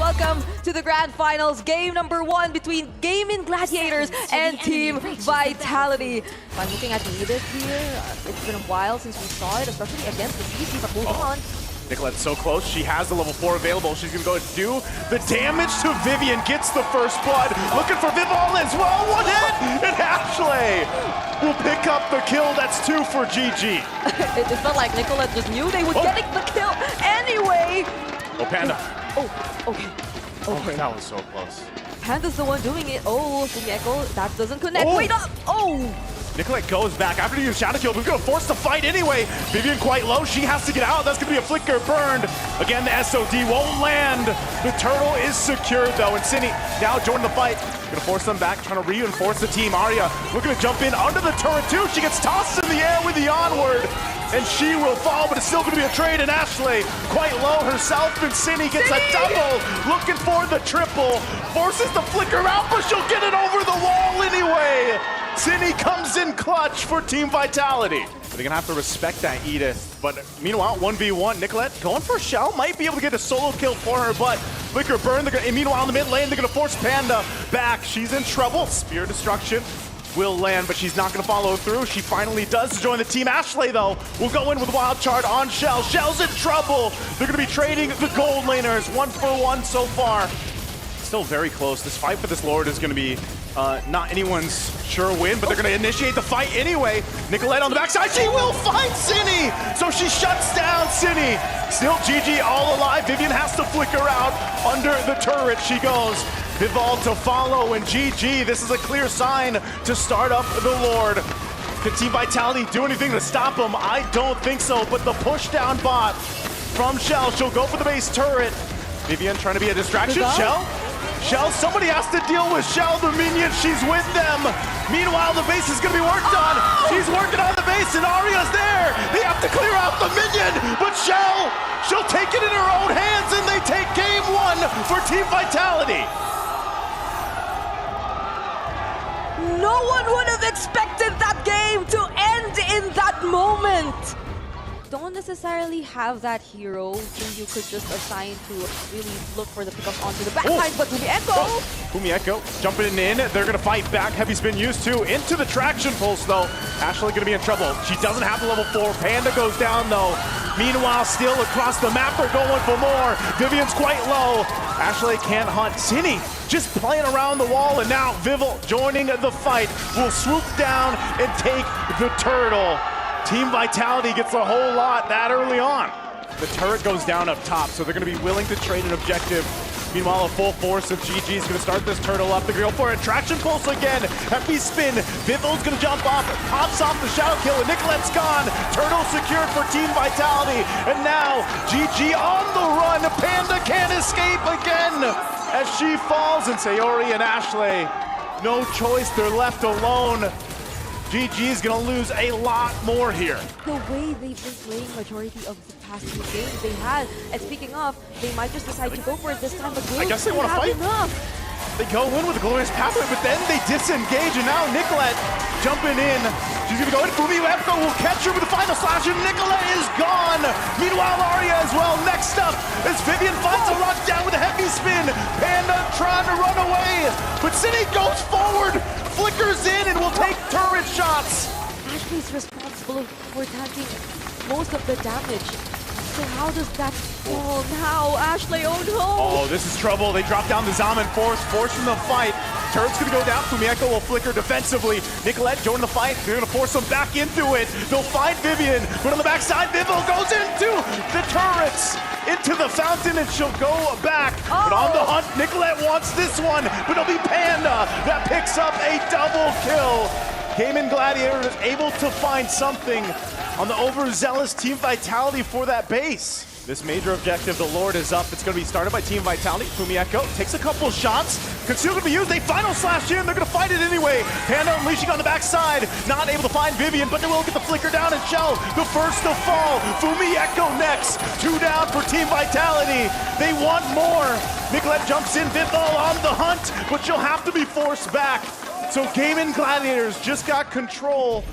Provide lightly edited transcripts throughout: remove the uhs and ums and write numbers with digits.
Welcome to the Grand Finals, game number 1 between Gaming Gladiators and Team Vitality. If I'm looking at the Edith here, it's been a while since we saw it, especially against the CC, but moving on. Nicolette's so close. She has the level 4 available. She's going to go and do the damage to Vivian. Gets the first blood. Looking for Viv all as well. One hit! And Ashley will pick up the kill. That's 2 for GG. It felt like Nicolette just knew they were getting the kill anyway. Oh, Panda. Oh, okay. Okay, that was so close. Panda's the one doing it. Oh, Echo, that doesn't connect. Oh. Wait up! Oh! Nicolette goes back after the shadow kill, but we're going to force the fight anyway. Vivian quite low. She has to get out. That's going to be a flicker burned. Again, the SOD won't land. The turtle is secured, though, and Cindy now joining the fight. Going to force them back, trying to reinforce the team. Arya looking to jump in under the turret, too. She gets tossed in the air with the onward, and she will fall, but it's still going to be a trade, and Ashley quite low herself, and Cindy gets a double. Looking for the triple. Forces the flicker out, but she'll get it over the wall anyway. Cindy comes in clutch for Team Vitality. They're going to have to respect that, Edith. But meanwhile, 1v1, Nicolette going for a shell. Might be able to get a solo kill for her, but flicker burn. And meanwhile, in the mid lane, they're going to force Panda back. She's in trouble. Spear destruction will land, but she's not going to follow through. She finally does join the team. Ashley, though, will go in with Wild Charge on Shell. Shell's in trouble. They're going to be trading the gold laners 1-for-1 so far. Still very close. This fight for this Lord is going to be not anyone's sure win, but they're gonna initiate the fight anyway. Nicolette on the backside, she will find Cinny! So she shuts down Cinny. Still GG all alive. Vivian has to flicker out under the turret. She goes. Vival to follow, and GG. This is a clear sign to start up the Lord. Can Team Vitality do anything to stop him? I don't think so, but the push down bot from Shell. She'll go for the base turret. Vivian trying to be a distraction. Shell, somebody has to deal with Shell, the minion, she's with them. Meanwhile, the base is gonna be worked on. She's working on the base and Aria's there. They have to clear out the minion, but she'll take it in her own hands and they take game one for Team Vitality. No one would have expected that game to end in that moment. Don't necessarily have that hero who you could just assign to really look for the pickup onto the backside, but Fumi Echo jumping in. They're going to fight back. Heavy spin used to. Into the traction pulse, though. Ashley going to be in trouble. She doesn't have the level 4. Panda goes down, though. Meanwhile, still across the map, they're going for more. Vivian's quite low. Ashley can't hunt. Cinny just playing around the wall, and now Vival joining the fight will swoop down and take the turtle. Team Vitality gets a whole lot that early on. The turret goes down up top, so they're going to be willing to trade an objective. Meanwhile, a full force of GG is going to start this turtle up. They're going to go for a traction pulse again. Heavy spin. Vival's going to jump off, pops off the shadow kill, and Nicolette's gone. Turtle secured for Team Vitality. And now, GG on the run. Panda can't escape again as she falls. And Sayori and Ashley, no choice. They're left alone. GG is going to lose a lot more here. The way they've been playing majority of the past few games they had, and speaking of, they might just decide to go for it this time, but I guess they want to fight. Enough. They go in with a glorious pathway, but then they disengage, and now Nicolette jumping in. She's going to go in. Fumi Echo will catch her with the final slash, and Nicolette is gone. Meanwhile, Aria as well. Next up as Vivian finds a rock down with a heavy spin. Panda trying to run away, but Cindy goes forward, flickers in, and will take turret shots. Ashley's responsible for taking most of the damage. So how does that fall now? Ashley, oh no! Oh, this is trouble. They drop down the Zaman forcing the fight. Turret's gonna go down. Fumi Echo will flicker defensively. Nicolette joining the fight. They're gonna force them back into it. They'll find Vivian, but on the backside, Vival goes into the turrets, into the fountain, and she'll go back. But on the hunt, Nicolette wants this one, but it'll be Panda that picks up a double kill. Gaming Gladiators able to find something on the overzealous Team Vitality for that base. This major objective, the Lord, is up. It's going to be started by Team Vitality. Fumi Echo takes a couple shots. Conceal going to be used. They final slash in. They're going to fight it anyway. Panda unleashing on the backside. Not able to find Vivian, but they will get the flicker down and Shell, the first to fall. Fumi Echo next. 2 down for Team Vitality. They want more. Nicolette jumps in. Vival on the hunt, but she'll have to be forced back. So Gaming Gladiators just got control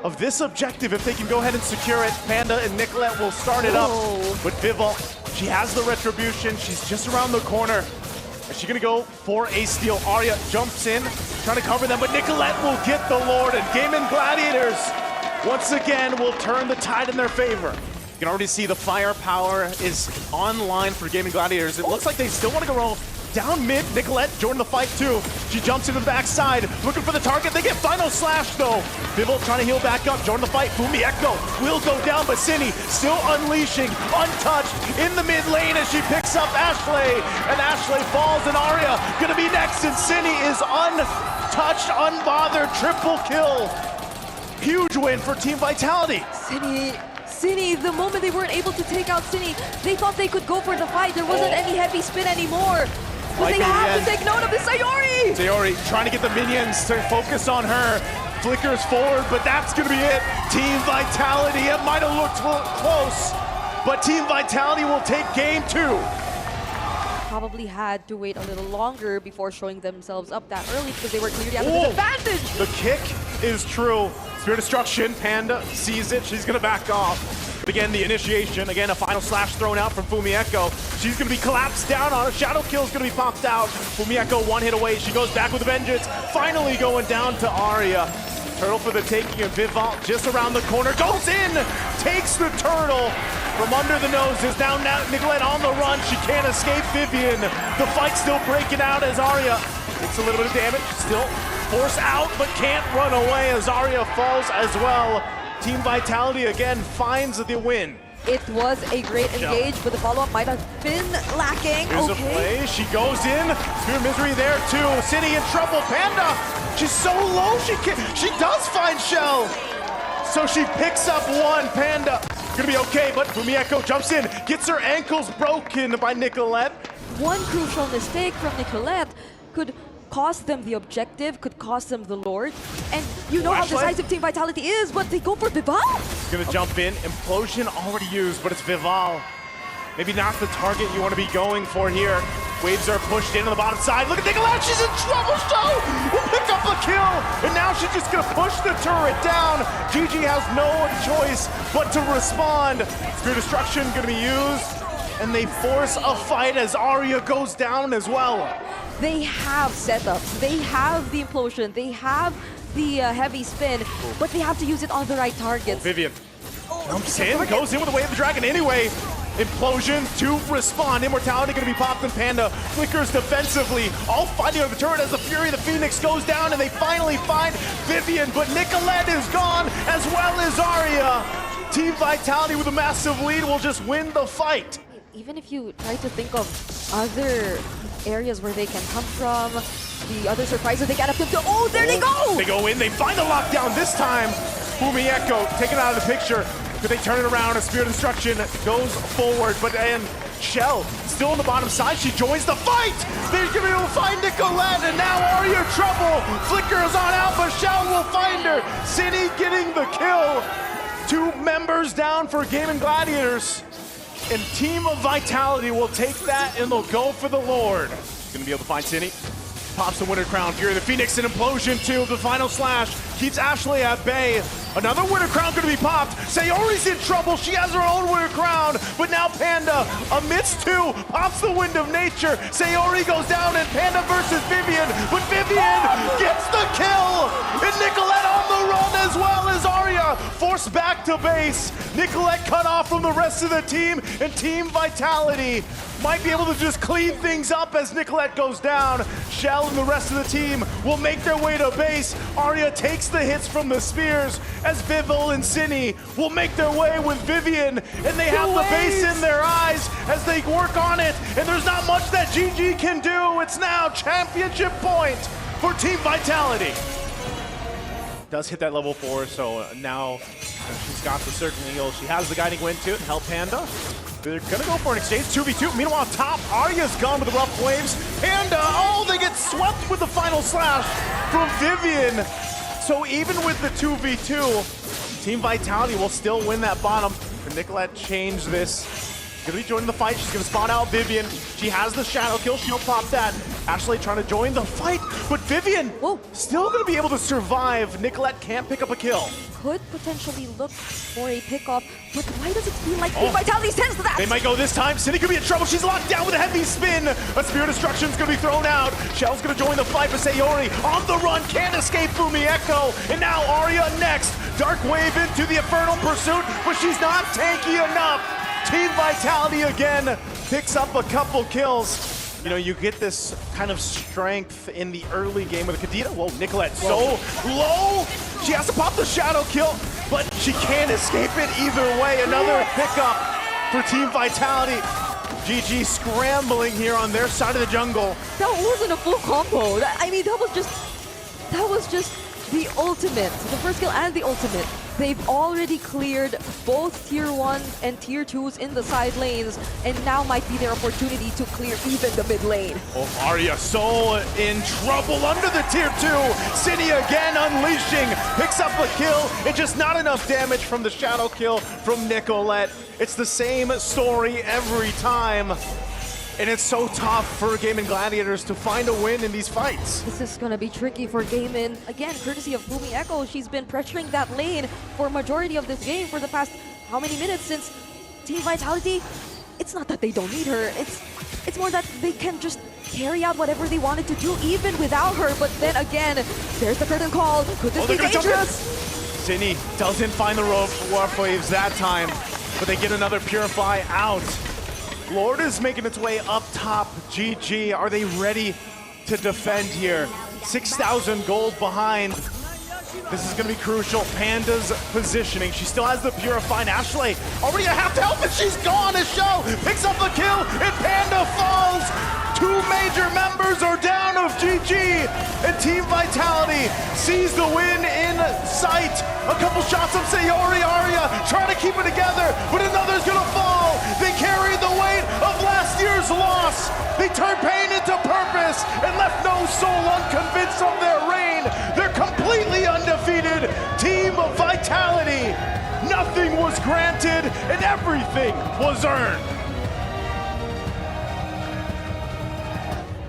of this objective. If they can go ahead and secure it, Panda and Nicolette will start it up. But Vival, she has the retribution. She's just around the corner. Is she gonna go for a steal? Aria jumps in, trying to cover them, but Nicolette will get the Lord, and Gaming Gladiators once again will turn the tide in their favor. You can already see the firepower is online for Gaming Gladiators. It looks like they still want to go down mid. Nicolette joined the fight too. She jumps into the backside, looking for the target. They get final slash though. Vival trying to heal back up, join the fight. Fumi Echo will go down, but Cindy still unleashing, untouched in the mid lane as she picks up Ashley. And Ashley falls, and Aria gonna be next, and Cindy is untouched, unbothered, triple kill. Huge win for Team Vitality. Cindy, the moment they weren't able to take out Cindy, they thought they could go for the fight. There wasn't any heavy spin anymore. But they have to take note of the Sayori! Sayori trying to get the minions to focus on her. Flickers forward, but that's gonna be it. Team Vitality, it might have looked close, but Team Vitality will take game 2. Probably had to wait a little longer before showing themselves up that early because they were clearly at a disadvantage. The kick is true. Spear Destruction, Panda sees it, she's gonna back off. But again, the initiation, again, a final slash thrown out from Fumi Echo. She's gonna be collapsed down on her. Shadow Kill is gonna be popped out. Fumi Echo 1 hit away. She goes back with a vengeance. Finally going down to Aria. Turtle for the taking, and Vival just around the corner. Goes in, takes the turtle from under the noses. Now Nicolette on the run. She can't escape Vivian. The fight's still breaking out as Aria Takes a little bit of damage, still force out, but can't run away as Arya falls as well. Team Vitality again finds the win. It was a great engage, but the follow-up might have been lacking. Here's a play, she goes in, Spear of Misery there too. City in trouble, Panda, she's so low, she does find Shell. So she picks up one, Panda. Gonna be okay, but Fumieko jumps in, gets her ankles broken by Nicolette. One crucial mistake from Nicolette could cost them the objective, could cost them the Lord. And you know how decisive Team Vitality is, but they go for Vival. Gonna jump in, Implosion already used, but it's Vival. Maybe not the target you want to be going for here. Waves are pushed in on the bottom side. Look at Nicolette, she's in trouble, Show! Will pick up a kill, and now she's just gonna push the turret down. GG has no choice but to respond. Spear Destruction gonna be used, and they force a fight as Arya goes down as well. They have setups, they have the implosion, they have the heavy spin, but they have to use it on the right targets. Vivian jumps in, goes in with the Way of the Dragon anyway. Implosion to respond. Immortality going to be popped, and Panda flickers defensively. All fighting on the turret as the Fury of the Phoenix goes down, and they finally find Vivian, but Nicolette is gone as well as Arya. Team Vitality with a massive lead will just win the fight. Even if you try to think of other areas where they can come from, the other surprises they get up to, oh, there they go! They go in, they find the lockdown this time. Fumieko taken out of the picture. Could they turn it around? A Spirit Destruction goes forward, but then Shell still on the bottom side. She joins the fight. They're going to be able to find Nicolette, and now Arya trouble. Flickers on out, but Shell will find her. City getting the kill. 2 members down for Gaming Gladiators. And Team of Vitality will take that, and they'll go for the Lord. Going to be able to find City. Pops the Winter Crown. Fury of the Phoenix, an Implosion too. The final slash keeps Ashley at bay. Another Winter Crown going to be popped. Sayori's in trouble. She has her own Winter Crown. But now Panda, amidst 2, pops the Wind of Nature. Sayori goes down, and Panda versus Vivian. But Vivian gets the kill. And Nicolette on the run as well as Arya. Forced back to base. Nicolette cut off from the rest of the team. And Team Vitality might be able to just clean things up as Nicolette goes down. Shell and the rest of the team will make their way to base. Arya takes the hits from the spears as Vival and Cine will make their way with Vivian, and they have the base in their eyes as they work on it, and there's not much that GG can do. It's now championship point for Team Vitality. Does hit that level 4, so now she's got the Circling Eagle. She has the Guiding Wind to help Panda. They're gonna go for an exchange, 2v2. Meanwhile, top, Arya's gone with the rough waves. Panda, oh, they get swept with the final slash from Vivian. So even with the 2v2, Team Vitality will still win that bottom. Can Nicolette change this? Gonna be joining the fight. She's gonna spawn out Vivian. She has the shadow kill. She'll pop that. Ashley trying to join the fight, but Vivian still gonna be able to survive. Nicolette can't pick up a kill. Could potentially look for a pickoff, but why does it feel like Team Vitality sends that? They might go this time. City could be in trouble. She's locked down with a heavy spin. A Spirit Destruction's gonna be thrown out. Shell's gonna join the fight, but Sayori on the run, can't escape Fumieko. And now Arya next. Dark Wave into the Infernal Pursuit, but she's not tanky enough. Team Vitality again picks up a couple kills. You know, you get this kind of strength in the early game with Kadena. Whoa, Nicolette so low. She has to pop the shadow kill, but she can't escape it either way. Another pickup for Team Vitality. GG scrambling here on their side of the jungle. That wasn't a full combo. I mean, that was just the ultimate. The first kill and the ultimate. They've already cleared both Tier 1 and Tier 2s in the side lanes, and now might be their opportunity to clear even the mid lane. Oh, Arya so in trouble under the Tier 2. City again unleashing, picks up a kill, and just not enough damage from the shadow kill from Nicolette. It's the same story every time. And it's so tough for Gaming Gladiators to find a win in these fights. This is gonna be tricky for Gaming. Again, courtesy of Fumieko, she's been pressuring that lane for a majority of this game for the past how many minutes since Team Vitality. It's not that they don't need her, it's more that they can just carry out whatever they wanted to do even without her. But then again, there's the curtain call. Could this be dangerous? Cine doesn't find the rough waves that time, but they get another Purify out. Lord is making its way up top. GG, are they ready to defend here. 6,000 gold behind. This is going to be crucial. Panda's positioning. She still has the Purify. Ashley already a half to help, and she's gone. A show picks up the kill, and Panda falls. Two major members are down of GG, and Team Vitality sees the win in sight. A couple shots of Sayori Arya trying to keep it together, but another's going to fall. They carried the weight of last year's loss. They turned pain into purpose and left no soul unconvinced of their reign. They're completely undefeated. Team Vitality. Nothing was granted and everything was earned.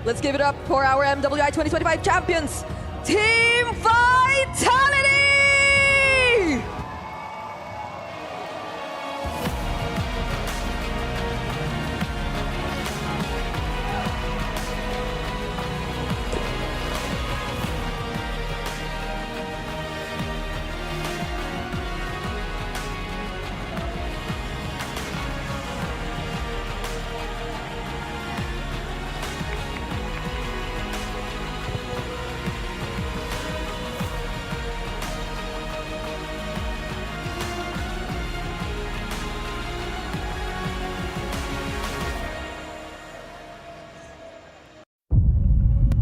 Let's give it up for our MWI 2025 champions, Team Vitality!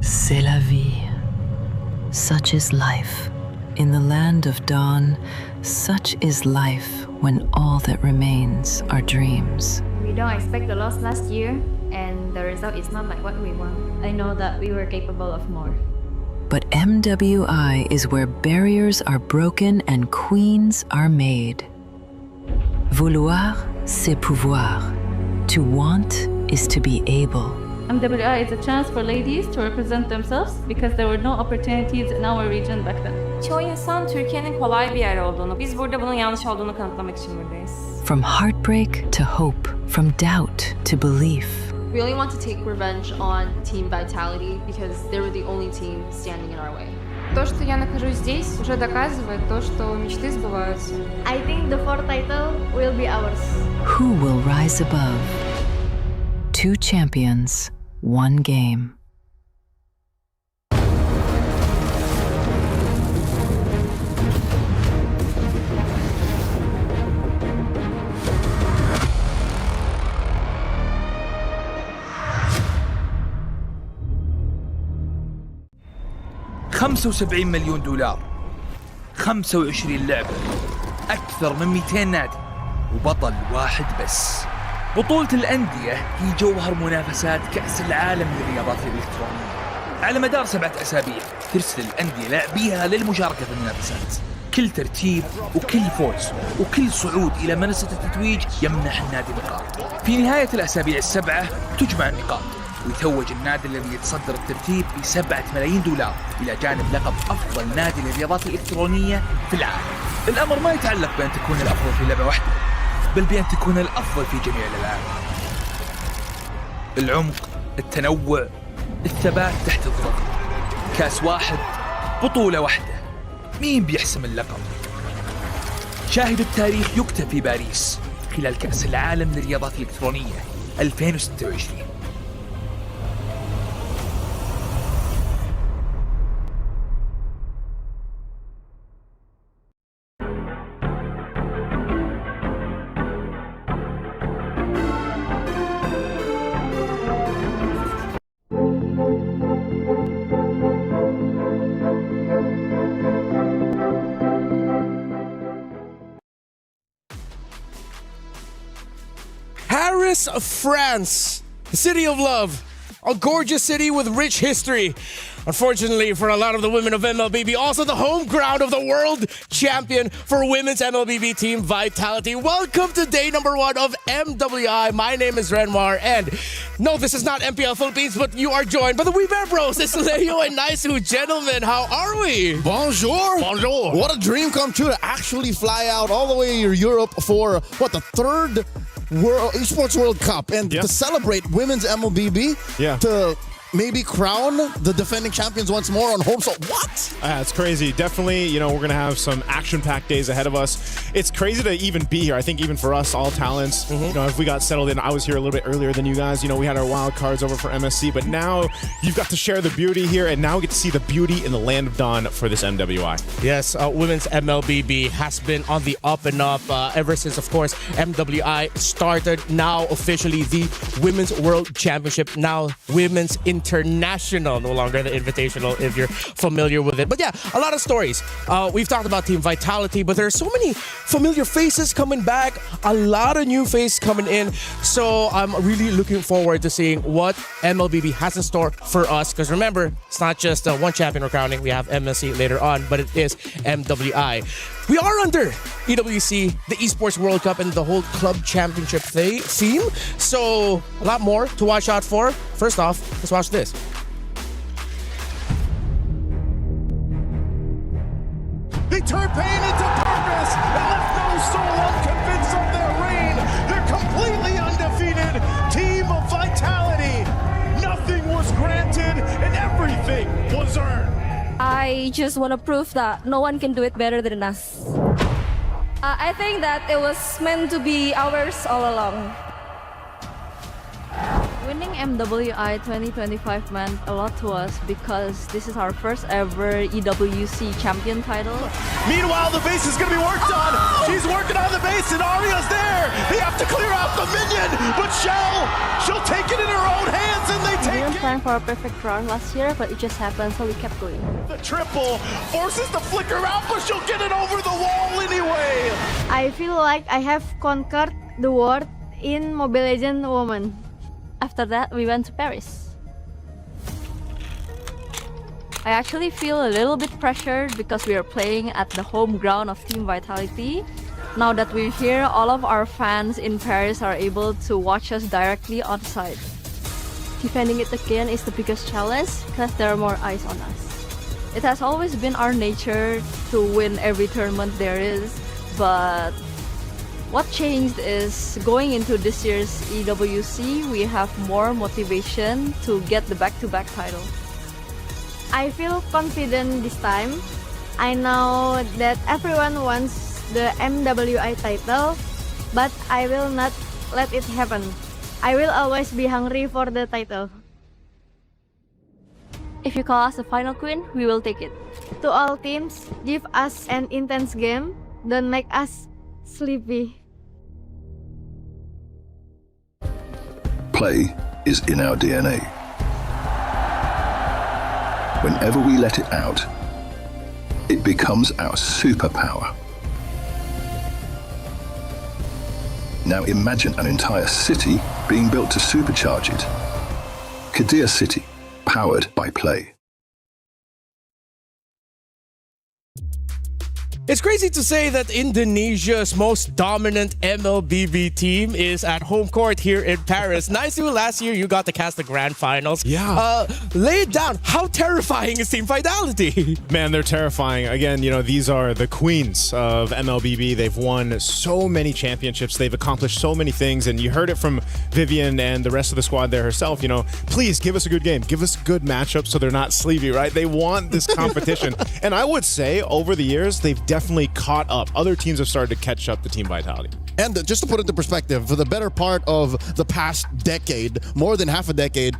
C'est la vie. Such is life. In the land of dawn, such is life when all that remains are dreams. We don't expect the loss last year, and the result is not like what we want. I know that we were capable of more. But MWI is where barriers are broken and queens are made. Vouloir, c'est pouvoir. To want is to be able. MWI is a chance for ladies to represent themselves because there were no opportunities in our region back then. Çoğu insan Türkiye'nin kolay bir yer olduğunu, biz burada bunun yanlış olduğunu kanıtlamak için buradayız. From heartbreak to hope, from doubt to belief. We only want to take revenge on Team Vitality because they were the only team standing in our way. То, что я нахожусь здесь, уже доказывает то, что мечты сбываются. I think the fourth title will be ours. Who will rise above? Two champions, one game. $75 مليون 25 لعبة أكثر من 200 نادي وبطل واحد بس. بطولة الأندية هي جوهر منافسات كأس العالم للرياضات الإلكترونية. على مدار 7 أسابيع ترسل الأندية لاعبيها للمشاركة في المنافسات. كل ترتيب وكل فوز وكل صعود إلى منصة التتويج يمنح النادي نقاط. في نهاية الأسابيع ال7 تجمع النقاط ويتوج النادي الذي يتصدر الترتيب ب$7 ملايين إلى جانب لقب أفضل نادي للرياضات الإلكترونية في العالم. الأمر ما يتعلق بأن تكون الأفضل في لعبة واحدة، بل بأن تكون الأفضل في جميع الألعاب. العمق، التنوع، الثبات تحت الضغط. كاس واحد، بطولة واحدة، مين بيحسم اللقب؟ شاهد التاريخ يكتب في باريس خلال كأس العالم للرياضات الإلكترونية 2026. Paris, France, the city of love, a gorgeous city with rich history. Unfortunately for a lot of the women of MLBB, also the home ground of the world champion for women's MLBB team Vitality. Welcome to day number 1 of MWI. My name is Renmar, and no, this is not MPL Philippines, but you are joined by the Wee Bear Bros. It's Leo and Naisu. Gentlemen, how are we? Bonjour. Bonjour. What a dream come true to actually fly out all the way to Europe for, what, the 3rd World Esports World Cup, and to celebrate women's MLBB, to maybe crown the defending champions once more on home soil. What? It's crazy. Definitely, you know, we're going to have some action-packed days ahead of us. It's crazy to even be here. I think even for us, all talents, you know, if we got settled in, I was here a little bit earlier than you guys. You know, we had our wild cards over for MSC, but now you've got to share the beauty here, and now we get to see the beauty in the land of Dawn for this MWI. Yes, women's MLBB has been on the up and up ever since, of course, MWI started. Now officially the Women's World Championship, now Women's International, no longer the Invitational if you're familiar with it. But yeah, a lot of stories. We've talked about Team Vitality, but there are so many familiar faces coming back, a lot of new faces coming in. So I'm really looking forward to seeing what MLBB has in store for us. Because remember, it's not just one champion we're crowning. We have MSC later on, but it is MWI. We are under EWC, the Esports World Cup, and the whole club championship theme. So a lot more to watch out for. First off, let's watch this. They turn pain into purpose and left no soul unconvinced of their reign. They're completely undefeated. Team of Vitality. Nothing was granted and everything was earned. I just want to prove that no one can do it better than us. I think that it was meant to be ours all along. Winning MWI 2025 meant a lot to us because this is our first ever EWC champion title. Meanwhile, the base is going to be worked on. She's working on the base and Aria's there. They have to clear out the minion, but she'll take it in her own hands and they take it. We didn't plan for a perfect run last year, but it just happened, so we kept going. The triple forces the flicker out, but she'll get it over the wall anyway. I feel like I have conquered the world in Mobile Legends Women. After that, we went to Paris. I actually feel a little bit pressured because we are playing at the home ground of Team Vitality. Now that we're here, all of our fans in Paris are able to watch us directly on site. Defending it again is the biggest challenge because there are more eyes on us. It has always been our nature to win every tournament there is, but what changed is going into this year's EWC, we have more motivation to get the back-to-back title. I feel confident this time. I know that everyone wants the MWI title, but I will not let it happen. I will always be hungry for the title. If you call us the final queen, we will take it. To all teams, give us an intense game. Don't make us sleepy. Play is in our DNA. Whenever we let it out, it becomes our superpower. Now imagine an entire city being built to supercharge it. Kadir City, powered by Play. It's crazy to say that Indonesia's most dominant MLBB team is at home court here in Paris. Nice to you. Last year, you got to cast the grand finals. Yeah. Lay it down. How terrifying is Team Vitality? Man, they're terrifying. Again, you know, these are the queens of MLBB. They've won so many championships. They've accomplished so many things. And you heard it from Vivian and the rest of the squad there herself. You know, please give us a good game. Give us good matchups so they're not sleepy, right? They want this competition. And I would say over the years, they've definitely caught up. Other teams have started to catch up to Team Vitality. And just to put it into perspective, for the better part of the past decade, more than half a decade,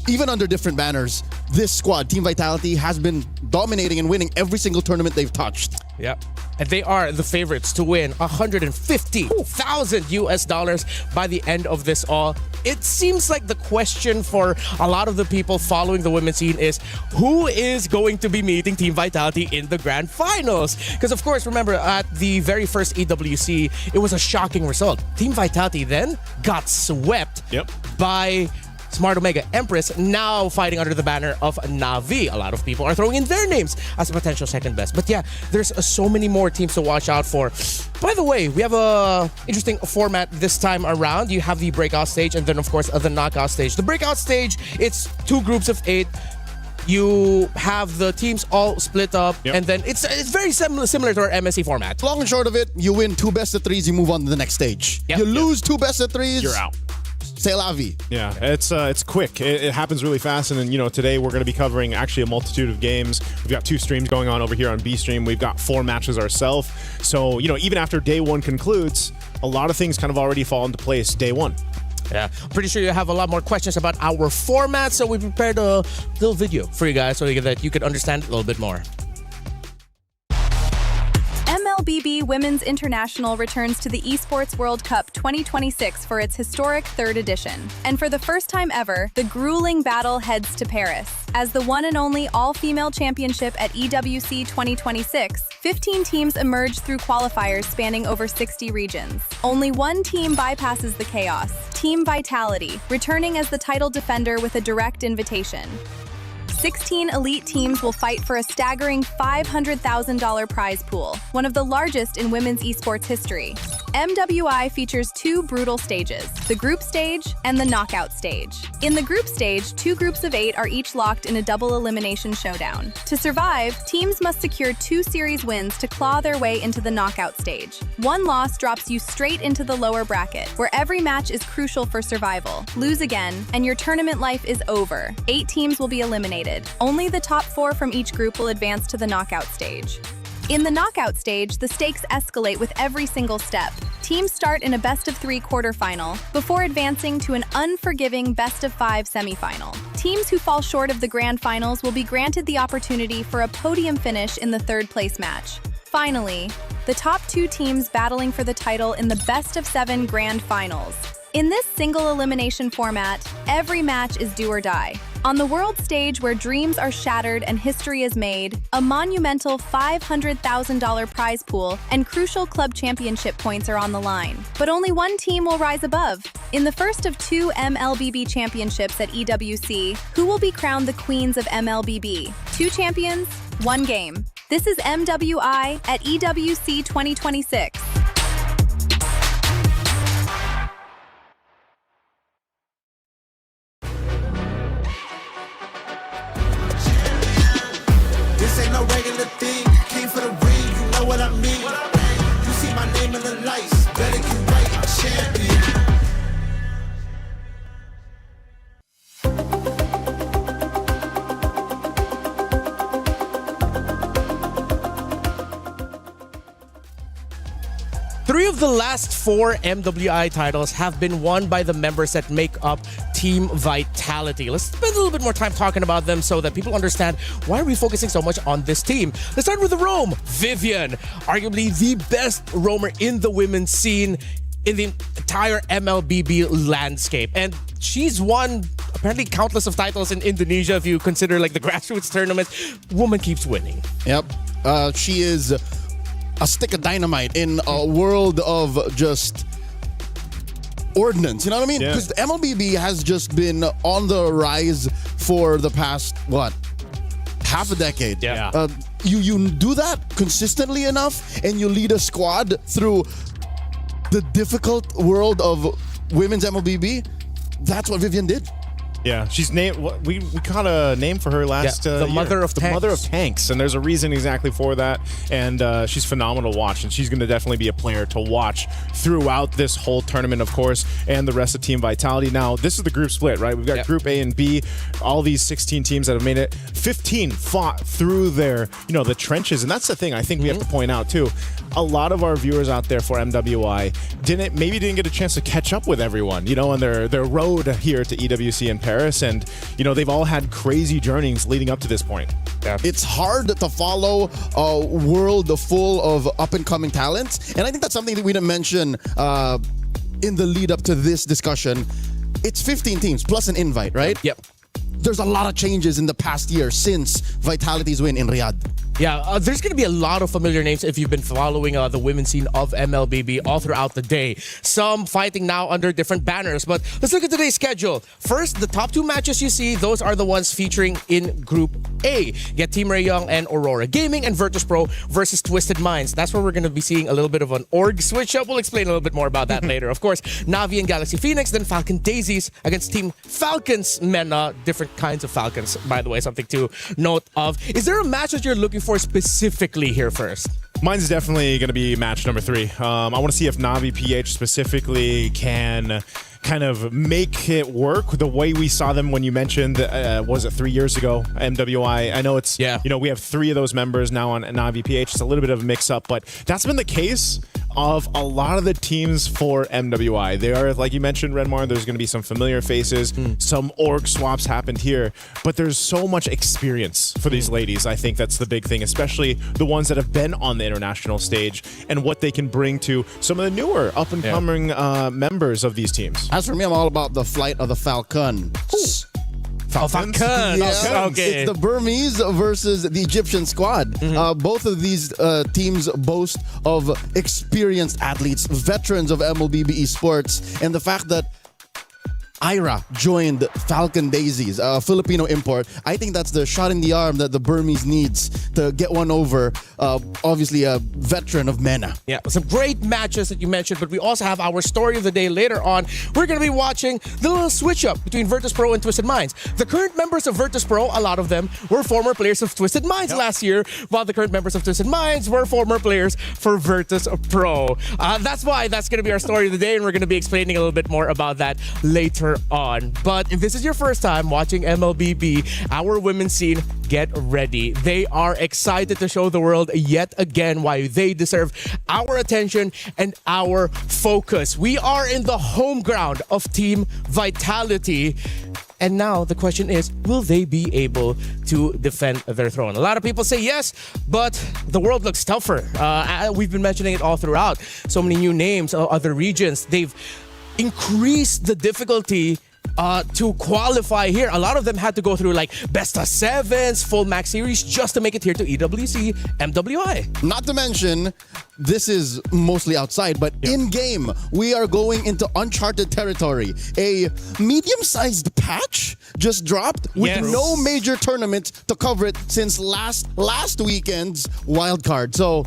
even under different banners, this squad, Team Vitality, has been dominating and winning every single tournament they've touched. Yep. And they are the favorites to win $150,000 US by the end of this all. It seems like the question for a lot of the people following the women's scene is who is going to be meeting Team Vitality in the grand finals? Because of course, remember at the very first EWC, it was a shocking result. Team Vitality then got swept by Smart Omega Empress, now fighting under the banner of Na'Vi. A lot of people are throwing in their names as a potential second best. But yeah, there's so many more teams to watch out for. By the way, we have a interesting format this time around. You have the breakout stage and then of course the knockout stage. The breakout stage, it's 2 groups of 8. You have the teams all split up, and then it's very similar to our MSC format. Long and short of it, you win 2 best of 3s, you move on to the next stage. You lose 2 best of 3s, you're out. C'est la vie. Yeah, it's quick. It happens really fast. And then, today we're going to be covering actually a multitude of games. We've got 2 streams going on over here on B Stream. We've got 4 matches ourselves. So, even after day 1 concludes, a lot of things kind of already fall into place day 1. Yeah, I'm pretty sure you have a lot more questions about our format, so we prepared a little video for you guys so that you could understand it a little bit more. MLBB Women's International returns to the Esports World Cup 2026 for its historic 3rd edition. And for the first time ever, the grueling battle heads to Paris. As the one and only all-female championship at EWC 2026, 15 teams emerge through qualifiers spanning over 60 regions. Only one team bypasses the chaos, Team Vitality, returning as the title defender with a direct invitation. 16 elite teams will fight for a staggering $500,000 prize pool, one of the largest in women's esports history. MWI features 2 brutal stages, the group stage and the knockout stage. In the group stage, 2 groups of 8 are each locked in a double elimination showdown. To survive, teams must secure 2 series wins to claw their way into the knockout stage. One loss drops you straight into the lower bracket, where every match is crucial for survival. Lose again, and your tournament life is over. 8 teams will be eliminated. Only the top 4 from each group will advance to the knockout stage. In the knockout stage, the stakes escalate with every single step. Teams start in a best-of-3 quarterfinal before advancing to an unforgiving best-of-5 semifinal. Teams who fall short of the grand finals will be granted the opportunity for a podium finish in the 3rd-place match. Finally, the top 2 teams battling for the title in the best-of-7 grand finals. In this single elimination format, every match is do or die. On the world stage where dreams are shattered and history is made, a monumental $500,000 prize pool and crucial club championship points are on the line. But only one team will rise above. In the first of 2 MLBB championships at EWC, who will be crowned the queens of MLBB? 2 champions, 1 game. This is MWI at EWC 2026. This ain't no regular thing. Came for the ring, you know what I mean. You see my name in the lights, better get right, I'm champion. Three of the last 4 MWI titles have been won by the members that make up Team Vitality. Let's spend a little bit more time talking about them so that people understand why are we focusing so much on this team. Let's start with the roam. Vivian, arguably the best roamer in the women's scene in the entire MLBB landscape. And she's won apparently countless of titles in Indonesia if you consider like the grassroots tournaments. Woman keeps winning. Yep. She is a stick of dynamite in a world of just ordnance. You know what I mean? Because the MLBB has just been on the rise for the past, half a decade. Yeah. You do that consistently enough and you lead a squad through the difficult world of women's MLBB. That's what Vivian did. Yeah, she's named. We got a name for her last. The mother of tanks. Mother of tanks, and there's a reason exactly for that. And she's phenomenal to watch, and she's going to definitely be a player to watch throughout this whole tournament, of course, and the rest of Team Vitality. Now, this is the group split, right? We've got Group A and B. All these 16 teams that have made it. 15 fought through their, the trenches, and that's the thing I think we have to point out too. A lot of our viewers out there for MWI didn't get a chance to catch up with everyone, on their road here to EWC in Paris, and they've all had crazy journeys leading up to this point. Yeah. It's hard to follow a world full of up-and-coming talents, and I think that's something that we didn't mention in the lead up to this discussion. It's 15 teams plus an invite, right? Yep. There's a lot of changes in the past year since Vitality's win in Riyadh. Yeah, there's going to be a lot of familiar names if you've been following the women's scene of MLBB all throughout the day. Some fighting now under different banners. But let's look at today's schedule. First, the top 2 matches you see, those are the ones featuring in Group A. You get Team Ray Young and Aurora Gaming and Virtus Pro versus Twisted Minds. That's where we're going to be seeing a little bit of an org switch up. We'll explain a little bit more about that later. Of course, Navi and Galaxy Phoenix, then Falcon Daisies against Team Falcons Mena. Different kinds of Falcons, by the way, something to note of. Is there a match that you're looking for specifically here first? Mine's definitely going to be match number 3. I want to see if Navi PH specifically can kind of make it work the way we saw them when you mentioned, was it 3 years ago, MWI? I know it's, we have 3 of those members now on Navi PH. It's a little bit of a mix-up, but that's been the case of a lot of the teams for MWI. They are, like you mentioned, Redmar, there's going to be some familiar faces, some org swaps happened here, but there's so much experience for these ladies. I think that's the big thing, especially the ones that have been on the international stage and what they can bring to some of the newer up-and-coming members of these teams. As for me, I'm all about the flight of the Falcon. Falcons? Yeah. Okay. It's the Burmese versus the Egyptian squad. Both of these teams boast of experienced athletes, veterans of MLBB esports, and the fact that Ira joined Falcon Daisies, a Filipino import. I think that's the shot in the arm that the Burmese needs to get one over, obviously a veteran of MENA. Yeah, some great matches that you mentioned, but we also have our story of the day later on. We're going to be watching the little switch-up between Virtus Pro and Twisted Minds. The current members of Virtus Pro, a lot of them, were former players of Twisted Minds last year, while the current members of Twisted Minds were former players for Virtus Pro. That's why that's going to be our story of the day, and we're going to be explaining a little bit more about that later on. But if this is your first time watching MLBB, our women's scene, get ready. They are excited to show the world yet again why they deserve our attention and our focus. We are in the home ground of Team Vitality. And now the question is, will they be able to defend their throne? A lot of people say yes, but the world looks tougher. We've been mentioning it all throughout. So many new names, other regions. They've increased the difficulty to qualify here. A lot of them had to go through like best of sevens, full max series just to make it here to EWC MWI. Not to mention, this is mostly outside, but in-game, we are going into uncharted territory. A medium-sized patch just dropped with no major tournament to cover it since last weekend's wildcard. So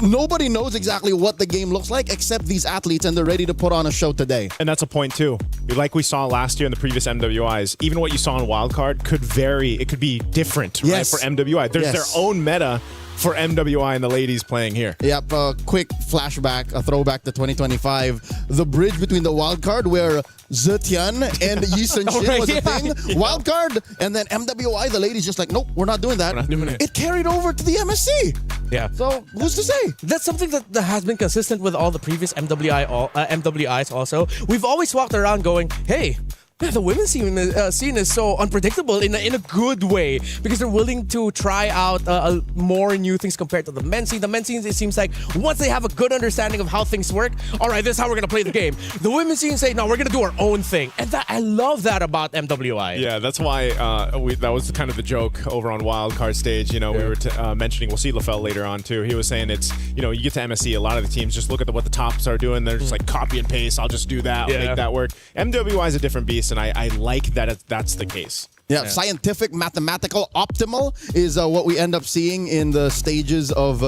nobody knows exactly what the game looks like except these athletes, and they're ready to put on a show today. And that's a point too. Like we saw last year in the previous MWIs, even what you saw in Wildcard could vary. It could be different right, for MWI. There's their own meta for MWI and the ladies playing here. Yep, a quick flashback, a throwback to 2025. The bridge between the wildcard where Zetian and Yi Sun Shin was a thing. Wildcard, and then MWI, the ladies just like, nope, we're not doing that. It carried over to the MSC. Yeah. So who's to say? That's something that has been consistent with all the previous MWIs also. We've always walked around going, hey, the women's scene is so unpredictable in a good way because they're willing to try out more new things compared to the men's scene. The men's scene, it seems like once they have a good understanding of how things work, all right, this is how we're going to play the game. The women's scene say, no, we're going to do our own thing. And I love that about MWI. Yeah, that's why that was kind of the joke over on Wildcard stage. You know, we were mentioning, we'll see LaFell later on too. He was saying it's, you know, you get to MSC, a lot of the teams just look at what the tops are doing. They're just like copy and paste. I'll just do that. I'll make that work. MWI is a different beast. And I like that that's the case. Yeah, scientific, mathematical, optimal is what we end up seeing in the stages of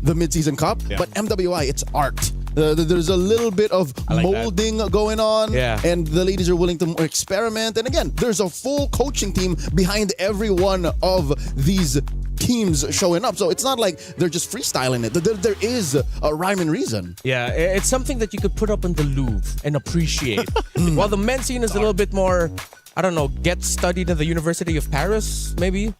the Mid-Season Cup. But MWI, it's art. There's a little bit of molding going on, and the ladies are willing to experiment. And again, there's a full coaching team behind every one of these teams showing up. So it's not like they're just freestyling it. There is a rhyme and reason. Yeah, it's something that you could put up in the Louvre and appreciate. While the men's scene is a little bit more, I don't know, get studied at the University of Paris, maybe?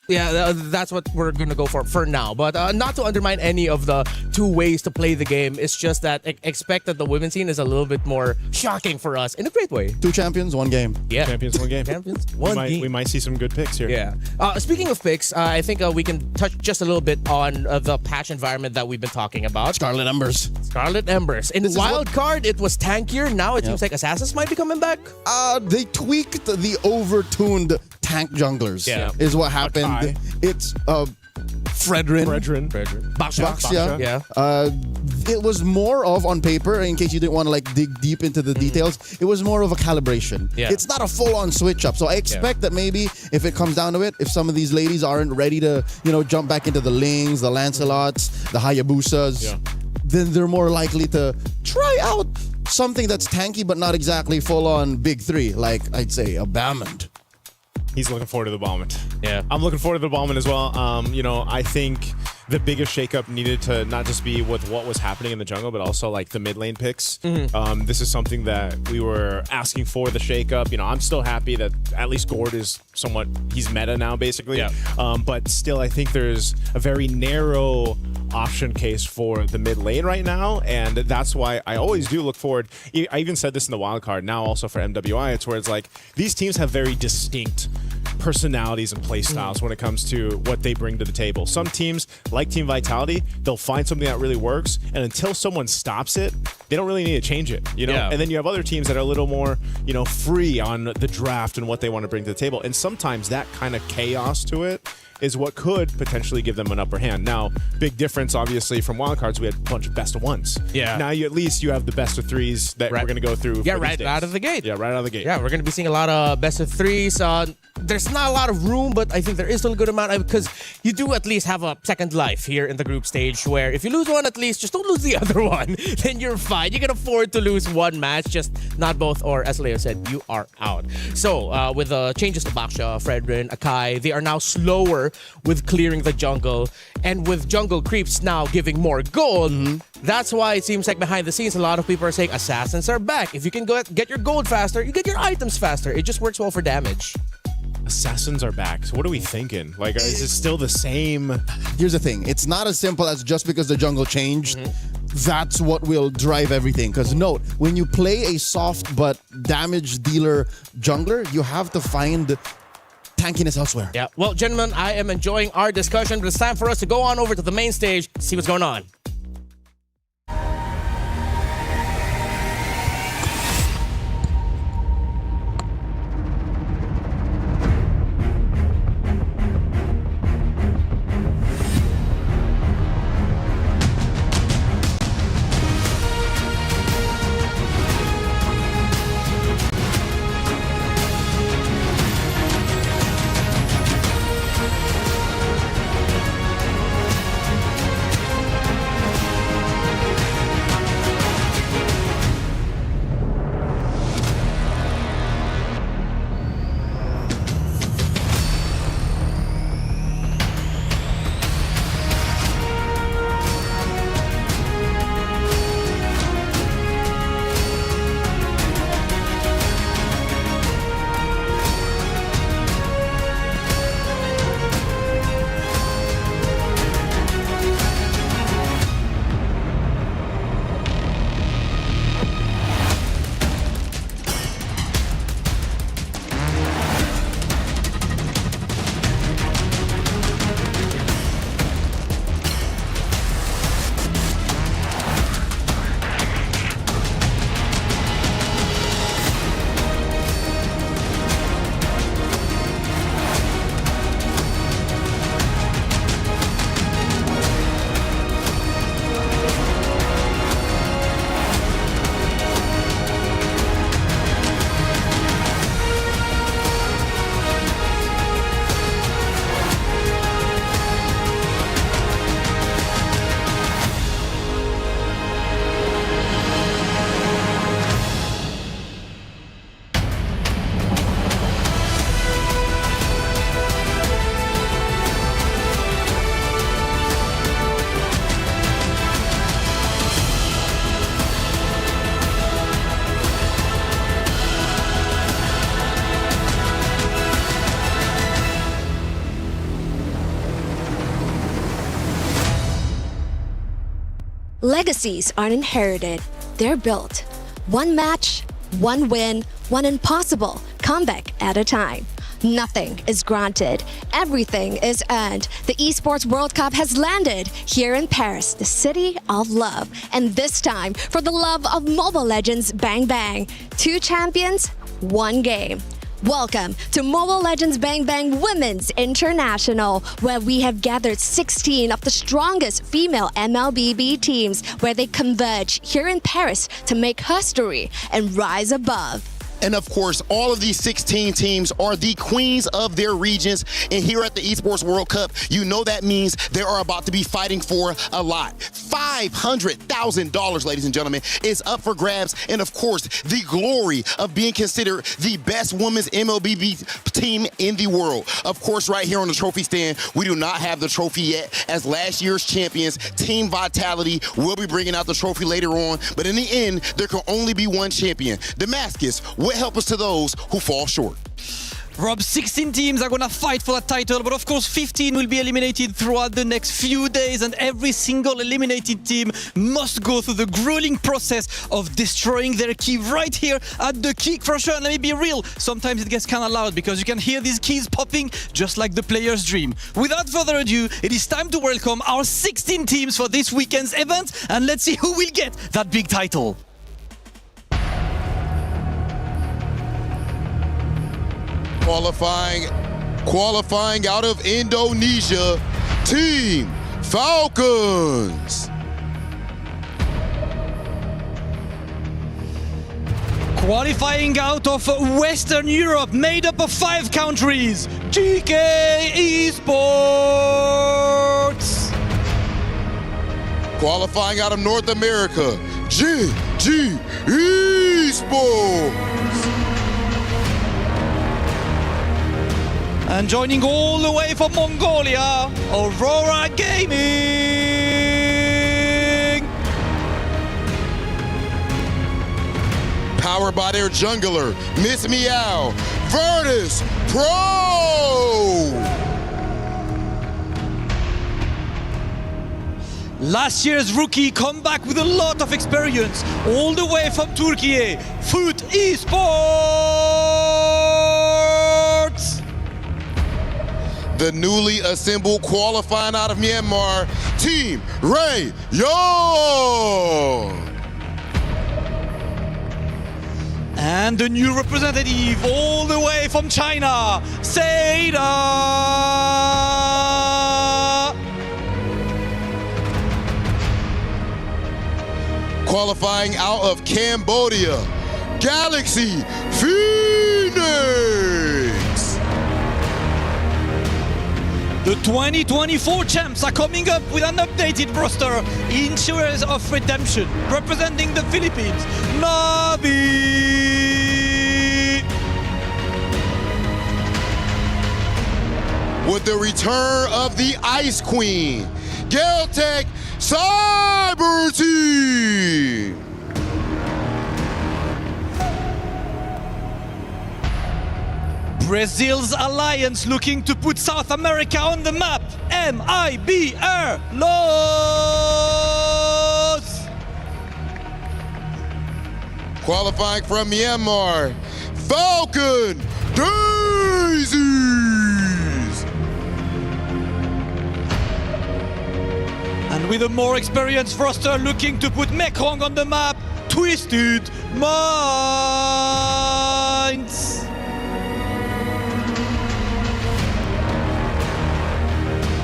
Yeah, that's what we're going to go for now. But not to undermine any of the two ways to play the game. It's just that expect that the women's scene is a little bit more shocking for us in a great way. 2 champions, 1 game. Yeah. Champions, 1 game. Champions, 1 game. We might see some good picks here. Yeah. Speaking of picks, I think we can touch just a little bit on the patch environment that we've been talking about. Scarlet Embers. Scarlet Embers. In Wildcard, it was tankier. Now it seems like Assassins might be coming back. They tweaked the overtuned tank junglers. Is what happened. It's Fredrin. Baxia. It was more of, on paper, in case you didn't want to like dig deep into the details, it was more of a calibration. It's not a full-on switch up. So I expect that maybe if it comes down to it, if some of these ladies aren't ready to, you know, jump back into the Lings, the Lancelots, the Hayabusas, then they're more likely to try out something that's tanky but not exactly full-on big 3, like I'd say a Bamond. He's looking forward to the Balmond. Yeah. I'm looking forward to the Balmond as well. You know, I think the biggest shakeup needed to not just be with what was happening in the jungle, but also like the mid lane picks. This is something that we were asking for, the shakeup. You know, I'm still happy that at least Gord is somewhat, he's meta now basically. Yeah. But still, I think there's a very narrow option case for the mid lane right now, and that's why I always do look forward. I even said this in the wild card, now also for MWI, it's where it's like these teams have very distinct personalities and play styles when it comes to what they bring to the table. Some teams, like Team Vitality, they'll find something that really works, and until someone stops it, they don't really need to change it, you know? Yeah. And then you have other teams that are a little more, you know, free on the draft and what they want to bring to the table. And sometimes that kind of chaos to it is what could potentially give them an upper hand. Now, big difference, obviously, from wildcards, we had a bunch of best of ones. Yeah. Now, at least you have the best of threes that we're going to go through. Yeah, for right these out days. of the gate. Yeah, right out of the gate. Yeah, we're going to be seeing a lot of best of threes. There's not a lot of room, but I think there is still a good amount because you do at least have a second life here in the group stage where if you lose one, at least just don't lose the other one. Then you're fine. You can afford to lose one match, just not both, or as Leo said, you are out. So with the changes to Baksha, Fredrin, Akai, they are now slower with clearing the jungle, and with jungle creeps now giving more gold. That's why it seems like behind the scenes a lot of people are saying assassins are back. If you can get your gold faster, you get your items faster. It just works well for damage. Assassins are back. So what are we thinking? Like, is it still the same? Here's the thing. It's not as simple as just because the jungle changed, that's what will drive everything. Because note, when you play a soft but damage dealer jungler, you have to find tankiness elsewhere. Yeah. Well, gentlemen, I am enjoying our discussion, but it's time for us to go on over to the main stage, see what's going on. Legacies aren't inherited, they're built. One match, one win, one impossible comeback at a time. Nothing is granted. Everything is earned. The Esports World Cup has landed here in Paris, the city of love. And this time, for the love of Mobile Legends Bang Bang. 2 champions, 1 game. Welcome to Mobile Legends Bang Bang Women's International, where we have gathered 16 of the strongest female MLBB teams, where they converge here in Paris to make history and rise above. And of course, all of these 16 teams are the queens of their regions. And here at the Esports World Cup, you know that means they are about to be fighting for a lot. $500,000, ladies and gentlemen, is up for grabs. And of course, the glory of being considered the best women's MLBB team in the world. Of course, right here on the trophy stand, we do not have the trophy yet, as last year's champions, Team Vitality, will be bringing out the trophy later on. But in the end, there can only be one champion. Damascus, what help us to those who fall short? Rob, 16 teams are going to fight for that title, but of course 15 will be eliminated throughout the next few days, and every single eliminated team must go through the grueling process of destroying their key right here at the key crusher. And let me be real, sometimes it gets kind of loud because you can hear these keys popping just like the player's dream. Without further ado, it is time to welcome our 16 teams for this weekend's event, and let's see who will get that big title. Qualifying out of Indonesia, Team Falcons. Qualifying out of Western Europe, made up of 5 countries, GK Esports. Qualifying out of North America, GG Esports. And joining all the way from Mongolia, Aurora Gaming. Powered by their jungler, Miss Meow, Virtus Pro. Last year's rookie come back with a lot of experience, all the way from Turkey, Foot Esports. The newly assembled qualifying out of Myanmar, Team Ray Young. And the new representative all the way from China, Seda. Qualifying out of Cambodia, Galaxy Phoenix. The 2024 champs are coming up with an updated roster in Tears of Redemption, representing the Philippines, Navi. With the return of the Ice Queen, Galtech Cyber Team. Brazil's alliance looking to put South America on the map, MLBB-Mواجهة. Qualifying from Myanmar, Falcon Daisies. And with a more experienced roster looking to put Mekong on the map, Twisted Minds.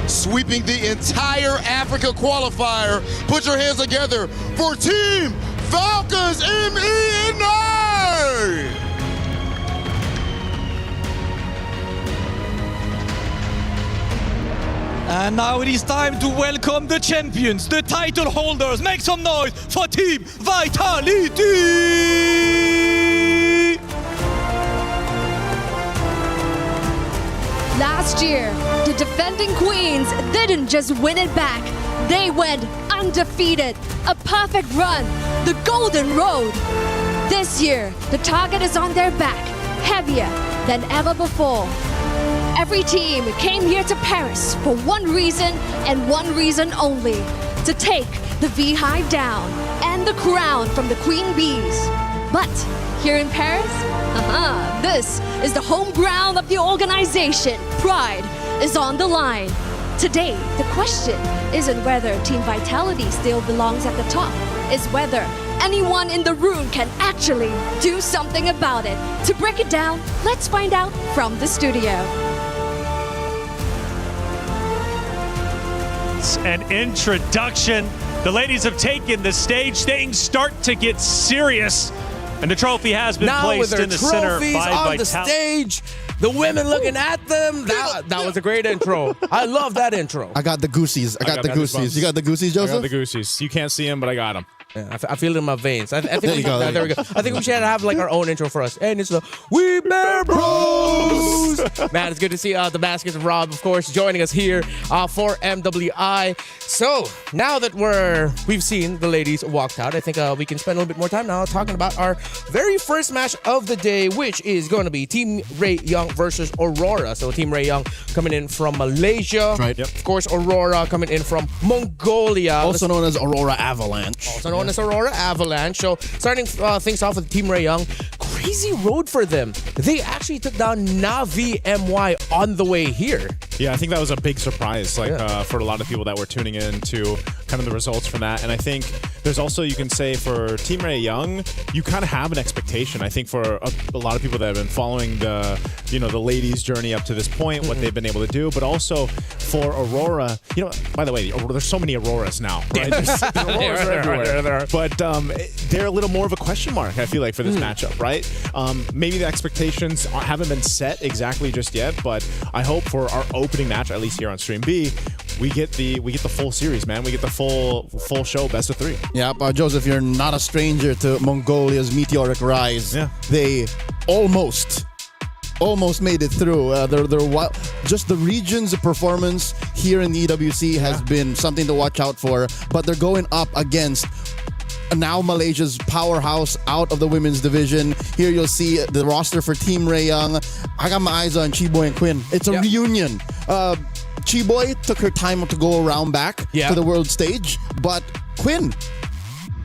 Sweeping the entire Africa qualifier. Put your hands together for Team Falcons MENA! And now it is time to welcome the champions, the title holders. Make some noise for Team Vitality! Last year, the defending queens didn't just win it back. They went undefeated. A perfect run. The golden road. This year, the target is on their back, heavier than ever before. Every team came here to Paris for one reason and one reason only: to take the V-Hive down and the crown from the Queen Bees. But here in Paris, this is the home ground of the organization. Pride is on the line. Today, the question isn't whether Team Vitality still belongs at the top, it's whether anyone in the room can actually do something about it. To break it down, let's find out from the studio. An introduction. The ladies have taken the stage. Things start to get serious And the trophy has been now placed with their in the center trophies by on the Vitality. stage, the women looking at them. That was a great intro. I love that intro. I got the goosies. I got the goosies. You got the goosies, I got Joseph? the goosies. You can't see them, but I got them. Yeah, I feel it in my veins. I think There you go, there we go. I think we should have like our own intro for us. And it's the We Bear Bros. Man, it's good to see the Baskets of Rob, of course, joining us here for MWI. So now that we've seen the ladies walked out, I think we can spend a little bit more time now talking about our very first match of the day, which is going to be Team Ray Young versus Aurora. So Team Ray Young coming in from Malaysia. Right. Of course, Aurora coming in from Mongolia. Also known as Aurora Avalanche. Also known as Aurora Avalanche. So starting things off with Team Ray Young, crazy road for them. They actually took down Navi MY on the way here. Yeah, I think that was a big surprise, for a lot of people that were tuning in to kind of the results from that. And I think there's also, you can say, for Team Ray Young, you kind of have an expectation. I think for a lot of people that have been following the ladies' journey up to this point, what they've been able to do, but also for Aurora, by the way, there's so many Auroras now, right? There's Auroras are everywhere. But they're a little more of a question mark, I feel like, for this matchup, right? Maybe the expectations haven't been set exactly just yet, but I hope for our opening match, at least here on Stream B, we get the full series, man. We get the full show, best of 3. Yeah, Joseph, you're not a stranger to Mongolia's meteoric rise. Yeah. They almost made it through. Just the region's performance here in the EWC has been something to watch out for, but they're going up against now Malaysia's powerhouse out of the women's division. Here you'll see the roster for Team Ray Young. I got my eyes on Chiboy and Quinn. It's a reunion. Chiboy took her time to go around back to the world stage, but Quinn,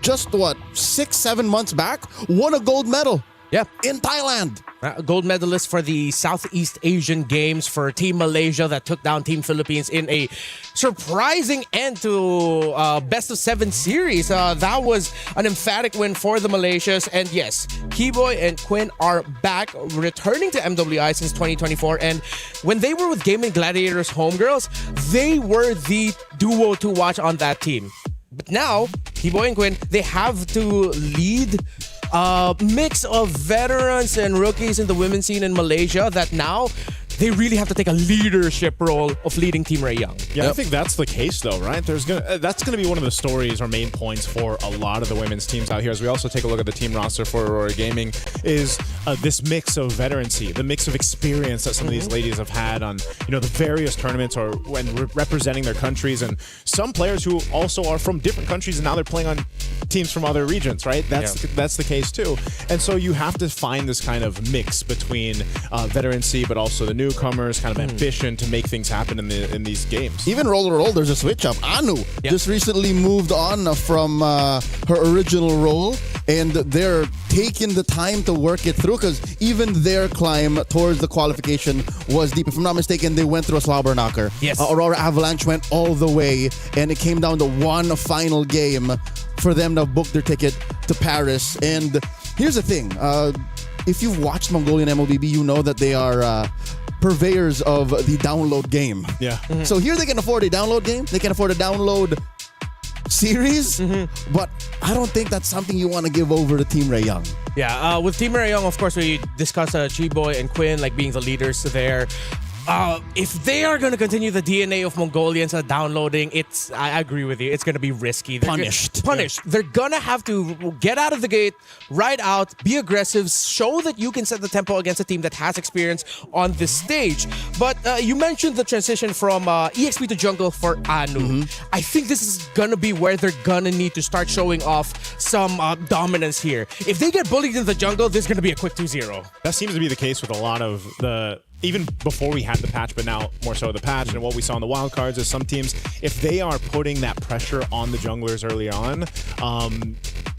just 6-7 months back, won a gold medal. Yeah, in Thailand. Gold medalist for the Southeast Asian Games for Team Malaysia that took down Team Philippines in a surprising end to best of 7 series. That was an emphatic win for the Malaysians. And yes, Keyboy and Quinn are back, returning to MWI since 2024. And when they were with Gaming Gladiators Homegirls, they were the duo to watch on that team. But now, Keyboy and Quinn, they have to lead mix of veterans and rookies in the women's scene in Malaysia that now they really have to take a leadership role of leading Team Ray Young. Yeah, I think that's the case, though, right? That's gonna be one of the stories or main points for a lot of the women's teams out here. As we also take a look at the team roster for Aurora Gaming, is this mix of veterancy, the mix of experience that some of these ladies have had on the various tournaments or when representing their countries, and some players who also are from different countries and now they're playing on teams from other regions, right? That's the case too. And so you have to find this kind of mix between veterancy, but also the newcomers, kind of ambition to make things happen in these games. Even Roll, there's a switch up. Anu just recently moved on from her original role, and they're taking the time to work it through because even their climb towards the qualification was deep. If I'm not mistaken, they went through a slobber knocker. Yes. Aurora Avalanche went all the way, and it came down to one final game for them to book their ticket to Paris. And here's the thing. If you've watched Mongolian MLBB, you know that they are purveyors of the download game. Yeah. So here they can afford a download game. They can afford a download series. But I don't think that's something you want to give over to Team Ray Young. Yeah, with Team Ray Young, of course, we discussed Chiboy and Quinn being the leaders there. If they are going to continue the DNA of Mongolians downloading, I agree with you. It's going to be risky. Punished. They're going to have to get out of the gate, ride out, be aggressive, show that you can set the tempo against a team that has experience on this stage. But you mentioned the transition from EXP to jungle for Anu. I think this is going to be where they're going to need to start showing off some dominance here. If they get bullied in the jungle, this is going to be a quick 2-0. That seems to be the case with a lot of even before we had the patch, but now more so the patch, and what we saw in the wild cards is some teams, if they are putting that pressure on the junglers early on,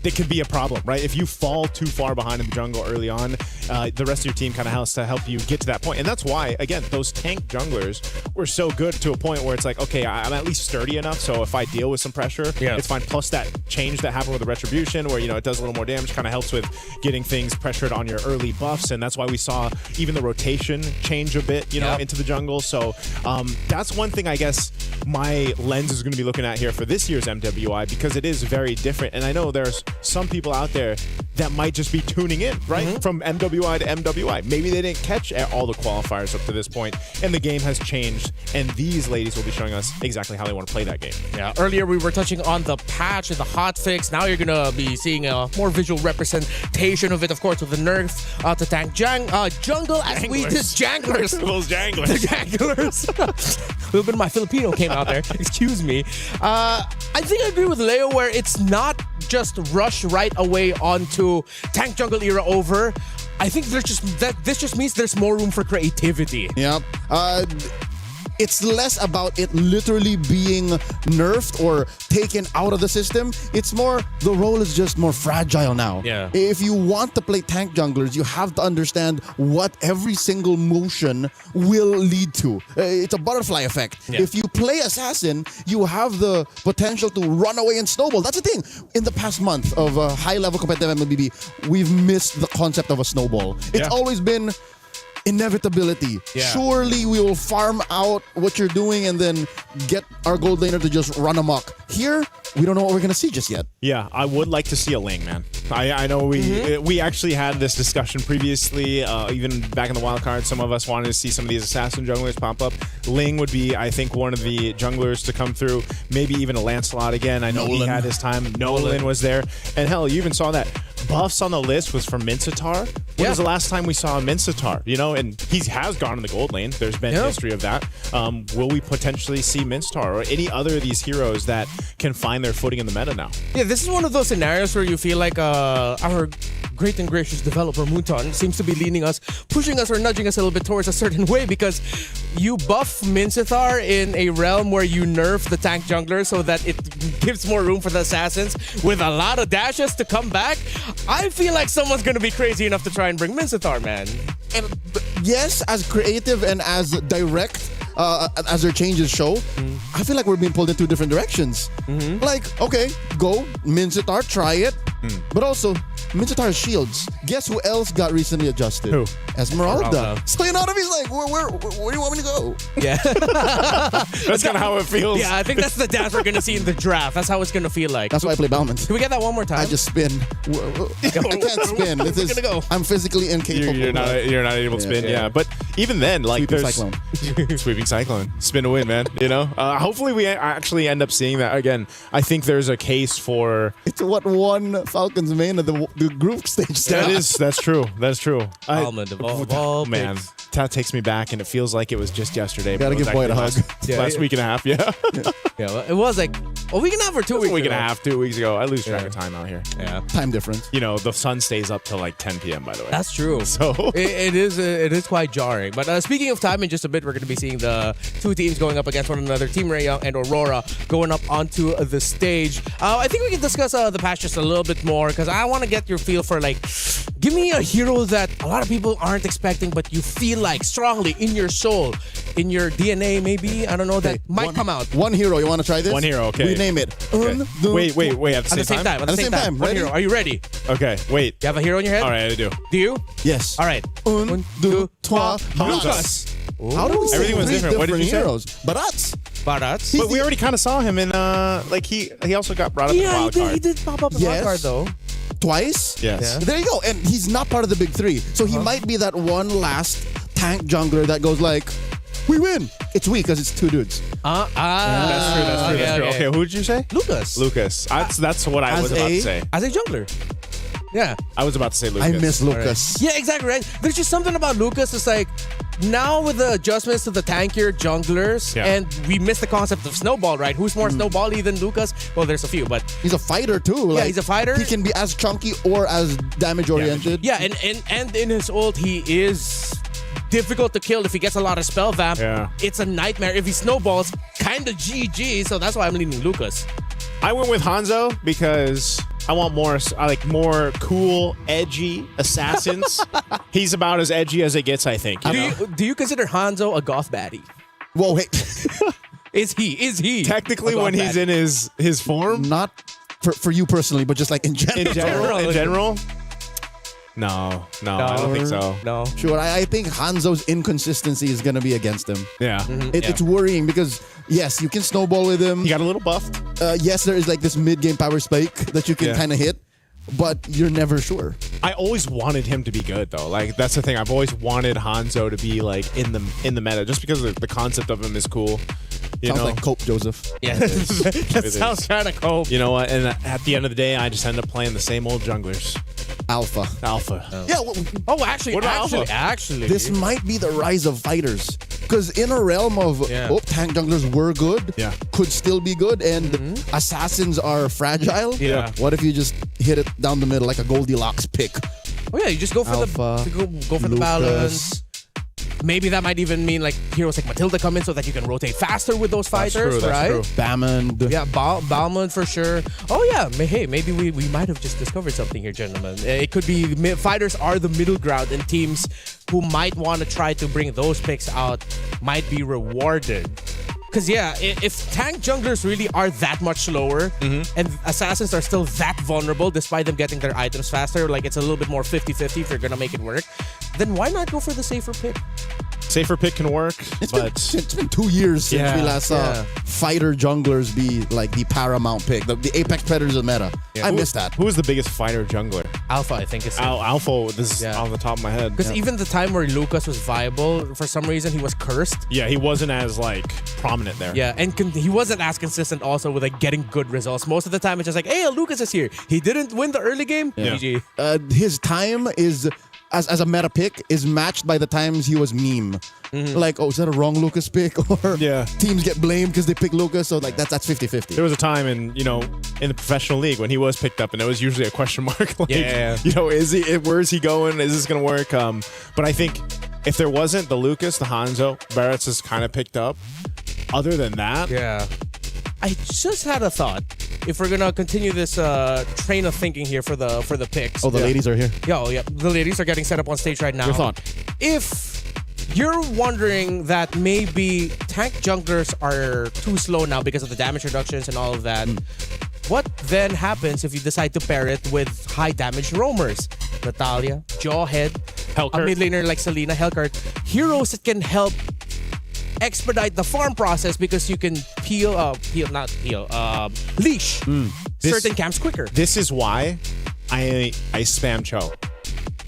it could be a problem, right? If you fall too far behind in the jungle early on, the rest of your team kind of has to help you get to that point. And that's why, again, those tank junglers were so good to a point where it's like, okay, I'm at least sturdy enough, so if I deal with some pressure, it's fine. Plus that change that happened with the Retribution, where, it does a little more damage, kind of helps with getting things pressured on your early buffs, and that's why we saw even the rotation change a bit, into the jungle. So that's one thing I guess my lens is going to be looking at here for this year's MWI, because it is very different. And I know there's some people out there that might just be tuning in, right? From MWI to MWI. Maybe they didn't catch all the qualifiers up to this point, and the game has changed, and these ladies will be showing us exactly how they want to play that game. Yeah, earlier we were touching on the patch and the hotfix. Now you're going to be seeing a more visual representation of it, of course, with the nerf to tank jungle as we did janglers. Those janglers. The janglers. A little bit of my Filipino came out there. Excuse me. I think I agree with Leo where it's not just rush right away onto tank jungle era over. I think this just means there's more room for creativity. Yeah. It's less about it literally being nerfed or taken out of the system. It's more, the role is just more fragile now. Yeah. If you want to play tank junglers, you have to understand what every single motion will lead to. It's a butterfly effect. Yeah. If you play assassin, you have the potential to run away and snowball. That's the thing. In the past month of high-level competitive MLBB, we've missed the concept of a snowball. It's always been inevitability. Yeah. Surely we will farm out what you're doing and then get our gold laner to just run amok. Here, we don't know what we're going to see just yet. Yeah, I would like to see a Ling, man. I know we actually had this discussion previously, even back in the wild card. Some of us wanted to see some of these assassin junglers pop up. Ling would be, I think, one of the junglers to come through. Maybe even a Lancelot again. I know he had his time. Nolan was there. And hell, you even saw that. Buffs on the list was for Mincetar. When was the last time we saw a Mincetar? You know, and he has gone in the gold lane. There's been history of that. Will we potentially see Mincetar or any other of these heroes that can find their footing in the meta now? Yeah, this is one of those scenarios where you feel like our great and gracious developer Muton seems to be leaning us, pushing us or nudging us a little bit towards a certain way, because you buff Mincetar in a realm where you nerf the tank jungler so that it gives more room for the assassins with a lot of dashes to come back. I feel like someone's going to be crazy enough to try and bring Mincetar, man. And yes, as creative and as direct as their changes show, I feel like we're being pulled in two different directions. Like, okay, go, Mincetar, try it. But also, Mincetar's shields. Guess who else got recently adjusted? Who? Esmeralda. So you know what I mean? Like, where do you want me to go? Yeah. That's kind of how it feels. Yeah, I think that's the dance we're going to see in the draft. That's how it's going to feel like. That's why I play Balmond. Can we get that one more time? I just spin. I can't spin. This is, gonna go. I'm physically incapable. You're not able to spin, yeah. But even then, like, Sweeping there's Cyclone. Sweeping Cyclone. Spin to win, man. You know? Hopefully we actually end up seeing that again. I think there's a case for... It's what won Falcons main at the group stage. That's true. That's true. Almond of all man, that takes me back, and it feels like it was just yesterday. Gotta give Boyd a hug. Last week and a half, yeah. Yeah, well, it was like a week and a half or 2 weeks a week ago. and a half, 2 weeks ago. I lose track of time out here. Yeah. Time difference. You know, the sun stays up till like 10 p.m., by the way. That's true. So it is quite jarring. But speaking of time, in just a bit, we're going to be seeing the two teams going up against one another. Team Rayyoung and Aurora going up onto the stage. I think we can discuss the patch just a little bit more, because I want to get your feel for, like, give me a hero that a lot of people aren't expecting, but you feel like strongly in your soul, in your DNA, maybe. I don't know, that might come out. One hero. You want to try this? One hero, okay. We name it. Okay. Wait. At the same time? At the same time. One Ready? hero. Are you ready? Okay, wait. You have a hero in your head? All right, I do. Do you? Yes. All right. Un, deux, trois, Lucas. How do we say Everything was three different. What did you say? heroes? Barats. Barats. But we already kind of saw him in, like, he also got brought up in the wild card. he did pop up in wild card, though. Twice. Yes. There you go. And he's not part of the big three. So he might be that one last tank jungler that goes like, we win. It's weak because it's two dudes. That's true. Okay, who did you say? Lucas. That's what I was about to say. As a jungler. Yeah. I was about to say Lucas. I miss Lucas. Yeah, exactly, right? There's just something about Lucas. It's like, now with the adjustments to the tankier junglers, and we miss the concept of snowball, right? Who's more snowball-y than Lucas? Well, there's a few, but... He's a fighter, too. Yeah, Like, he's a fighter. He can be as chunky or as damage-oriented. Yeah, and in his ult, he is difficult to kill if he gets a lot of spell vamp. Yeah. It's a nightmare. If he snowballs, kind of GG, so that's why I'm leaning Lucas. I went with Hanzo because I want more cool, edgy assassins. He's about as edgy as it gets, I think. Do you consider Hanzo a goth baddie? Whoa, hey. Is he? Technically, when he's in his form? Not for you personally, but just like in general. In general? No, I don't think so. No. Sure, I think Hanzo's inconsistency is going to be against him. Yeah. It's worrying because, yes, you can snowball with him. He got a little buffed. Yes, there is like this mid-game power spike that you can kind of hit. but you're never sure. I always wanted him to be good though. Like that's the thing. I've always wanted Hanzo to be like in the meta, just because the concept of him is cool. Sounds like Cope, Joseph. Yeah, that sounds kind of Cope. You know what? And at the end of the day, I just end up playing the same old junglers. Alpha. Yeah. Actually, this might be the rise of fighters. Because in a realm of tank junglers were good, could still be good, and assassins are fragile. Yeah. What if you just hit it down the middle like a Goldilocks pick? Oh yeah, you just go for Alpha, go for the balance. Maybe that might even mean like heroes like Matilda come in so that you can rotate faster with those fighters, right? Balmond. Yeah, Balmond for sure. Oh yeah, hey, maybe we might have just discovered something here, gentlemen. It could be fighters are the middle ground, and teams who might want to try to bring those picks out might be rewarded. Because yeah, if tank junglers really are that much slower and assassins are still that vulnerable despite them getting their items faster, like it's a little bit more 50-50 if you're going to make it work, then why not go for the safer pick? Safer pick can work, it's been 2 years since we last saw fighter junglers be like the paramount pick, the apex predators of meta. I miss that. Who is the biggest fighter jungler? Alpha, I think. Alpha, this is off the top of my head. Because even the time where Lucas was viable, for some reason he was cursed. Yeah, he wasn't as like prominent there. Yeah, and he wasn't as consistent also with like getting good results. Most of the time it's just like, hey, Lucas is here. He didn't win the early game. GG. His time is as a meta pick is matched by the times he was meme. Like, oh, is that a wrong Lucas pick? Or teams get blamed because they pick Lucas. So like that's 50-50. There was a time in the professional league when he was picked up, and it was usually a question mark. Like, where is he going? Is this gonna work? But I think if there wasn't the Lucas, the Hanzo, Barrett's is kind of picked up. Other than that, I just had a thought. If we're gonna continue this train of thinking here for the picks. Oh, the ladies are here. The ladies are getting set up on stage right now. Your thought? If you're wondering that maybe tank junglers are too slow now because of the damage reductions and all of that, what then happens if you decide to pair it with high damage roamers? Natalia, Jawhead, Hellcurt. a mid laner like Selena, Hellcurt, heroes that can help expedite the farm process because you can leash certain camps quicker. This is why I spam Cho.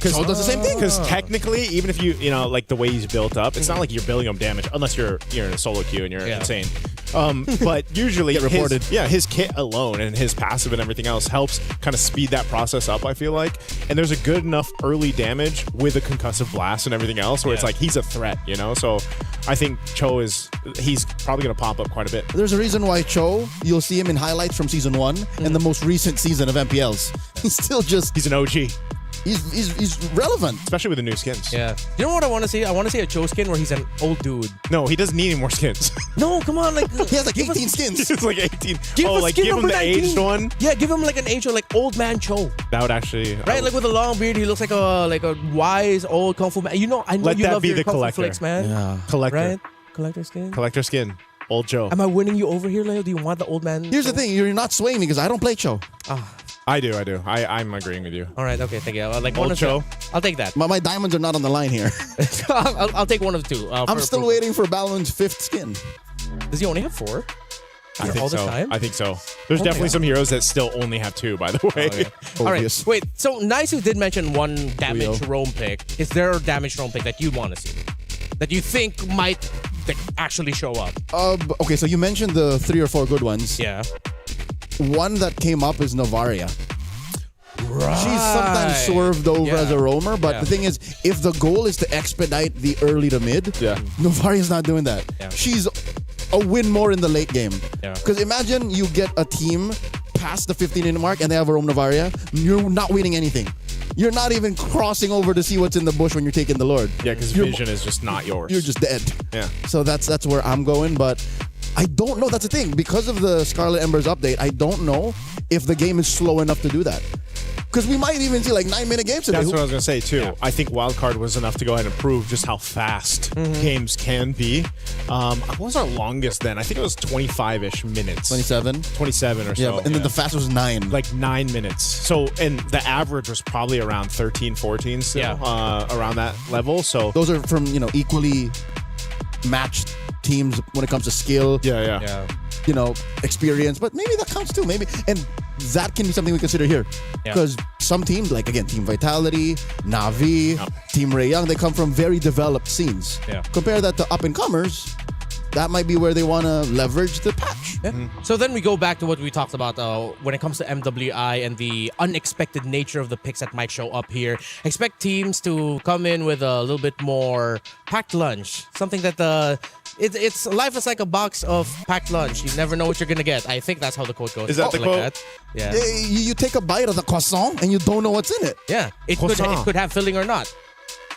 Cho does the same thing. Because technically, even if you like the way he's built up, it's not like you're building him damage unless you're in a solo queue and you're insane. But usually his kit alone and his passive and everything else helps kind of speed that process up, I feel like. And there's a good enough early damage with a concussive blast and everything else where it's like he's a threat, So I think Cho he's probably going to pop up quite a bit. There's a reason why Cho, you'll see him in highlights from Season 1 and the most recent season of MPLs. He's an OG. He's relevant. Especially with the new skins. Yeah. You know what I want to see? I want to see a Cho skin where he's an old dude. No, he doesn't need any more skins. No, come on. Like he has like 18 skins. It's like 18. Give him the 19. aged one? Yeah, give him like an aged one, like old man Cho. That would actually... Right, like with a long beard, he looks like a wise old kung fu man. I know Let you that love be your the kung fu collector. flicks, man. Yeah. Collector. Right? Collector skin. Collector skin. Old Cho. Am I winning you over here, Leo? Do you want the old man? Here's the thing. You're not swaying me because I don't play Cho. I do. I'm agreeing with you. All right, okay, thank you. Like Old Cho. I'll take that. My diamonds are not on the line here. I'll take one of the two. I'm still waiting for Balon's 5th skin. Does he only have 4? I think all so. this time? I think so. There's definitely some heroes that still only have 2, by the way. All right, wait. So Nice did mention one damage roam pick. Is there a damage roam pick that you want to see? That you think might actually show up? Okay, so you mentioned the 3 or 4 good ones. Yeah. One that came up is Navaria. Right. She's sometimes swerved over as a roamer, but the thing is, if the goal is to expedite the early to mid, Novaria's not doing that. Yeah. She's a win more in the late game. Yeah. Because imagine you get a team past the 15-minute mark and they have a roam Navaria, you're not winning anything. You're not even crossing over to see what's in the bush when you're taking the Lord. Yeah, because vision is just not yours. You're just dead. Yeah. So that's where I'm going, but I don't know. That's the thing. Because of the Scarlet Embers update, I don't know if the game is slow enough to do that. Because we might even see like 9-minute games today. That's what I was going to say too. Yeah. I think Wildcard was enough to go ahead and prove just how fast games can be. What was our longest then? I think it was 25-ish minutes. 27 or so. Yeah, and then the fastest was 9. Like 9 minutes. So, and the average was probably around 13, 14 still, around that level. So those are from, equally matched teams when it comes to skill. Yeah. Experience. But maybe that counts too. Maybe. And that can be something we consider here. Because some teams, like again, Team Vitality, Na'Vi, Team Ray Young, they come from very developed scenes. Compare that to up-and-comers, that might be where they want to leverage the patch. So then we go back to what we talked about when it comes to MWI and the unexpected nature of the picks that might show up here. Expect teams to come in with a little bit more packed lunch. Something that it's life is like a box of packed lunch. You never know what you're gonna get. I think that's how the quote goes. Is that the quote? Like that. Yeah. You take a bite of the croissant and you don't know what's in it. Yeah. It could have filling or not.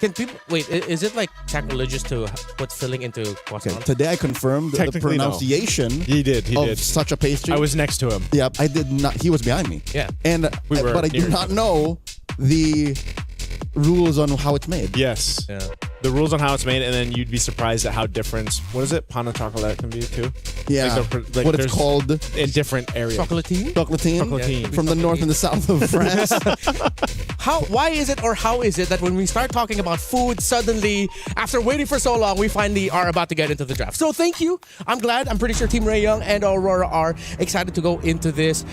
Can people wait? Is it like sacrilegious to put filling into croissant? Okay, today I confirmed the pronunciation. He did. Of such a pastry. I was next to him. Yeah, I did not. He was behind me. Yeah, but I do not know the rules on how it's made. Yes. Yeah. The rules on how it's made, and then you'd be surprised at how different. What is it? Pain au chocolat can be too. Yeah. Like what it's called in different areas. Chocolatine. Chocolatine. From the north and the south of France. Why is it, or how is it that when we start talking about food, suddenly, after waiting for so long, we finally are about to get into the draft? So thank you. I'm glad. I'm pretty sure Team Ray Young and Aurora are excited to go into this.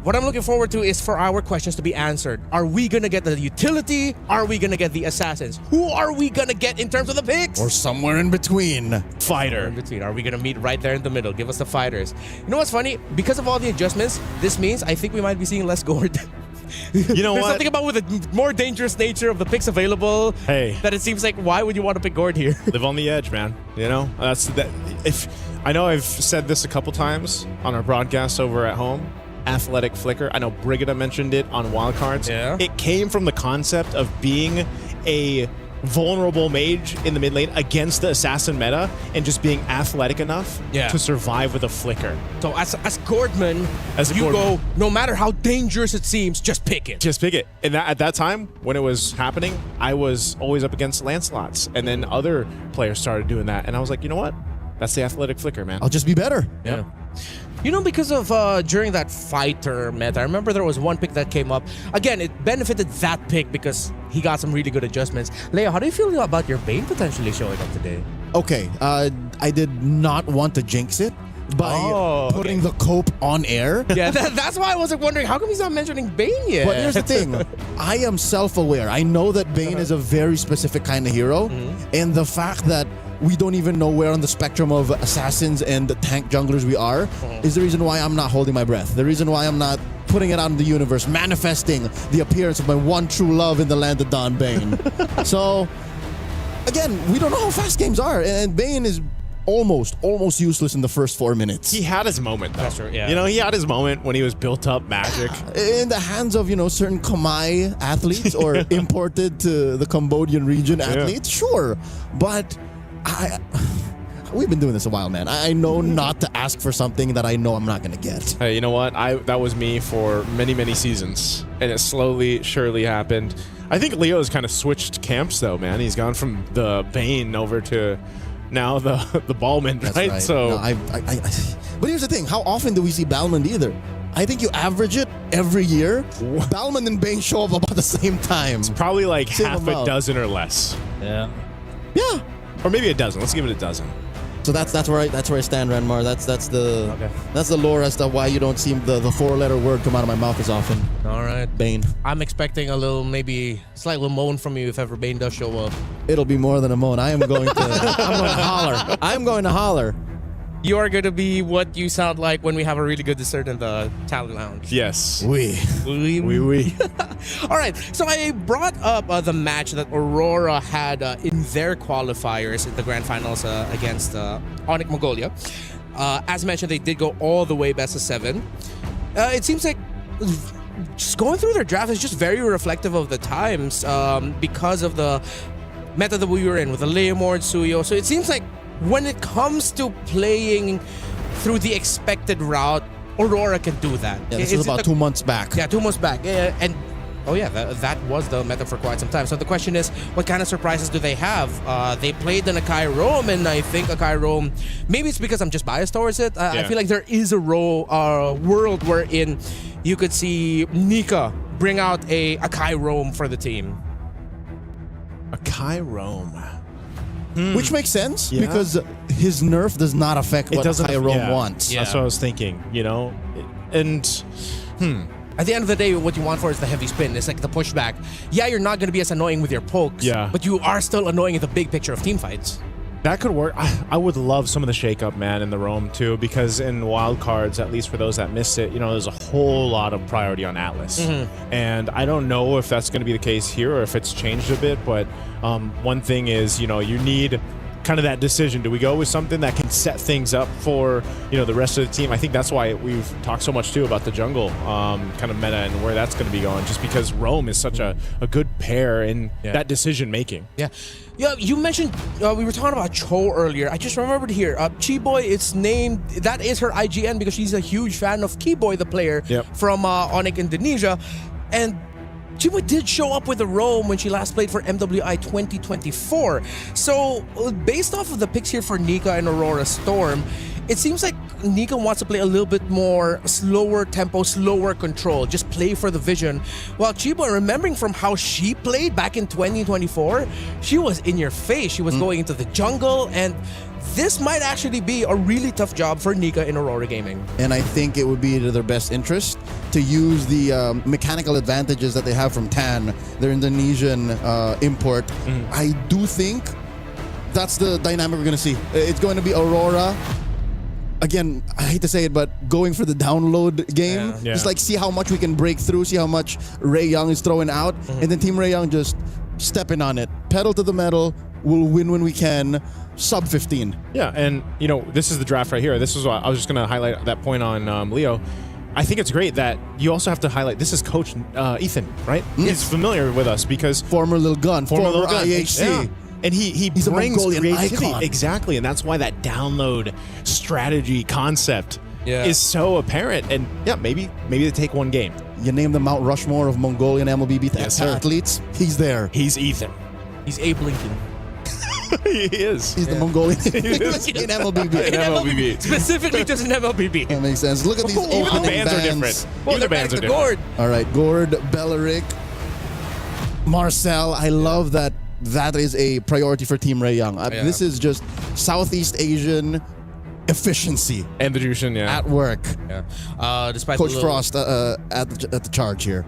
What I'm looking forward to is for our questions to be answered. Are we going to get the utility? Are we going to get the assassins? Who are we going to get in terms of the picks? Or somewhere in between. Fighter. In between. Are we going to meet right there in the middle? Give us the fighters. You know what's funny? Because of all the adjustments, this means I think we might be seeing less Gord. You know There's what? something about with the more dangerous nature of the picks available. Hey. That it seems like, why would you want to pick Gord here? Live on the edge, man. You know? That's that. If I know I've said this a couple times on our broadcasts over at home. Athletic flicker. I know Brigida mentioned it on wildcards. Yeah. It came from the concept of being a vulnerable mage in the mid lane against the assassin meta and just being athletic enough to survive with a flicker. So as Gordman, go, no matter how dangerous it seems, just pick it. Just pick it. And at that time, when it was happening, I was always up against Lancelots. And then other players started doing that. And I was like, you know what? That's the athletic flicker, man. I'll just be better. Yeah. You know, because of during that fighter meta, I remember there was one pick that came up. Again, it benefited that pick because he got some really good adjustments. Leo, how do you feel about your Bane potentially showing up today? Okay, I did not want to jinx it by putting the cope on air. Yeah, that's why I was wondering, how come he's not mentioning Bane yet? But here's the thing. I am self-aware. I know that Bane is a very specific kind of hero. And the fact that we don't even know where on the spectrum of assassins and the tank junglers we are is the reason why I'm not holding my breath. The reason why I'm not putting it out in the universe, manifesting the appearance of my one true love in the land of Don Bane. So, again, we don't know how fast games are. And Bane is almost useless in the first 4 minutes. He had his moment, though. That's true, yeah. You know, he had his moment when he was built up magic. In the hands of, certain Khmer athletes or imported to the Cambodian region athletes, sure. But we've been doing this a while, man. I know not to ask for something that I know I'm not going to get. Hey, you know what? That was me for many, many seasons. And it slowly, surely happened. I think Leo's kind of switched camps, though, man. He's gone from the Bane over to now the Balmond, That's right? So, no, but here's the thing. How often do we see Balmond either? I think you average it every year. Balmond and Bane show up about the same time. It's probably like Same half amount. a dozen or less. Yeah. Or maybe a dozen. Let's give it a dozen. So that's where I stand, Ranmar. That's the lore as to why you don't see the 4-letter word come out of my mouth as often. All right. Bane. I'm expecting a little, maybe slight little moan from you if ever Bane does show up. It'll be more than a moan. I'm going to holler. I'm going to holler. You are going to be what you sound like when we have a really good dessert in the talent lounge. Yes. Oui. All right, so I brought up the match that Aurora had in their qualifiers in the grand finals against Onyx Mongolia. As mentioned, they did go all the way best of 7. It seems like just going through their draft is just very reflective of the times because of the meta that we were in with the Leomord, Suyo. So it seems like when it comes to playing through the expected route, Aurora can do that. Yeah, this is about 2 months back. Yeah, 2 months back. And that was the meta for quite some time. So the question is, what kind of surprises do they have? They played an Akai Rome, and I think Akai Rome, maybe it's because I'm just biased towards it. I feel like there is a world wherein you could see Nika bring out a Akai Rome for the team. Akai Rome. Which makes sense because his nerf does not affect what Akai Rome wants. That's what I was thinking, And At the end of the day, what you want for is the heavy spin. It's like the pushback. Yeah, you're not going to be as annoying with your pokes, but you are still annoying in the big picture of team fights. That could work. I would love some of the shake-up, man, in the roam, too, because in wild cards, at least for those that missed it, you know, there's a whole lot of priority on Atlas. And I don't know if that's going to be the case here or if it's changed a bit, but one thing is, you know, you need kind of that decision. Do we go with something that can set things up for, you know, the rest of the team? I think that's why we've talked so much, too, about the jungle kind of meta and where that's going to be going, just because roam is such a good pair in that decision-making. Yeah, you mentioned, we were talking about Cho earlier. I just remembered here, Chiboy, it's named, that is her IGN because she's a huge fan of Kiboy, the player from Onyx Indonesia. And Chiboy did show up with a roam when she last played for MWI 2024. So, based off of the picks here for Nika and Aurora Storm, it seems like Nika wants to play a little bit more slower tempo, slower control, just play for the vision. While Chiboy, remembering from how she played back in 2024, she was in your face. She was going into the jungle, and this might actually be a really tough job for Nika in Aurora Gaming. And I think it would be to their best interest to use the mechanical advantages that they have from Tan, their Indonesian import. I do think that's the dynamic we're going to see. It's going to be Aurora. Again, I hate to say it, but going for the download game. Just like see how much we can break through, see how much Ray Young is throwing out, and then Team Ray Young just stepping on it. Pedal to the metal, we'll win when we can. Sub 15. Yeah, and you know, this is the draft right here. This is what I was just going to highlight that point on Leo. I think it's great that you also have to highlight this is Coach Ethan, right? He's familiar with us because former Little Gun, former IHC. Yeah. And he He's brings a Mongolian creativity. icon. Exactly, and that's why that download strategy concept is so apparent. And yeah, maybe they take one game. You name the Mount Rushmore of Mongolian MLBB athletes. He's there. He's Ethan. He's Abe Lincoln. He is. He's the Mongolian He is. in MLBB. In MLBB. Specifically just in MLBB. That makes sense. Look at these Even the opening bands are different. Even the bands are different. Gord. All right, Gord, Belleric, Marcel. I love that is a priority for Team Ray Young. This is just Southeast Asian efficiency. And the Jushin, at work. Despite Coach Frost at the charge here.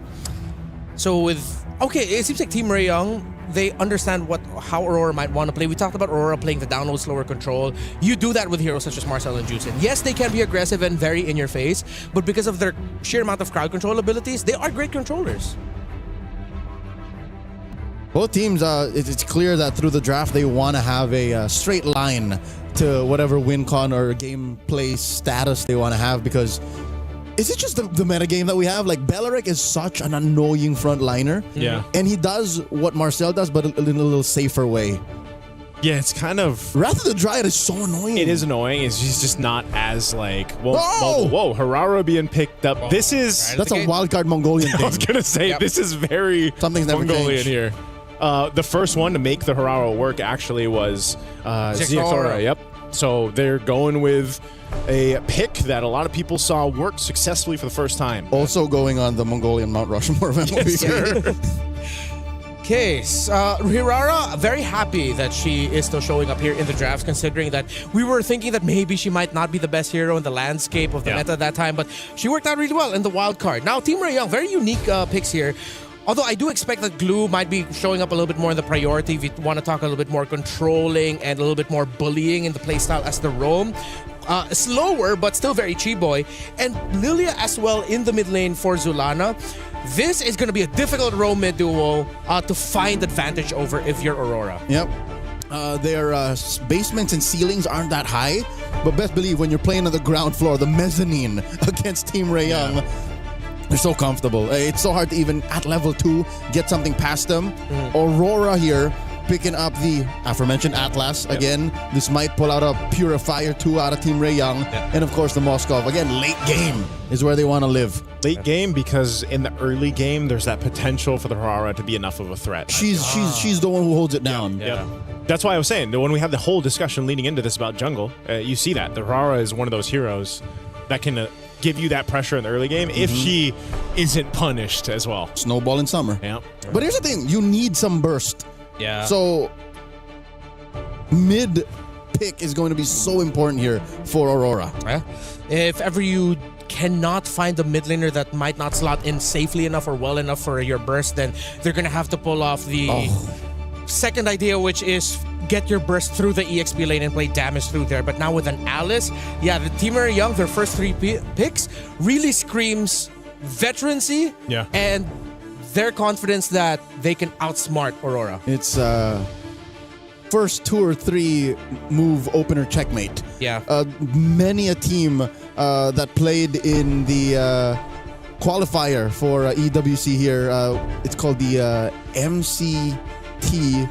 So it seems like Team Ray Young, they understand how Aurora might want to play. We talked about Aurora playing the download, slower control. You do that with heroes such as Marcel and Juicin. Yes, they can be aggressive and very in your face, but because of their sheer amount of crowd control abilities, they are great controllers. Both teams, it's clear that through the draft, they want to have a straight line to whatever win con or gameplay status they want to have, because is it just the meta game that we have? Like, Belleric is such an annoying frontliner. Yeah. And he does what Marcel does, but in a little safer way. Yeah, it's kind of... Wrath of the Dryad is so annoying. It is annoying. He's just not as like... Whoa, Harara being picked up. This is... That's a wildcard Mongolian thing. I was going to say, this is very Something's never Mongolian changed. here. The first one to make the Harara work actually was Ziatora. Yep. So they're going with a pick that a lot of people saw work successfully for the first time. Also going on the Mongolian Mount Rushmore of MLBB. Okay, Hirara, very happy that she is still showing up here in the drafts, considering that we were thinking that maybe she might not be the best hero in the landscape of the meta at that time, but she worked out really well in the wild card. Now, Team Ray Young, very unique picks here. Although I do expect that Glue might be showing up a little bit more in the priority if you want to talk a little bit more controlling and a little bit more bullying in the playstyle as the roam. Slower, but still very Chiboy. And Lilia as well in the mid lane for Zulana. This is going to be a difficult roam mid duo to find advantage over if you're Aurora. Yep. Their basements and ceilings aren't that high, but best believe when you're playing on the ground floor, the mezzanine against Team Ray Young, they're so comfortable. It's so hard to even at level 2 get something past them. Aurora here picking up the aforementioned Atlas. Again, this might pull out a Purifier 2 out of Team Ray Young. And of course the Moskov. Again, late game is where they want to live. Late game because in the early game there's that potential for the Harara to be enough of a threat. She's the one who holds it down. Yeah. That's why I was saying that when we have the whole discussion leading into this about jungle, you see that the Harara is one of those heroes that can give you that pressure in the early game if she isn't punished as well. Snowball in summer. Yeah. But here's the thing, you need some burst. Yeah. So mid pick is going to be so important here for Aurora. If ever you cannot find a mid laner that might not slot in safely enough or well enough for your burst, then they're going to have to pull off the second idea, which is get your burst through the EXP lane and play damage through there. But now with an Alice, yeah, the Team Very Young, their first 3 picks really screams veterancy and their confidence that they can outsmart Aurora. It's first 2 or 3 move opener checkmate. Yeah. Many a team that played in the qualifier for EWC here, it's called the MCT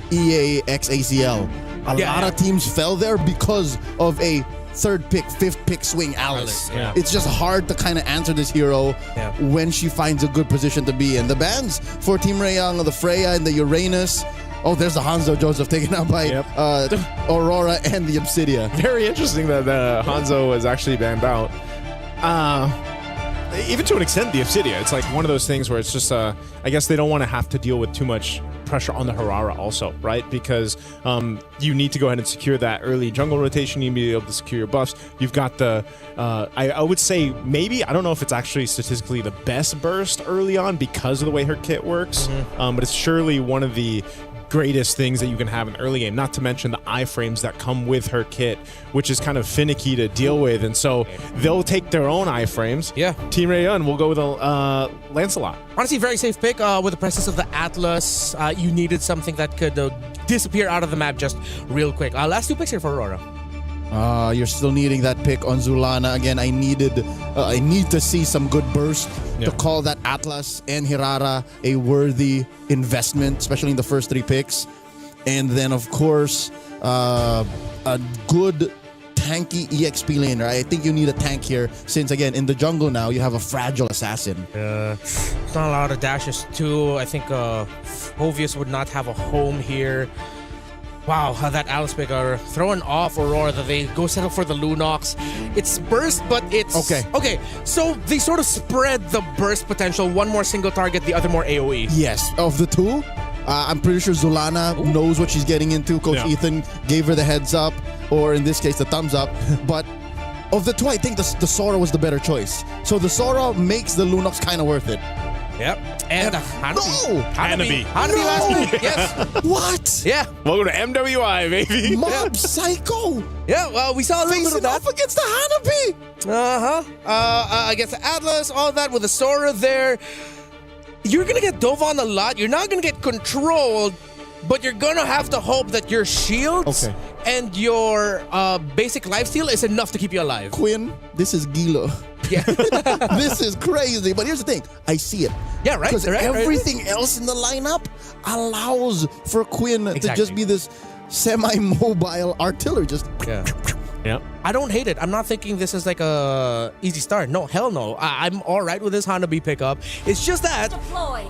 EAXACL. A lot of teams fell there because of a 3rd pick, 5th pick swing Alice. It's just hard to kind of answer this hero when she finds a good position to be in. The bans for Team Rayang, the Freya and the Uranus. Oh, there's the Hanzo Joseph taken out by Aurora and the Obsidia. Very interesting that Hanzo was actually banned out. Even to an extent, the Obsidia. It's like one of those things where it's just, I guess they don't want to have to deal with too much pressure on the Harara also, right? Because you need to go ahead and secure that early jungle rotation. You need to be able to secure your buffs. You've got the, I would say maybe, I don't know if it's actually statistically the best burst early on because of the way her kit works, but it's surely one of the greatest things that you can have in the early game, not to mention the iframes that come with her kit, which is kind of finicky to deal with, and so they'll take their own iframes. Yeah. Team Rayon will go with a Lancelot. Honestly, very safe pick with the presence of the Atlas. You needed something that could disappear out of the map just real quick. Last 2 picks here for Aurora. You're still needing that pick on Zulana. Again, I need to see some good burst to call that Atlas and Hirara a worthy investment, especially in the first 3 picks. And then, of course, a good tanky EXP laner. I think you need a tank here since, again, in the jungle now, you have a fragile assassin. It's not a lot of dashes, too. I think Hovius would not have a home here. Wow, that Alice pick are throwing off Aurora that they go settle for the Lunox. It's burst, but it's... Okay, so they sort of spread the burst potential. One more single target, the other more AoE. Yes, of the 2, I'm pretty sure Zulana knows what she's getting into. Coach Ethan gave her the heads up, or in this case, the thumbs up. But of the 2, I think the Sora was the better choice. So the Sora makes the Lunox kind of worth it. Yep. And Hanabi. No! Last week, yes. What? Yeah. Welcome to MWI, baby. Mob Psycho. Yeah, well, we saw a little bit of that. Off against the Hanabi. Against the Atlas, all that with the Sora there. You're going to get dove on a lot. You're not going to get controlled, but you're going to have to hope that your shields and your basic lifesteal is enough to keep you alive. Quinn, this is Gilo. Yeah. This is crazy. But here's the thing. I see it. Yeah, right. Because everything else in the lineup allows for Quinn to just be this semi-mobile artillery. Just I don't hate it. I'm not thinking this is like a easy start. No, hell no. I'm all right with this Hanabi pickup. It's just that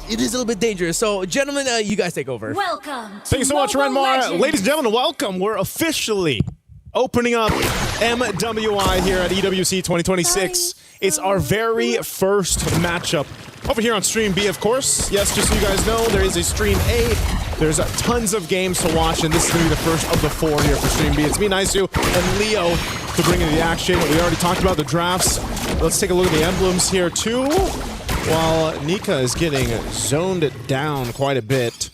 it is a little bit dangerous. So, gentlemen, you guys take over. Welcome. Thank you so much, Renmar. Ladies and gentlemen, welcome. We're officially opening up MWI here at EWC 2026. It's our very first matchup over here on Stream B, of course. Yes, just so you guys know, there is a Stream A. There's tons of games to watch, and this is going to be the first of the 4 here for Stream B. It's me, Naisu, and Leo to bring in the action. We already talked about the drafts. Let's take a look at the emblems here, too. While Nika is getting zoned down quite a bit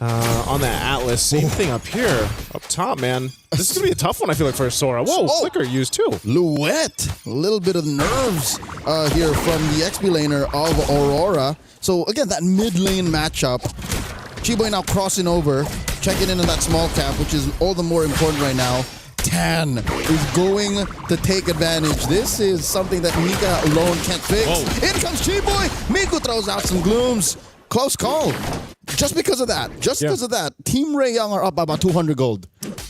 on that Atlas. Same thing up here, up top, man. This is going to be a tough one, I feel like, for Sora. Whoa, Flicker used too. Luette. A little bit of nerves here from the XP laner of Aurora. So, again, that mid lane matchup. Chiboy now crossing over, checking in on that small cap, which is all the more important right now. Tan is going to take advantage. This is something that Mika alone can't fix. In comes Chiboy. Miku throws out some glooms. Close call. Just because of that. Because of that. Team Ray Young are up by about 200 gold.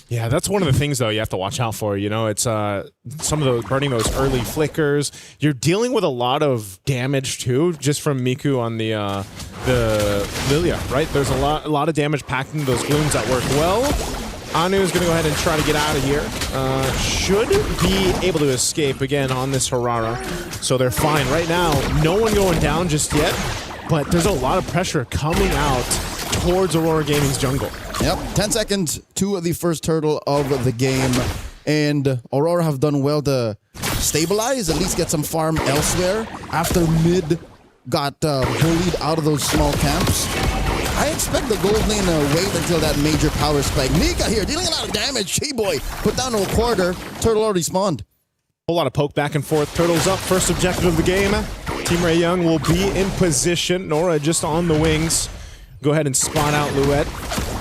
Yeah, that's one of the things, though, you have to watch out for. You know, it's some of those burning those early flickers. You're dealing with a lot of damage, too, just from Miku on the Lilia, right? There's a lot of damage packed into those glooms that work well. Anu is going to go ahead and try to get out of here. Should be able to escape again on this Harara. So they're fine. Right now, no one going down just yet, but there's a lot of pressure coming out towards Aurora Gaming's jungle. Yep, 10 seconds to the first turtle of the game. And Aurora have done well to stabilize, at least get some farm elsewhere after mid got bullied out of those small camps. I expect the gold lane to wait until that major power spike. Nika here dealing a lot of damage. Chiboy put down to a quarter. Turtle already spawned. Whole lot of poke back and forth. Turtles up. First objective of the game. Team Ray Young will be in position. Nora just on the wings. Go ahead and spawn out Luette.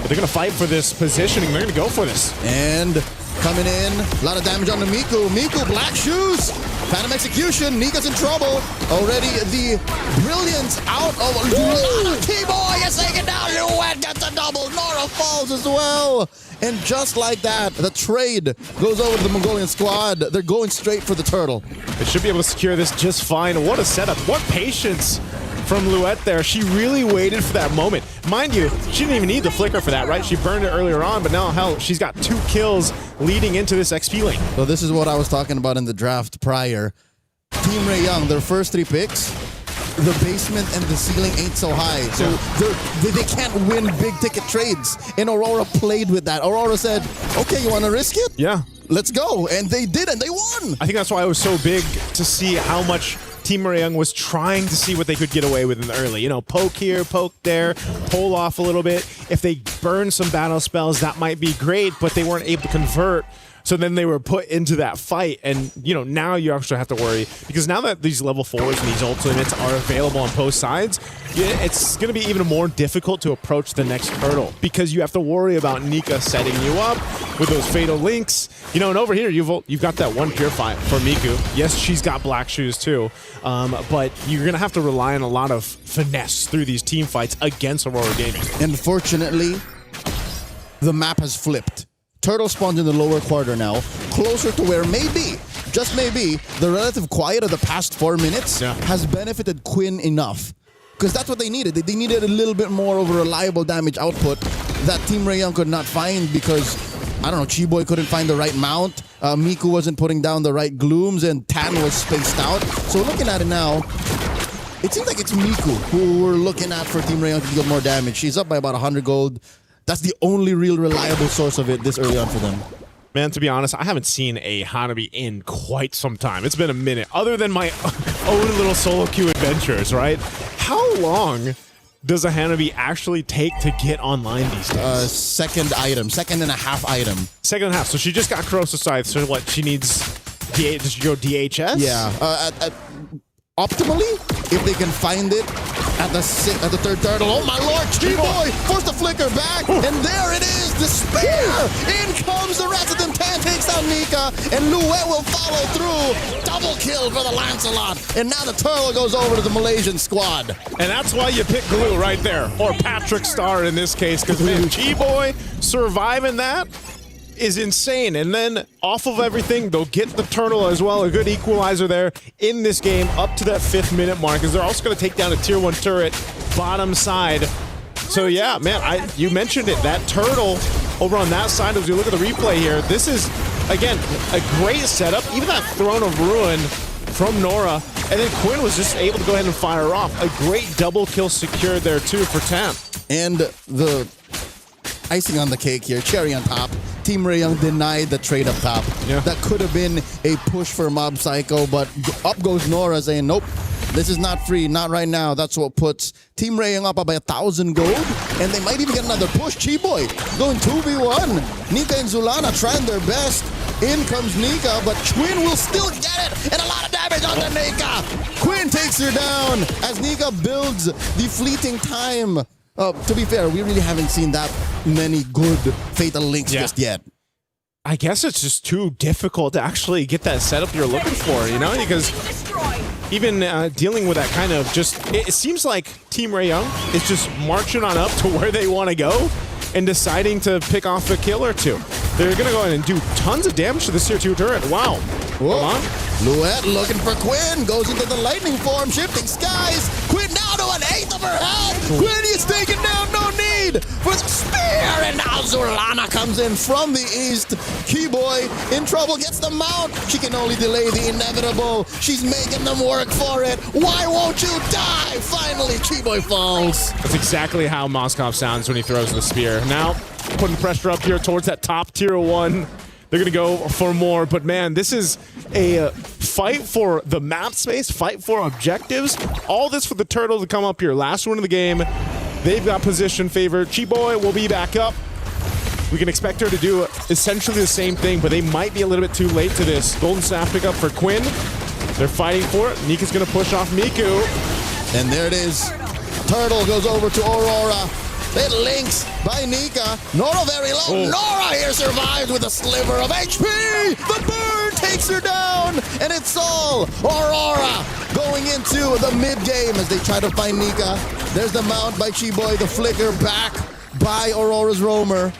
But they're going to fight for this positioning. They're going to go for this. And coming in, a lot of damage on the Miku. Miku, black shoes. Phantom execution. Nika's in trouble. Already the brilliance out of T-Boy gets taken down. Luette gets a double. Nora falls as well. And just like that, the trade goes over to the Mongolian squad. They're going straight for the turtle. They should be able to secure this just fine. What a setup. What patience from Luette there. She really waited for that moment. Mind you, she didn't even need the flicker for that, right? She burned it earlier on, but now, hell, she's got 2 kills leading into this XP lane. So this is what I was talking about in the draft prior. Team Ray Young, their first 3 picks, the basement and the ceiling ain't so high. So they can't win big ticket trades. And Aurora played with that. Aurora said, okay, you want to risk it? Yeah. Let's go. And they did, and they won. I think that's why it was so big to see how much Team Ray Young was trying to see what they could get away with in the early. You know, poke here, poke there, pull off a little bit. If they burn some battle spells, that might be great, but they weren't able to convert. So then they were put into that fight, and you know, now you actually have to worry, because now that these level 4s and these ultimates are available on both sides, it's going to be even more difficult to approach the next turtle, because you have to worry about Nika setting you up with those fatal links. You know, and over here you've got that one purify for Miku. Yes, she's got black shoes too, but you're going to have to rely on a lot of finesse through these team fights against Aurora Gaming. Unfortunately, the map has flipped. Turtle spawns in the lower quarter now, closer to where maybe, just maybe, the relative quiet of the past 4 minutes has benefited Quinn enough. Because that's what they needed. They needed a little bit more of a reliable damage output that Team Ray Young could not find because, I don't know, Chiboy couldn't find the right mount, Miku wasn't putting down the right glooms, and Tan was spaced out. So looking at it now, it seems like it's Miku who we're looking at for Team Ray Young to deal more damage. She's up by about 100 gold. That's the only real reliable source of it this early on for them. Man, to be honest, I haven't seen a Hanabi in quite some time. It's been a minute, other than my own little solo queue adventures, right? How long does a Hanabi actually take to get online these days? Second and a half item. Second and a half. So she just got Corrosive Scythe. So what, she needs... Does she go DHS? Yeah. Optimally, if they can find it at the 3rd turtle. Oh my lord, Chiboy forced the flicker back, and there it is, despair! In comes the rest of them. Tan takes down Nika, and Luette will follow through. Double kill for the Lancelot, and now the turtle goes over to the Malaysian squad. And that's why you pick Glue right there, or Patrick Star in this case, because man, Chiboy surviving that is insane. And then off of everything, they'll get the turtle as well. A good equalizer there in this game up to that 5th minute mark, as they're also going to take down a tier 1 turret bottom side. So yeah, man, you mentioned it. That turtle over on that side, as we look at the replay here, this is, again, a great setup. Even that Throne of Ruin from Nora. And then Quinn was just able to go ahead and fire off. A great double kill secured there too for Tam. And the icing on the cake here, cherry on top, Team Ray Young denied the trade up top. That could have been a push for Mob Psycho, but up goes Nora saying, nope, this is not free, not right now. That's what puts Team Ray Young up by 1,000 gold, and they might even get another push. Chiboy going 2v1. Nika and Zulana trying their best. In comes Nika, but Quinn will still get it, and a lot of damage on the Nika. Quinn takes her down as Nika builds the fleeting time. To be fair, we really haven't seen that many good Fatal Links just yet. I guess it's just too difficult to actually get that setup you're looking for, you know? Because even dealing with that kind of just... It seems like Team Ray Young is just marching on up to where they want to go and deciding to pick off a kill or two. They're going to go in and do tons of damage to this tier 2 turret. Wow. Hold on. Luette looking for Quinn. Goes into the lightning form. Shifting skies. Quinn down to 1/8 of her health. Quinn is taken down. No need for the spear. And now Zulana comes in from the east. Keyboy in trouble. Gets the mount. She can only delay the inevitable. She's making them work for it. Why won't you die? Finally, Keyboy falls. That's exactly how Moskov sounds when he throws the spear. Now, putting pressure up here towards that top tier 1. They're going to go for more, but man, this is a fight for the map space, fight for objectives. All this for the Turtle to come up here. Last one of the game. They've got position favor. Chiboy will be back up. We can expect her to do essentially the same thing, but they might be a little bit too late to this. Golden Staff pick up for Quinn. They're fighting for it. Nika's going to push off Miku. And there it is. Turtle goes over to Aurora. It links by Nika. Nora very low. Oh. Nora here survives with a sliver of HP. The burn takes her down. And it's all Aurora going into the mid-game as they try to find Nika. There's the mount by Chiboy. The flicker back by Aurora's roamer.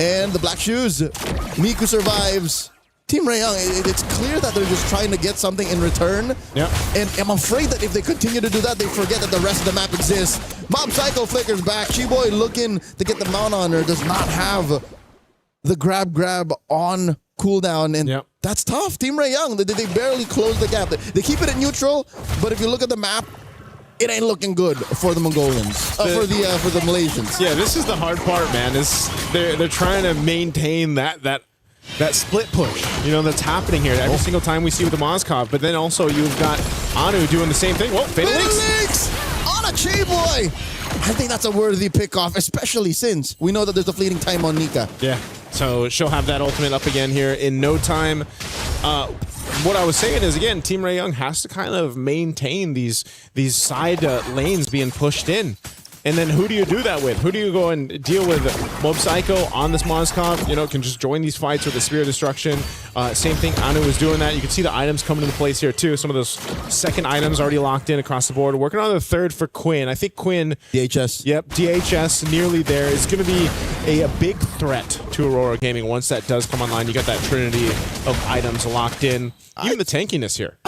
And the black shoes. Miku survives. Team Rayong, it's clear that they're just trying to get something in return. Yeah. And I'm afraid that if they continue to do that, they forget that the rest of the map exists. Mob Psycho flickers back. Chiboy looking to get the mount on her does not have the grab on cooldown. And that's tough. Team Rayong, they barely close the gap. They keep it at neutral, but if you look at the map, it ain't looking good for the Mongolians, for the Malaysians. Yeah, this is the hard part, man. Is they're trying to maintain that split push, that's happening here every single time we see with the Moskov. But then also you've got Anu doing the same thing. Whoa, Fatal Links on a Chiboy. I think that's a worthy pickoff, especially since we know that there's a fleeting time on Nika. Yeah, so she'll have that ultimate up again here in no time. What I was saying is, again, Team Rayong has to kind of maintain these side lanes being pushed in. And then who do you do that with? Who do you go and deal with? Mob Psycho on this Moskov, can just join these fights with the Spear of Destruction. Same thing, Anu is doing that. You can see the items coming into place here too. Some of those second items already locked in across the board. Working on the third for Quinn. I think Quinn... DHS. Yep, DHS nearly there. It's going to be a big threat to Aurora Gaming once that does come online. You got that trinity of items locked in. Even the tankiness here.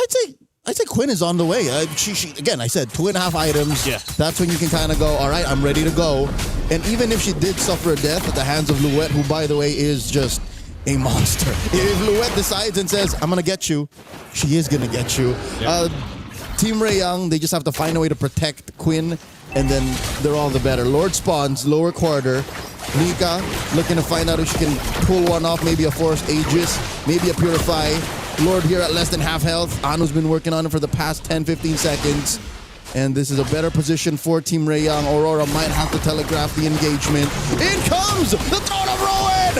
I'd say Quinn is on the way. She again, I said 2.5 items. Yeah. That's when you can kind of go, all right, I'm ready to go. And even if she did suffer a death at the hands of Luette, who, by the way, is just a monster. If Luette decides and says, I'm going to get you, she is going to get you. Yeah. Team Rayong, they just have to find a way to protect Quinn, and then they're all the better. Lord spawns, lower quarter. Nika looking to find out if she can pull one off, maybe a Force Aegis, maybe a Purify. Lord here at less than half health. Anu's been working on it for the past 10-15 seconds. And this is a better position for Team Rayong. Aurora might have to telegraph the engagement. In comes the Throne of Ruin!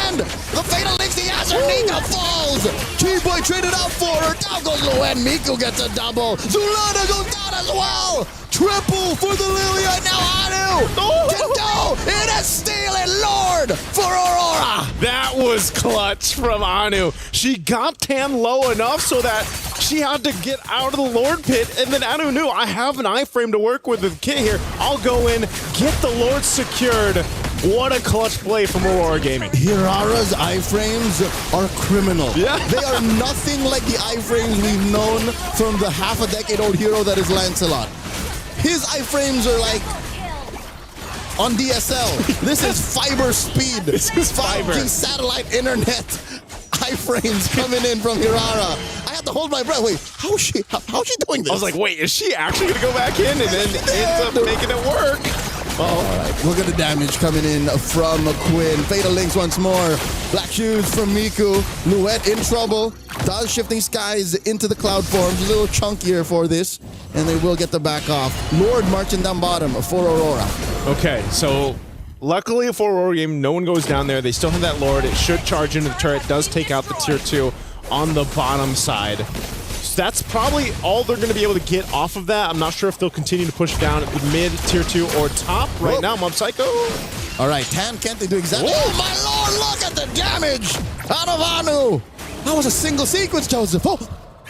And the Fatal Links, he has her. Nika falls! Chiboy traded out for her. Down goes Luen. Miku gets a double. Zulana goes down as well! Triple for the Lilia. Now Anu can go! It is stealing Lord for Aurora! That was clutch from Anu. She got Tan low enough so that she had to get out of the Lord pit, and then Anu knew, I have an iframe to work with the kit here. I'll go in, get the Lord secured. What a clutch play from Aurora Gaming. Hirara's iframes are criminal. Yeah. They are nothing like the iframes we've known from the half-a-decade-old hero that is Lancelot. His iframes are like on DSL. This is fiber speed. This is 5G fiber. satellite internet iframes coming in from Hirara. I had to hold my breath. Wait, how's she doing this? I was like, wait, is she actually going to go back in? And then ends up making it work. All right, look at the damage coming in from Quinn. Fatal Links once more. Black shoes from Miku. Luette in trouble. Does Shifting Skies into the cloud forms. A little chunkier for this. And they will get the back off. Lord marching down bottom for Aurora. Okay, so luckily for Aurora Game, no one goes down there. They still have that Lord. It should charge into the turret. Does take out the tier 2 on the bottom side. So that's probably all they're going to be able to get off of that. I'm not sure if they'll continue to push down at the mid, tier 2, or top. Right now, Mob Psycho. All right, Tan, can't they do exactly? Oh, my Lord, look at the damage out of Anu. That was a single sequence, Joseph.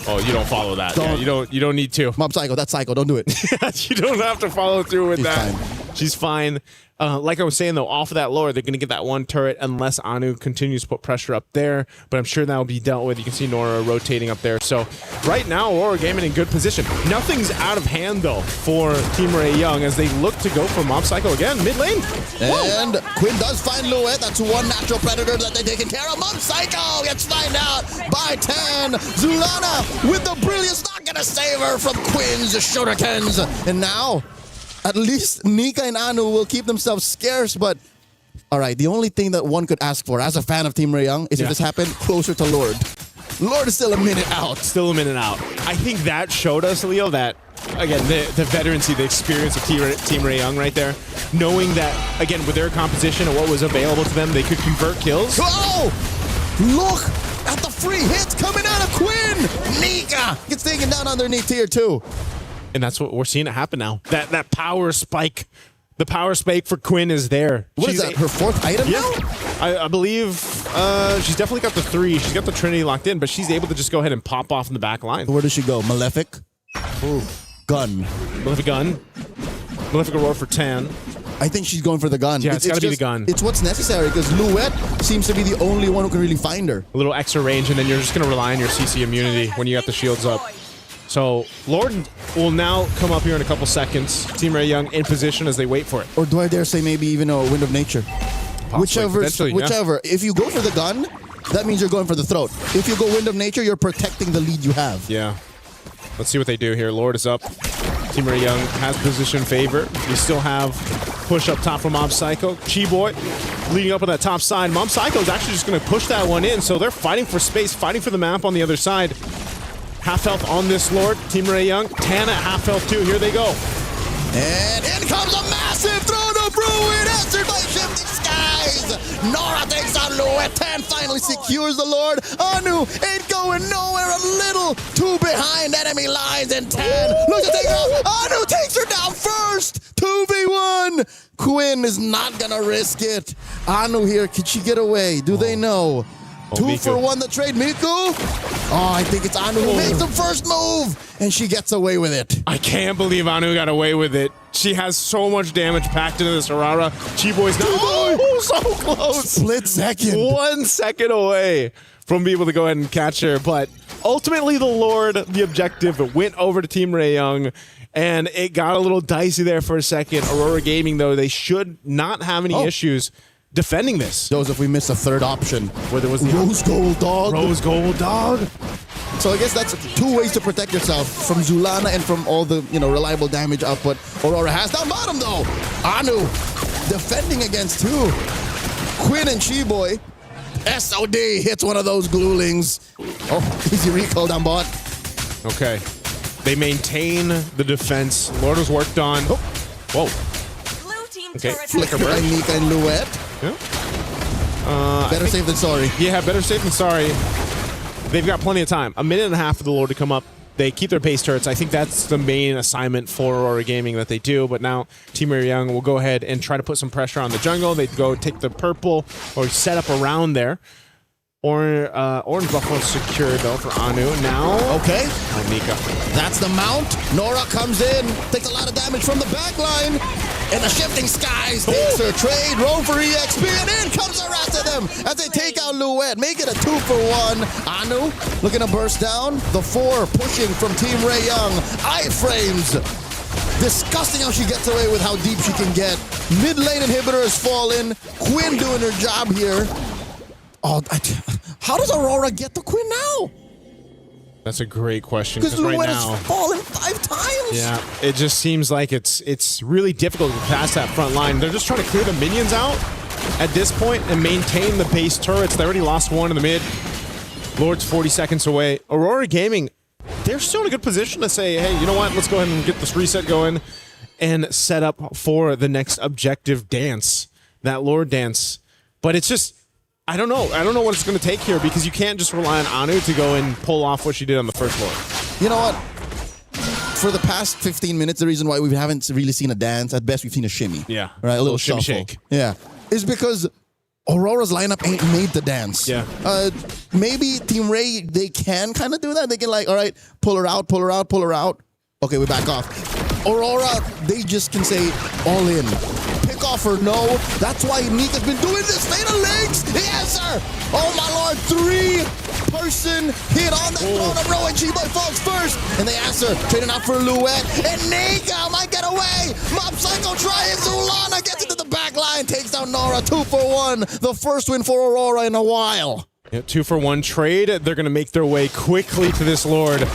Oh, you don't follow that. Yeah, you don't need to. Mob Psycho, that's Psycho. Don't do it. You don't have to follow through with that. She's fine. Like I was saying, though, off of that Lord, they're going to get that one turret unless Anu continues to put pressure up there. But I'm sure that will be dealt with. You can see Nora rotating up there. So right now, Aurora Gaming in good position. Nothing's out of hand, though, for Team Rayong as they look to go for Mob Psycho again, mid lane. And Quinn does find Luette. That's one natural predator that they're taking care of. Mob Psycho gets found out by Tan. Zulana with the brilliance, not going to save her from Quinn's shurikens. And now, at least Nika and Anu will keep themselves scarce, but all right, the only thing that one could ask for as a fan of Team Rayong is if this happened closer to Lord. Lord is still a minute out. Still a minute out. I think that showed us, Leo, that, again, the veterancy, the experience of Team Ray Young right there. Knowing that, again, with their composition and what was available to them, they could convert kills. Oh! Look at the free hits coming out of Quinn! Nika gets taken down underneath tier 2. And that's what we're seeing it happen now. That power spike. The power spike for Quinn is there. What is that, her 4th item now? I believe she's definitely got the 3. She's got the Trinity locked in, but she's able to just go ahead and pop off in the back line. Where does she go? Malefic? Ooh. Gun. Malefic gun. Malefic Aurora for Tan. I think she's going for the gun. Yeah, it's got to be the gun. It's what's necessary because Louette seems to be the only one who can really find her. A little extra range, and then you're just going to rely on your CC immunity when you got the shields up. So Lord will now come up here in a couple seconds. Team Ray Young in position as they wait for it. Or do I dare say maybe even a Wind of Nature? Possibly, whichever. Yeah. If you go for the gun, that means you're going for the throat. If you go Wind of Nature, you're protecting the lead you have. Yeah. Let's see what they do here. Lord is up. Team Ray Young has position favor. We still have push up top from Mob Psycho. Chi-Boy leading up on that top side. Mob Psycho is actually just going to push that one in, so they're fighting for space, fighting for the map on the other side. Half health on this Lord. Team Ray Young. Tan at half health too. Here they go. And in comes a massive throw to Bruin, answered by Shifting Skies. Nora takes out Louette. Tan finally secures the Lord. Anu ain't going nowhere. A little too behind enemy lines, and Tan looks to take her out. Anu takes her down first. 2v1. Quinn is not gonna risk it. Anu here, can she get away? Do they know? 2 for 1 the trade, Miku. Oh, I think it's Anu who makes the first move, and she gets away with it. I can't believe Anu got away with it. She has so much damage packed into this Aurora. Chi-Boy's now so close. Split second. 1 second away from being able to go ahead and catch her. But ultimately, the Lord, the objective, went over to Team Ray Young, and it got a little dicey there for a second. Aurora Gaming, though, they should not have any issues defending this. Those if we miss a third option. Where there was the Rose Gold Dog. Rose Gold Dog. So I guess that's 2 ways to protect yourself from Zulana and from all the reliable damage output Aurora has. Down bottom though, Anu defending against 2. Quinn and Chi-Boy. SOD hits one of those glulings. Oh, easy recall down bot. Okay. They maintain the defense. Lord was worked on. Oh. Whoa. Okay. Flicker by Nika and Louette. Yeah. Better safe than sorry. Yeah, better safe than sorry. They've got plenty of time. A minute and a half for the Lord to come up. They keep their base turrets. I think that's the main assignment for Aurora Gaming that they do. But now Team Ray Young will go ahead and try to put some pressure on the jungle. They go take the purple or set up around there. Orange Buffalo secured though for Anu. Now, okay. Nika. That's the mount. Nora comes in, takes a lot of damage from the back line. And the Shifting Skies takes her trade, roll for EXP, and in comes the rest of them as they take out Louette, make it a 2 for 1. Anu looking to burst down. The 4 pushing from Team Ray Young. Iframes. Disgusting how she gets away with how deep she can get. Mid lane inhibitor has fallen. Quinn doing her job here. Oh, how does Aurora get to Quinn now? That's a great question. Because right Louette now, has fallen 5 times. Yeah, it just seems like it's really difficult to pass that front line. They're just trying to clear the minions out at this point and maintain the base turrets. They already lost 1 in the mid. Lord's 40 seconds away. Aurora Gaming, they're still in a good position to say, hey, you know what? Let's go ahead and get this reset going and set up for the next objective dance, that Lord dance. But it's just, I don't know. I don't know what it's going to take here because you can't just rely on Anu to go and pull off what she did on the first Lord. You know what? For the past 15 minutes, the reason why we haven't really seen a dance, at best we've seen a shimmy. Yeah. Right, a little shimmy shuffle. shake. Yeah. Is because Aurora's lineup ain't made the dance. Yeah. Maybe Team Ray, they can kind of do that. They can all right, pull her out, pull her out, pull her out. Okay, we back off. Aurora, they just can say all in. Pick off or no. That's why Nika's been doing this. Fatal Links. He has her. Oh my lord, 3-person hit on the throne of Rowan. Chi-Boy falls first. And they answer, trading out for Louette. And Nika might get away. Mob Psycho trying. Zulana gets into the back line. Takes down Nora. 2 for 1. The first win for Aurora in a while. Yeah, 2 for 1 trade. They're going to make their way quickly to this Lord.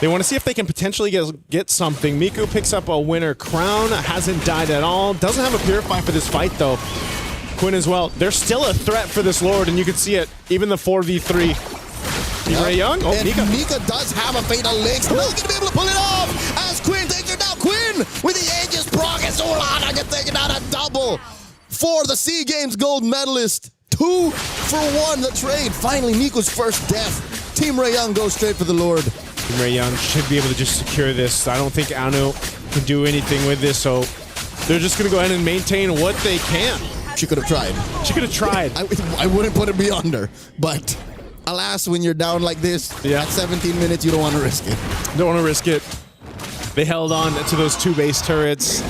They want to see if they can potentially get something. Miku picks up a winner crown. Hasn't died at all. Doesn't have a Purify for this fight, though. Quinn as well. They're still a threat for this Lord, and you can see it. Even the 4v3. Team Ray Young. Oh, and Nika does have a fatal link. Still going to be able to pull it off as Quinn takes her down. Quinn with the Aegis proc and Solana gets taken out a double for the SEA Games gold medalist. 2 for 1 the trade. Finally, Nico's first death. Team Ray Young goes straight for the Lord. Team Ray Young should be able to just secure this. I don't think Anu can do anything with this, so they're just going to go ahead and maintain what they can. She could have tried. She could have tried. I wouldn't put it beyond her, but alas, when you're down like this, at 17 minutes, you don't want to risk it. Don't want to risk it. They held on to those 2 base turrets.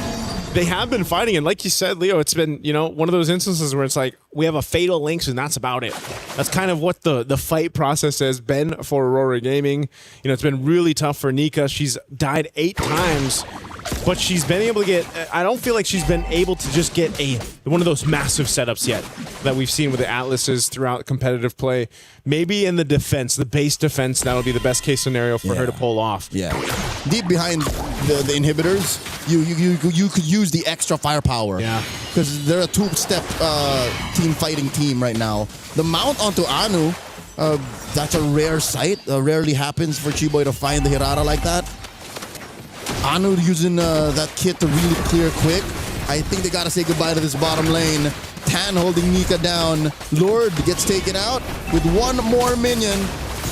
They have been fighting, and like you said, Leo, it's been, one of those instances where it's like, we have a fatal links, and that's about it. That's kind of what the fight process has been for Aurora Gaming. It's been really tough for Nika. She's died 8 times, but she's been able to get, I don't feel like she's been able to just get one of those massive setups yet that we've seen with the Atlases throughout competitive play. Maybe in the defense, the base defense, that'll be the best case scenario for her to pull off. Yeah. Deep behind the inhibitors, you could use the extra firepower. Yeah. Because they're a 2-step team fighting team right now. The mount onto Anu, that's a rare sight. Rarely happens for Chiboy to find the Hirara like that. Anu using that kit to really clear quick. I think they got to say goodbye to this bottom lane. Tan holding Nika down. Lord gets taken out with 1 more minion.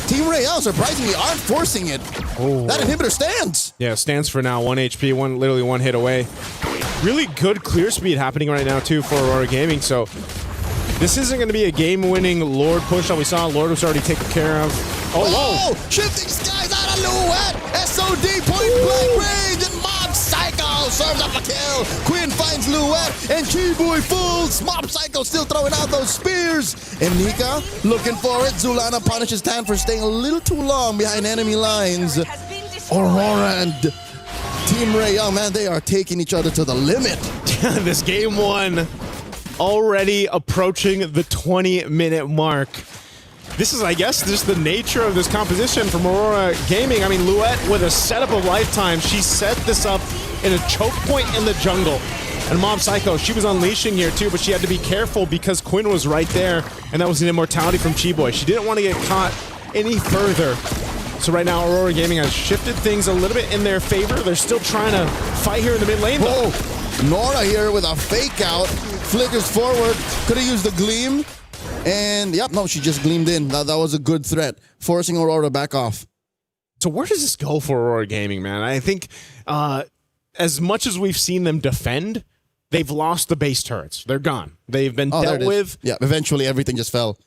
Team Ray Young surprisingly aren't forcing it. Oh. That inhibitor stands. Yeah, stands for now. 1 HP, literally one hit away. Really good clear speed happening right now, too, for Aurora Gaming. So this isn't going to be a game-winning Lord push that we saw. Lord was already taken care of. Oh, shifting skies out of Luet. SOD point blank range and Mob Psycho serves up a kill. Quinn finds Luet and Chiboy fools. Mob Psycho still throwing out those spears. And Nika looking for it. Zulana punishes Tan for staying a little too long behind enemy lines. Aurora and Team Ray Young, man, they are taking each other to the limit. This game 1 already approaching the 20-minute mark. This is, I guess, just the nature of this composition from Aurora Gaming. I mean, Luet with a setup of lifetime. She set this up in a choke point in the jungle. And Mob Psycho, she was unleashing here too, but she had to be careful because Quinn was right there, and that was an immortality from Chiboy. She didn't want to get caught any further. So right now, Aurora Gaming has shifted things a little bit in their favor. They're still trying to fight here in the mid lane, though. Nora here with a fake out. Flickers forward. Could have used the gleam. And, yep, no, she just gleamed in. That was a good threat, forcing Aurora back off. So where does this go for Aurora Gaming, man? I think as much as we've seen them defend, they've lost the base turrets. They're gone. They've been dealt with. Yeah, eventually everything just fell.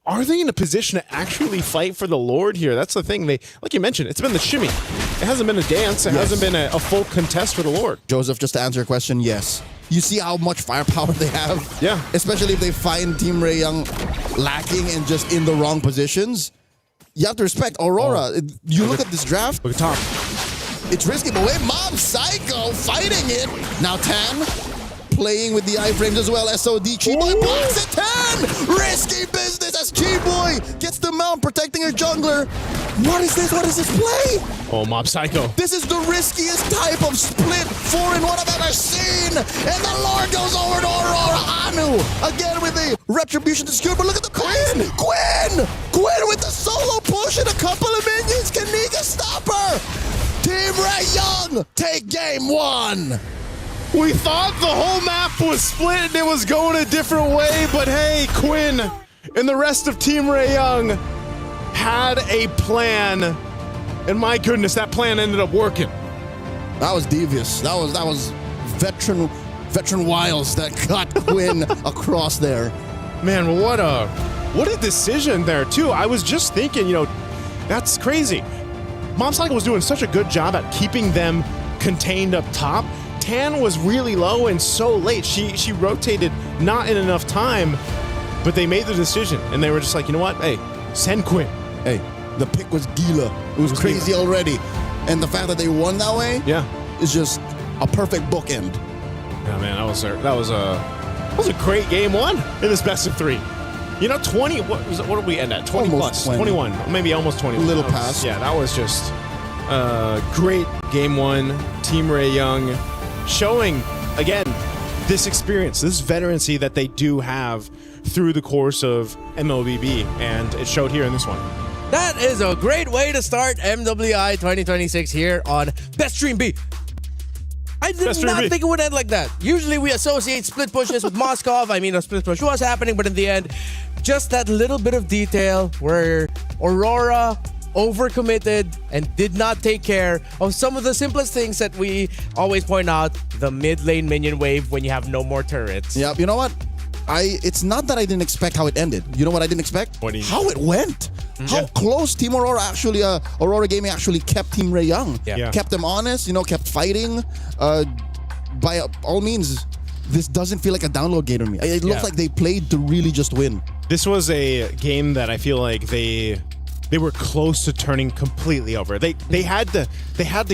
Are they in a position to actually fight for the Lord here? That's the thing. They, like you mentioned, it's been the shimmy. It hasn't been a dance. It hasn't been a full contest for the Lord. Joseph, just to answer your question, yes. You see how much firepower they have? Yeah. Especially if they find Team Ray Young lacking and just in the wrong positions. You have to respect Aurora. You look at this draft. Look at top. It's risky, but wait, Mob Psycho fighting it. Now Tan playing with the iframes as well. SOD Chiboy blocks it. Tan! Risky business as Chiboy gets the mount protecting her jungler. What is this? What is this play? Oh, Mob Psycho. This is the riskiest type of split 4-in-1 I've ever seen. And the Lord goes over to Aurora. Anu again with the retribution to skewer. But look at the Quinn! Quinn with the solo push and a couple of minions. Can Nika stop her? Team Ray Young take game 1. We thought the whole map was split and it was going a different way, but hey, Quinn and the rest of Team Ray Young had a plan, and my goodness, that plan ended up working. That was devious. That was veteran wiles that got Quinn across there. Man, what a decision there too. I was just thinking, that's crazy. Mob Psycho was doing such a good job at keeping them contained up top. Tan was really low and so late. She rotated not in enough time, but they made the decision and they were just like, you know what? Hey, send Quinn. Hey, the pick was Gila. It was crazy already. And the fact that they won that way is just a perfect bookend. Yeah, man, that was a great game 1 in this best of 3. 20, what did we end at? 20 almost plus, 21, maybe almost 20. A little past. Yeah, that was just great game 1. Team Ray Young showing, again, this experience, this veterancy that they do have through the course of MLBB, and it showed here in this one. That is a great way to start MWI 2026 here on Best Stream B. I did not think it would end like that. Usually we associate split pushes with Moskov. I mean, a split push was happening, but in the end, just that little bit of detail where Aurora overcommitted and did not take care of some of the simplest things that we always point out, the mid lane minion wave when you have no more turrets. Yeah, you know what? It's not that I didn't expect how it ended. You know what I didn't expect? How it went. How close Team Aurora actually, Aurora Gaming actually kept Team Ray Young. Yeah. Kept them honest, kept fighting. By all means, this doesn't feel like a download game to me. It looks like they played to really just win. This was a game that I feel like they were close to turning completely over. They had to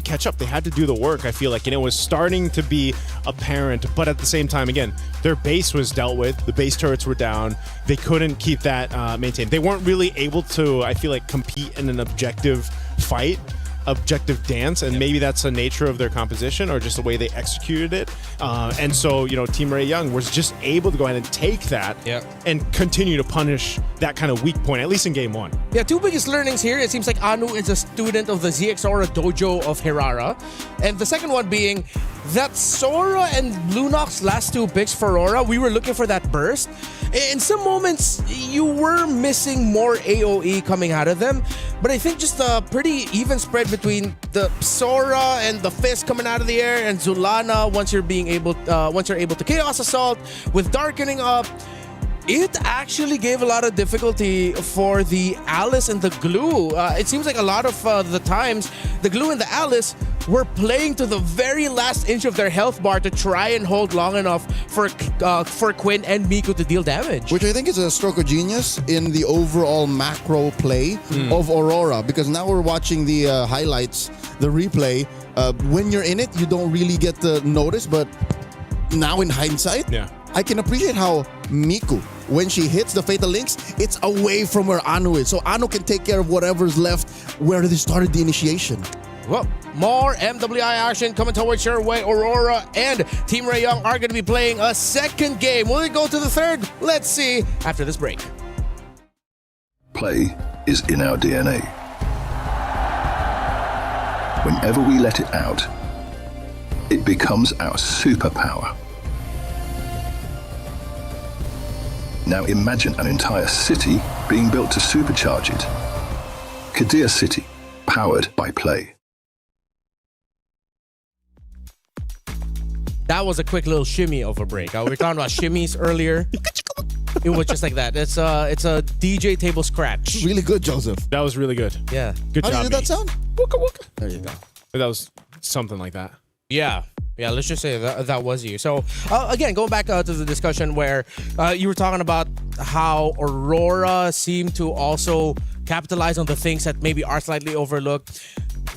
catch up. They had to do the work, I feel like, and it was starting to be apparent, but at the same time, again, their base was dealt with. The base turrets were down. They couldn't keep that maintained. They weren't really able to, I feel like, compete in an objective fight, objective dance, and maybe that's the nature of their composition or just the way they executed it. And so, Team Ray Young was just able to go ahead and take that and continue to punish that kind of weak point, at least in game one. Yeah, two biggest learnings here. It seems like Anu is a student of the ZX Aura dojo of Hirara. And the second one being that Sora and Lunox last two picks for Aurora, we were looking for that burst. In some moments, you were missing more AoE coming out of them. But I think just a pretty even spread between the Sora and the Fist coming out of the air and Zulana once you're able to Chaos Assault with Darkening up. It actually gave a lot of difficulty for the Alice and the Glue. It seems like a lot of the times, the Glue and the Alice were playing to the very last inch of their health bar to try and hold long enough for Quinn and Miku to deal damage. Which I think is a stroke of genius in the overall macro play of Aurora, because now we're watching the highlights, the replay. When you're in it, you don't really get to notice, but now in hindsight, I can appreciate how Miku, when she hits the Fatal Links, it's away from where Anu is. So Anu can take care of whatever's left where they started the initiation. Well, more MWI action coming towards your way. Aurora and Team Ray Young are going to be playing a second game. Will it go to the third? Let's see after this break. Play is in our DNA. Whenever we let it out, it becomes our superpower. Now imagine an entire city being built to supercharge it. Kadir City, powered by play. That was a quick little shimmy of a break. We were talking about shimmies earlier. It was just like that. It's a DJ table scratch. Really good, Joseph. That was really good. Yeah. Good job. How did that sound? Wooka wooka. There you go. That was something like that. Yeah. Yeah, let's just say that was you. So, again, going back to the discussion where you were talking about how Aurora seemed to also capitalize on the things that maybe are slightly overlooked.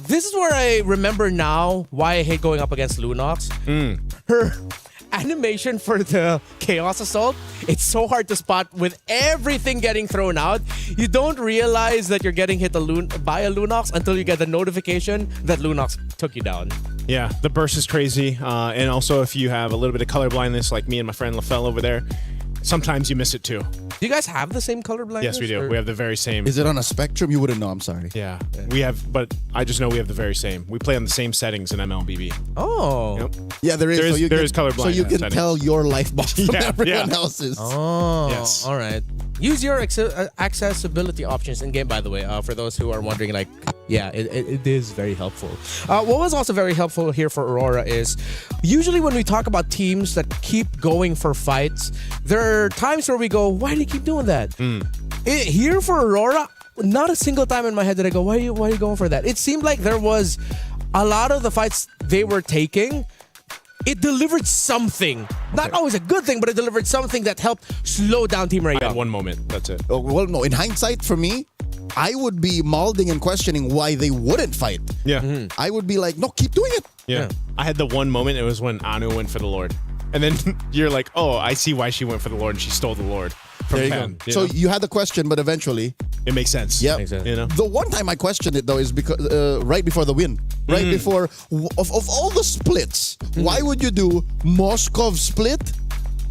This is where I remember now why I hate going up against Lunox. Her animation for the Chaos Assault, it's so hard to spot with everything getting thrown out. You don't realize that you're getting hit by a Lunox until you get the notification that Lunox took you down. Yeah, the burst is crazy. And also, if you have a little bit of color blindness like me and my friend LaFell over there, sometimes you miss it too. Do you guys have the same color blindness? Yes, we do. Or? We have the very same. Is it on a spectrum? You wouldn't know. I'm sorry. Yeah, we have, but I just know we have the very same. We play on the same settings in MLBB. Oh. Yep. Yeah, there is. There is color blindness. So you can settings. tell your life bar from everyone else's. Oh. Yes. All right. Use your accessibility options in game, by the way, for those who are wondering, like, yeah, it is very helpful. What was also very helpful here for Aurora is usually when we talk about teams that keep going for fights, there are times where we go, why do you keep doing that? Here for Aurora, not a single time in my head did I go, why are you going for that? It seemed like there was a lot of the fights they were taking, it delivered something. Not always a good thing, but it delivered something that helped slow down Team Ray Young. I had one moment. That's it. Oh, well, no. In hindsight, for me, I would be molding and questioning why they wouldn't fight. Yeah. I would be like, no, keep doing it. Yeah. I had the one moment. It was when Anu went for the Lord. And then you're like, oh, I see why she went for the Lord and she stole the Lord. from There you 10. go. So you had the question, but eventually it makes sense. Yeah. You know? The one time I questioned it though is because right before the win, right before of all the splits, why would you do Moskov split,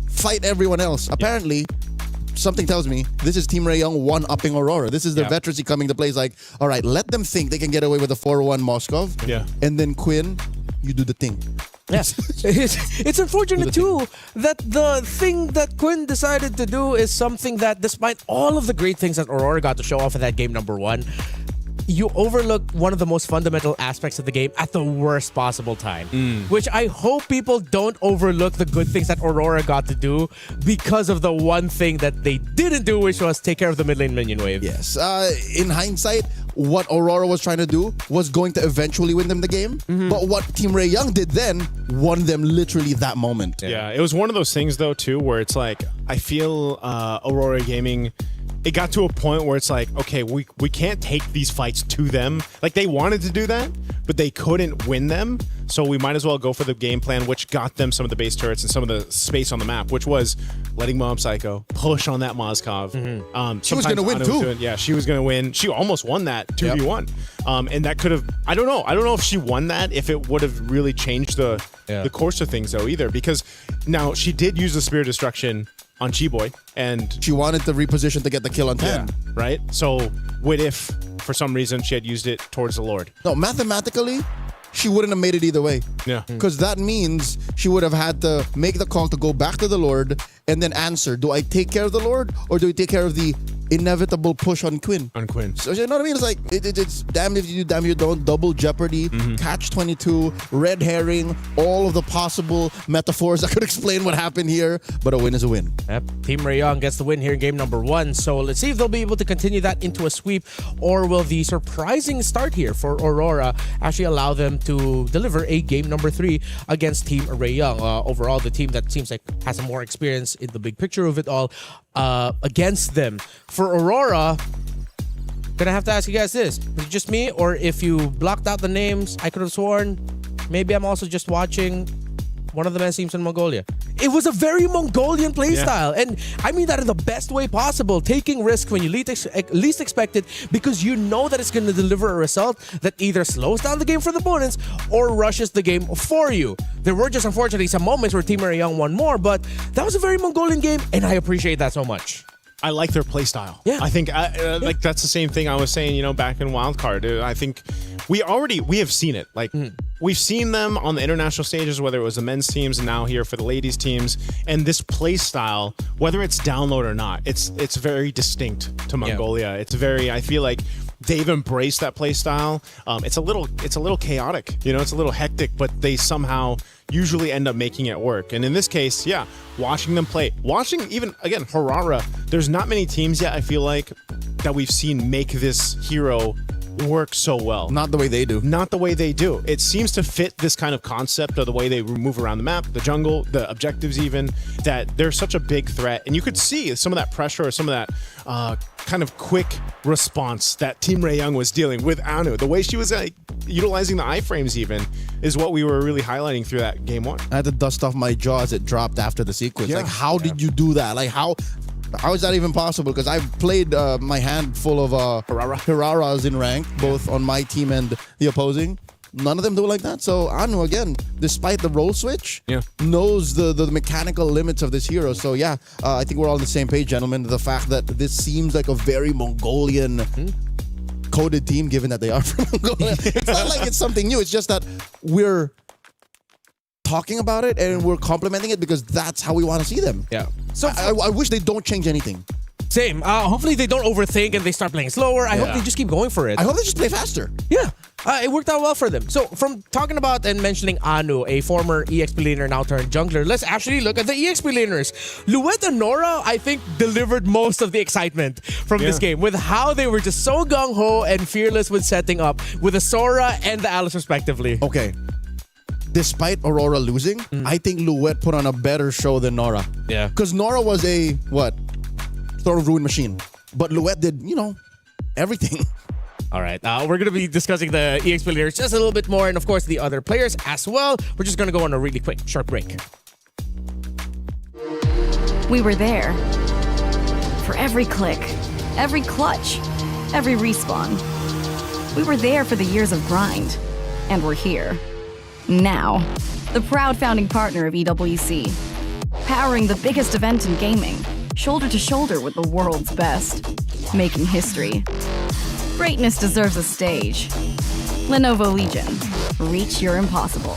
fight everyone else? Apparently, something tells me this is Team Ray Young one-upping Aurora. This is the veterancy coming to play. It's like, all right, let them think they can get away with a 4-1 Moskov. Yeah. And then Quinn, you do the thing. Yes. It's unfortunate too that the thing that Quinn decided to do is something that, despite all of the great things that Aurora got to show off in that game number 1, you overlook one of the most fundamental aspects of the game at the worst possible time. Which I hope people don't overlook the good things that Aurora got to do because of the one thing that they didn't do, which was take care of the mid lane minion wave. Yes. In hindsight, what Aurora was trying to do was going to eventually win them the game. But what Team Ray Young did then won them literally that moment. Yeah, it was one of those things though too where it's like, I feel Aurora Gaming, it got to a point where it's like, okay, we can't take these fights to them. Like, they wanted to do that, but they couldn't win them. So we might as well go for the game plan, which got them some of the base turrets and some of the space on the map, which was letting Mob Psycho push on that Moskov. She was going to win too. Yeah, she was going to win. She almost won that 2v1. And that could have, I don't know if she won that, if it would have really changed the course of things though either. Because now she did use the Spear of Destruction on G-Boy, and she wanted to reposition to get the kill on 10. Yeah, right? So what if, for some reason, she had used it towards the Lord? No, mathematically, she wouldn't have made it either way. Yeah. Because that means she would have had to make the call to go back to the Lord and then answer, do I take care of the Lord or do I take care of the inevitable push on Quinn? On Quinn. So you know what I mean? It's like, it's damn if you do, damn if you don't, double jeopardy, catch-22, red herring, all of the possible metaphors that could explain what happened here, but a win is a win. Yep. Team Ray Young gets the win here in game number 1. So let's see if they'll be able to continue that into a sweep, or will the surprising start here for Aurora actually allow them to deliver a game number 3 against Team Ray Young. Overall, the team that seems like has some more experience in the big picture of it all against them. For Aurora, gonna have to ask you guys this. Is it just me, or if you blocked out the names, I could have sworn maybe I'm also just watching one of the men's teams in Mongolia. It was a very Mongolian playstyle. And I mean that in the best way possible. Taking risk when you least expect it, because you know that it's going to deliver a result that either slows down the game for the opponents or rushes the game for you. There were just unfortunately some moments where Team Ray Young won more, but that was a very Mongolian game, and I appreciate that so much. I like their play style. Yeah. I think like that's the same thing I was saying, back in Wildcard. I think we have seen it. Like we've seen them on the international stages, whether it was the men's teams and now here for the ladies teams. And this play style, whether it's download or not, it's very distinct to Mongolia. It's very, I feel like they've embraced that play style. It's a little chaotic, it's a little hectic, but they somehow usually end up making it work. And in this case, watching them play, watching even again Harara, there's not many teams yet I feel like that we've seen make this hero work so well. Not the way they do. Not the way they do. It seems to fit this kind of concept of the way they move around the map, the jungle, the objectives even, that they're such a big threat. And you could see some of that pressure or some of that kind of quick response that Team Ray Young was dealing with Anu. The way she was utilizing the iframes even is what we were really highlighting through that game 1. I had to dust off my jaw as it dropped after the sequence. Like, how did you do that? Like, how is that even possible? Because I've played my hand full of Hararas in rank, both on my team and the opposing. None of them do it like that. So Anu, again, despite the role switch, knows the mechanical limits of this hero. So I think we're all on the same page, gentlemen. The fact that this seems like a very Mongolian coded team, given that they are from Mongolia. It's not like it's something new. It's just that we're talking about it and we're complimenting it because that's how we want to see them. Yeah. So I wish they don't change anything. Same. Hopefully they don't overthink and they start playing slower. I hope they just keep going for it. I hope they just play faster. Yeah. It worked out well for them. So from talking about and mentioning Anu, a former EXP laner now turned jungler, let's actually look at the EXP laners. Luet and Nora, I think, delivered most of the excitement from this game with how they were just so gung-ho and fearless with setting up with the Sora and the Alice respectively. Okay. Despite Aurora losing, I think Luet put on a better show than Nora. Yeah. Because Nora was a, Throne of Ruin machine. But Luet did, everything. All right, we're going to be discussing the EXP players just a little bit more, and of course the other players as well. We're just going to go on a really quick, short break. We were there. For every click, every clutch, every respawn. We were there for the years of grind, and we're here. Now, the proud founding partner of EWC, powering the biggest event in gaming, shoulder to shoulder with the world's best, making history. Greatness deserves a stage. Lenovo Legion, reach your impossible.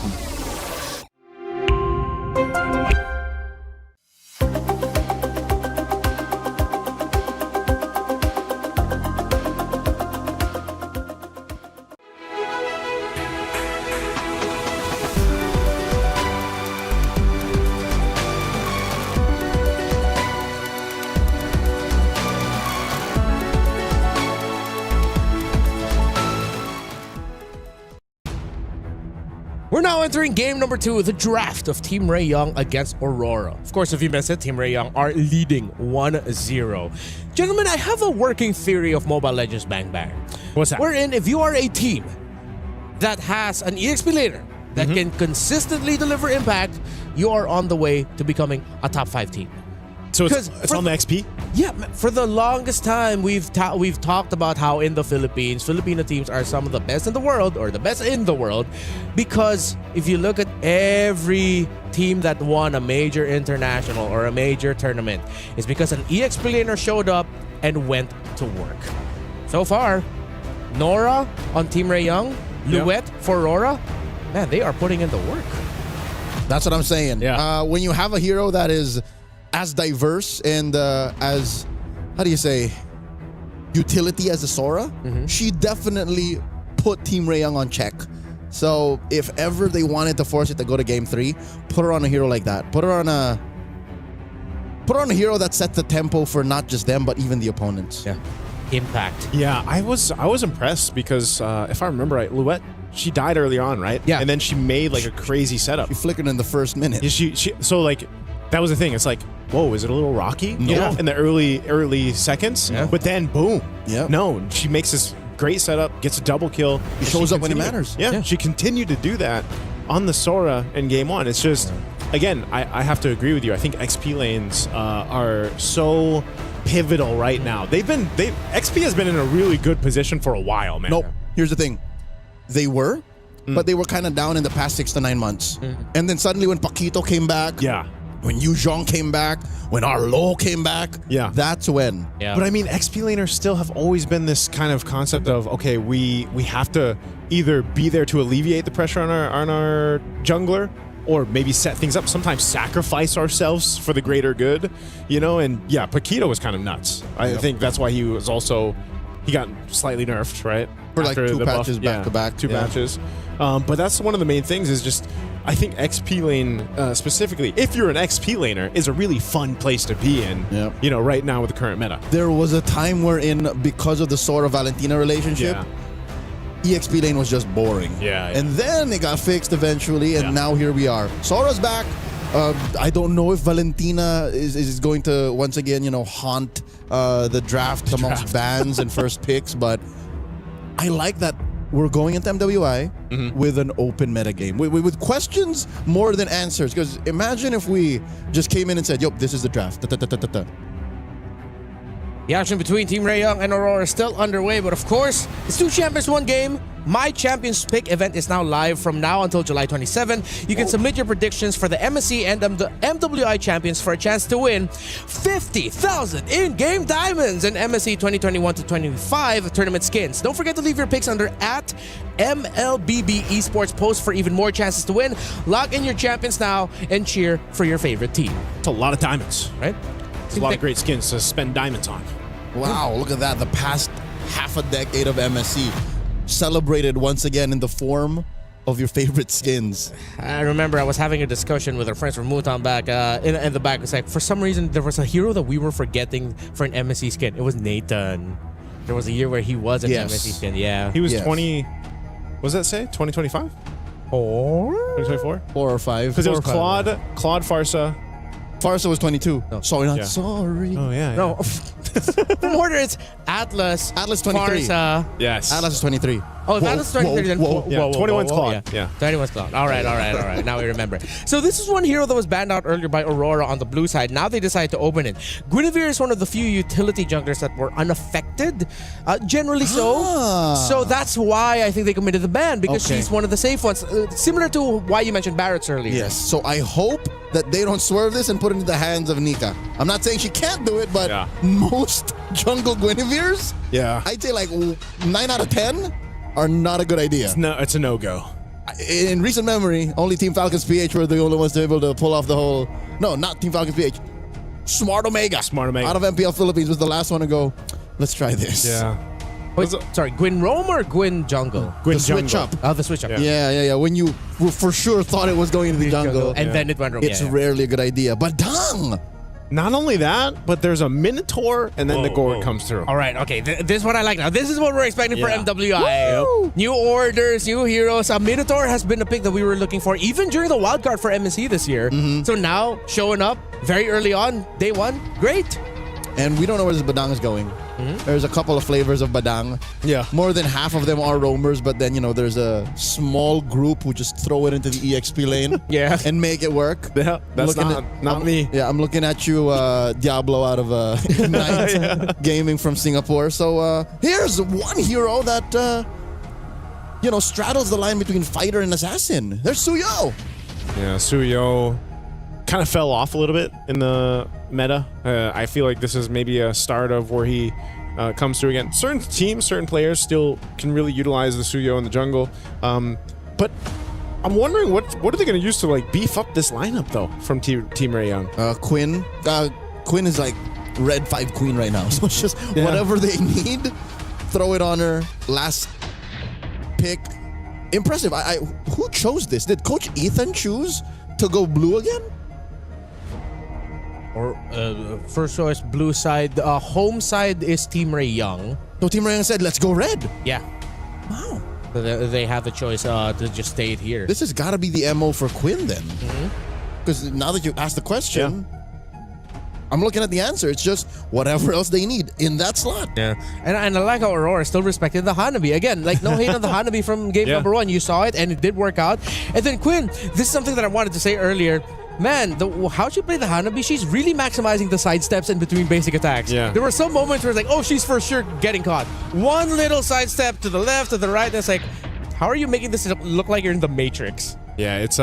We're now entering game number 2, the draft of Team Ray Young against Aurora. Of course, if you missed it, Team Ray Young are leading 1-0. Gentlemen, I have a working theory of Mobile Legends Bang Bang. What's that? Wherein, if you are a team that has an EXP laner that can consistently deliver impact, you are on the way to becoming a top 5 team. So it's on the XP? Yeah, for the longest time, we've talked about how in the Philippines, Filipino teams are some of the best in the world, or the best in the world, because if you look at every team that won a major international or a major tournament, it's because an EXP laner showed up and went to work. So far, Nora on Team Ray Young, Luet for Aurora, man, they are putting in the work. That's what I'm saying. Yeah. When you have a hero that is as diverse and as, how do you say, utility as a Sora, she definitely put Team Ray Young on check. So if ever they wanted to force it to go to game 3, put her on a hero like that. Put her on a hero that sets the tempo for not just them, but even the opponents. Yeah. Impact. Yeah, I was impressed because if I remember right, Luet, she died early on, right? Yeah. And then she made like a crazy setup. She flickered in the first minute. Yeah, so like, that was the thing. It's like, whoa, is it a little rocky? You know, in the early seconds. Yeah. But then, boom. Yeah. No, she makes this great setup, gets a double kill. She shows up when it matters. Yeah, she continued to do that on the Sora in game 1. It's just, again, I have to agree with you. I think XP lanes are so pivotal right now. XP has been in a really good position for a while, man. Nope. Here's the thing. They were, but they were kind of down in the past 6 to 9 months. And then suddenly when Paquito came back, when Yu Zhong came back, when Arlo came back, that's when. Yeah. But I mean, XP laners still have always been this kind of concept of, okay, we have to either be there to alleviate the pressure on our jungler, or maybe set things up, sometimes sacrifice ourselves for the greater good, you know? And yeah, Paquito was kind of nuts. I think that's why he got slightly nerfed, right? For like After 2 the patches buff. back to back. 2 patches. But that's one of the main things is just, I think XP lane specifically, if you're an XP laner, is a really fun place to be in, you know, right now with the current meta. There was a time wherein, because of the Sora-Valentina relationship, EXP lane was just boring. And then it got fixed eventually, and now here we are. Sora's back. I don't know if Valentina is going to, once again, you know, haunt the draft amongst bans and first picks, but I like that we're going into MWI with an open meta game, with questions more than answers. Because imagine if we just came in and said, "Yup, this is the draft." The action between Team Ray Young and Aurora is still underway, but of course, it's 2 champions, 1 game. My Champions Pick event is now live from now until July 27. You can submit your predictions for the MSC and the MWI champions for a chance to win 50,000 in-game diamonds and MSC 2021-25 tournament skins. Don't forget to leave your picks under @MLBB-Esports post for even more chances to win. Lock in your champions now and cheer for your favorite team. It's a lot of diamonds, right? It's a lot of great skins to spend diamonds on. Wow, look at that. The past half a decade of MSC celebrated once again in the form of your favorite skins. I remember I was having a discussion with our friends from Mutan back in the back. It's like, for some reason, there was a hero that we were forgetting for an MSC skin. It was Nathan. There was a year where he was an MSC skin. Yeah. He was 20... What does that say? 2025? Or 2024? 4 or 5. Because it was Claude Farsa, Farsa was 22. No. Sorry, not Yeah. sorry. Oh, yeah. No. From order, it's Atlas. Atlas 23. Farsa. Yes. Atlas is 23. Oh, if Atlas 23, then whoa. Yeah, 21's Claude. Yeah. 21's Claude. All right. Now we remember. So this is one hero that was banned out earlier by Aurora on the blue side. Now they decide to open it. Guinevere is one of the few utility junglers that were unaffected, generally so. So that's why I think they committed the ban, because she's one of the safe ones. Similar to why you mentioned Barrett's earlier. Yes. So I hope that they don't swerve this and put it into the hands of Nika. I'm not saying she can't do it, but most jungle Guineveres, I'd say like 9 out of 10 are not a good idea. It's a no-go. In recent memory, only Team Falcons PH were the only ones to be able to pull off the whole... No, not Team Falcons PH. Smart Omega. Out of MPL Philippines was the last one to go, let's try this. Yeah. Wait, sorry, Gwyn Rome or Gwyn Jungle? Gwyn Switch Up. Oh, the switch up. Yeah. When you for sure thought it was going into the jungle. And then it went wrong. It's rarely a good idea. But dang! Not only that, but there's a Minotaur, and then the Gourd comes through. All right, okay. This is what I like now. This is what we're expecting for MWI. New orders, new heroes. Minotaur has been a pick that we were looking for even during the wildcard for MSC this year. So now, showing up very early on, day one, great. And we don't know where this Badang is going. There's a couple of flavors of Badang. Yeah. More than half of them are roamers, but then, there's a small group who just throw it into the EXP lane and make it work. Yeah, that's not me. Yeah, I'm looking at you, Diablo out of Ignite Gaming from Singapore. So here's one hero that, straddles the line between fighter and assassin. There's Suyo. Yeah, Suyo kind of fell off a little bit in the meta. I feel like this is maybe a start of where he comes through again. Certain teams, certain players still can really utilize the Suyo in the jungle. But I'm wondering what are they going to use to beef up this lineup though from Team Rayon? Quinn. Quinn is like red 5 queen right now. So it's just whatever they need, throw it on her. Last pick. Impressive. Who chose this? Did Coach Ethan choose to go blue again? Or first choice, blue side. Home side is Team Ray Young. So Team Ray Young said, let's go red. Yeah. Wow. So they have the choice to just stay it here. This has got to be the MO for Quinn then. Because now that you asked the question, I'm looking at the answer. It's just whatever else they need in that slot. Yeah. And I like how Aurora still respected the Hanabi. Again, no hate on the Hanabi from game number 1. You saw it and it did work out. And then Quinn, this is something that I wanted to say earlier. Man, how she played the Hanabi, she's really maximizing the sidesteps in between basic attacks. Yeah. There were some moments where it's like, oh, she's for sure getting caught. One little sidestep to the left, to the right, and it's like, how are you making this look like you're in the Matrix? Yeah, it's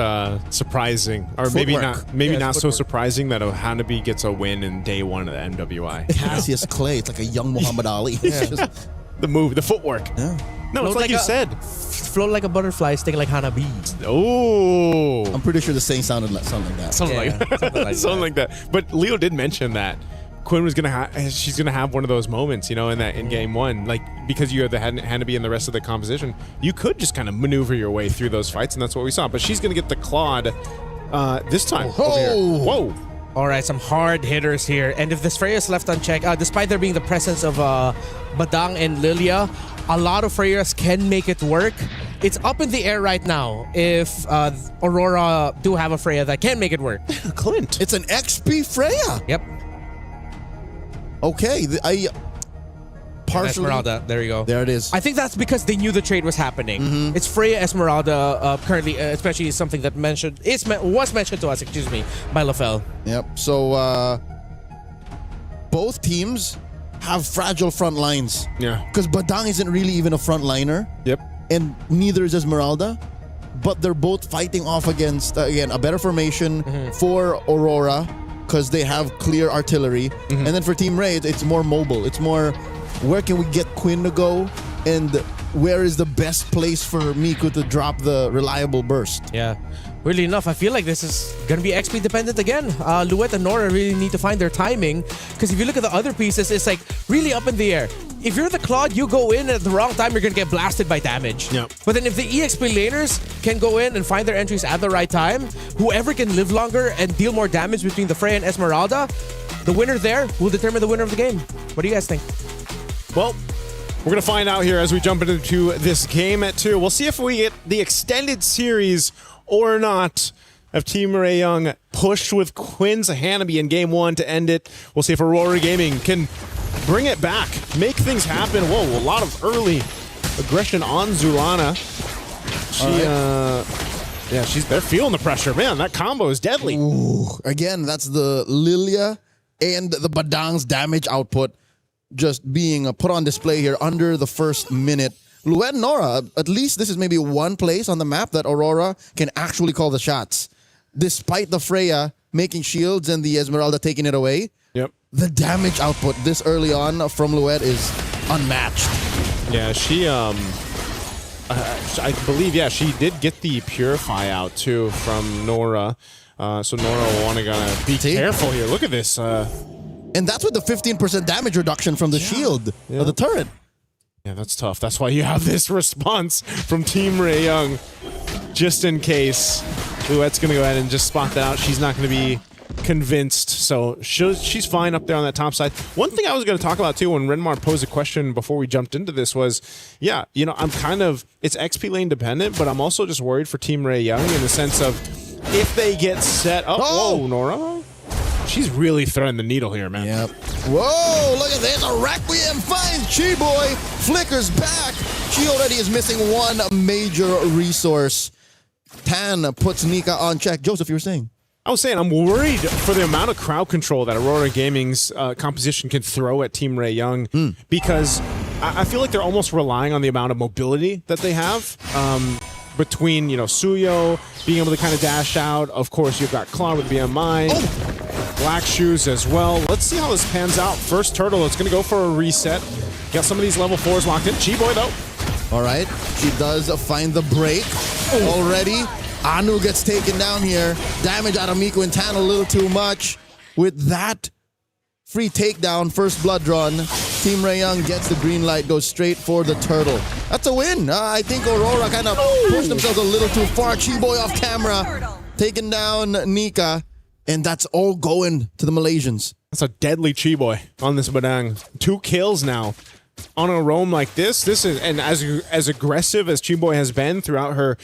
surprising, or Footwork. maybe not so surprising that a Hanabi gets a win in day 1 of the MWI. Cassius Clay, it's like a young Muhammad Ali. It's just the move, the footwork. Yeah. No, it's like you said. Float like a butterfly, sting like Hanabi. Oh. I'm pretty sure the saying sounded like something like that. Something like that. But Leo did mention that Quinn was she's gonna have one of those moments, in game 1, because you have the Hanabi and the rest of the composition, you could just kind of maneuver your way through those fights, and that's what we saw. But she's gonna get the Claude this time. Whoa! All right, some hard hitters here. And if this Freya is left unchecked, despite there being the presence of Badang and Lilia, a lot of Freyas can make it work. It's up in the air right now if Aurora do have a Freya that can make it work. Clint. It's an XP Freya. Yep. Okay, partially. Esmeralda, there you go. There it is. I think that's because they knew the trade was happening. It's Freya Esmeralda currently, especially something that was mentioned to us, by LaFell. Yep. So both teams have fragile front lines. Yeah. Because Badang isn't really even a front liner. Yep. And neither is Esmeralda. But they're both fighting off against, again, a better formation for Aurora because they have clear artillery. And then for Team Ray, it's more mobile. It's more, where can we get Quinn to go? And where is the best place for Miku to drop the reliable burst? Yeah. Weirdly enough, I feel like this is going to be XP dependent again. Luet and Nora really need to find their timing because if you look at the other pieces, it's really up in the air. If you're the Claude, you go in at the wrong time, you're going to get blasted by damage. Yep. But then if the EXP laners can go in and find their entries at the right time, whoever can live longer and deal more damage between the Freya and Esmeralda, the winner there will determine the winner of the game. What do you guys think? Well, we're going to find out here as we jump into this game at 2. We'll see if we get the extended series or not. of Team Ray Young pushed with Quinn's Hanabi in game 1 to end it. We'll see if Aurora Gaming can bring it back, make things happen. Whoa, a lot of early aggression on Zulana. They're feeling the pressure. Man, that combo is deadly. Ooh, again, that's the Lilia and the Badang's damage output just being put on display here under the first minute. Luet and Nora, at least this is maybe one place on the map that Aurora can actually call the shots. Despite the Freya making shields and the Esmeralda taking it away, the damage output this early on from Luet is unmatched. Yeah, she, I believe, she did get the Purify out too from Nora. So Nora will want to be careful here. Look at this. And that's with the 15% damage reduction from the shield of the turret. Yeah, that's tough. That's why you have this response from Team Ray Young. Just in case Luet's going to go ahead and just spot that out. She's not going to be convinced. So she's fine up there on that top side. One thing I was going to talk about too when Renmar posed a question before we jumped into this was, I'm it's XP lane dependent, but I'm also just worried for Team Ray Young in the sense of if they get set up. Whoa, Nora. She's really threading the needle here, man. Yep. Whoa, look at this. A Requiem finds Chi-Boy. Flickers back. She already is missing one major resource. Tan puts Nika on check. Joseph, you were saying? I was saying I'm worried for the amount of crowd control that Aurora Gaming's composition can throw at Team Ray Young because I feel like they're almost relying on the amount of mobility that they have. Between, Suyo being able to kind of dash out. Of course, you've got Claw with BMI. Black Shoes as well. Let's see how this pans out. First Turtle, it's going to go for a reset. Got some of these level 4s locked in. Chi-Boy, though. All right. She does find the break already. Anu gets taken down here. Damage out of Miku and Tan a little too much. With that free takedown, first blood drawn, Team Ray Young gets the green light, goes straight for the turtle. That's a win. I think Aurora kind of pushed themselves a little too far. Chi-Boy off camera, taking down Nika, and that's all going to the Malaysians. That's a deadly Chi-Boy on this Badang. 2 kills now on a roam like this. This is, and as aggressive as Chi-Boy has been throughout her,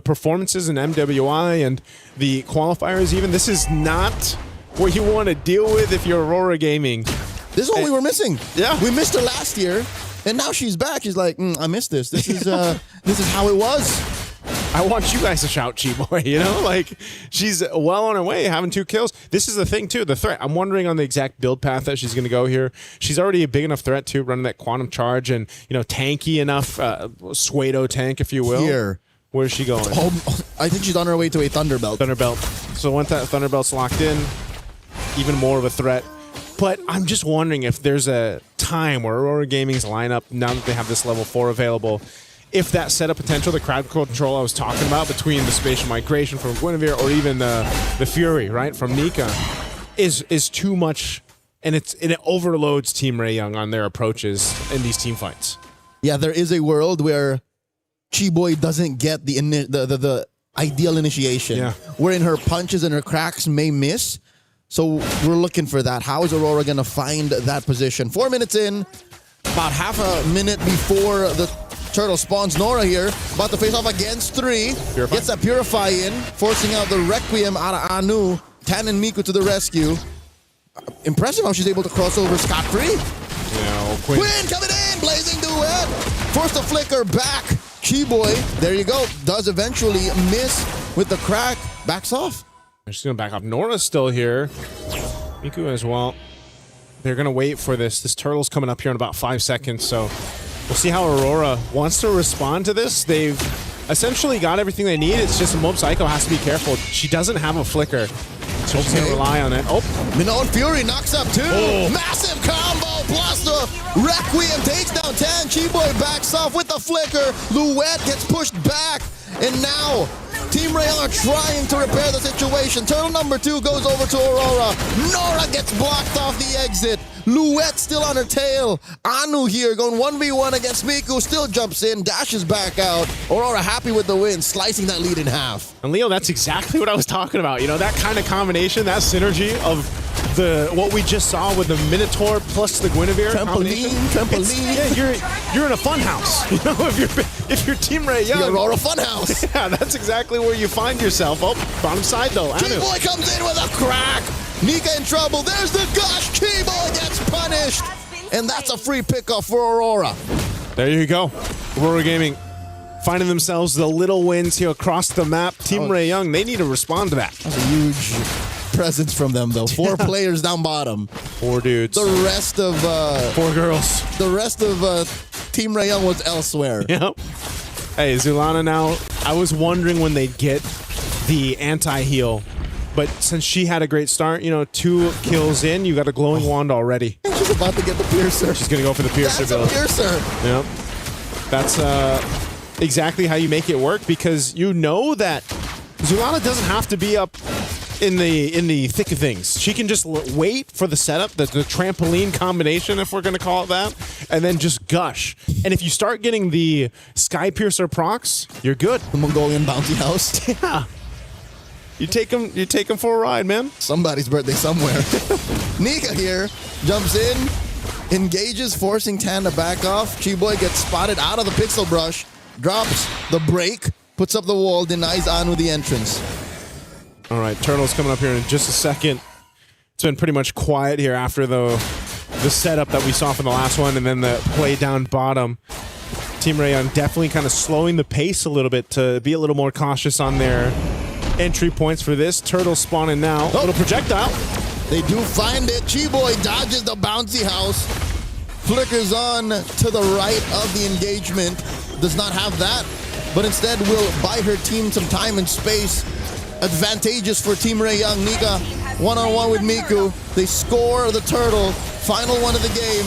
performances in MWI and the qualifiers even, this is not what you want to deal with if you're Aurora Gaming. This is what we were missing. Yeah. We missed her last year, and now she's back. She's like, I missed this. This is how it was. I want you guys to shout Chi-Boy, she's well on her way, having 2 kills. This is the thing, too, the threat. I'm wondering on the exact build path that she's going to go here. She's already a big enough threat, too, running that Quantum Charge and, tanky enough, Suedo tank, if you will. Here. Where's she going? I think she's on her way to a Thunderbelt. So once that Thunderbelt's locked in, even more of a threat. But I'm just wondering if there's a time where Aurora Gaming's lineup, now that they have this level 4 available, if that setup potential, the crowd control I was talking about between the spatial migration from Guinevere or even the Fury, right, from Nika, is too much, and it overloads Team Ray Young on their approaches in these team fights. Yeah, there is a world where Chi-Boy doesn't get the ideal initiation, wherein her punches and her cracks may miss. So we're looking for that. How is Aurora going to find that position? 4 minutes in, about half a minute before the turtle spawns. Nora here, about to face off against 3. Purify. Gets that Purify in, forcing out the Requiem out of Anu. Tan and Miku to the rescue. Impressive how she's able to cross over scot-free. Quinn coming in, blazing duet. Forced to flicker back. Chi-Boy, there you go, does eventually miss with the crack. Backs off. She's going to back off. Nora's still here. Miku as well. They're going to wait for this. This turtle's coming up here in about 5 seconds, so we'll see how Aurora wants to respond to this. They've essentially got everything they need. It's just Mob Psycho has to be careful. She doesn't have a flicker, so she's going to rely on it. Minot Fury knocks up 2. Massive combo plus the Requiem takes down Tan. Chi-Boy backs off with the flicker. Luet gets pushed back, and now Team Ray are trying to repair the situation. Turtle number 2 goes over to Aurora. Nora gets blocked off the exit. Luet still on her tail. Anu here going 1v1 against Miku. Still jumps in, dashes back out. Aurora happy with the win, slicing that lead in half. And Leo, that's exactly what I was talking about. That kind of combination, that synergy of what we just saw with the Minotaur plus the Guinevere Trampoline. Yeah, you're in a fun house. You know, if you're Team Ray Young, the Aurora Funhouse. Yeah, that's exactly where you find yourself. Oh, bottom side though. Chi-Boy comes in with a crack. Nika in trouble. There's the gush. Chi-Boy gets punished, and that's a free pickoff for Aurora. There you go. Aurora Gaming finding themselves the little wins here across the map. Team Ray Young, they need to respond to that. That's a huge presence from them, though. 4 players down bottom. 4 dudes. The rest of 4 girls. The rest of Team Ray Young was elsewhere. Yep. Hey, Zulana now, I was wondering when they'd get the anti-heal, but since she had a great start, you know, 2 kills in, you got a glowing wand already. And she's about to get the piercer. She's going to go for the piercer build. That's a piercer. Yep. That's exactly how you make it work, because you know that Zulana doesn't have to be up in the thick of things. She can just wait for the setup, the trampoline combination, if we're going to call it that, and then just gush. And if you start getting the Sky Piercer procs, you're good. The Mongolian bounty house. Yeah. You take them for a ride, man. Somebody's birthday somewhere. Nika here jumps in, engages, forcing Tan to back off. Chi-Boy gets spotted out of the pixel brush, drops the break, puts up the wall, denies Anu the entrance. All right, Turtle's coming up here in just a second. It's been pretty much quiet here after the setup that we saw from the last one, and then the play down bottom. Team Rayon definitely kind of slowing the pace a little bit to be a little more cautious on their entry points for this. Turtle spawning now. Oh. Little projectile. They do find it. Chi-Boy dodges the bouncy house. Flickers on to the right of the engagement. Does not have that, but instead will buy her team some time and space. Advantageous for Team Ray Young. Nika one-on-one with Miku. They score the turtle. Final one of the game.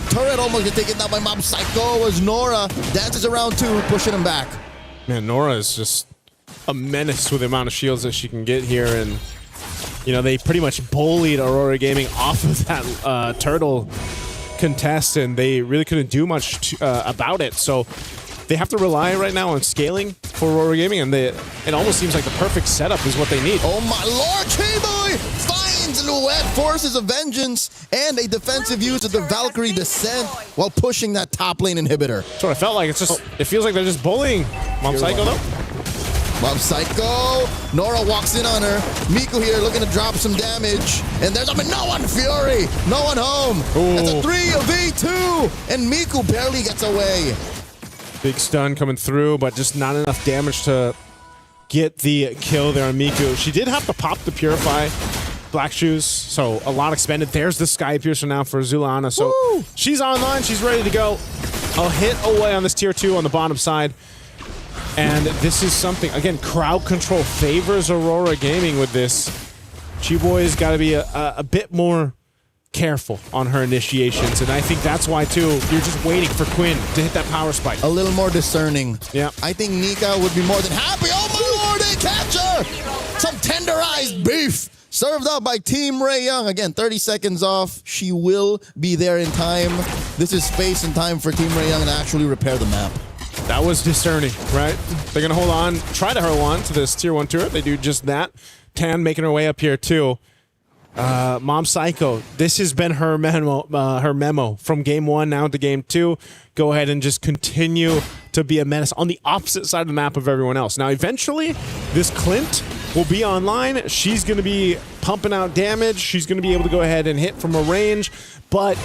Turret almost get taken down by Mob Psycho as Nora dances around 2, pushing him back. Man, Nora is just a menace with the amount of shields that she can get here, and you know, they pretty much bullied Aurora Gaming off of that turtle contest, and they really couldn't do much about it. So they have to rely right now on scaling for Aurora Gaming, and it almost seems like the perfect setup is what they need. Oh my lord, Chi-Boy finds Luet, forces a vengeance, and a defensive use of the Valkyrie Descent while pushing that top lane inhibitor. That's what I felt like. It's just, it feels like they're just bullying Mom Psycho though. Mom Psycho, Nora walks in on her. Miku here looking to drop some damage, and there's no one Fury, no one home. Ooh. It's a 3v2, and Miku barely gets away. Big stun coming through, but just not enough damage to get the kill there on Miku. She did have to pop the Purify Black Shoes, so a lot expended. There's the Sky Piercer now for Zulana, so woo! She's online, she's ready to go. A hit away on this tier 2 on the bottom side. And this is something, again, crowd control favors Aurora Gaming with this. Chi-Boy's got to be a bit more careful on her initiations, and I think that's why, too, you're just waiting for Quinn to hit that power spike. A little more discerning. Yeah. I think Nika would be more than happy. Oh my lord, they catch her! Some tenderized beef served up by Team Ray Young. Again, 30 seconds off. She will be there in time. This is space and time for Team Ray Young to actually repair the map. That was discerning, right? They're going to hold on, try to hold on to this tier 1 turret. They do just that. Tan making her way up here, too. Mom Psycho, this has been her memo from game 1 now to game 2. Go ahead and just continue to be a menace on the opposite side of the map of everyone else. Now, eventually, this Clint will be online. She's going to be pumping out damage. She's going to be able to go ahead and hit from a range, but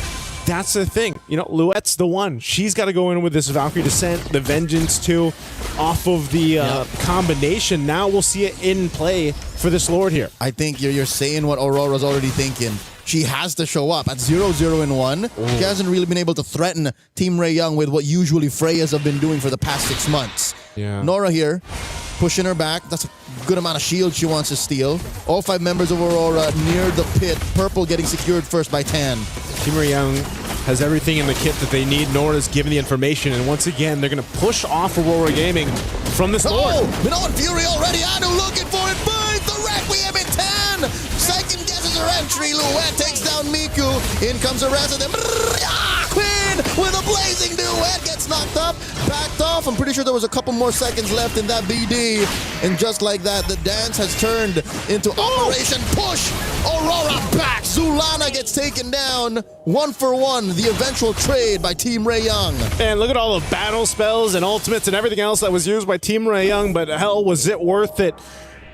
that's the thing. You know, Luet's the one. She's got to go in with this Valkyrie Descent, the Vengeance too, off of the combination. Now we'll see it in play for this Lord here. I think you're saying what Aurora's already thinking. She has to show up at 0-0-1. She hasn't really been able to threaten Team Ray Young with what usually Freyas have been doing for the past 6 months. Yeah. Nora here, pushing her back. That's a good amount of shield she wants to steal. All 5 members of Aurora near the pit. Purple getting secured first by Tan. Team Ray Young has everything in the kit that they need. Nora's given the information, and once again, they're going to push off Aurora Gaming from this Lord. Oh, Minoan Fury already. Anu looking for it. Burns the Requiem in Tan. Second guesses her entry. Luet takes down Miku. In comes the rest of them. Quinn Quinn with a blazing duet gets knocked up, backed off. I'm pretty sure there was a couple more seconds left in that BD. And just like that, the dance has turned into Operation Push. Aurora back. Zulana gets taken down. 1-for-1, the eventual trade by Team Ray Young. And look at all the battle spells and ultimates and everything else that was used by Team Ray Young, but hell, was it worth it?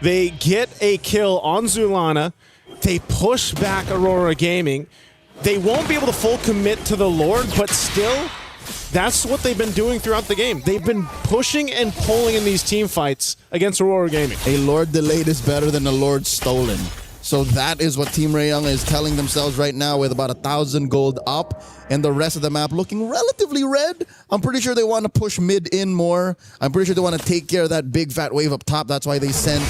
They get a kill on Zulana. They push back Aurora Gaming. They won't be able to full commit to the Lord, but still, that's what they've been doing throughout the game. They've been pushing and pulling in these team fights against Aurora Gaming. A Lord delayed is better than a Lord stolen. So that is what Team Ray Young is telling themselves right now with about 1,000 gold up and the rest of the map looking relatively red. I'm pretty sure they want to push mid in more. I'm pretty sure they want to take care of that big fat wave up top. That's why they sent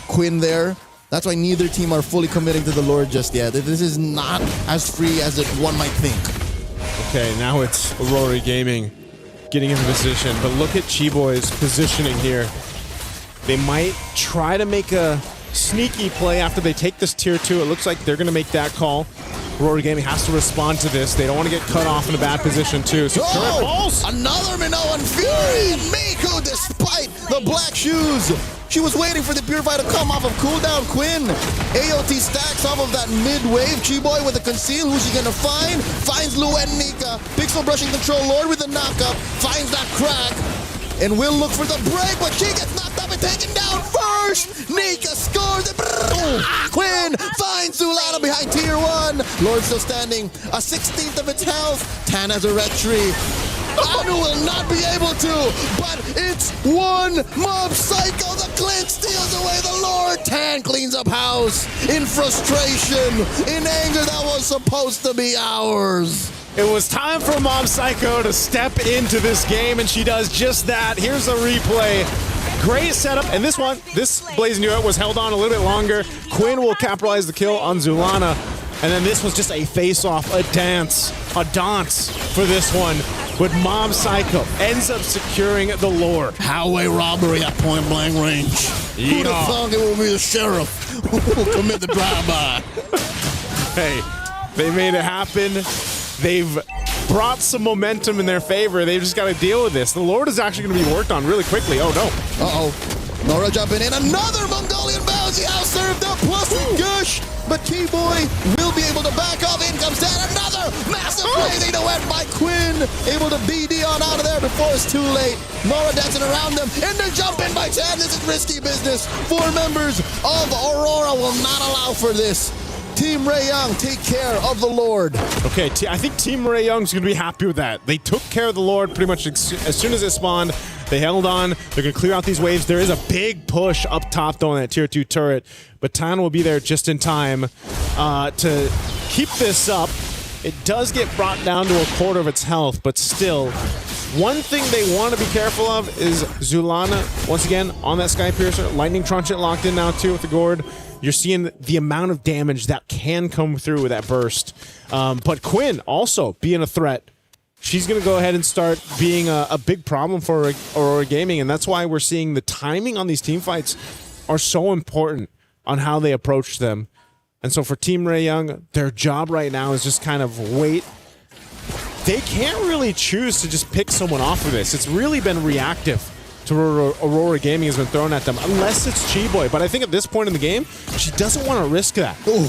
Quinn there. That's why neither team are fully committing to the Lord just yet. This is not as free as one might think. Okay, now it's Aurora Gaming getting into position, but look at Chiboy's positioning here. They might try to make a sneaky play after they take this tier 2. It looks like they're going to make that call. Aurora Gaming has to respond to this. They don't want to get cut off in a bad position too. So another Minoan Fury! Miko, despite the black shoes, she was waiting for the Purify to come off of cooldown. Quinn, AOT stacks off of that mid-wave. Chiboy with a conceal. Who's she gonna find? Finds Luen Nika. Pixel brushing control. Lord with a knockup. Finds that crack. And will look for the break, but she gets knocked up and taken down first. Nika scores. Quinn finds Zulana behind tier 1. Lord still standing. A 16th of its health. Tan has a red tree. Anu will not be able to, but it's one Mob Psycho. The Clint steals away the Lord. Tan cleans up house in frustration, in anger that was supposed to be ours. It was time for Mob Psycho to step into this game, and she does just that. Here's a replay. Great setup, and this Blazing Duet was held on a little bit longer. Quinn will capitalize the kill on Zulana, and then this was just a face-off, a dance for this one. But Mob Psycho ends up securing the Lord. Highway robbery at point-blank range. Who'd have thought it would be the sheriff who will commit the drive-by? Hey, they made it happen. They've brought some momentum in their favor. They've just got to deal with this. The Lord is actually going to be worked on really quickly. Oh, no. Uh-oh. Nora jumping in. Another Mongolian bouncy house served up. Plus with Gush. But Keyboy will be able to back off. In comes Tan. Another massive blazing duet by Quinn. Able to BD on out of there before it's too late. Nora dancing around them. And they're jumping by Tan. This is risky business. 4 members of Aurora will not allow for this. Team Ray Young, take care of the Lord. Okay, I think Team Ray Young's going to be happy with that. They took care of the Lord pretty much as soon as it spawned. They held on. They're going to clear out these waves. There is a big push up top, though, on that tier 2 turret. But Tan will be there just in time to keep this up. It does get brought down to a quarter of its health, but still, one thing they want to be careful of is Zulana, once again, on that Sky Piercer. Lightning Trunchet locked in now, too, with the Gourd. You're seeing the amount of damage that can come through with that burst. But Quinn also being a threat. She's going to go ahead and start being a big problem for Aurora Gaming, and that's why we're seeing the timing on these team fights are so important on how they approach them. And so for Team Ray Young, their job right now is just kind of wait. They can't really choose to just pick someone off of this. It's really been reactive to Aurora Gaming has been thrown at them, unless it's Chiboy. But I think at this point in the game, she doesn't want to risk that. Ooh,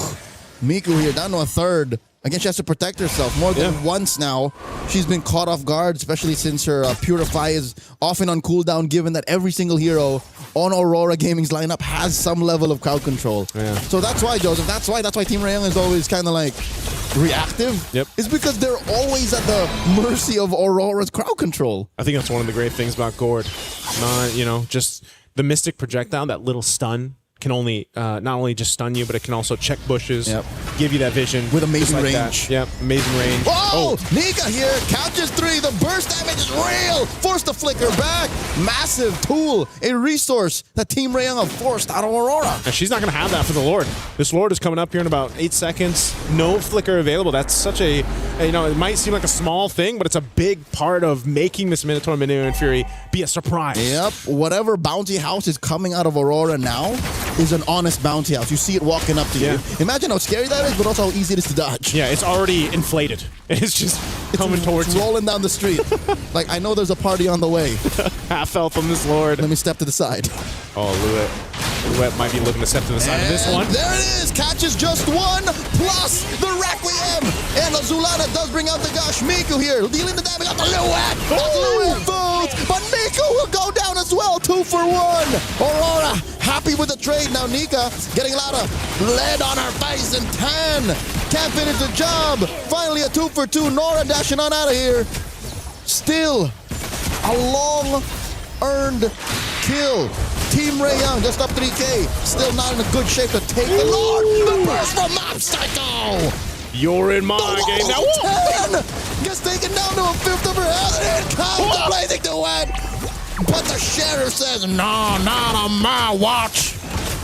Miku here down to a third. Again, she has to protect herself more than once now. She's been caught off guard, especially since her Purify is often on cooldown, given that every single hero on Aurora Gaming's lineup has some level of crowd control. Yeah. So that's why, Joseph, that's why Team Ray Young is always kind of like reactive. Yep. It's because they're always at the mercy of Aurora's crowd control. I think that's one of the great things about Gourd. Just the Mystic Projectile, that little stun, can only not only just stun you, but it can also check bushes, give you that vision. With amazing range. That. Yep, amazing range. Oh, Nika here, catches 3. The burst damage is real. Forced to flicker back. Massive tool, a resource that Team Ray Young have forced out of Aurora. And she's not going to have that for the Lord. This Lord is coming up here in about 8 seconds. No flicker available. That's such a, it might seem like a small thing, but it's a big part of making this Minotaur Minoan Fury be a surprise. Yep, whatever bounty house is coming out of Aurora now is an honest bounty house. You see it walking up to you. Imagine how scary that is, but also how easy it is to dodge. Yeah, it's already inflated. It's just coming towards it's you. rolling down the street. Like, I know there's a party on the way. Half health on this Lord. Let me step to the side. Oh, Louet might be looking to step to the side of this one. There it is. Catches just one plus the Requiem. And Zulana does bring out the Gush. Miku here dealing the damage on the Louet. Louet falls, but Miku will go down as well. 2 for 1. Aurora happy with the trade. Now Nika getting a lot of lead on her face, and 10 can't finish the job. Finally a 2 for 2. Nora dashing on out of here. Still a long earned kill. Team Ray Young just up 3K. Still not in a good shape to take the Lord. The burst from Mob Psycho. You're in my game now. 10 gets taken down to a fifth of her health, and in comes the blazing duet. But the sheriff says, no, not on my watch.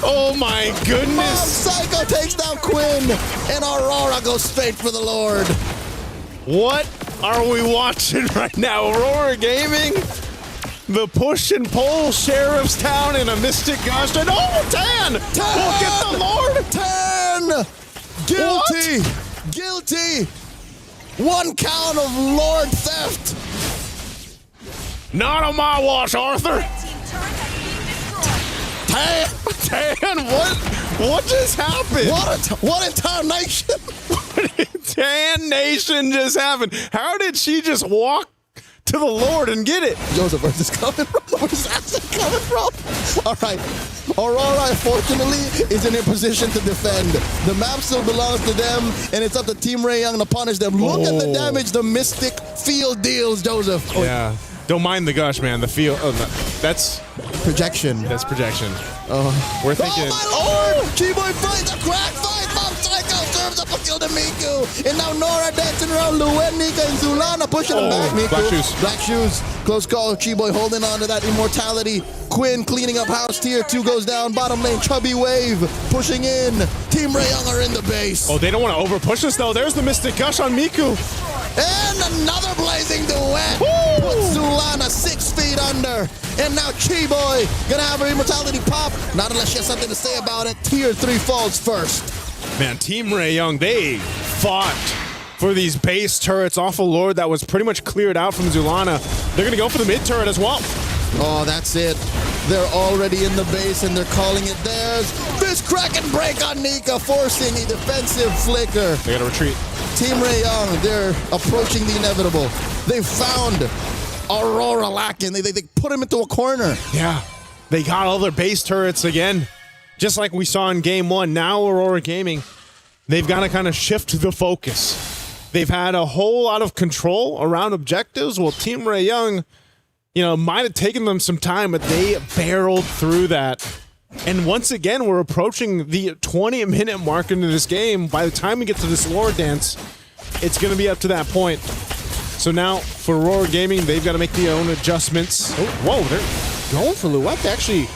Oh my goodness. Mob Psycho takes down Quinn, and Aurora goes straight for the Lord. What are we watching right now? Aurora Gaming? The push and pull, Sheriff's Town in a Mystic Gush. And 10! Look at the Lord! 10! Guilty! What? Guilty! 1 count of Lord theft. Not on my watch, Arthur. 10! What just happened? What entire nation? Tan Nation just happened. How did she just walk to the Lord and get it? Joseph, where's this coming from? Where's that coming from? All right. Aurora, unfortunately, is in a position to defend. The map still belongs to them, and it's up to Team Ray Young to punish them. Look at the damage the Mystic Field deals, Joseph. Yeah. Don't mind the gush, man. The field. Oh, no. That's projection. That's projection. We're thinking. Oh, my Lord! Chiboy fights a crack fight. Mob Psycho serves up a kill to Miku. And now Nora dancing around Louet, Nika, and Zulana pushing him back. Miku. Black shoes. Black shoes. Close call. Chiboy holding on to that immortality. Quinn cleaning up house. Tier 2 goes down. Bottom lane. Chubby Wave pushing in. Team Ray Young are in the base. Oh, they don't want to over push us though. There's the Mystic Gush on Miku. And another blazing duet. Puts Zulana 6 feet under. And now Chiboy gonna have her immortality pop. Not unless she has something to say about it. Tier 3 falls first. Man, Team Ray Young, they fought for these base turrets off of Lord that was pretty much cleared out from Zulana. They're gonna go for the mid turret as well. Oh, that's it. They're already in the base and they're calling it theirs. Fist crack and break on Nika, forcing a defensive flicker. They gotta retreat. Team Ray Young, they're approaching the inevitable. They found Aurora lacking. They put him into a corner. Yeah, they got all their base turrets again. Just like we saw in game 1, now Aurora Gaming, they've got to kind of shift the focus. They've had a whole lot of control around objectives. Well, Team Ray Young, might have taken them some time, but they barreled through that. And once again, we're approaching the 20-minute mark into this game. By the time we get to this Lord dance, it's going to be up to that point. So now, for Aurora Gaming, they've got to make their own adjustments. Oh, whoa, they're going for Louet to actually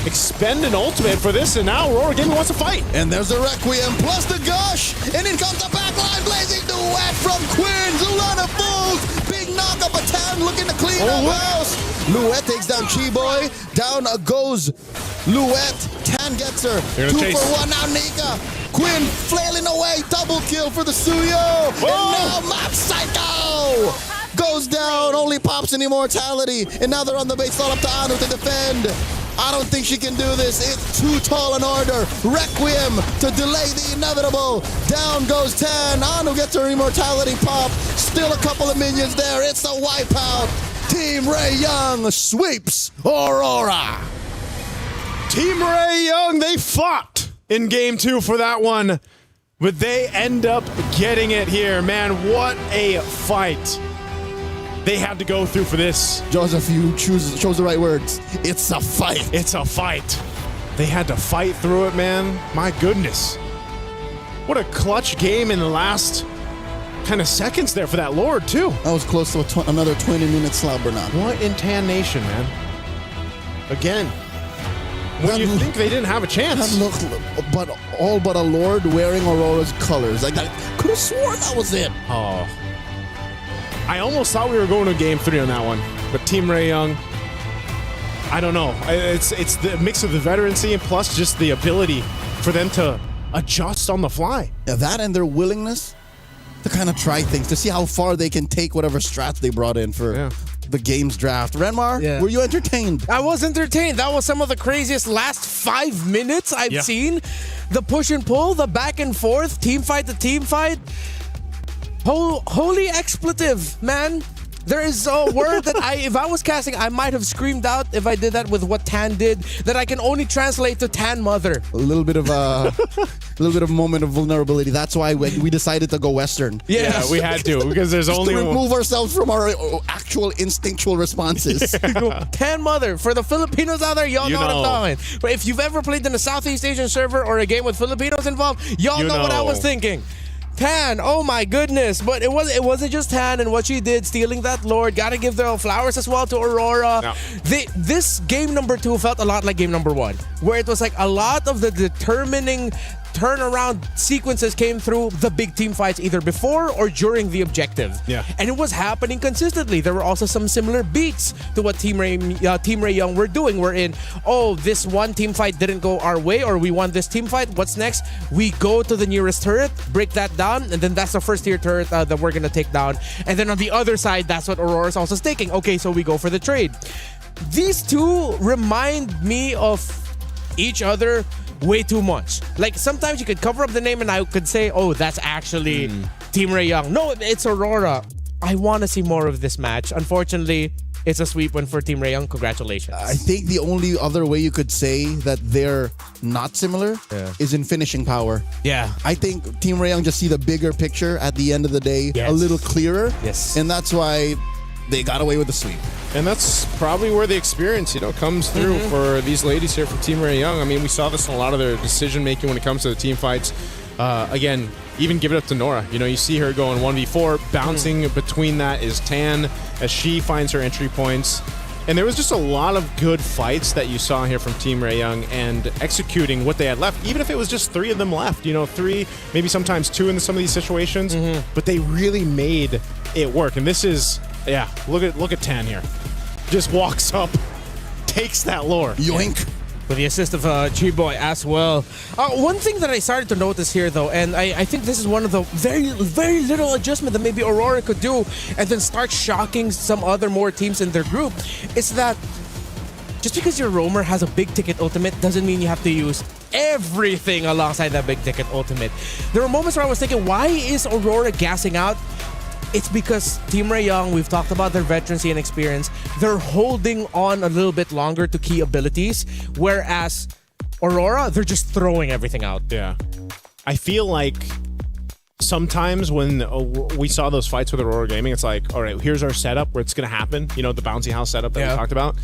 expend an ultimate for this, and now Aurora Gaming wants to fight. And there's the Requiem plus the Gush, and in comes the backline blazing duet from Quinn. Zulana falls, big knock up a 10, looking to clean up house. Louet takes down Chiboy, down goes Louet, 10 gets her, 2 for 1 now Nika. Quinn flailing away, double kill for the Suyo, and now Mob Psycho goes down, only pops an immortality, and now they're on the base, all up to Anu to defend. I don't think she can do this. It's too tall an order. Requiem to delay the inevitable. Down goes 10. Anu gets her immortality pop. Still a couple of minions there. It's a wipeout. Team Ray Young sweeps Aurora. Team Ray Young, they fought in game 2 for that one, but they end up getting it here. Man, what a fight they had to go through for this. Joseph, you chose the right words. It's a fight. It's a fight. They had to fight through it, man. My goodness. What a clutch game in the last kind of seconds there for that Lord, too. That was close to another 20-minute slobber now. What in Tan Nation, man? Again, when you think they didn't have a chance. But all but a Lord wearing Aurora's colors. I could have sworn that was it. Oh. I almost thought we were going to game 3 on that one, but Team Ray Young, I don't know. It's the mix of the veterancy and plus just the ability for them to adjust on the fly. Yeah, that and their willingness to kind of try things, to see how far they can take whatever strats they brought in for the game's draft. Renmar, were you entertained? I was entertained. That was some of the craziest last 5 minutes I've seen. The push and pull, the back and forth, team fight to team fight. Holy expletive, man. There is a word that if I was casting, I might have screamed out if I did that with what Tan did, that I can only translate to Tan Mother. A little bit of a moment of vulnerability. That's why we decided to go Western. Yeah, we had to, because there's only to remove ourselves from our actual instinctual responses. Tan Mother. For the Filipinos out there, y'all know what I'm talking. But if you've ever played in a Southeast Asian server or a game with Filipinos involved, y'all know what I was thinking. Tan, oh my goodness. But it wasn't just Tan and what she did, stealing that Lord. Gotta give the flowers as well to Aurora. No. This game number 2 felt a lot like game number 1, where it was like a lot of the determining turnaround sequences came through the big team fights either before or during the objective. Yeah. And it was happening consistently. There were also some similar beats to what Team Ray Young were doing. We're in, this one team fight didn't go our way, or we won this team fight. What's next? We go to the nearest turret, break that down, and then that's the first tier turret that we're going to take down. And then on the other side, that's what Aurora's also staking. Okay, so we go for the trade. These two remind me of each other way too much. Like, sometimes you could cover up the name and I could say, that's actually Team Ray Young. No, it's Aurora. I want to see more of this match. Unfortunately, it's a sweep win for Team Ray Young. Congratulations. I think the only other way you could say that they're not similar is in finishing power. Yeah. I think Team Ray Young just see the bigger picture at the end of the day a little clearer. Yes. And that's why they got away with the sweep. And that's probably where the experience, comes through for these ladies here for Team Ray Young. I mean, we saw this in a lot of their decision making when it comes to the team fights. Again, even give it up to Nora. You see her going 1v4. Bouncing between that is Tan as she finds her entry points. And there was just a lot of good fights that you saw here from Team Ray Young and executing what they had left, even if it was just 3 of them left. 3, maybe sometimes 2 in some of these situations. But they really made it work. And this is... look at Tan here. Just walks up, takes that lore. Yoink. With the assist of G-Boy as well. One thing that I started to notice here, though, and I think this is one of the very, very little adjustment that maybe Aurora could do and then start shocking some other more teams in their group, is that just because your roamer has a big-ticket ultimate doesn't mean you have to use everything alongside that big-ticket ultimate. There were moments where I was thinking, why is Aurora gassing out? It's because Team Ray Young, we've talked about their veterancy and experience, they're holding on a little bit longer to key abilities, whereas Aurora, they're just throwing everything out. Yeah. I feel like sometimes when we saw those fights with Aurora Gaming, it's like, all right, here's our setup where it's going to happen, the bouncy house setup that we talked about,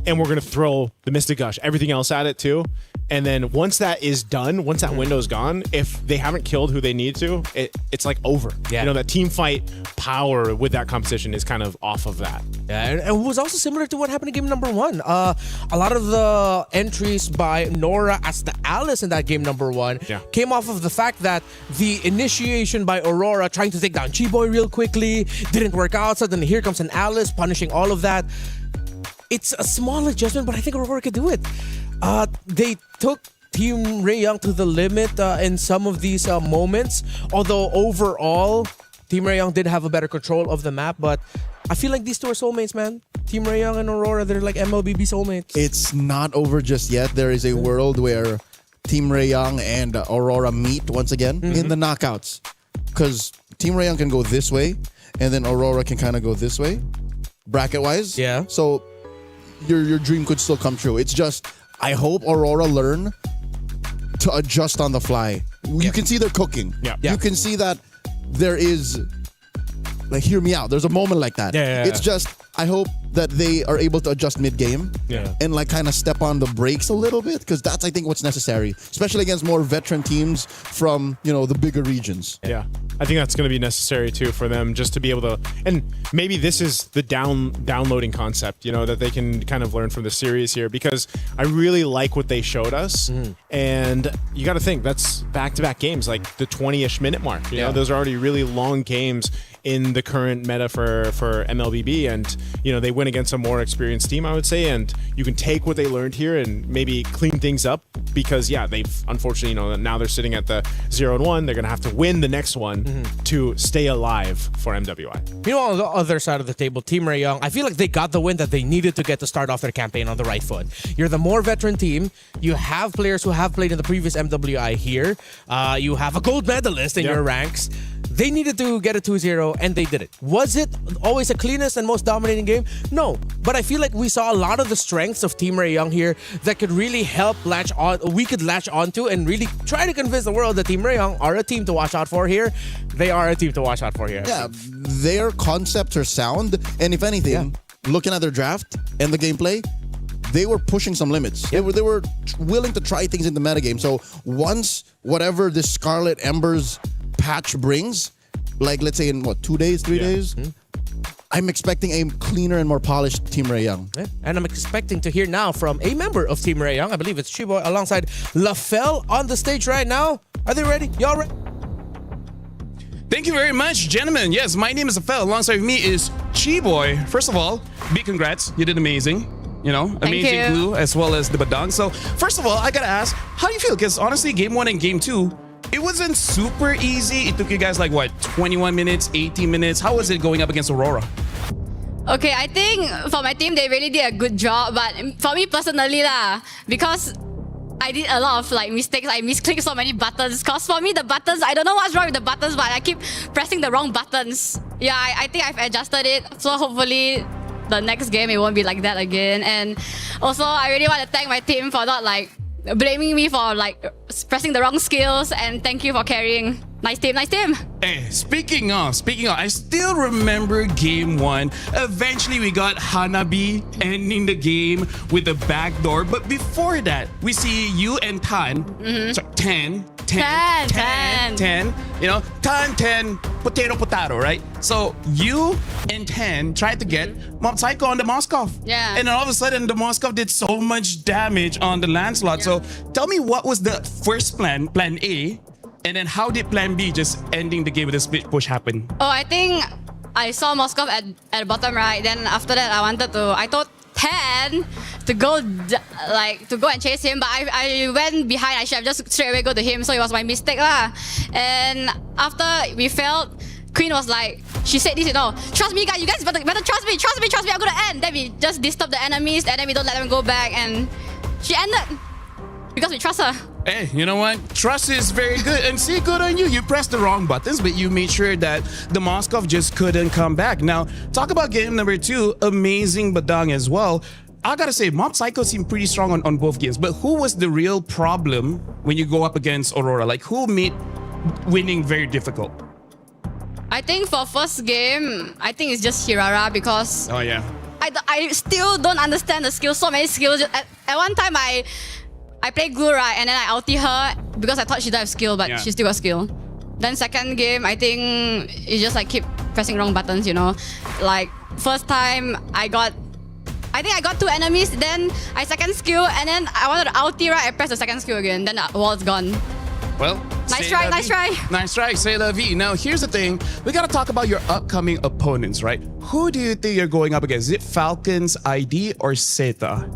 and we're going to throw the Mystic Gush, everything else at it too. And then once that is done, once that window's gone, if they haven't killed who they need to, it's like over. Yeah. That team fight power with that competition is kind of off of that. Yeah, and it was also similar to what happened in game number 1. A lot of the entries by Nora as the Alice in that game number 1 came off of the fact that the initiation by Aurora trying to take down G-Boy real quickly didn't work out. So then here comes an Alice punishing all of that. It's a small adjustment, but I think Aurora could do it. They took Team Ray Young to the limit in some of these moments. Although overall, Team Ray Young did have a better control of the map. But I feel like these two are soulmates, man. Team Ray Young and Aurora, they're like MLBB soulmates. It's not over just yet. There is a world where Team Ray Young and Aurora meet once again in the knockouts. Because Team Ray Young can go this way, and then Aurora can kind of go this way, bracket-wise. Yeah. So your dream could still come true. It's just... I hope Aurora learn to adjust on the fly. You can see they're cooking. You can see that there is, like, hear me out. There's a moment like that. It's just, I hope that they are able to adjust mid-game and like kind of step on the brakes a little bit, because that's, I think, what's necessary, especially against more veteran teams from, the bigger regions. Yeah. I think that's going to be necessary too for them, just to be able to, and maybe this is the downloading concept, that they can kind of learn from the series here, because I really like what they showed us. And you got to think that's back-to-back games, like the 20-ish minute mark. Those are already really long games. in the current meta for MLBB, and they win against a more experienced team, I would say, and you can take what they learned here and maybe clean things up, because they've unfortunately now they're sitting at the 0-1. They're gonna have to win the next one to stay alive for MWI. Meanwhile, on the other side of the table, Team Ray Young, I feel like they got the win that they needed to get to start off their campaign on the right foot. You're the more veteran team. You have players who have played in the previous MWI here. You have a gold medalist in your ranks. They needed to get a 2-0, and they did it. Was it always the cleanest and most dominating game? No. But I feel like we saw a lot of the strengths of Team Ray Young here that could really help we could latch onto and really try to convince the world that Team Ray Young are a team to watch out for here. They are a team to watch out for here. Yeah, their concepts are sound, and if anything, looking at their draft and the gameplay, they were pushing some limits. They were willing to try things in the metagame. So once whatever this Scarlet Embers patch brings, like let's say in 2 days, 3 days, I'm expecting a cleaner and more polished Team Ray Young. Yeah. And I'm expecting to hear now from a member of Team Ray Young. I believe it's Chiboy alongside LaFell on the stage right now. Are they ready? Y'all ready? Thank you very much, gentlemen. Yes, my name is LaFell. Alongside me is Chiboy. First of all, big congrats. You did amazing. Amazing glue as well as the badang. So first of all, I gotta ask, how do you feel? Because honestly, game 1 and game 2, it wasn't super easy. It took you guys like 21 minutes, 18 minutes. How was it going up against Aurora? Okay, I think for my team, they really did a good job. But for me personally, because I did a lot of mistakes. I misclicked so many buttons. Because for me, the buttons, I don't know what's wrong with the buttons, but I keep pressing the wrong buttons. Yeah, I think I've adjusted it. So hopefully the next game, it won't be like that again. And also, I really want to thank my team for not blaming me for pressing the wrong skills, and thank you for carrying. Nice team, nice team. Hey, speaking of, I still remember game 1. Eventually, we got Hanabi ending the game with a backdoor. But before that, we see you and Tan. Sorry, 10. Tan, potato, right? So you and 10 tried to get Mob Psycho on the Moskov. Yeah. And then all of a sudden, the Moskov did so much damage on the Lancelot. So tell me, what was the first plan A? And then how did plan B, just ending the game with a split push, happen? Oh, I think I saw Moskov at the bottom right. Then after that, I told 10 to go and chase him, but I went behind. I should have just straight away go to him, so it was my mistake lah. And after we failed, Queen was like, she said this, trust me guys, you guys better trust me, I'm gonna end. Then we just disturb the enemies, and then we don't let them go back, and she ended because we trust her. Hey, you know what? Trust is very good. And see, good on you. You pressed the wrong buttons, but you made sure that the Moskov just couldn't come back. Now, talk about game number 2. Amazing badang as well. I gotta say, Mob Psycho seemed pretty strong on both games. But who was the real problem when you go up against Aurora? Who made winning very difficult? I think for first game, I think it's just Hirara, because I still don't understand the skills. So many skills. At one time, I played glue, right, and then I ulti her because I thought she didn't have skill, but she still got skill. Then second game, I think it's just keep pressing wrong buttons, First time, I think I got 2 enemies, then I second skill, and then I wanted to ulti, right, I pressed the second skill again, then the wall's gone. Well, nice try. Nice try, c'est la vie. Now, here's the thing. We gotta talk about your upcoming opponents, right? Who do you think you're going up against? Is it Falcons ID or Zeta?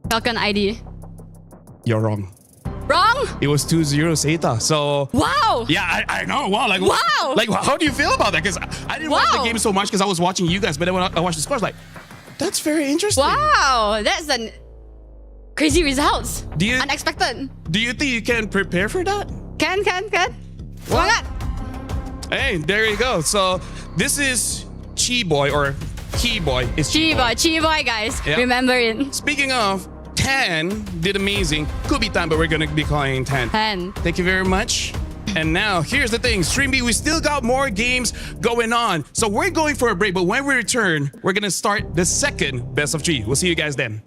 Falcon ID. You're wrong. Wrong? It was 2-0 Zeta. So wow. Yeah, I know. Wow. Wow. How do you feel about that? Because I didn't watch the game so much because I was watching you guys, but then when I watched the scores, that's very interesting. Wow, that's an crazy results. Unexpected. Do you think you can prepare for that? Can. Why not? Hey, there you go. So this is Chiboy, or Keyboy. It's Chiboy, guys. Yep. Remember it. Speaking of, 10 did amazing. Could be 10, but we're gonna be calling 10. 10. Thank you very much. And now, here's the thing. Stream B, we still got more games going on. So we're going for a break, but when we return, we're gonna start the second best of 3. We'll see you guys then.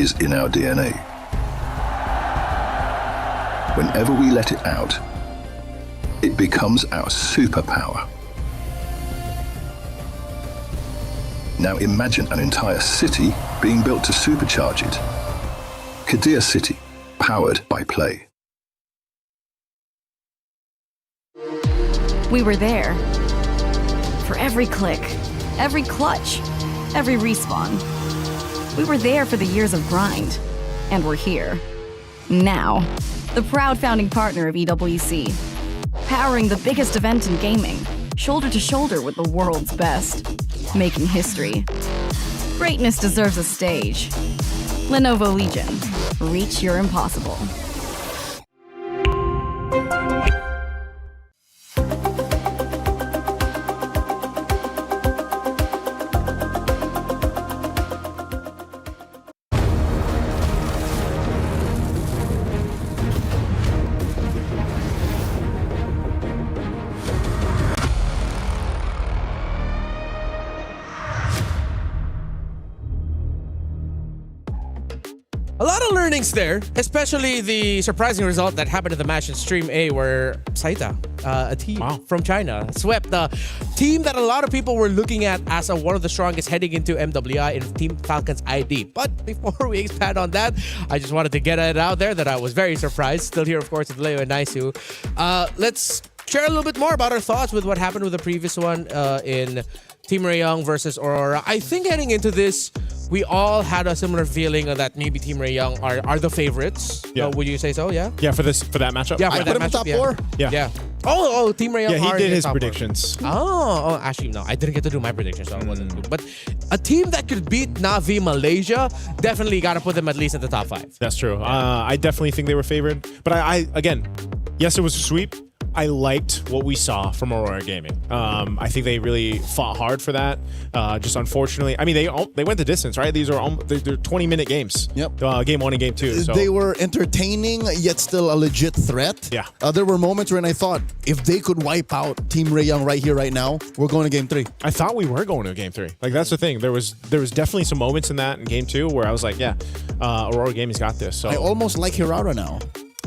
is in our DNA. Whenever we let it out, it becomes our superpower. Now imagine an entire city being built to supercharge it. Kadir City, powered by play. We were there. For every click, every clutch, every respawn. We were there for the years of grind. And we're here. Now. The proud founding partner of EWC. Powering the biggest event in gaming. Shoulder to shoulder with the world's best. Making history. Greatness deserves a stage. Lenovo Legion. Reach your impossible. A lot of learnings there, especially the surprising result that happened in the match in Stream A where Saita, a team from China, swept the team that a lot of people were looking at as one of the strongest heading into MWI in Team Falcon's ID. But before we expand on that, I just wanted to get it out there that I was very surprised. Still here, of course, with Leo and Naisu. Let's share a little bit more about our thoughts with what happened with the previous one in Team Rayong versus Aurora. I think heading into this, we all had a similar feeling that maybe Team Rayong are the favorites. Yeah. Would you say so? Yeah. Yeah, for that matchup. Yeah, for I that put him in matchup, top 4. Yeah. Oh, Team Rayong. Yeah, he are did in the his top 4. predictions. Oh, actually no, I didn't get to do my predictions, so I wasn't good. But a team that could beat Navi Malaysia definitely got to put them at least in the top 5. That's true. I definitely think they were favored. But I again, yes, it was a sweep. I liked what we saw from Aurora Gaming. I think they really fought hard for that. Just unfortunately, I mean, they went the distance, right? They're 20-minute games. Yep. Game 1 and game 2. So. They were entertaining, yet still a legit threat. Yeah. There were moments when I thought, if they could wipe out Team Rayong right here, right now, we're going to game 3. I thought we were going to game 3. Like, that's the thing. There was definitely some moments in that in game 2 where I was like, yeah, Aurora Gaming's got this. So I almost like Hirara now.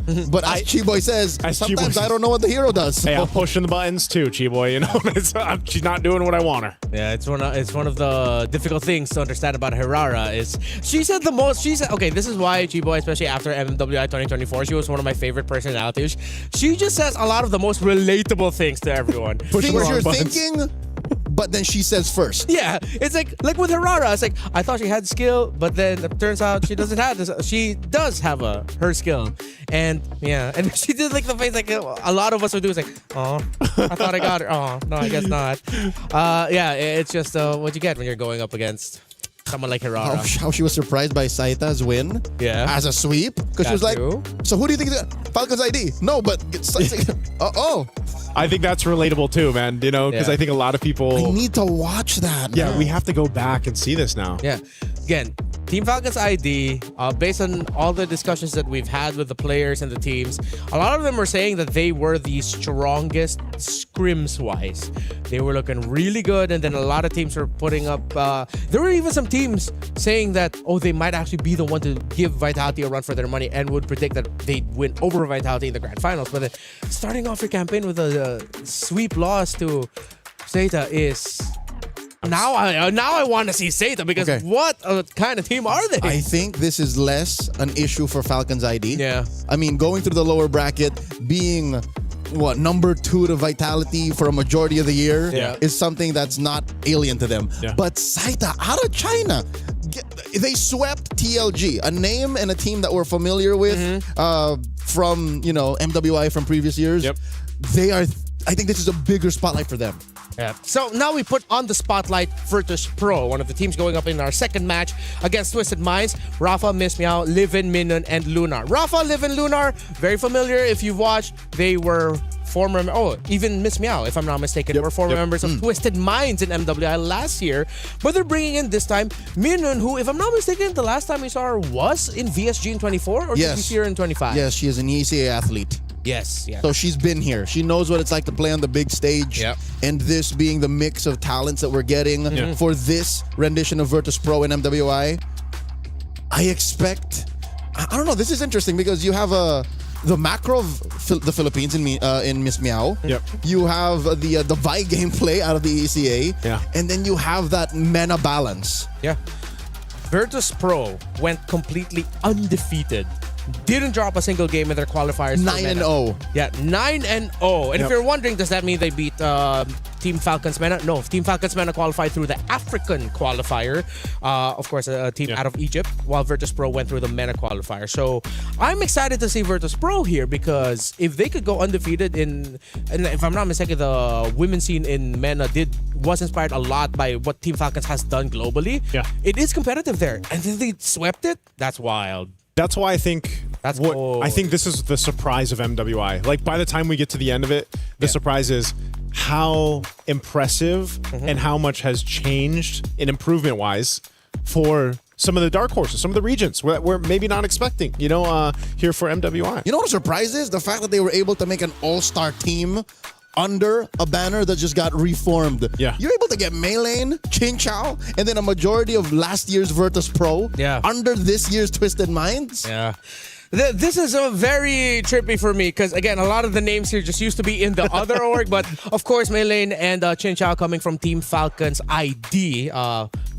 But as Chiboy says, sometimes I don't know what the hero does. So. Hey, I'm pushing the buttons too, Chiboy. You know, she's not doing what I want her. Yeah, it's one of the difficult things to understand about Hirara is she said the most. She said, okay, this is why Chiboy, especially after MWI 2024, she was one of my favorite personalities. She just says a lot of the most relatable things to everyone. Things you're thinking, but then she says first. Yeah, it's like with Hirara, it's like I thought she had skill, but then it turns out she doesn't have this. She does have her skill, and yeah, and she did like the face like a lot of us would do. It's like, oh, I thought I got her. Oh, no, I guess not. Yeah, it's just what you get when you're going up against someone like Hirara. How she was surprised by Saita's win as a sweep. Because she was like, so who do you think is Falcon's ID? No, but I think that's relatable too, man. You know, because I think a lot of people... I need to watch that. Yeah, we have to go back and see this now. Yeah. Again, Team Falcon's ID, based on all the discussions that we've had with the players and the teams, a lot of them were saying that they were the strongest scrims-wise. They were looking really good, and then a lot of teams were putting up... there were even some teams saying that, they might actually be the one to give Vitality a run for their money and would predict that they'd win over Vitality in the grand finals. But then starting off your campaign with a sweep loss to Zeta is... Now I want to see Zeta because what kind of team are they? I think this is less an issue for Falcon's ID. Yeah. I mean, going through the lower bracket, being number 2 to Vitality for a majority of the year is something that's not alien to them. Yeah. But Saita out of China, they swept TLG, a name and a team that we're familiar with from MWI from previous years. Yep. I think this is a bigger spotlight for them. Yeah. So now we put on the spotlight Virtus Pro, one of the teams going up in our second match against Twisted Minds. Rafa, Miss Meow, Livin, Minun, and Lunar. Rafa, Livin, Lunar, very familiar if you've watched. They were former, even Miss Meow, if I'm not mistaken, were former members of Twisted Minds in MWI last year. But they're bringing in this time Minun, who, if I'm not mistaken, the last time we saw her was in VSG in 24, or did we see her in 25? Yes, she is an ECA athlete. Yes. So she's been here. She knows what it's like to play on the big stage. Yep. And this being the mix of talents that we're getting for this rendition of Virtus Pro and MWI, I expect. I don't know. This is interesting because you have the macro of the Philippines in Miss Meow. Yep. You have the Vi gameplay out of the ECA. Yeah. And then you have that MENA balance. Yeah. Virtus Pro went completely undefeated. Didn't drop a single game in their qualifiers. 9-0. Yeah, 9-0. And if you're wondering, does that mean they beat Team Falcons MENA? No, Team Falcons MENA qualified through the African qualifier. Of course, a team out of Egypt, while Virtus Pro went through the MENA qualifier. So I'm excited to see Virtus Pro here because if they could go undefeated and if I'm not mistaken, the women's scene in MENA was inspired a lot by what Team Falcons has done globally. Yeah. It is competitive there. And then they swept it? That's wild. That's why I think I think this is the surprise of MWI. Like by the time we get to the end of it, the surprise is how impressive and how much has changed in improvement wise for some of the dark horses, some of the regions we're maybe not expecting, here for MWI. You know what the surprise is? The fact that they were able to make an all-star team under a banner that just got reformed. Yeah. You're able to get Maylane, Chin Chow, and then a majority of last year's Virtus Pro under this year's Twisted Minds. Yeah. This is a very trippy for me because, again, a lot of the names here just used to be in the other org. But, of course, Maylane and Chin Chow coming from Team Falcons ID.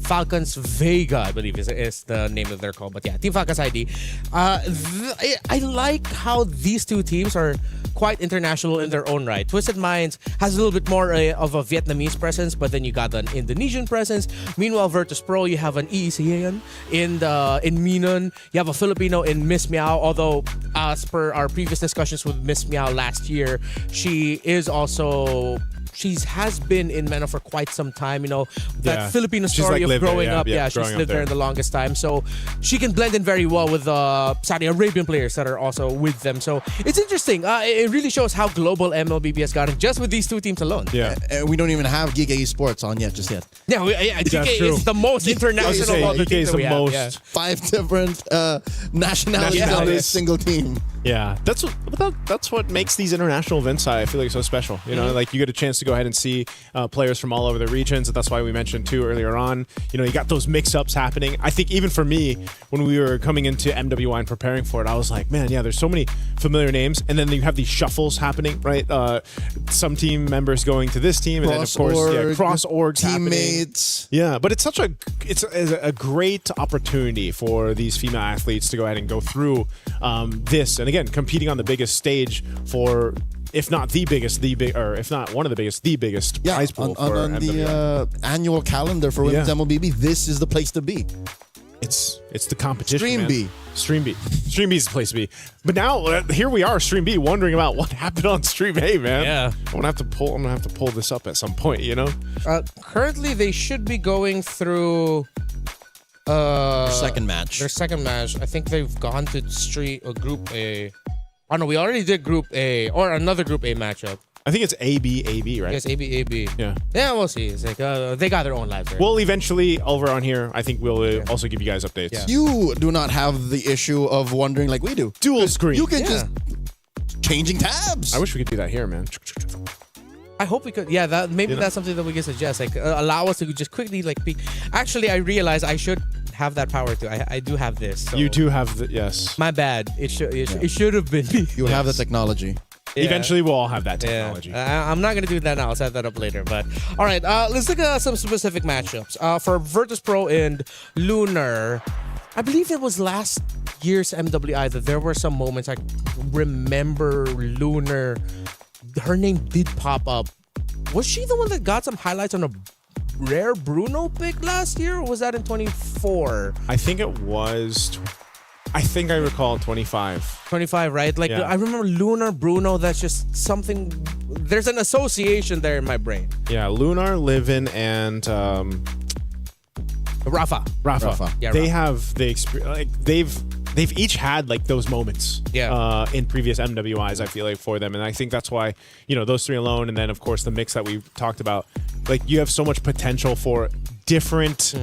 Falcons Vega, I believe, is the name of their call. But, yeah, Team Falcons ID. I like how these two teams are quite international in their own right. Twisted Minds has a little bit more of a Vietnamese presence, but then you got an Indonesian presence. Meanwhile, Virtus Pro, you have an EECAN in Minon. You have a Filipino in Miss Meow, although as per our previous discussions with Miss Meow last year, she has been in MENA for quite some time. That Filipino story of growing up. Yeah, she's lived there the longest time. So she can blend in very well with Saudi Arabian players that are also with them. So it's interesting. It really shows how global MLBB has gotten just with these two teams alone. Yeah. We don't even have Giga Esports on yet, just yet. Yeah, GK is the most international of the teams that we have. Yeah. 5 different nationalities on this single team. Yeah, that's what makes these international events, I feel like, so special. Like you get a chance to go ahead and see players from all over the regions. And that's why we mentioned too earlier on. You got those mix-ups happening. I think even for me, when we were coming into MWI and preparing for it, I was like, man, yeah, there's so many familiar names. And then you have these shuffles happening, right? Some team members going to this team, and then of course, cross orgs teammates. Happening. Yeah, but it's a great opportunity for these female athletes to go ahead and go through this. And again, competing on the biggest stage for, if not the biggest, or if not one of the biggest, the biggest prize pool for on the annual calendar for women's MLBB. This is the place to be. It's the competition. Stream B. Stream B is the place to be. But now here we are, Stream B, wondering about what happened on Stream A, man. Yeah, I'm gonna have to pull this up at some point. Currently, they should be going through. Their second match. I think they've gone to Group A. Oh no, we already did Group A or another Group A matchup. I think it's AB, right? Yes, AB. Yeah, we'll see. It's like they got their own lives there. Well, eventually over on here, I think we'll also give you guys updates. Yeah. You do not have the issue of wondering like we do. Dual screen. You can just changing tabs. I wish we could do that here, man. I hope we could. Yeah, that's something that we can suggest. Like, allow us to just quickly peek. Actually, I realized I should have that power too. I do have this. So. You do have yes. My bad. It should have been me. You have the technology. Yeah. Eventually, we'll all have that technology. Yeah. I'm not gonna do that now. I'll set that up later. But all right, let's look at some specific matchups. For Virtus Pro and Lunar, I believe it was last year's MWI that there were some moments I remember Lunar. Her name did pop up. Was she the one that got some highlights on a rare Bruno pick last year, or was that in 24? I think it was. I think I recall 25. 25, right? Like, I remember Lunar, Bruno, that's just something. There's an association there in my brain. Yeah, Lunar, Livin, and Rafa. Yeah, they have the experience. Like, they've each had like those moments in previous MWIs, I feel like, for them. And I think that's why, those three alone, and then of course the mix that we talked about, like, you have so much potential for different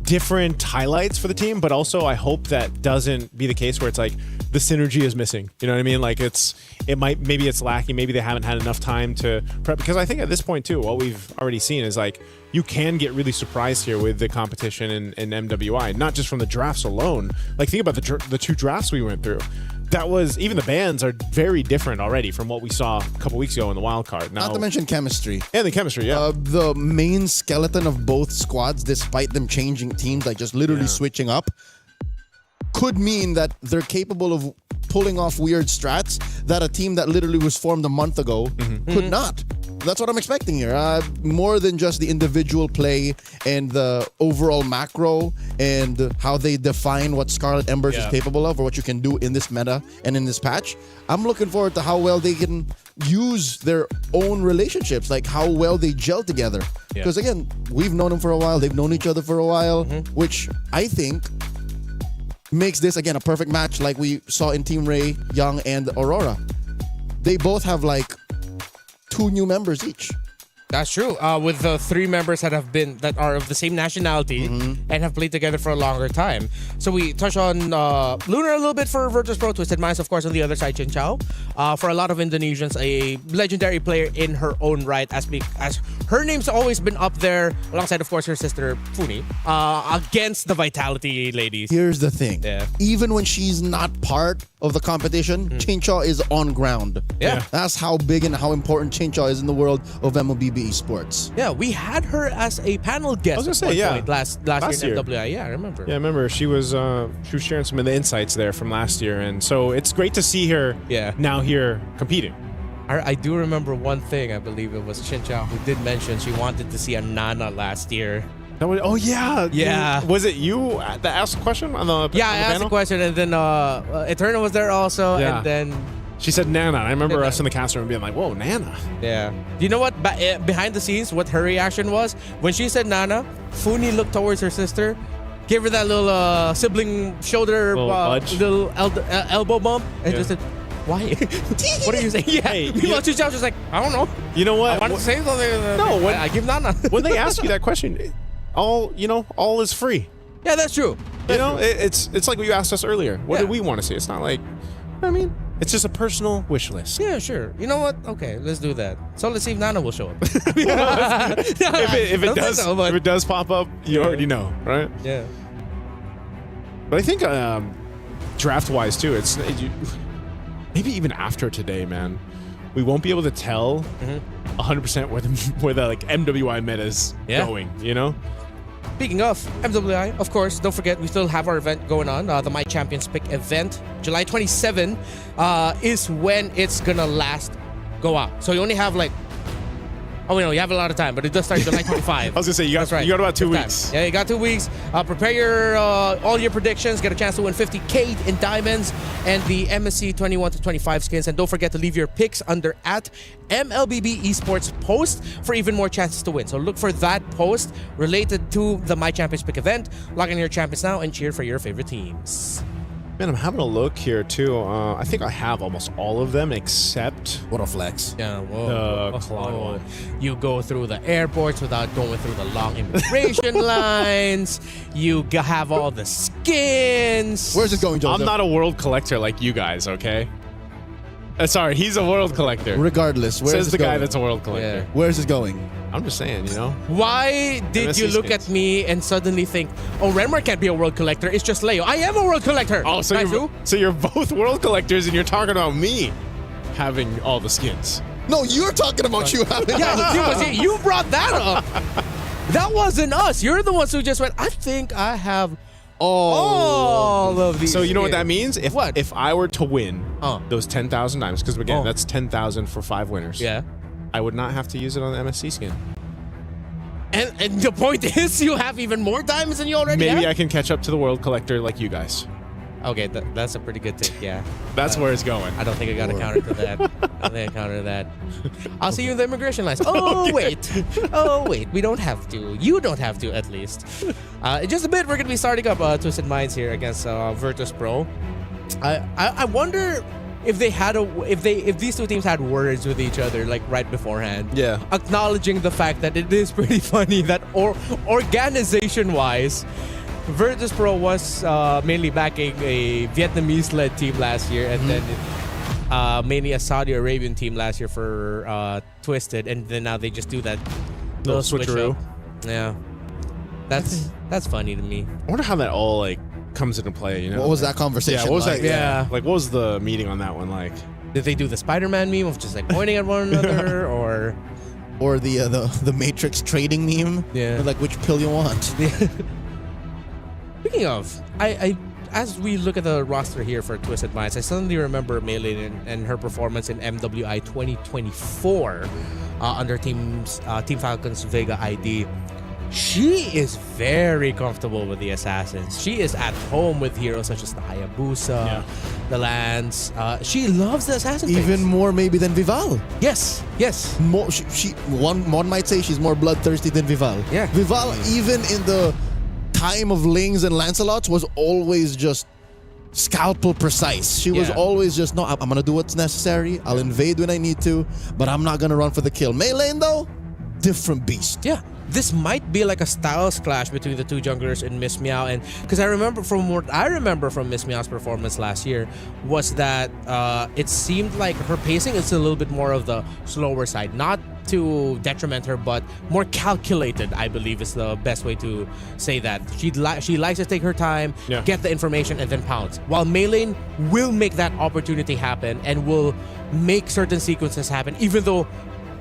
different highlights for the team, but also I hope that doesn't be the case where it's like the synergy is missing. You know what I mean? Like maybe it's lacking. Maybe they haven't had enough time to prep. Because I think at this point too, what we've already seen is like you can get really surprised here with the competition in MWI, not just from the drafts alone. Like think about the 2 drafts we went through. That was, even the bands are very different already from what we saw a couple weeks ago in the wild card. Now, not to mention chemistry. And the chemistry, yeah. The main skeleton of both squads, despite them changing teams, like just literally switching up, could mean that they're capable of pulling off weird strats that a team that literally was formed a month ago could not. That's what I'm expecting here. More than just the individual play and the overall macro and how they define what Scarlet Embers is capable of or what you can do in this meta and in this patch. I'm looking forward to how well they can use their own relationships, like how well they gel together. Because again, we've known them for a while. They've known each other for a while, which I think makes this, again, a perfect match like we saw in Team Ray, Young, and Aurora. They both have like 2 new members each. That's true. With the 3 members that are of the same nationality and have played together for a longer time. So we touch on Lunar a little bit for Virtus Pro, Twisted Minds, of course, on the other side, Chin Chow. For a lot of Indonesians, a legendary player in her own right, as her name's always been up there, alongside, of course, her sister Funi, against the Vitality ladies. Here's the thing. Even when she's not part of the competition, Chinchaw is on ground. That's how big and how important Chinchaw is in the world of MLBB esports. Yeah, we had her as a panel guest. I was gonna say, last year in MWI. Yeah, I remember. Yeah, I remember she was sharing some of the insights there from last year, and so it's great to see her now here competing. I do remember one thing. I believe it was Chincha who did mention she wanted to see a Nana last year. Yeah. Was it you that asked the question on the I asked the question, and then Eterna was there also, and then she said Nana. I remember us in the cast room being like, "Whoa, Nana!" Yeah. Do you know what? Behind the scenes, what her reaction was when she said Nana? Funi looked towards her sister, gave her that little sibling shoulder, little elbow bump, and just said, "Why? What are you saying?" Yeah. Hey, meanwhile, Chincha was just like, "I don't know. You know what? I wanted to say something. No, I give Nana." When they ask you that question, all is free. Yeah, that's true. It's like what you asked us earlier. What do we want to see? It's not like, I mean, it's just a personal wish list. Yeah, sure. You know what? Okay, let's do that. So let's see if Nana will show up. if it does pop up, you already know, right? Yeah. But I think draft-wise too, maybe even after today, man, we won't be able to tell 100% where the like MWI meta is going. You know. Speaking of MWI, of course, don't forget we still have our event going on, the My Champions Pick event. July 27 is when it's gonna go out. So you only have like, you have a lot of time, but it does start July 25. I was gonna say you got about 2 weeks. Yeah, you got 2 weeks. Prepare all your predictions. Get a chance to win 50K in diamonds and the MSC 21 to 25 skins. And don't forget to leave your picks under at MLBB Esports post for even more chances to win. So look for that post related to the My Champions Pick event. Log in your champions now and cheer for your favorite teams. Man, I'm having a look here too. I think I have almost all of them except what a flex. Yeah, the Claude one. You go through the airports without going through the long immigration lines. You have all the skins. Where's it going, Joseph? I'm not a world collector like you guys, okay? Sorry, he's a world collector. Regardless, where's says the guy that's a world collector. Yeah. Where's it going? I'm just saying, Why did you look at me and suddenly think, oh, Renmar can't be a world collector, it's just Leo. I am a world collector! Oh, so you're both world collectors and you're talking about me having all the skins. No, you're talking about you having you brought that up. That wasn't us. You're the ones who just went, I think I have all of these. So you know what that means? If I were to win those 10,000 diamonds, because again, that's 10,000 for 5 winners. Yeah. I would not have to use it on the MSC skin. And the point is, you have even more diamonds than you already have? Maybe I can catch up to the world collector like you guys. Okay, that's a pretty good take, yeah. That's where it's going. I don't think I got a counter to that. I don't think I counter that. I'll see you in the immigration lines. Oh, wait. We don't have to. You don't have to, at least. In just a bit, we're going to be starting up Twisted Minds here against Virtus Pro. I wonder if these two teams had words with each other like right beforehand. Yeah. Acknowledging the fact that it is pretty funny that organization-wise, Virtus Pro was mainly backing a Vietnamese-led team last year, and then mainly a Saudi Arabian team last year for Twisted, and then now they just do that little switcheroo. Yeah, that's funny to me. I wonder how that all like comes into play. You know, What was that conversation Yeah, what was like? that? Yeah, like what was the meeting on that one like? Did they do the Spider-Man meme of just like pointing at one another, or the Matrix trading meme? Yeah, like which pill you want? Speaking of, I as we look at the roster here for Twisted Minds, I suddenly remember Melee and her performance in MWI 2024 under Team Falcon's Vega ID. She is very comfortable with the Assassins. She is at home with heroes such as the Hayabusa, the Lance. She loves the Assassin Even phase. more maybe than Vival. Yes. More, one might say she's more bloodthirsty than Vival. Yeah. Vival, even in the time of Lings and Lancelots, was always just scalpel precise. She was always just, no, I'm gonna do what's necessary. I'll invade when I need to, but I'm not gonna run for the kill. Melee though, different beast. Yeah. This might be like a styles clash between the two junglers in Miss Meow, and because I remember from Miss Meow's performance last year was that it seemed like her pacing is a little bit more of the slower side, not to detriment her, but more calculated, I believe is the best way to say that. She likes to take her time, get the information, and then pounce. While Melee will make that opportunity happen and will make certain sequences happen, even though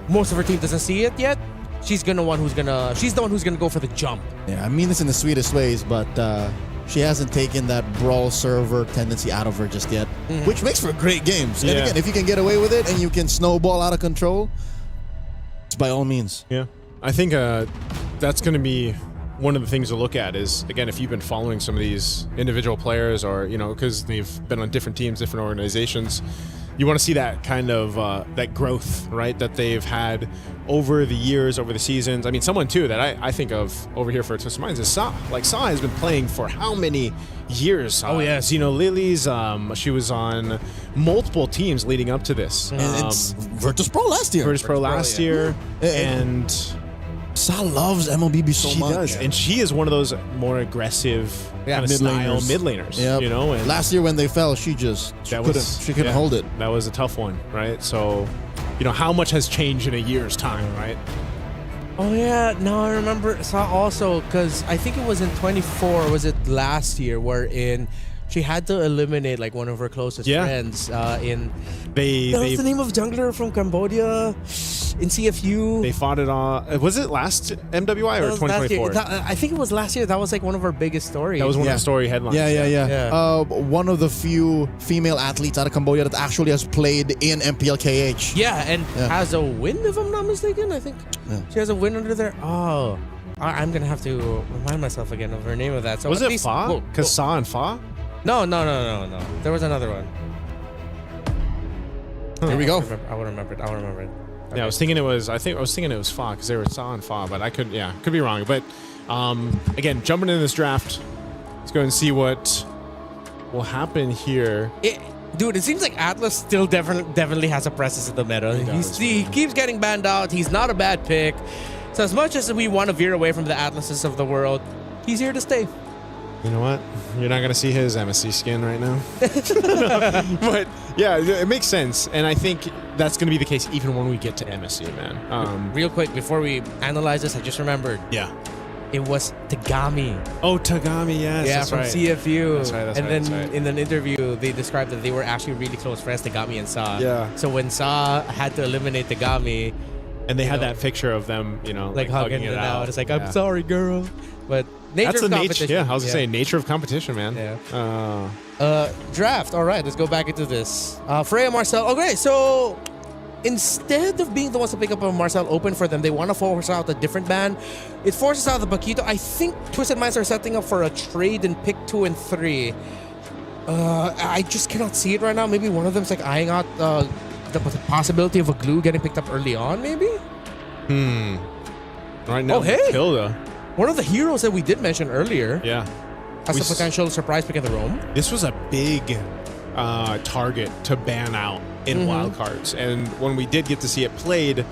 most of her team doesn't see it yet. She's the one who's gonna go for the jump. Yeah, I mean this in the sweetest ways, but she hasn't taken that brawl server tendency out of her just yet, which makes for great games. And again, if you can get away with it and you can snowball out of control, it's by all means. Yeah, I think that's going to be one of the things to look at is, again, if you've been following some of these individual players or, because they've been on different teams, different organizations, you want to see that kind of that growth, right, that they've had over the years, over the seasons. I mean, someone too that I think of over here for Twisted Minds is Sa. Like Sa has been playing for how many years? Oh yes, Lilies. She was on multiple teams leading up to this. And it's Virtus Pro last year. Virtus Pro last year, and Sa loves MLBB so she much. Does, and she is one of those more aggressive kind of style mid laners. Yep. And last year when they fell, she couldn't hold it. That was a tough one, right? So, how much has changed in a year's time, right? Oh yeah, no, I remember Sa also, because I think it was in 24. Was it last year wherein she had to eliminate like one of her closest friends in. What's the name of jungler from Cambodia? In CFU. They fought it on. Was it last MWI or 2024? I think it was last year. That was like one of our biggest stories. That was one of the story headlines. Yeah. One of the few female athletes out of Cambodia that actually has played in MPLKH. Yeah, and has a win, if I'm not mistaken. I think she has a win under there. Oh, I'm gonna have to remind myself again of her name of that. So was it Fa? Because Sa and Fa? No. There was another one. Here we go. I'll remember it. Okay. Yeah, I was thinking it was Fa because they were Sa and Fa, but I could be wrong. But again, jumping into this draft, let's go and see what will happen here. Dude, it seems like Atlas still definitely has a presence in the meta. He keeps getting banned out. He's not a bad pick. So as much as we want to veer away from the Atlases of the world, he's here to stay. You know what? You're not going to see his MSC skin right now. But yeah, it makes sense. And I think that's going to be the case even when we get to MSC, man. Real quick, before we analyze this, I just remembered. Yeah. It was Tagami. Oh, Tagami, yes. Yeah, from CFU. That's right. And then in an interview, they described that they were actually really close friends, Tagami and Sa. Yeah. So when Sa had to eliminate Tagami, and they had that picture of them, like hugging it out. It's like, I'm sorry, girl. But nature of competition. Yeah, I was going to say, nature of competition, man. Yeah. Draft. All right, let's go back into this. Freya, Marcel. Okay, so instead of being the ones to pick up a Marcel Open for them, they want to force out a different ban. It forces out the Paquito. I think Twisted Minds are setting up for a trade in pick 2 and 3. I just cannot see it right now. Maybe one of them's like eyeing out the possibility of a glue getting picked up early on, maybe? Right now, Kilda. One of the heroes that we did mention earlier. Yeah. As a potential surprise pick of the Rome. This was a big target to ban out in wildcards. And when we did get to see it played,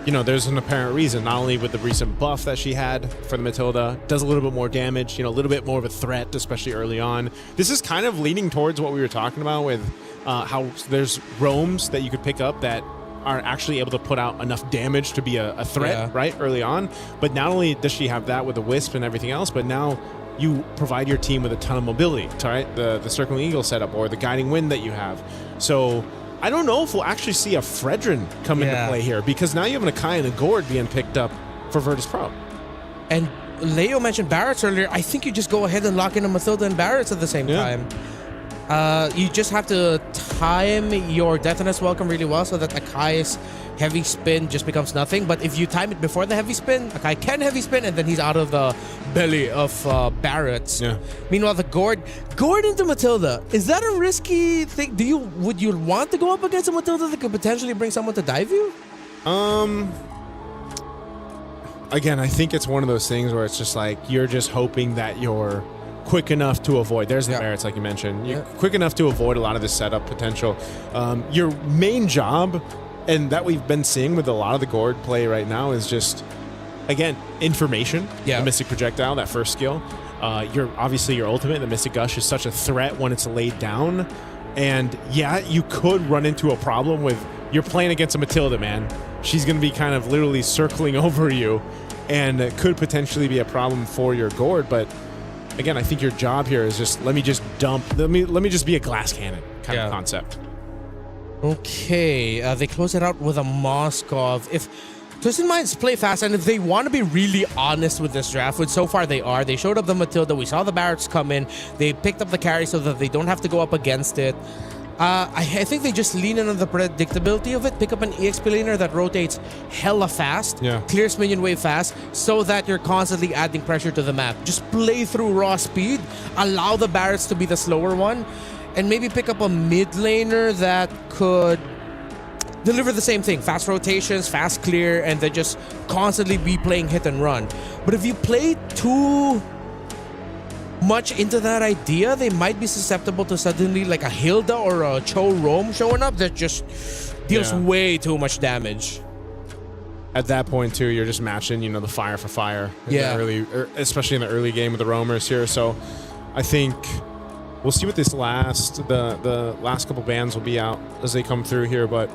there's an apparent reason, not only with the recent buff that she had for the Matilda, does a little bit more damage, a little bit more of a threat, especially early on. This is kind of leaning towards what we were talking about with how there's roams that you could pick up that are actually able to put out enough damage to be a threat, right, early on. But not only does she have that with the Wisp and everything else, but now you provide your team with a ton of mobility, right? The Circling Eagle setup or the Guiding Wind that you have. So I don't know if we'll actually see a Fredrin come into play here, because now you have an Akai and a Gord being picked up for Virtus Pro. And Leo mentioned Barretts earlier. I think you just go ahead and lock in a Matilda and Barretts at the same time. You just have to time your Deathness Welcome really well so that Akai's heavy spin just becomes nothing. But if you time it before the heavy spin, Akai can heavy spin, and then he's out of the belly of Barretts. Meanwhile, the Gord into Matilda, is that a risky thing? Would you want to go up against a Matilda that could potentially bring someone to dive you? Again, I think it's one of those things where it's just like you're just hoping that you're quick enough to avoid. There's the Barretts, like you mentioned. You're quick enough to avoid a lot of the setup potential. Your main job, and that we've been seeing with a lot of the Gord play right now, is just, again, information. The Mystic Projectile, that first skill. Obviously your ultimate, the Mystic Gush, is such a threat when it's laid down. And yeah, you could run into a problem with, you're playing against a Matilda, man. She's going to be kind of literally circling over you, and it could potentially be a problem for your Gord. But again, I think your job here is just, let me just be a glass cannon kind of concept. Okay, they close it out with a Moskov. If Twisted Minds play fast, and if they want to be really honest with this draft, which so far they are, they showed up the Matilda, we saw the Barretts come in, they picked up the carry so that they don't have to go up against it. I think they just lean in on the predictability of it, pick up an EXP laner that rotates hella fast, clears minion wave fast, so that you're constantly adding pressure to the map. Just play through raw speed, allow the Barretts to be the slower one, and maybe pick up a mid laner that could deliver the same thing. Fast rotations, fast clear, and then just constantly be playing hit and run. But if you play too much into that idea, they might be susceptible to suddenly like a Hilda or a Cho Roam showing up that just deals way too much damage. At that point too, you're just matching, the fire for fire. Especially in the early game with the roamers here. So I think we'll see what this the last couple bans will be out as they come through here, but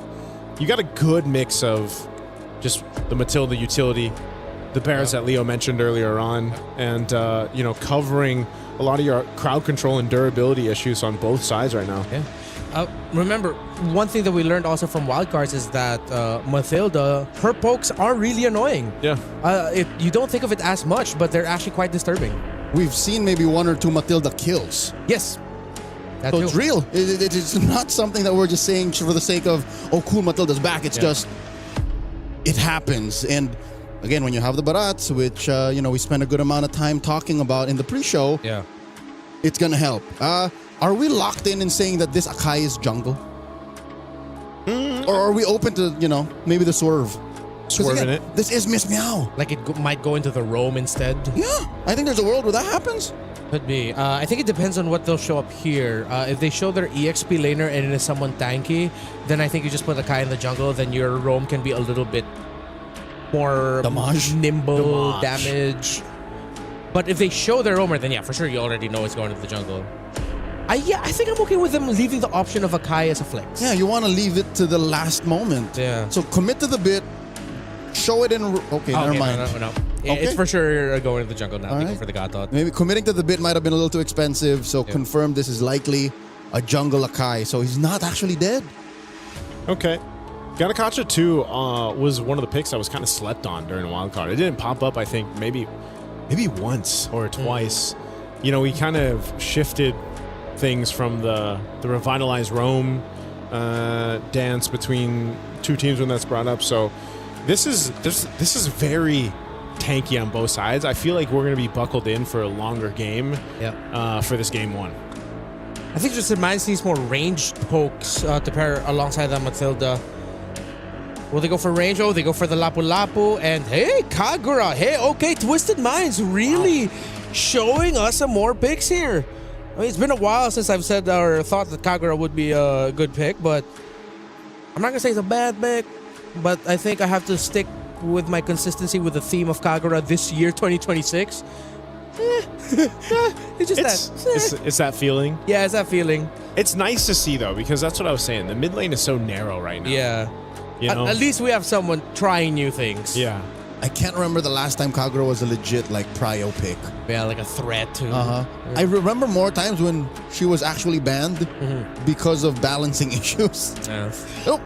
you got a good mix of just the Matilda utility, the Barretts that Leo mentioned earlier on, and covering a lot of your crowd control and durability issues on both sides right now. Remember, one thing that we learned also from wildcards is that Matilda, her pokes are really annoying. You don't think of it as much, but they're actually quite disturbing. We've seen maybe one or two Matilda kills. Yes. So it's real. It's not something that we're just saying for the sake of, oh, cool, Matilda's back. It's just, it happens. And again, when you have the Barretts, which, we spent a good amount of time talking about in the pre-show, it's going to help. Are we locked in saying that this Akai is jungle? Or are we open to, maybe the swerve? Swerving it. This is Miss Meow. Like it might go into the roam instead? Yeah. I think there's a world where that happens. Could be. I think it depends on what they'll show up here. If they show their EXP laner and it is someone tanky, then I think you just put Akai in the jungle, then your roam can be a little bit more nimble damage. But if they show their roamer, then yeah, for sure you already know it's going to the jungle. I think I'm okay with them leaving the option of Akai as a flex. Yeah, you want to leave it to the last moment. Yeah. So commit to the bit, show it in... Okay, never mind. No. Okay. It's for sure going to the jungle now. They go for the Gatot. Maybe committing to the bit might have been a little too expensive, so confirm this is likely a jungle Akai. So he's not actually dead. Okay. Ganakacha 2 was one of the picks I was kind of slept on during the wildcard. It didn't pop up, I think, maybe once or twice. We kind of shifted things from the revitalized roam dance between two teams when that's brought up. So this is very tanky on both sides. I feel like we're going to be buckled in for a longer game for this game one. I think just reminds needs more ranged pokes to pair alongside the Matilda. Will they go for range? Oh, they go for the Lapu Lapu. And hey, Kagura. Hey, okay, Twisted Minds really showing us some more picks here. I mean, it's been a while since I've said or thought that Kagura would be a good pick, but I'm not going to say it's a bad pick, but I think I have to stick with my consistency with the theme of Kagura this year, 2026. It's just it's that feeling. Yeah, it's that feeling. It's nice to see though, because that's what I was saying. The mid lane is so narrow right now. Yeah. You know? At least we have someone trying new things. Yeah. I can't remember the last time Kagura was a legit like prio pick. Yeah, like a threat too. I remember more times when she was actually banned because of balancing issues. Yeah. Oh,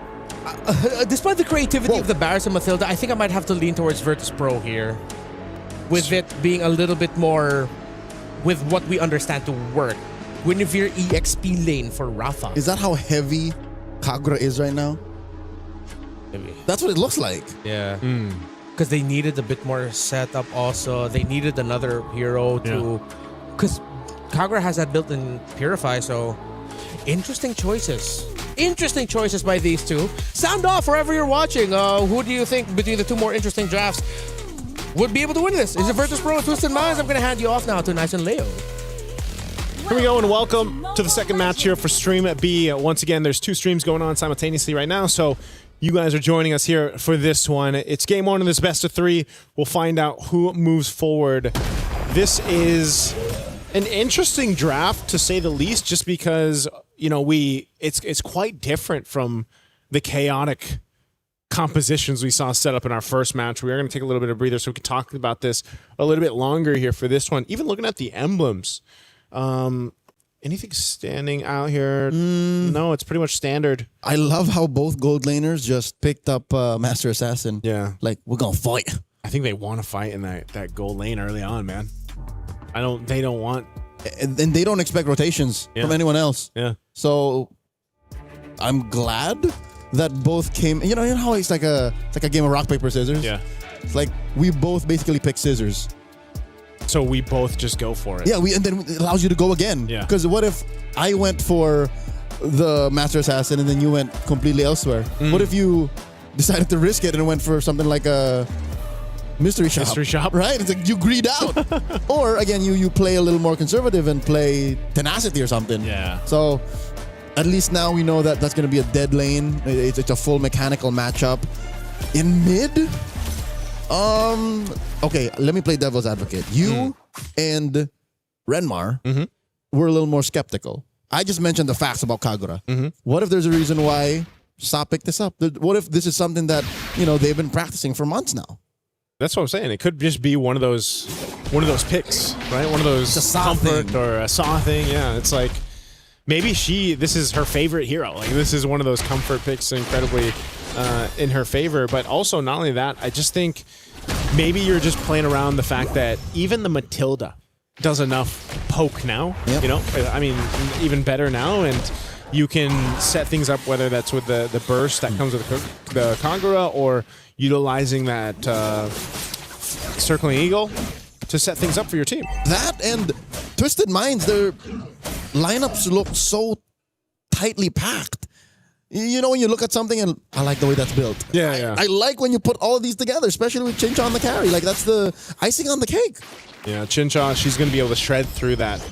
despite the creativity of the Barris and Mathilda, I think I might have to lean towards Virtus Pro here. With it being a little bit more with what we understand to work. Guinevere EXP lane for Rafa. Is that how heavy Kagura is right now? Maybe. That's what it looks like. Yeah. Because they needed a bit more setup also. They needed another hero to... Because Kagura has that built-in Purify, so... Interesting choices. Interesting choices by these two. Sound off wherever you're watching. Who do you think between the two more interesting drafts would be able to win this? Is it Virtus Pro or Twisted Minds? I'm going to hand you off now to Nice and Leo. Here we go, and welcome to the second match here for Stream B. Once again, there's two streams going on simultaneously right now, so you guys are joining us here for this one. It's game one of this best of three. We'll find out who moves forward. This is an interesting draft, to say the least, just because, you know, it's quite different from the chaotic compositions we saw set up in our first match. We are going to take a little bit of breather so we can talk about this a little bit longer here for this one. Even looking at the emblems. Anything standing out here? No, it's pretty much standard. I love how both gold laners just picked up Master Assassin. Yeah. Like, we're going to fight. I think they want to fight in that gold lane early on, man. They don't want... And they don't expect rotations from anyone else. Yeah. So, I'm glad that both came... You know how it's like a game of rock, paper, scissors? Yeah. It's like, we both basically pick scissors. So we both just go for it. Yeah, and then it allows you to go again. Yeah. Because what if I went for the Master Assassin and then you went completely elsewhere? What if you decided to risk it and went for something like a mystery shop? Mystery shop. Right? It's like you greed out. Or again, you play a little more conservative and play Tenacity or something. Yeah. So at least now we know that that's going to be a dead lane. It's a full mechanical matchup. In mid... Okay, let me play devil's advocate. You and Renmar were a little more skeptical. I just mentioned the facts about Kagura. What if there's a reason why Sa picked this up? What if this is something that, you know, they've been practicing for months now? That's what I'm saying. It could just be one of those picks, right? One of those comfort or a Sa thing. Yeah, it's like maybe this is her favorite hero. Like this is one of those comfort picks, incredibly in her favor. But also, not only that, I just think maybe you're just playing around the fact that even the Matilda does enough poke now. You know, I mean, even better now, and you can set things up, whether that's with the burst that comes with the Kagura or utilizing that circling eagle to set things up for your team. That and Twisted Minds, their lineups look so tightly packed. You know, when you look at something and I like the way that's built. Yeah. I like when you put all of these together, especially with Chincha on the carry. Like, that's the icing on the cake. Yeah, Chincha, she's going to be able to shred through that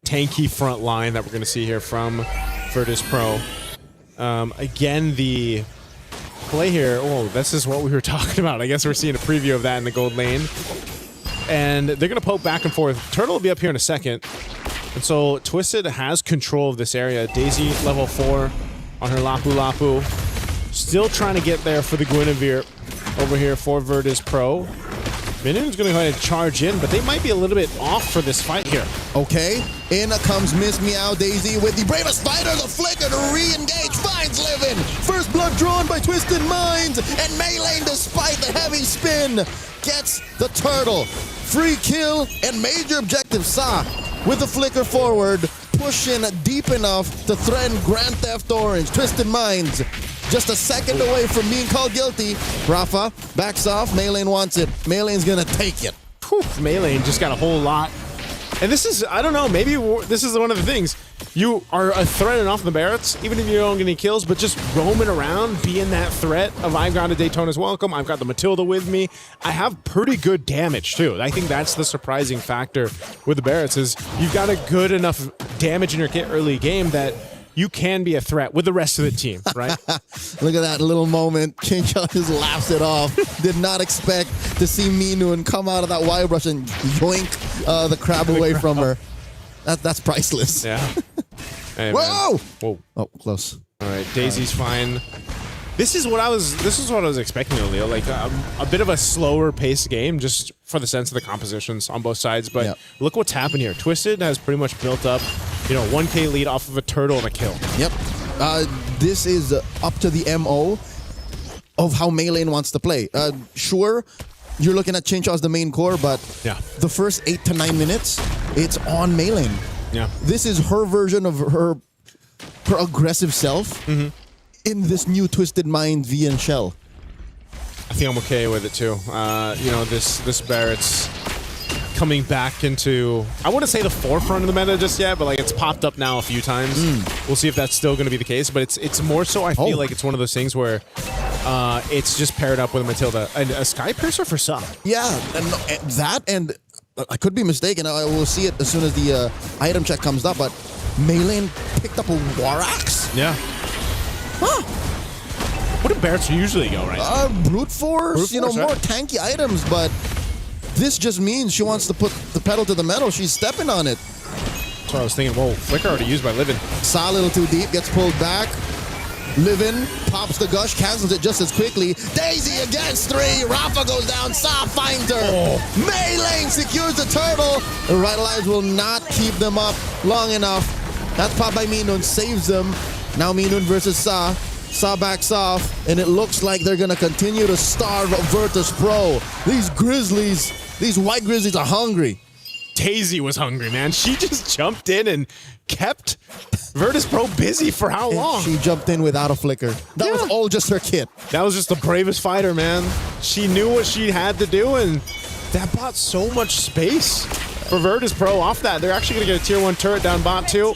tanky front line that we're going to see here from Virtus Pro. Again, the play here, this is what we were talking about. I guess we're seeing a preview of that in the gold lane. And they're going to poke back and forth. Turtle will be up here in a second. And so Twisted has control of this area. Daisy, level 4 on her Lapu Lapu. Still trying to get there for the Guinevere over here for Virtus Pro. Minion's going to go ahead and charge in, but they might be a little bit off for this fight here. Okay, in comes Miss Meow Daisy with the bravest fighter, the flicker to re-engage, finds Livin. First blood drawn by Twisted Minds, and Melee, despite the heavy spin, gets the turtle. Free kill and major objective Sa with the flicker forward, pushing deep enough to threaten Grand Theft Orange. Twisted Minds just a second away from being called guilty. Rafa backs off. Maylane wants it. Maylane's gonna take it. Maylane just got a whole lot. And this is, I don't know, maybe this is one of the things. You are a threat enough the Barretts, even if you don't get any kills, but just roaming around, being that threat of I've got a Daytona's welcome, I've got the Matilda with me. I have pretty good damage too. I think that's the surprising factor with the Barretts is you've got a good enough damage in your kit early game that you can be a threat with the rest of the team, right? Look at that little moment. Chincha just laughs it off. Did not expect to see Minun come out of that wire brush and yoink the crab away from her. That's priceless. Yeah. Hey, Whoa! Whoa! Oh, close. All right, Daisy's fine. This is what I was expecting, Leo. Like a bit of a slower paced game, just for the sense of the compositions on both sides. But look what's happened here. Twisted has pretty much built up, 1K lead off of a turtle and a kill. Yep. This is up to the MO of how Maylane wants to play. Sure, you're looking at Chincha as the main core, but the first 8 to 9 minutes, it's on Maylane. Yeah. This is her version of her aggressive self in this new Twisted Mind VN shell. I think I'm okay with it too. This Barrett's coming back into, I wouldn't say the forefront of the meta just yet, but like it's popped up now a few times. We'll see if that's still going to be the case, but it's more so I feel like it's one of those things where it's just paired up with Matilda. And a Sky Piercer for some. Yeah, and I could be mistaken. I will see it as soon as the item check comes up, but Maylane picked up a War Axe? Yeah. Huh. What do Barretts usually go, right? Brute Force, more tanky items, but this just means she wants to put the pedal to the metal. She's stepping on it. That's what I was thinking. Whoa, Flicker already used by Livin. Saw a little too deep, gets pulled back. Livin pops the gush, cancels it just as quickly. Daisy against 3. Rafa goes down. Saw finds her. Maylane secures the turtle. The Revitalize will not keep them up long enough. That pop by Minun saves them. Now Minun versus Saw. Saw backs off, and it looks like they're going to continue to starve Virtus Pro. These Grizzlies, these white Grizzlies are hungry. Daisy was hungry, man. She just jumped in and kept Virtus Pro busy for how long? She jumped in without a flicker. That was all just her kit. That was just the bravest fighter, man. She knew what she had to do, and that bought so much space for Virtus Pro off that. They're actually going to get a tier 1 turret down bot too.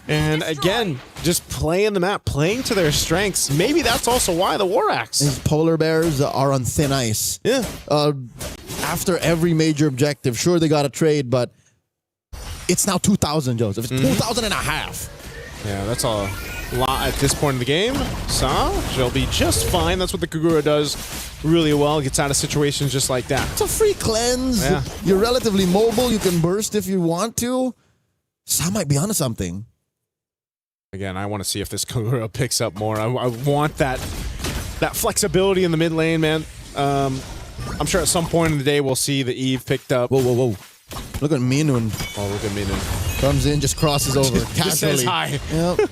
And again, just playing the map, playing to their strengths. Maybe that's also why the War Axe. These polar bears are on thin ice. Yeah. After every major objective, sure they got a trade, but it's now 2,000, Joseph. It's 2,000 and a half. Yeah, that's a lot at this point in the game. Saw, she'll be just fine. That's what the Kagura does really well. Gets out of situations just like that. It's a free cleanse. Yeah. You're relatively mobile. You can burst if you want to. Saw might be onto something. Again, I want to see if this Kagura picks up more. I want that flexibility in the mid lane, man. I'm sure at some point in the day we'll see the Eve picked up. Whoa, whoa, whoa. Look at Minun. Oh, look at Minun. Comes in, just crosses over. Just says hi. Yep.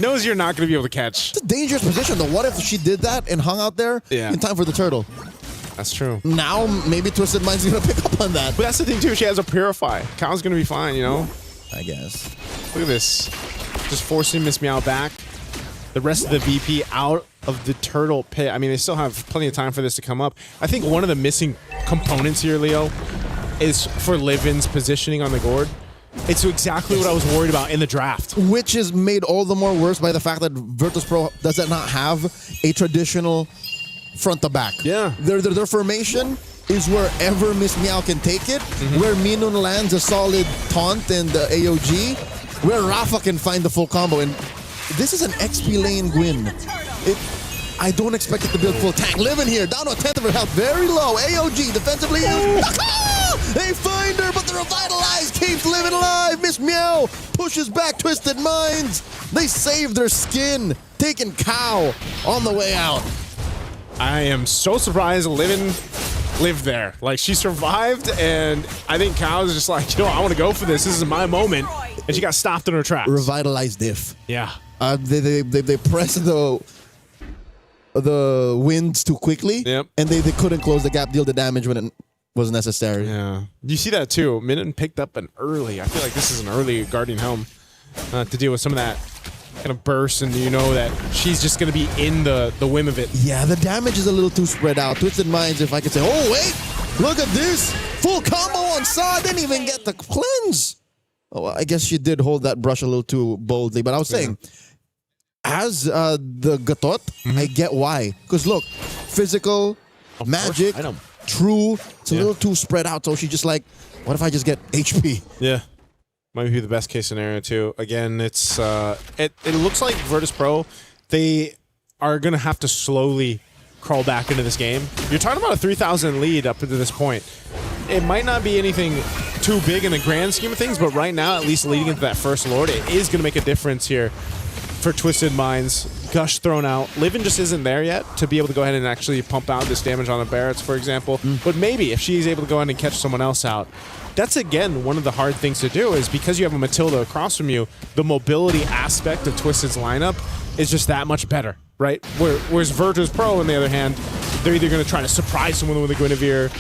Knows you're not going to be able to catch. It's a dangerous position, though. What if she did that and hung out there in time for the turtle? That's true. Now, maybe Twisted Mind's going to pick up on that. But that's the thing, too. She has a Purify. Cal's going to be fine, I guess. Look at this. Just forcing Miss Meow back. The rest of the VP out of the turtle pit. I mean, they still have plenty of time for this to come up. I think one of the missing components here, Leo, is for Livin's positioning on the board. It's exactly what I was worried about in the draft. Which is made all the more worse by the fact that Virtus Pro does not have a traditional front to back. Yeah. Their formation is wherever Miss Meow can take it, where Minun lands a solid taunt and AOG, where Rafa can find the full combo. And this is an XP lane win. I don't expect it to build full tank. Livin here, down to a 10th of her health, very low. AOG defensively used. They find her, but the Revitalize keeps Livin alive. Miss Meow pushes back Twisted Minds. They save their skin, taking Cow on the way out. I am so surprised Livin lived there. Like, she survived, and I think Cow is just like, I want to go for this. This is my moment. And she got stopped in her tracks. Revitalized diff. Yeah. They pressed the winds too quickly, and they couldn't close the gap, deal the damage when it was necessary. Yeah. You see that too. Minun picked up an early. I feel like this is an early Guardian Helm to deal with some of that kind of burst, and that she's just going to be in the whim of it. Yeah, the damage is a little too spread out. Twisted Minds, if I could say, oh, wait, look at this. Full combo on Saw. Didn't even get the cleanse. Oh, I guess she did hold that brush a little too boldly, but I was saying, as the Gatot, I get why. Because look, physical, magic, true, it's a little too spread out, so she's just like, what if I just get HP? Yeah. Might be the best case scenario too. Again, it's it looks like Virtus Pro, they are gonna have to slowly crawl back into this game. You're talking about a 3,000 lead up to this point. It might not be anything too big in the grand scheme of things, but right now, at least leading into that first Lord, it is gonna make a difference here for Twisted Minds. Gush thrown out. Livin just isn't there yet to be able to go ahead and actually pump out this damage on the Barretts, for example. But maybe if she's able to go ahead and catch someone else out, that's again one of the hard things to do, is because you have a Matilda across from you, the mobility aspect of Twisted's lineup is just that much better, right? Whereas Virtus Pro, on the other hand, they're either going to try to surprise someone with a Guinevere.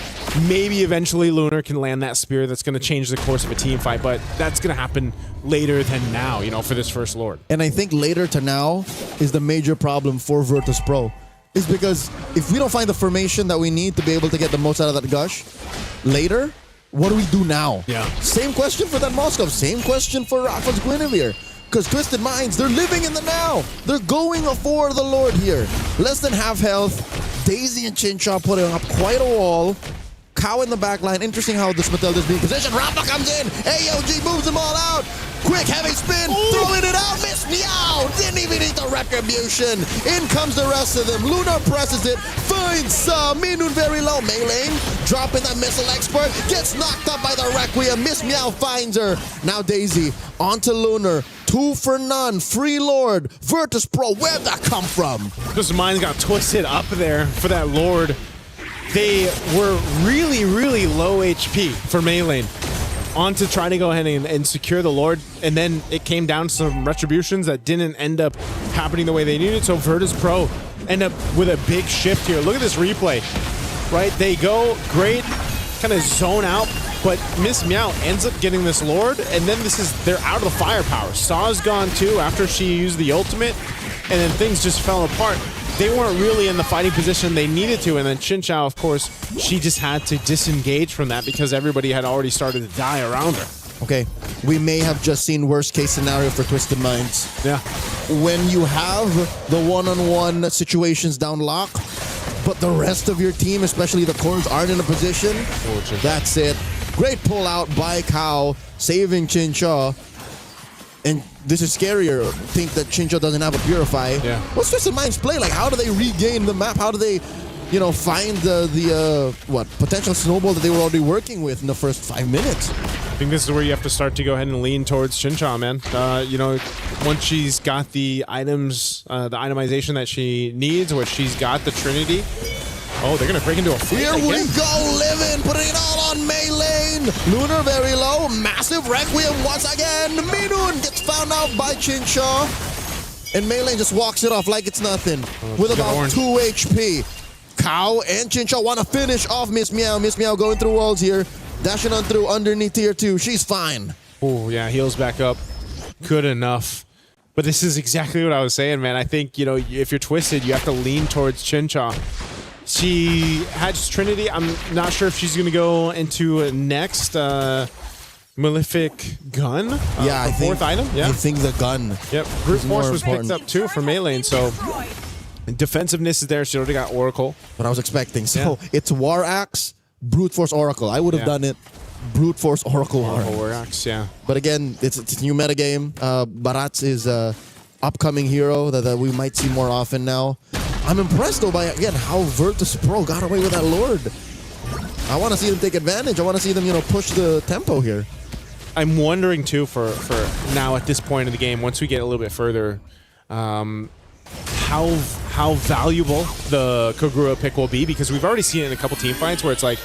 Maybe eventually Lunar can land that spear that's going to change the course of a team fight, but that's going to happen later than now, you know, for this first Lord. And I think later to now is the major problem for Virtus Pro. Is because if we don't find the formation that we need to be able to get the most out of that Gush later, what do we do now? Yeah. Same question for that Moskov. Same question for Rafa's Guinevere. Because Twisted Minds, they're living in the now. They're going for the Lord here. Less than half health. Daisy and Chincha putting up quite a wall. Cow in the back line. Interesting how this Matilda's being positioned. Rafa comes in. AOG moves them all out. Quick, heavy spin. Throwing it out. Miss Meow. Didn't even need the retribution. In comes the rest of them. Luna presses it. Finds Minun very low. Melee dropping that missile expert. Gets knocked up by the Requiem. Miss Meow finds her. Now Daisy onto Lunar. 2 for none. Free Lord. Virtus Pro. Where'd that come from? Twisted Minds got twisted up there for that Lord. They were really, really low HP for Melee on to try to go ahead and secure the Lord, and then it came down to some retributions that didn't end up happening the way they needed, so Virtus Pro end up with a big shift here. Look at this replay, right? They go great, kind of zone out, but Miss Meow ends up getting this Lord, and then they're out of the firepower. Saw's gone too after she used the ultimate, and then things just fell apart. They weren't really in the fighting position they needed to, and then Chinchao, of course, she just had to disengage from that because everybody had already started to die around her. Okay, we may have just seen worst case scenario for Twisted Minds. Yeah. When you have the one-on-one situations down lock, but the rest of your team, especially the cores, aren't in a position, that's it. Great pull out by Cow, saving Chincha. And this is scarier. Think that Chincha doesn't have a Purify. Yeah. What's Twisted Minds play? Like, how do they regain the map? How do they, you know, find the potential snowball that they were already working with in the first 5 minutes? I think this is where you have to start to go ahead and lean towards Chincha, man. You know, once she's got the items, the itemization that she needs, where she's got the Trinity. Oh, they're going to break into a fight. Here we go, Livin, putting it all on Melee. Lunar very low. Massive Requiem once again. Minun gets found out by Chincha. And Melee just walks it off like it's nothing. With about 2 HP. Cow and Chincha want to finish off Miss Meow. Miss Meow going through walls here. Dashing on through underneath tier 2. She's fine. Oh, yeah, heals back up. Good enough. But this is exactly what I was saying, man. I think, you know, if you're Twisted, you have to lean towards Chincha. She has Trinity. I'm not sure if she's going to go into next Malefic Gun. Yeah, I think, fourth item. Yeah, I think the gun. Yep, Brute Force was picked up too for Melee, so defensiveness is there. She already got Oracle. What I was expecting. So it's War Axe, Brute Force Oracle. I would have done it. Brute Force Oracle War Axe, yeah. But again, it's a new metagame. Barats is a upcoming hero that we might see more often now. I'm impressed though by, again, how Virtus Pro got away with that Lord. I want to see them take advantage. I want to see them, you know, push the tempo here. I'm wondering too for now at this point in the game, once we get a little bit further, how valuable the Kogura pick will be, because we've already seen it in a couple team fights where it's like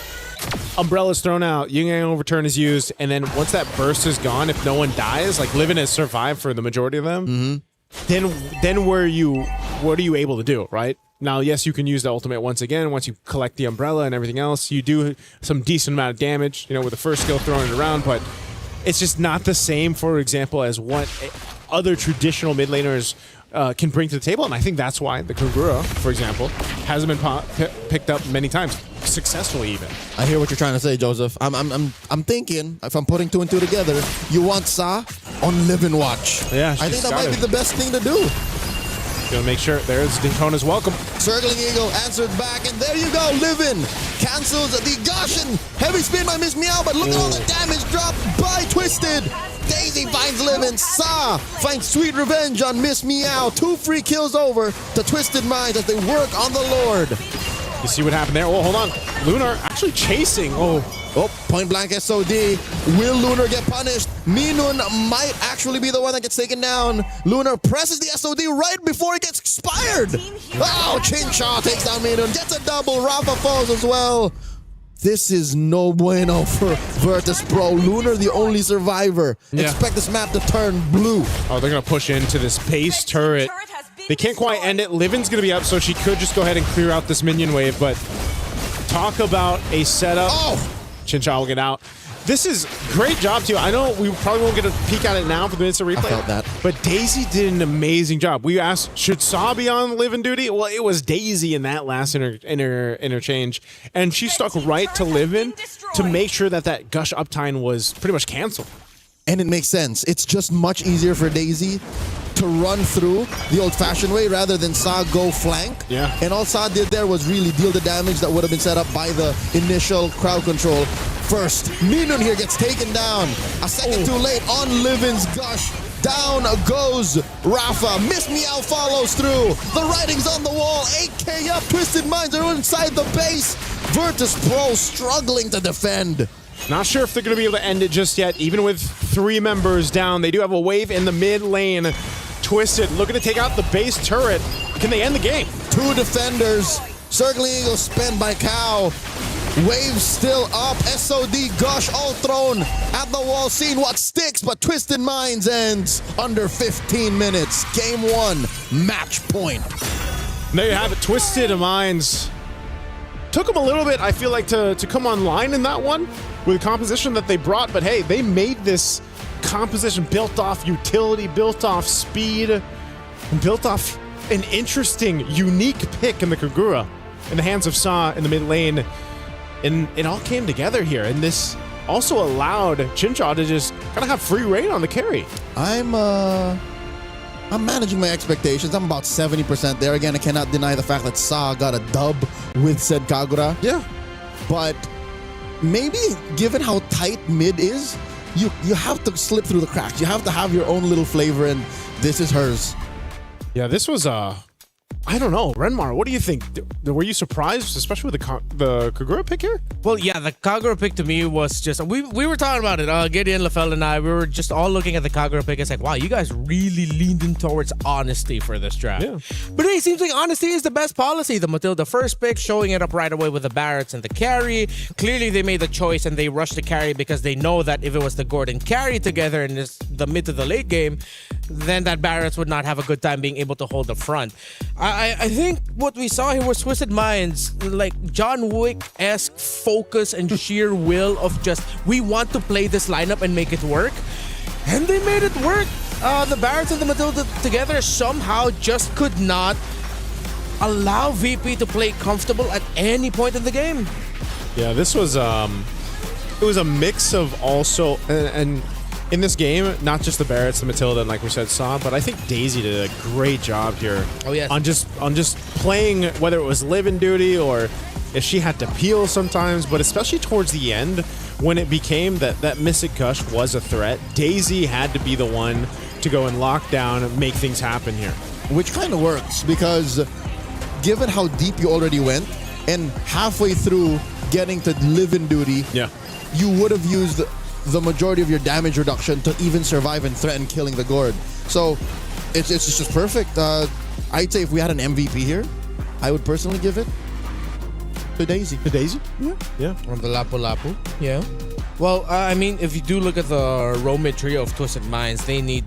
Umbrella's thrown out, Yin Yang Overturn is used, and then once that burst is gone, if no one dies, like Livin has survived for the majority of them, then what are you able to do, right? Now, yes, you can use the ultimate once again. Once you collect the umbrella and everything else, you do some decent amount of damage, you know, with the first skill throwing it around, but it's just not the same, for example, as what other traditional mid laners can bring to the table, and I think that's why the Kogura, for example, hasn't been picked up many times, successfully even. I hear what you're trying to say, Joseph. I'm thinking, if I'm putting 2 and 2 together, you want Sa on Live and Watch. Yeah, I think that might be the best thing to do. Gonna make sure there's Daytona's welcome. Circling Eagle answered back, and there you go, Livin cancels the Gush and heavy spin by Miss Meow, but look at all the damage dropped by Twisted. Daisy finds Livin. Sa finds sweet revenge on Miss Meow. 2 free kills over to Twisted Minds as they work on the Lord. You see what happened there? Oh, hold on. Lunar actually chasing. Oh, point blank SOD. Will Lunar get punished? Minun might actually be the one that gets taken down. Lunar presses the SOD right before it gets expired. Oh, Chinshaw takes down Minun. Gets a double. Rafa falls as well. This is no bueno for Virtus Pro. Lunar, the only survivor. Yeah. Expect this map to turn blue. Oh, they're going to push into this base turret. They can't quite end it. Livin's going to be up, so she could just go ahead and clear out this minion wave, but talk about a setup. Oh! Chinshaw will get out. This is great job, too. I know we probably won't get a peek at it now for the minutes of replay. I felt that. But Daisy did an amazing job. We asked, should Saw be on Livin duty? Well, it was Daisy in that last interchange. And she stuck right to Livin to make sure that that Gush uptime was pretty much canceled. And it makes sense. It's just much easier for Daisy to run through the old-fashioned way rather than Sa go flank. Yeah. And all Sa did there was really deal the damage that would have been set up by the initial crowd control. First, Minun here gets taken down. A second too late on Livin's Gush. Down goes Rafa. Miss Meow follows through. The writing's on the wall. 8K up. Twisted Minds are inside the base. Virtus Pro struggling to defend. Not sure if they're going to be able to end it just yet. Even with 3 members down, they do have a wave in the mid lane. Twisted looking to take out the base turret. Can they end the game? 2 defenders. Circling Eagle spent by Cow. Wave still up. SOD Gush all thrown at the wall. Seeing what sticks, but Twisted Minds ends under 15 minutes. Game 1, match point. There you have it. Twisted Minds. Took them a little bit, I feel like, to come online in that one with the composition that they brought. But hey, they made this composition built off utility, built off speed, and built off an interesting, unique pick in the Kagura in the hands of Sa in the mid lane. And it all came together here. And this also allowed Chinshaw to just kind of have free reign on the carry. I'm managing my expectations. I'm about 70% there. Again, I cannot deny the fact that Sa got a dub with said Kagura. Yeah. But maybe given how tight mid is, you have to slip through the cracks. You have to have your own little flavor, and this is hers. Yeah, this was I don't know. Renmar, what do you think? Were you surprised, especially with the Kagura pick here? Well, yeah, the Kagura pick to me was just... We were talking about it. Gideon, Lafell, and I, we were just all looking at the Kagura pick. It's like, wow, you guys really leaned in towards honesty for this draft. Yeah. But hey, it seems like honesty is the best policy. The Matilda first pick, showing it up right away with the Barretts and the carry. Clearly, they made the choice and they rushed the carry because they know that if it was the Gordon carry together in the mid to the late game, then that Barretts would not have a good time being able to hold the front. I think what we saw here was Twisted Minds, like John Wick-esque focus and sheer will of just, we want to play this lineup and make it work. And they made it work. The Barretts and the Matilda together somehow just could not allow VP to play comfortable at any point in the game. Yeah, this was it was a mix of also and in this game, not just the Barretts, the Matilda, and like we said, Saw, but I think Daisy did a great job here. Oh yes. On just playing, whether it was live-in duty or if she had to peel sometimes, but especially towards the end when it became that Mystic Gush was a threat, Daisy had to be the one to go and lock down and make things happen here. Which kind of works because given how deep you already went and halfway through getting to live-in duty, yeah, you would have used the majority of your damage reduction to even survive and threaten killing the Gord. So it's just perfect. I'd say if we had an MVP here, I would personally give it to Daisy. To Daisy? Yeah. On the Lapu Lapu. Yeah. Well, I mean, if you do look at the Romid trio of Twisted Minds, they need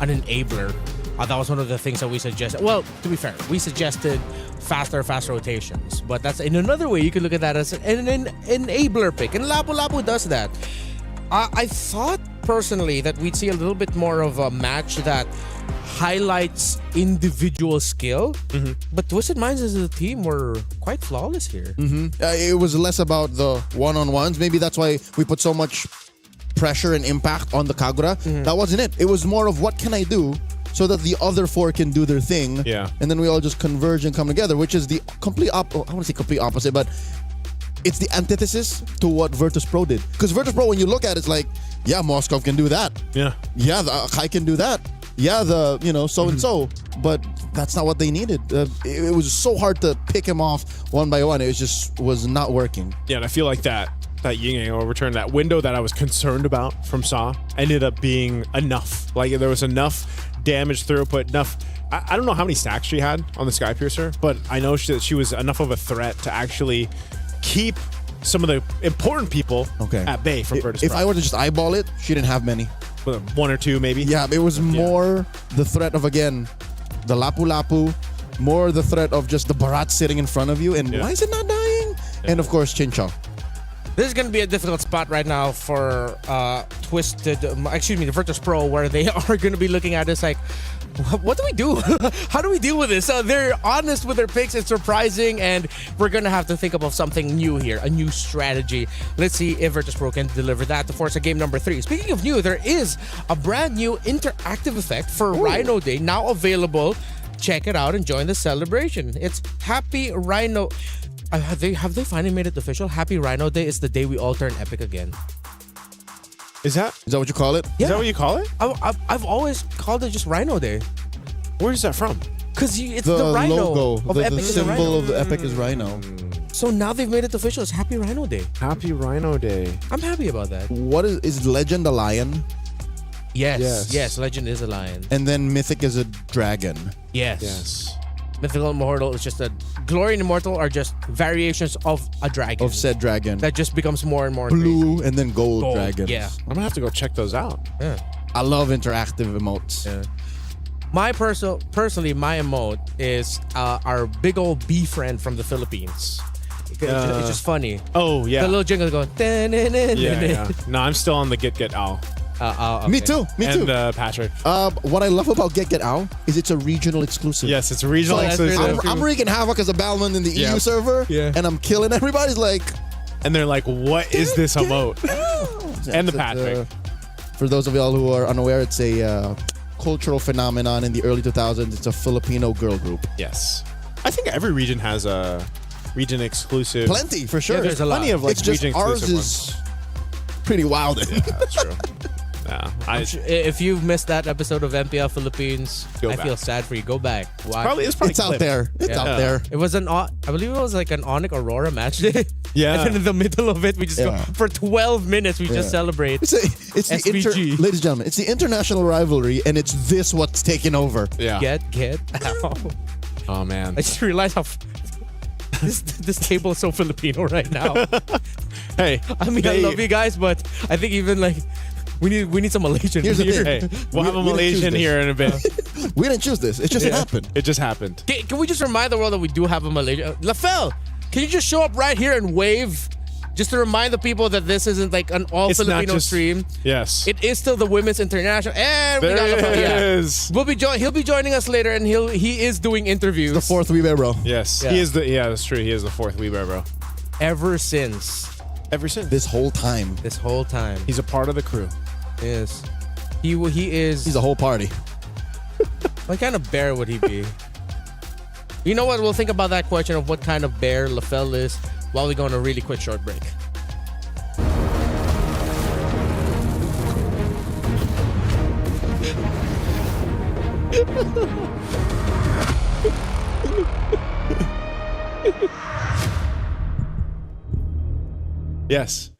an enabler. That was one of the things that we suggested. Well, to be fair, we suggested fast rotations. But that's in another way, you could look at that as an enabler pick. And Lapu Lapu does that. I thought personally that we'd see a little bit more of a match that highlights individual skill, but Twisted Minds as a team were quite flawless here. It was less about the one-on-ones. Maybe that's why we put so much pressure and impact on the Kagura. That wasn't it. It was more of what can I do so that the other 4 can do their thing. Yeah. And then we all just converge and come together, which is the complete I want to say complete opposite, but it's the antithesis to what Virtus Pro did. Because Virtus Pro, when you look at it, it's like, yeah, Moskov can do that. Yeah. Yeah, the Kai can do that. Yeah, the, so and so. But that's not what they needed. It was so hard to pick him off one by one. It was not working. Yeah, and I feel like that yin yang overturn, that window that I was concerned about from Saw, ended up being enough. Like, there was enough damage throughput, enough. I don't know how many stacks she had on the Skypiercer, but I know she was enough of a threat to actually keep some of the important people at bay from Virtus If Pro. I were to just eyeball it, she didn't have many. One or two, maybe? Yeah, it was more the threat of, again, the Lapu-Lapu, more the threat of just the Barat sitting in front of you, and why is it not dying? And, of course, Chinchong. This is going to be a difficult spot right now for the Virtus Pro, where they are going to be looking at this like, what do we do? How do we deal with this? They're honest with their picks. It's surprising, and we're going to have to think about something new here, a new strategy. Let's see if Virtus Pro can deliver that to force a game number 3. Speaking of new, there is a brand new interactive effect for Rhino Day now available. Check it out and join the celebration. It's Happy Rhino. Have they finally made it official? Happy Rhino Day is the day we all turn epic again. Is that what you call it? Yeah. Is that what you call it? I've always called it just Rhino Day. Where is that from? Because it's the rhino logo, of the Epic is a symbol rhino. of the Epic is Rhino. So now they've made it official. It's Happy Rhino Day. Happy Rhino Day. I'm happy about that. What is Legend a lion? Yes. Legend is a lion. And then Mythic is a dragon. Yes. Mythical and Immortal is just Glory and Immortal are just variations of a dragon. Of said dragon. That just becomes more and more blue crazy. and then gold dragons. Yeah. I'm going to have to go check those out. Yeah. I love interactive emotes. Yeah. My personally, my emote is our big old bee friend from the Philippines. It's just funny. Oh, yeah. The little jingle going. Yeah. No, I'm still on the Get Owl. Okay. Me too. And Patrick. What I love about Get Owl is it's a regional exclusive. Yes, it's a regional exclusive. I'm wreaking havoc as a Balman in the EU server, and I'm killing everybody's like. And they're like, what is this emote? And the Patrick. For those of y'all who are unaware, it's a cultural phenomenon in the early 2000s. It's a Filipino girl group. Yes. I think every region has a region exclusive. Plenty, for sure. Yeah, there's plenty of like it's just region ours exclusive is pretty wild. Yeah, that's true. Yeah, sure if you've missed that episode of MPL Philippines, I feel back. sad for you. Go back. It's probably out there. It's out there. It was I believe it was like an Onyx Aurora match day. Yeah. And then in the middle of it, we just go for 12 minutes. We just celebrate. It's the SBG. ladies and gentlemen, it's the international rivalry, and it's this what's taking over. Yeah. Get out. Oh man. I just realized how this table is so Filipino right now. Hey, I mean, I love you guys, but I think even like we need some Malaysian Here's the here. thing. Hey, we'll have a Malaysian here in a bit. We didn't choose this. It just happened. It just happened. Can we just remind the world that we do have a Malaysian? Lafel, can you just show up right here and wave? Just to remind the people that this isn't like an all Filipino stream. Yes. It is still the Women's International. And we got There Lafel. it Yeah. is. He'll be joining us later, and he is doing interviews. The fourth Weebear bro. Yes. Yeah. He is that's true. He is the fourth Weebear bro. Ever since. This whole time. He's a part of the crew. Yes. He is. He's a whole party. What kind of bear would he be? You know what? We'll think about that question of what kind of bear Lafel is while we go on a really quick short break. Yes.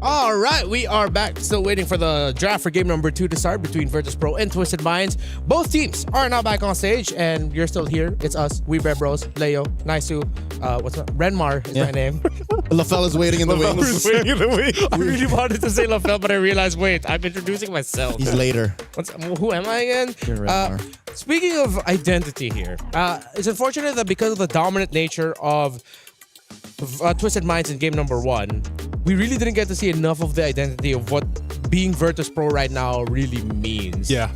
All right, we are back. Still waiting for the draft for game number 2 to start between Virtus Pro and Twisted Minds. Both teams are now back on stage, and you're still here. It's us, We Bear Bros, Leo, Naisu, what's up? Renmar is my name. LaFell is waiting in the wings. Waiting in the wings. I really wanted to say LaFell, but I realized, wait, I'm introducing myself. He's later. Who am I again? You're Renmar. Speaking of identity here, it's unfortunate that because of the dominant nature of Twisted Minds in game number 1, we really didn't get to see enough of the identity of what being Virtus Pro right now really means. Yeah.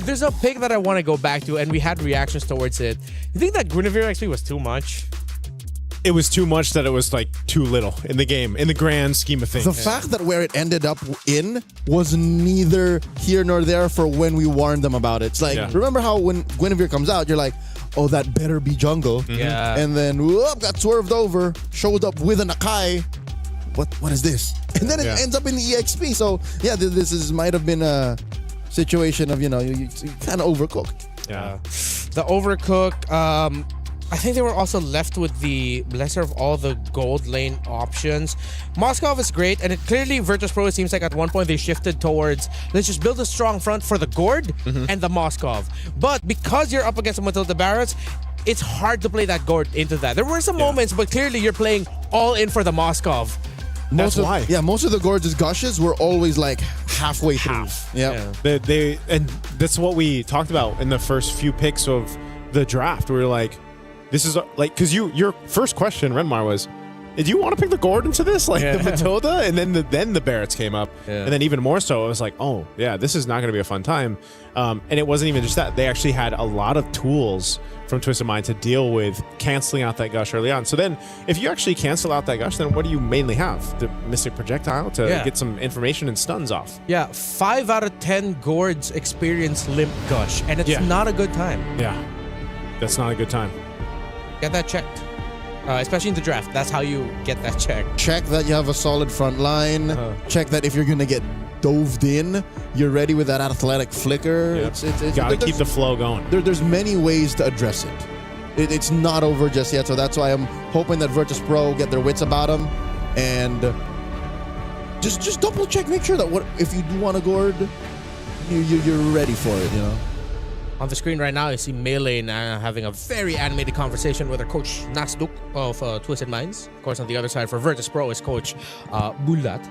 There's a pick that I want to go back to, and we had reactions towards it. You think that Guinevere XP was too much? It was too much that it was like too little in the game, in the grand scheme of things. The fact that where it ended up in was neither here nor there for when we warned them about it. It's like, remember how when Guinevere comes out, you're like, oh, that better be jungle. Yeah. And then, whoop, got swerved over, showed up with an Akai. What is this? And then it ends up in the EXP. So, yeah, this might have been a situation of, you kind of overcooked. Yeah. The overcook, I think they were also left with the lesser of all the gold lane options. Moskov is great, and clearly Virtus Pro seems like at one point they shifted towards, let's just build a strong front for the Gord and the Moskov. But because you're up against the Matilda Barretts, it's hard to play that Gord into that. There were some moments, but clearly you're playing all in for the Moskov. Most of the Gorge's gushes were always like halfway through. Yeah. And that's what we talked about in the first few picks of the draft. We were like, this is like, because your first question, Renmar, was, do you want to pick the Gord into this? Like the Matilda? And then the Barretts came up. Yeah. And then even more so, I was like, oh, yeah, this is not going to be a fun time. And it wasn't even just that. They actually had a lot of tools from Twisted Mind to deal with canceling out that gush early on. So then if you actually cancel out that gush, then what do you mainly have? The Mystic Projectile to get some information and stuns off. Yeah, 5 out of 10 Gords experience Limp Gush, and it's not a good time. Yeah, that's not a good time. Get that checked. Especially in the draft. That's how you get that checked. Check that you have a solid front line. Check that if you're going to get doved in, you're ready with that athletic flicker. Yep. Got to keep the flow going. There's many ways to address it. It's not over just yet, so that's why I'm hoping that Virtus Pro get their wits about them and just double check, make sure that if you do want a Gord, you're ready for it, On the screen right now, you see Melee having a very animated conversation with her coach Nasduk of Twisted Minds. Of course, on the other side for Virtus Pro is coach Bulat,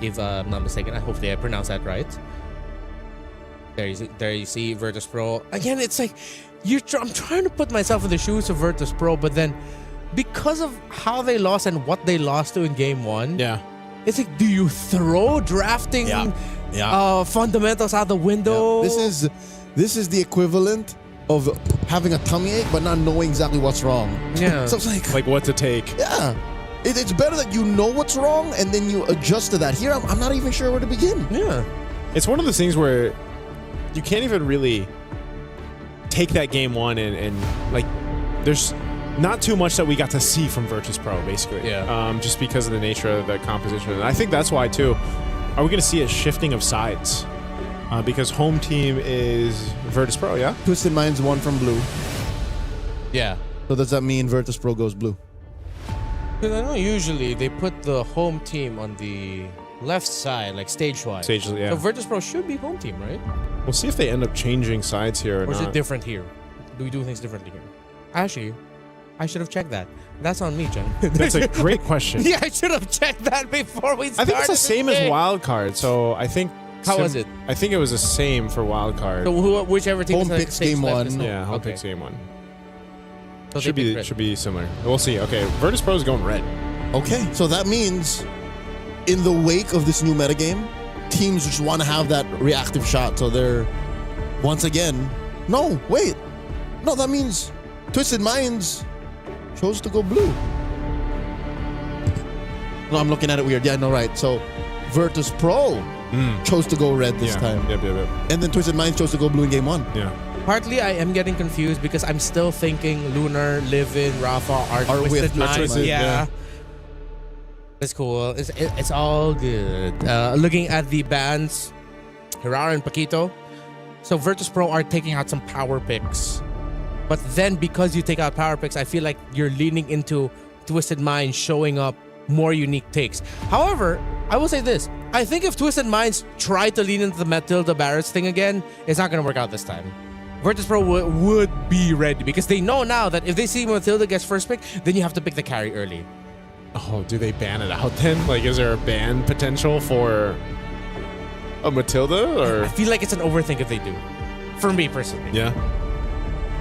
if I'm not mistaken. Hopefully I pronounced that right. There you see Virtus Pro. Again, it's like, I'm trying to put myself in the shoes of Virtus Pro, but then because of how they lost and what they lost to in game 1, it's like, do you throw drafting fundamentals out the window? This is the equivalent of having a tummy ache but not knowing exactly what's wrong. Yeah. So it's like what to take. Yeah. It's better that you know what's wrong and then you adjust to that. Here, I'm not even sure where to begin. Yeah. It's one of those things where you can't even really take that game 1 and like, there's not too much that we got to see from Virtus Pro, basically. Yeah. Just because of the nature of the composition. And I think that's why, too, are we going to see a shifting of sides? Because home team is Virtus Pro, yeah? Twisted Minds won from blue. Yeah. So does that mean Virtus Pro goes blue? Because I know usually they put the home team on the left side, like stage-wise. Yeah. So Virtus Pro should be home team, right? We'll see if they end up changing sides here or is it different here? Do we do things differently here? Actually, I should have checked that. That's on me, Jen. That's a great question. Yeah, I should have checked that before we started. I think it's the same as wildcard, so I think... How was it? I think it was the same for wildcard. So whichever team home picks game 1. Yeah, home picks game 1. So should be similar. We'll see. Okay, Virtus Pro is going red. Okay, so that means in the wake of this new metagame, teams just want to have that reactive shot. So they're once again, that means Twisted Minds chose to go blue. No, I'm looking at it weird. Yeah, no, right. So Virtus Pro chose to go red this time. Yep. And then Twisted Minds chose to go blue in game 1. Yeah. Partly, I am getting confused because I'm still thinking Lunar, Livin, Rafa are Twisted Minds. Yeah. It's cool. It's all good. Looking at the bans, Hirara and Paquito. So Virtus Pro are taking out some power picks. But then because you take out power picks, I feel like you're leaning into Twisted Minds showing up more unique takes. However, I will say this. I think if Twisted Minds try to lean into the Matilda Barret's thing again, it's not going to work out this time. Virtus Pro would be ready because they know now that if they see Matilda gets first pick, then you have to pick the carry early. Oh, do they ban it out then? Like, is there a ban potential for a Matilda? Or I feel like it's an overthink if they do. For me personally. Yeah.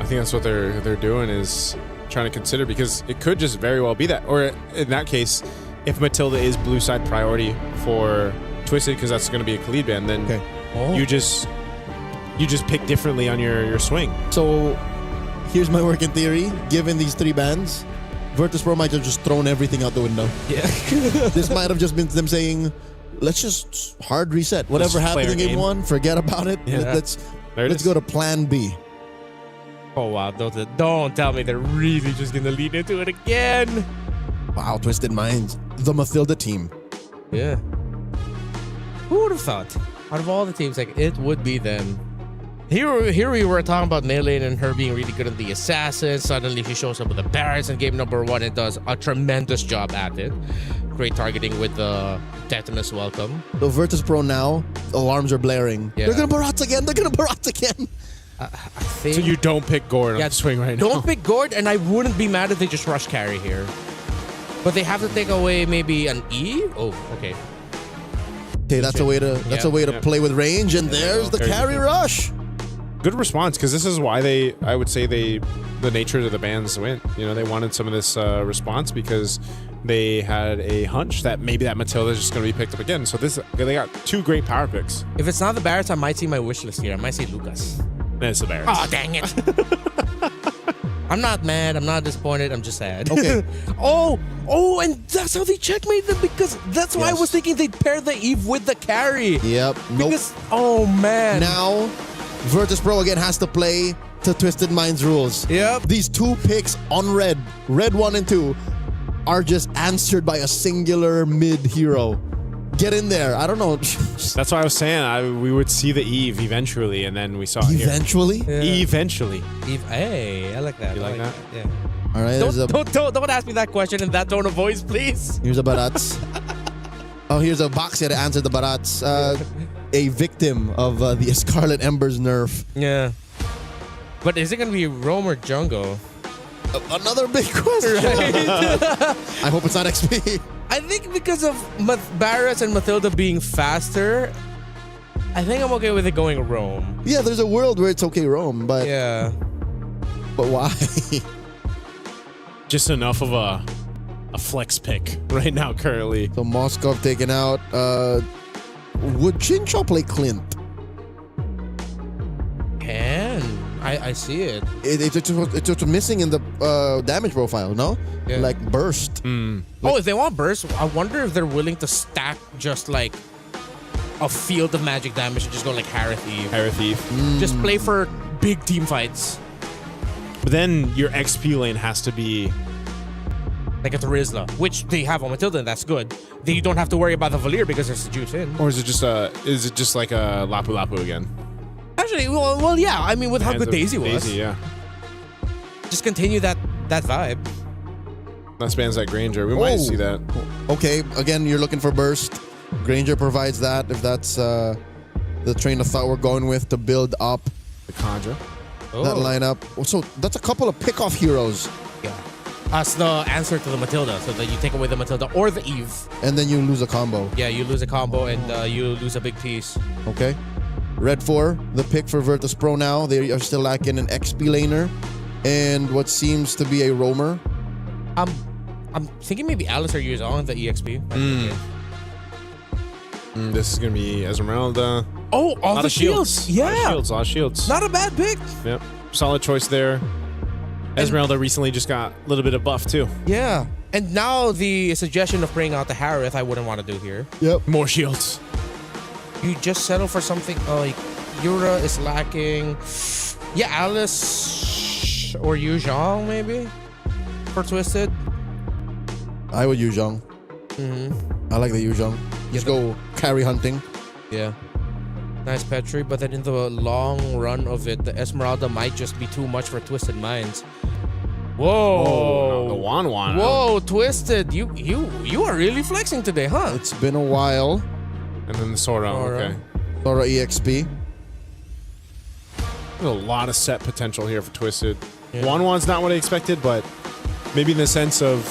I think that's what they're doing, is trying to consider, because it could just very well be that. Or in that case, if Matilda is blue side priority for Twisted, because that's going to be a Khalid ban, then you just pick differently on your swing. So here's my working theory. Given these 3 bans, Virtus Pro might have just thrown everything out the window. Yeah. This might have just been them saying, let's just hard reset. Whatever happened in game 1, forget about it. Yeah. Let's go to plan B. Oh, wow. Don't tell me they're really just going to lean into it again. Wow, Twisted Minds. The Matilda team. Yeah. Who would have thought? Out of all the teams, like, it would be them. Here we were talking about Melee and her being really good at the assassins. Suddenly she shows up with the Barretts in game number 1 and does a tremendous job at it. Great targeting with the Tetanus welcome. So Virtus Pro now, alarms are blaring. Yeah. They're gonna Barats again. They're gonna Barats again. I think, So you don't pick Gord on the swing right now. don't pick Gord, and I wouldn't be mad if they just rush carry here. But they have to take away maybe an E? Oh, okay. Okay, that's a way to play with range, and there's the carry rush. Good response, because this is why I would say the nature of the bans went. You know, they wanted some of this response because they had a hunch that maybe that Matilda is just going to be picked up again. So they got 2 great power picks. If it's not the Barretts, I might see my wish list here. I might see Lucas. It's the Barretts. Oh, dang it. I'm not mad. I'm not disappointed. I'm just sad. Okay. and that's how they checkmate them, because that's why I was thinking they'd pair the Eve with the carry. Yep. Because, oh, man. Now, Virtus Pro again has to play to Twisted Minds rules. Yep. These 2 picks on red 1 and 2, are just answered by a singular mid hero. Get in there. I don't know. That's why I was saying we would see the Eve eventually, and then we saw it Eventually? here. Eventually. Eve, hey, I like that. You like that? Yeah. All right. Don't ask me that question in that tone of voice, please. Here's a Barats. Here's a box here to answer the Barats. A victim of the Scarlet Ember's nerf. Yeah. But is it going to be Rome or Jungle? Another big question. I hope it's not XP. I think because of Barretts and Matilda being faster, I think I'm okay with it going Rome. Yeah, there's a world where it's okay Rome, but yeah. But why? Just enough of a flex pick right now currently. So Moskov taken out. Would Chincho play Clint? I see it. It's missing in the damage profile, no? Yeah. Like burst. If they want burst, I wonder if they're willing to stack just like a field of magic damage and just go like Harith Eve. Just play for big team fights. But then your XP lane has to be like a Terizla, which they have on Matilda, and that's good. Then you don't have to worry about the Valir because there's the juice in. Or is it just like a Lapu Lapu again? Actually, well, yeah. I mean, with how good Daisy was. Daisy, yeah. Just continue that vibe. That spans that Granger. We might see that. Okay, again, you're looking for burst. Granger provides that, if that's the train of thought we're going with to build up the Conjure. That lineup. So that's a couple of pick-off heroes. Yeah. That's the answer to the Matilda, so that you take away the Matilda or the Eve. And then you lose a combo. Yeah, you lose a combo and you lose a big piece. Okay. Red 4, the pick for Virtus Pro now. They are still lacking an XP laner and what seems to be a roamer. I'm thinking maybe Alice or use on the EXP. This is going to be Esmeralda. Oh, all the shields. Yeah. A lot of shields. Not a bad pick. Yep. Solid choice there. Esmeralda recently just got a little bit of buff too. Yeah. And now the suggestion of bringing out the Harith, I wouldn't want to do here. Yep. More shields. You just settle for something. Like Yura is lacking. Yeah, Alice or Yu Zhang maybe for Twisted. I would use Zhang. I like the Yu Zhang. Just go carry hunting. Yeah. Nice Petri, but then in the long run of it, the Esmeralda might just be too much for Twisted Minds. Whoa. The Wan. Whoa, Twisted. You are really flexing today, huh? It's been a while. And then the Sora. Okay. Sora EXP. There's a lot of set potential here for Twisted. Yeah. Wan's not what I expected, but maybe in the sense of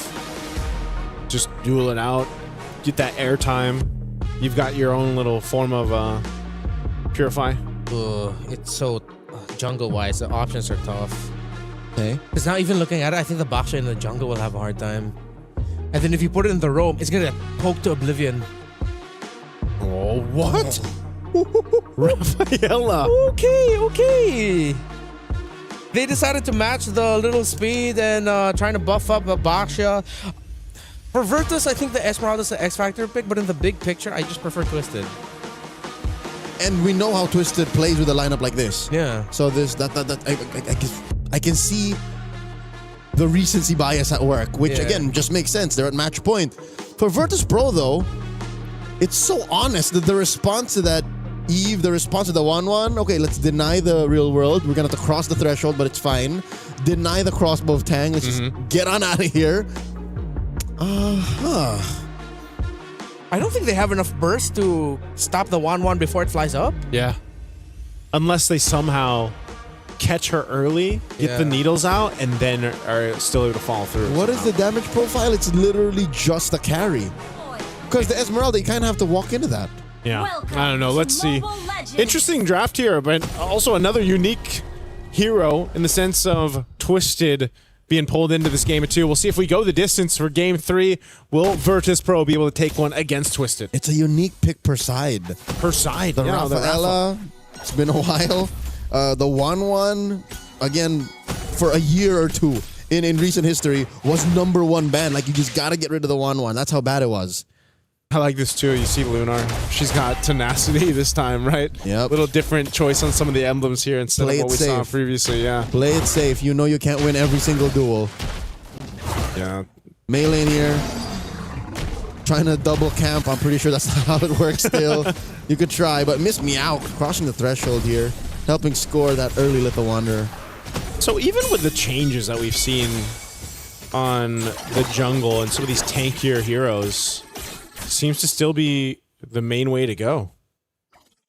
just duel it out, get that airtime. You've got your own little form of Purify. It's so jungle-wise, the options are tough. Okay. Because now even looking at it, I think the Baksha in the jungle will have a hard time. And then if you put it in the roam, it's gonna poke to oblivion. Oh, what? Rafaela. Okay. They decided to match the little speed and trying to buff up the Baksha. For Virtus, I think the Esmeralda is the X-Factor pick, but in the big picture, I just prefer Twisted. And we know how Twisted plays with a lineup like this. Yeah. So this I can see the recency bias at work, which again just makes sense. They're at match point. For Virtus Pro though, it's so honest that the response to that the response to the 1-1, okay, let's deny the real world. We're gonna have to cross the threshold, but it's fine. Deny the crossbow of Tang. Let's just get on out of here. I don't think they have enough burst to stop the 1-1 before it flies up. Yeah. Unless they somehow catch her early, get the needles out, and then are still able to follow through. What is the damage profile? It's literally just a carry. Because the Esmeralda, you kind of have to walk into that. Yeah. I don't know. Let's see. Interesting draft here, but also another unique hero in the sense of Twisted being pulled into this game of 2. We'll see if we go the distance for game 3. Will Virtus Pro be able to take one against Twisted? It's a unique pick per side. Per side, the Rafaela, it's been a while. The 1-1, again, for a year or two in recent history, was #1 ban. Like, you just got to get rid of the 1-1. That's how bad it was. I like this too. You see Lunar. She's got tenacity this time, right? Yep. Little different choice on some of the emblems here instead of what we saw previously, yeah. Play it safe. You know you can't win every single duel. Yeah. Melee here. Trying to double camp. I'm pretty sure that's not how it works still. You could try, but Miss Meow crossing the threshold here. Helping score that early Little Wanderer. So even with the changes that we've seen on the jungle and some of these tankier heroes, seems to still be the main way to go.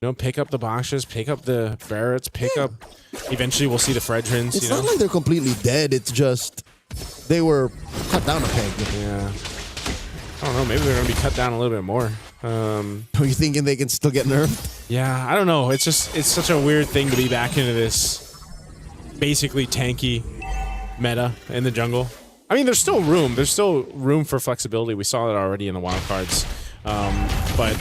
You know, pick up the Bakshas, pick up the Barretts, pick up... Eventually we'll see the Fredrins, It's not like they're completely dead. It's just they were cut down a peg. Yeah. I don't know. Maybe they're going to be cut down a little bit more. Are you thinking they can still get nerfed? Yeah, I don't know. It's such a weird thing to be back into this basically tanky meta in the jungle. I mean, there's still room. There's still room for flexibility. We saw that already in the wild cards. But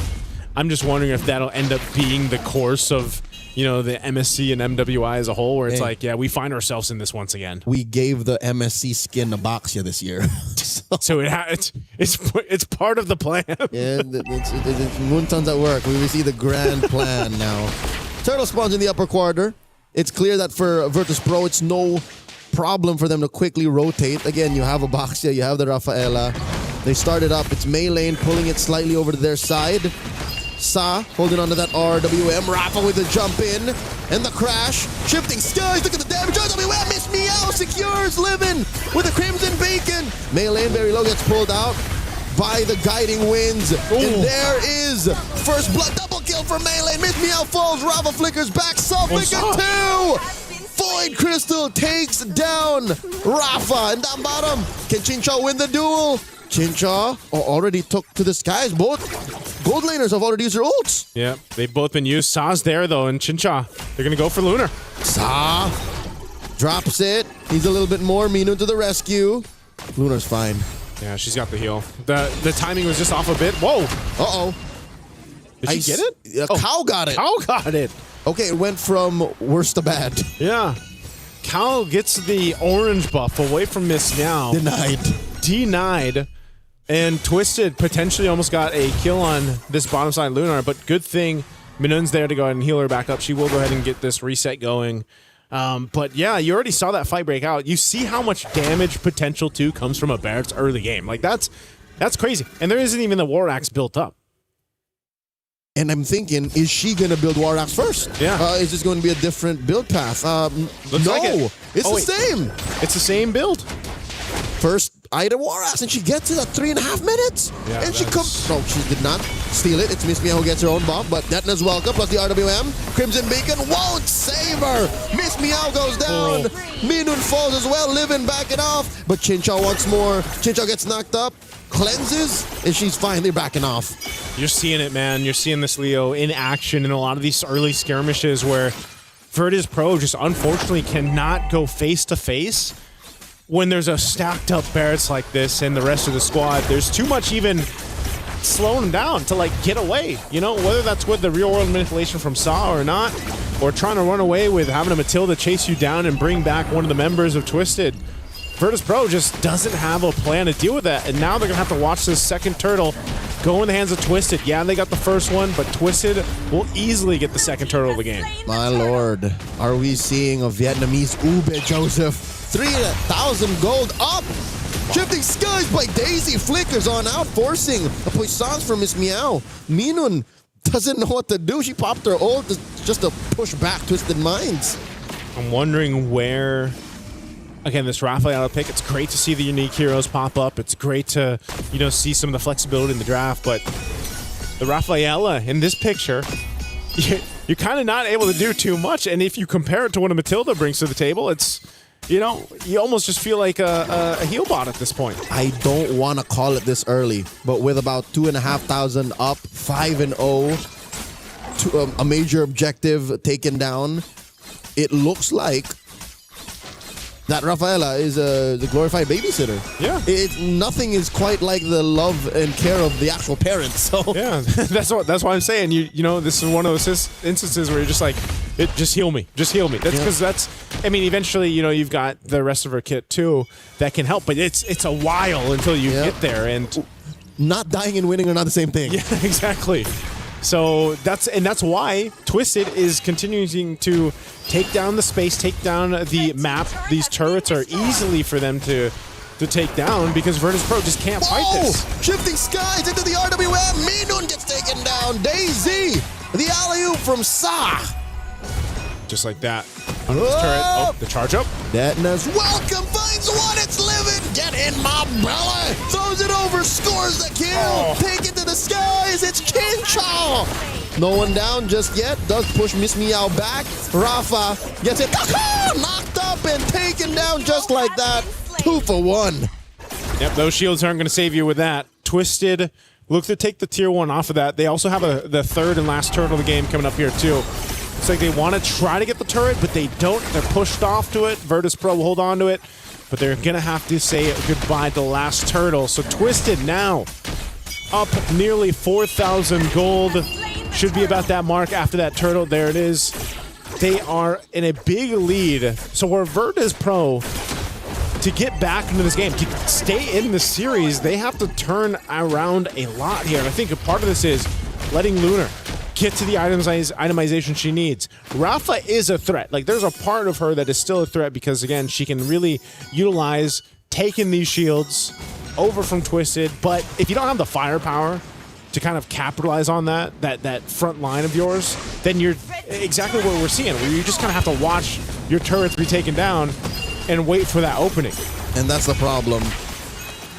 I'm just wondering if that'll end up being the course of, you know, the MSC and MWI as a whole, where it's like, yeah, we find ourselves in this once again. We gave the MSC skin to Boxia this year. So it's part of the plan. Yeah, it's Muntan's at work. We see the grand plan now. Turtle spawns in the upper quarter. It's clear that for Virtus Pro, it's no problem for them to quickly rotate. Again, you have a Baksha, you have the Rafaela. They start it up. It's Maylane pulling it slightly over to their side. Sa holding onto that RWM. Rafa with the jump in. And the crash. Shifting skies. Look at the damage. RWM. Miss Meow secures Livin with a Crimson Bacon. Maylane very low gets pulled out by the guiding winds. And there is first blood. Double kill for Maylane. Miss Meow falls. Rafa flickers back. Sa flicker 2. Void Crystal takes down Rafa. And down bottom, can Chincha win the duel? Chincha already took to the skies. Both gold laners have already used their ults. Yeah, they've both been used. Sa's there, though, and Chincha, they're going to go for Lunar. Sa drops it. Needs a little bit more. Minu to the rescue. Lunar's fine. Yeah, she's got the heal. The timing was just off a bit. Whoa. Uh-oh. Did she get it? Cow got it. Cow got it. Okay, it went from worse to bad. Yeah. Cow gets the orange buff away from Miss Meow. Denied. And Twisted potentially almost got a kill on this bottom side Lunar, but good thing Minun's there to go ahead and heal her back up. She will go ahead and get this reset going. But yeah, you already saw that fight break out. You see how much damage potential too comes from a Barrett's early game. Like that's crazy. And there isn't even the War Axe built up. And I'm thinking, is she going to build War Axe first? Yeah. Is this going to be a different build path? Looks no, like it. It's the same. It's the same build. First Ida Waras, and she gets it at 3.5 minutes. Yeah, and she comes. No, she did not steal it. It's Miss Meow who gets her own bomb, but Detna's welcome, plus the RWM. Crimson Beacon won't save her. Miss Meow goes down. Minun falls as well, Livin back it off. But Chincha once more. Chincha gets knocked up, cleanses, and she's finally backing off. You're seeing it, man. You're seeing this Leo in action in a lot of these early skirmishes where Virtus Pro just unfortunately cannot go face to face when there's a stacked up Barretts like this and the rest of the squad. There's too much even slowing them down to like get away, you know, whether that's with the real world manipulation from Saw or not, or trying to run away with having a Matilda chase you down and bring back one of the members of Twisted. Virtus Pro just doesn't have a plan to deal with that, and now they're gonna have to watch this second turtle go in the hands of Twisted. Yeah, they got the first one, but Twisted will easily get the second turtle of the game. My lord, are we seeing a Vietnamese Ube, Joseph? 3,000 gold up. Shifting Skies by Daisy flickers on out, forcing a puissance from Miss Meow. Minun doesn't know what to do. She popped her ult just to push back Twisted Minds. I'm wondering where, again, this Rafaela pick, it's great to see the unique heroes pop up. It's great to, you know, see some of the flexibility in the draft, but the Rafaela in this picture, you're kind of not able to do too much. And if you compare it to what a Matilda brings to the table, it's, you know, you almost just feel like a heal bot at this point. I don't want to call it this early, but with about 2,500 up, 5-0, a major objective taken down, it looks like that Rafaela is the glorified babysitter. Yeah. Nothing is quite like the love and care of the actual parents. So yeah, that's why I'm saying you know, this is one of those instances where you're just like, just heal me. That's because I mean, eventually, you know, you've got the rest of her kit too that can help, but it's a while until you get there, and not dying and winning are not the same thing. Yeah, exactly. So that's why Twisted is continuing to take down the space, take down the map. These turrets are easily for them to take down because Virtus Pro just can't fight this. Shifting Skies into the RWM. Minun gets taken down. Daisy, the alley-oop from Sa. Just like that. Under this turret. Oh, the charge up. Detna's welcome, finds one, it's Livin. Get in my belly. Throws it over, scores the kill. Take it to the skies, it's Chincha. No one down just yet. Does push Miss Meow back. Rafa gets it knocked up and taken down just like that. 2 for 1. Yep, those shields aren't going to save you with that. Twisted look to take the tier 1 off of that. They also have the third and last turret of the game coming up here too. It's like they want to try to get the turret, but they don't. They're pushed off to it. Virtus Pro will hold on to it, but they're going to have to say goodbye to the last turtle. So Twisted now up nearly 4,000 gold. Should be about that mark after that turtle. There it is. They are in a big lead. So where Virtus Pro, to get back into this game, to stay in the series, they have to turn around a lot here. And I think a part of this is letting Lunar get to the itemization she needs. Rafa is a threat. Like, there's a part of her that is still a threat because, again, she can really utilize taking these shields over from Twisted. But if you don't have the firepower to kind of capitalize on that front line of yours, then you're exactly what we're seeing, where you just kind of have to watch your turrets be taken down and wait for that opening. And that's the problem.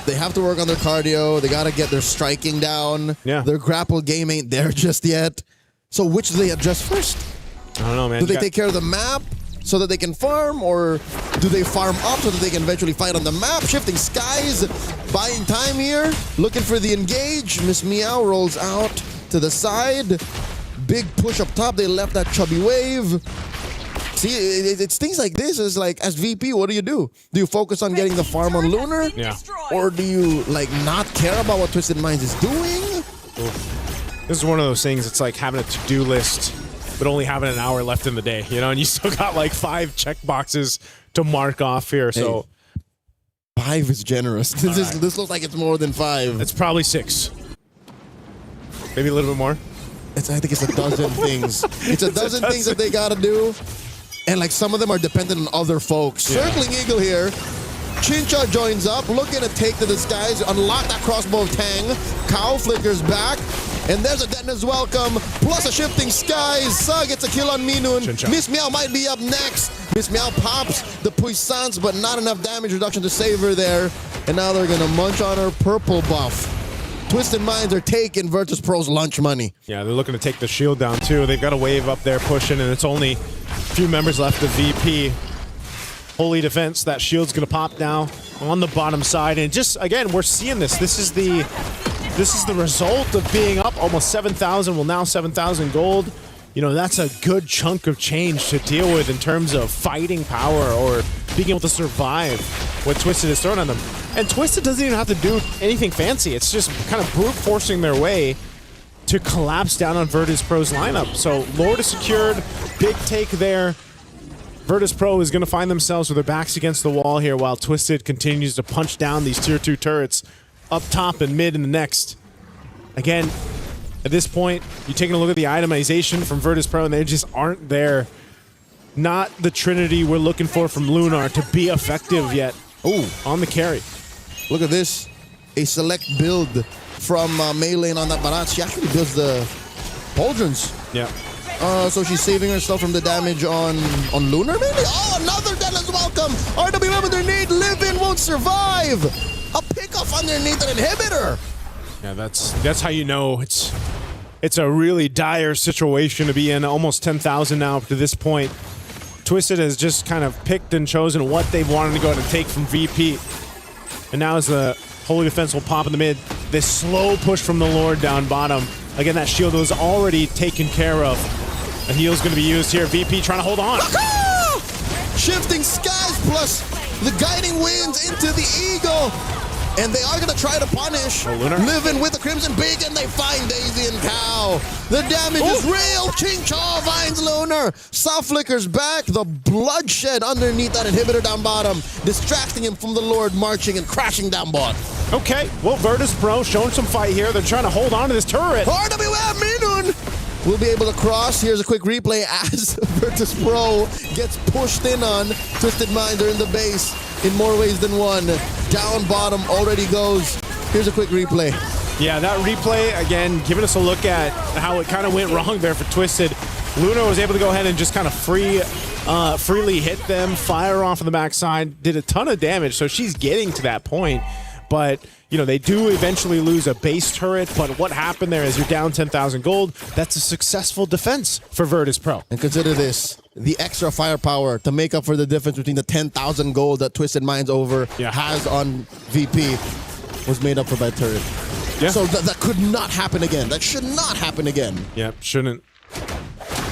They have to work on their cardio. They got to get their striking down. Yeah. Their grapple game ain't there just yet. So which do they address first? I don't know, man. Do they take care of the map so that they can farm, or do they farm up so that they can eventually fight on the map? Shifting Skies, buying time here, looking for the engage. Miss Meow rolls out to the side. Big push up top. They left that chubby wave. See, it's things like this. Is like, as VP, what do? Do you focus on getting the farm on Lunar? Yeah. Or do you, like, not care about what Twisted Minds is doing? This is one of those things, it's like having a to-do list, but only having an hour left in the day, you know, and you still got like 5 check boxes to mark off here, so. Hey, 5 is generous. This looks like it's more than 5. It's probably 6. Maybe a little bit more. I think it's a dozen things. It's a dozen things that they gotta do. And like some of them are dependent on other folks. Yeah. Circling Eagle here. Chincha joins up, looking to take to the skies, unlock that crossbow of Tang. Cow flickers back, And there's a Detona's welcome, plus a shifting skies. Sa gets a kill on Minun. Miss Meow might be up next. Miss Meow pops the puissance, but not enough damage reduction to save her there. And now they're gonna munch on her purple buff. Twisted Minds are taking Virtus Pro's lunch money. Yeah, they're looking to take the shield down too. They've got a wave up there pushing, and it's only a few members left of VP. Holy Defense, that shield's gonna pop now on the bottom side. And just, again, we're seeing this. This is the result of being up almost 7,000, well now 7,000 gold. You know, that's a good chunk of change to deal with in terms of fighting power or being able to survive what Twisted is throwing on them. And Twisted doesn't even have to do anything fancy. It's just kind of brute forcing their way to collapse down on Virtus Pro's lineup. So Lord is secured, big take there. Virtus Pro is going to find themselves with their backs against the wall here while Twisted continues to punch down these tier 2 turrets up top and mid in the next. Again, at this point, you're taking a look at the itemization from Virtus Pro and they just aren't there. Not the trinity we're looking for from Lunar to be effective yet. Ooh, on the carry. Look at this. A select build from Melee on that Barat. She actually builds the pauldrons. Yeah. So she's saving herself from the damage on Lunar, maybe? Oh, another Deadlands welcome! RWM underneath, Live-In won't survive! A pick-off underneath an inhibitor! Yeah, that's how you know it's a really dire situation to be in. Almost 10,000 now up to this point. Twisted has just kind of picked and chosen what they wanted to go ahead and take from VP. And now as the Holy Defense will pop in the mid, this slow push from the Lord down bottom. Again, that shield was already taken care of. A heal's going to be used here. VP trying to hold on. Shifting skies plus the guiding winds into the eagle. And they are going to try to punish Live-In with the Crimson Beak, and they find Daisy and Cow. The damage is real. Ching Chaw finds Lunar. Soft flickers back. The bloodshed underneath that inhibitor down bottom, distracting him from the Lord marching and crashing down bot. Okay, well, Virtus Pro showing some fight here. They're trying to hold on to this turret. RWM Minun will be able to cross. Here's a quick replay as Virtus Pro gets pushed in on. Twisted Minds are in the base in more ways than one. Down bottom already goes. Here's a quick replay. Yeah, that replay, again, giving us a look at how it kind of went wrong there for Twisted. Luna was able to go ahead and just kind of freely hit them, fire off on the backside, did a ton of damage, so she's getting to that point. But, you know, they do eventually lose a base turret, but what happened there is you're down 10,000 gold. That's a successful defense for Virtus Pro. And consider this, the extra firepower to make up for the difference between the 10,000 gold that Twisted Minds has on VP was made up for by turret. Yeah. So that could not happen again. That should not happen again. Yep, shouldn't.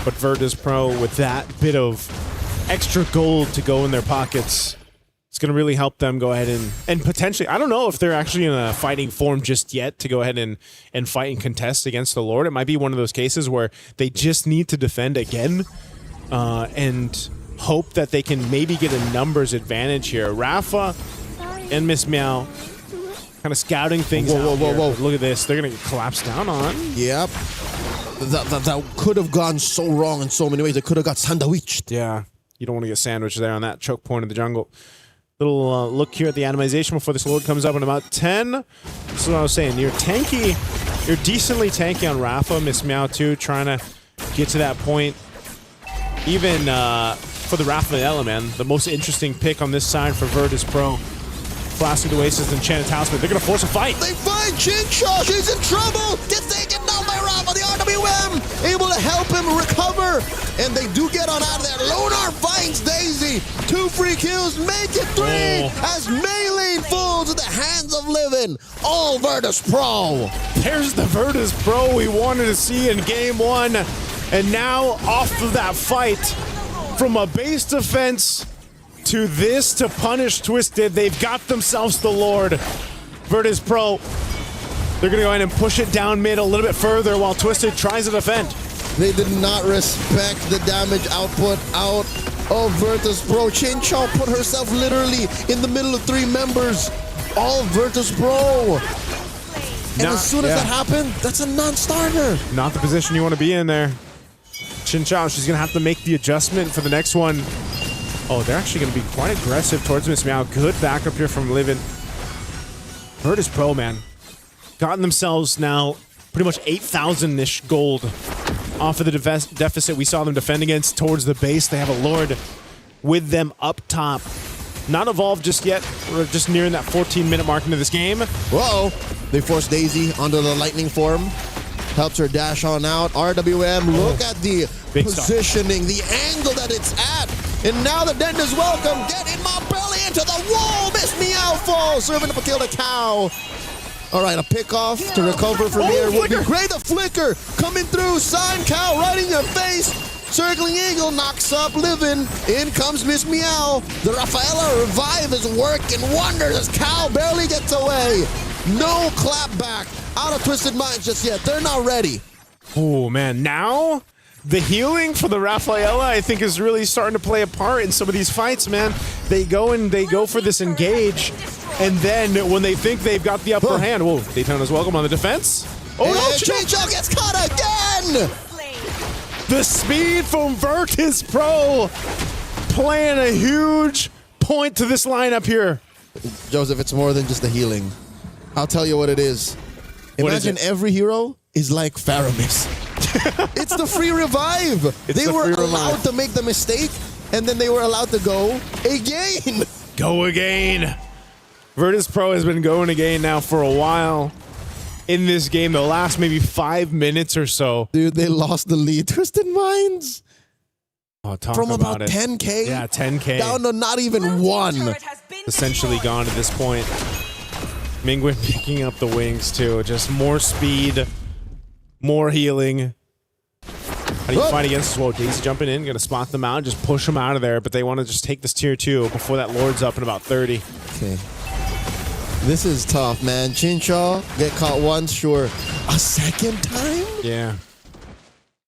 But Virtus Pro, with that bit of extra gold to go in their pockets, it's going to really help them go ahead and potentially, I don't know if they're actually in a fighting form just yet to go ahead and fight and contest against the Lord. It might be one of those cases where they just need to defend again and hope that they can maybe get a numbers advantage here. Rafa and Miss Meow kind of scouting things out. Whoa. Look at this. They're going to get collapsed down on. Yep. That could have gone so wrong in so many ways. It could have got sandwiched. Yeah. You don't want to get sandwiched there on that choke point of the jungle. Little look here at the animation before this Lord comes up in about 10. This is what I was saying. You're tanky. You're decently tanky on Rafa. Miss Meow too, trying to get to that point. Even for the Rafa Manella, man, the most interesting pick on this side for Virtus Pro. Blasted Oasis and Enchanted Talisman. They're going to force a fight. They find Chinshaw. She's in trouble. Gets taken down by Rafa. The RWM able to help him recover. And they do get on out of there. Lunar finds Daisy. 2 free kills. Make it 3 as Melee falls in the hands of Live-In. All Virtus Pro. There's the Virtus Pro we wanted to see in game 1. And now off of that fight from a base defense to this to punish Twisted. They've got themselves the Lord. Virtus Pro, they're going to go ahead and push it down mid a little bit further while Twisted tries to defend. They did not respect the damage output out of Virtus Pro. Chinchaw put herself literally in the middle of 3 members. All Virtus Pro. And as soon as that happened, that's a non-starter. Not the position you want to be in there. Chinchaw, she's going to have to make the adjustment for the next one. Oh, they're actually going to be quite aggressive towards Miss Meow. Good backup here from Live-In. Virtus Pro, man. Gotten themselves now pretty much 8,000-ish gold off of the deficit we saw them defend against towards the base. They have a Lord with them up top. Not evolved just yet. We're just nearing that 14-minute mark into this game. Whoa! They force Daisy onto the lightning form. Helps her dash on out. RWM, look at the positioning, the angle that it's at. And now the Den is welcome. Get in my belly into the wall. Miss Meow falls. Serving up a kill to Cow. All right, a pick off to recover from here would be great. The flicker coming through. Sign Cow right in your face. Circling Eagle knocks up Livin. In comes Miss Meow. The Rafaela revive is working wonders as Cow barely gets away. No clap back out of Twisted Minds just yet. They're not ready. Oh, man. Now the healing for the Rafaela, I think, is really starting to play a part in some of these fights, man. They go for this engage, and then when they think they've got the upper hand, whoa, Daytona's welcome on the defense. Oh, no, Chincho gets caught again! The speed from Virtus Pro playing a huge point to this lineup here. Joseph, it's more than just the healing. I'll tell you what it is. Imagine every hero is like Faramis. It's the free revive. They were allowed to make the mistake, and then they were allowed to go again. Go again. Virtus Pro has been going again now for a while. In this game, the last maybe 5 minutes or so. Dude, they lost the lead. Twisted Minds. Oh, talk from about about 10K. Yeah, 10K. Down to not even one. Essentially gone at this point. Mingwin picking up the wings too. Just more speed, more healing. How do you fight against this? Whoa, Daisy jumping in, gonna spot them out, just push them out of there, but they want to just take this tier 2 before that Lord's up in about 30. Okay. This is tough, man. Chinchaw get caught once, sure. A second time? Yeah.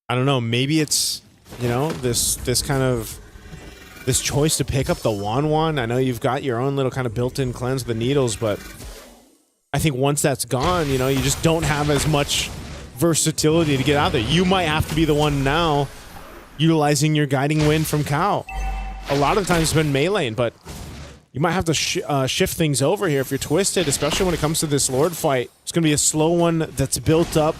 I don't know. Maybe it's, you know, this kind of this choice to pick up the Wan. I know you've got your own little kind of built-in cleanse of the needles, but I think once that's gone, you know, you just don't have as much versatility to get out there. You might have to be the one now utilizing your guiding wind from Cow. A lot of the times it's been meleeing, but you might have to shift things over here if you're Twisted, especially when it comes to this Lord fight. It's going to be a slow one that's built up.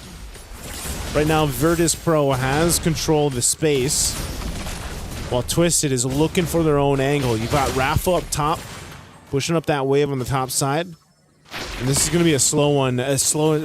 Right now, Virtus Pro has control of the space, while Twisted is looking for their own angle. You've got Rafa up top, pushing up that wave on the top side. And this is going to be a slow one,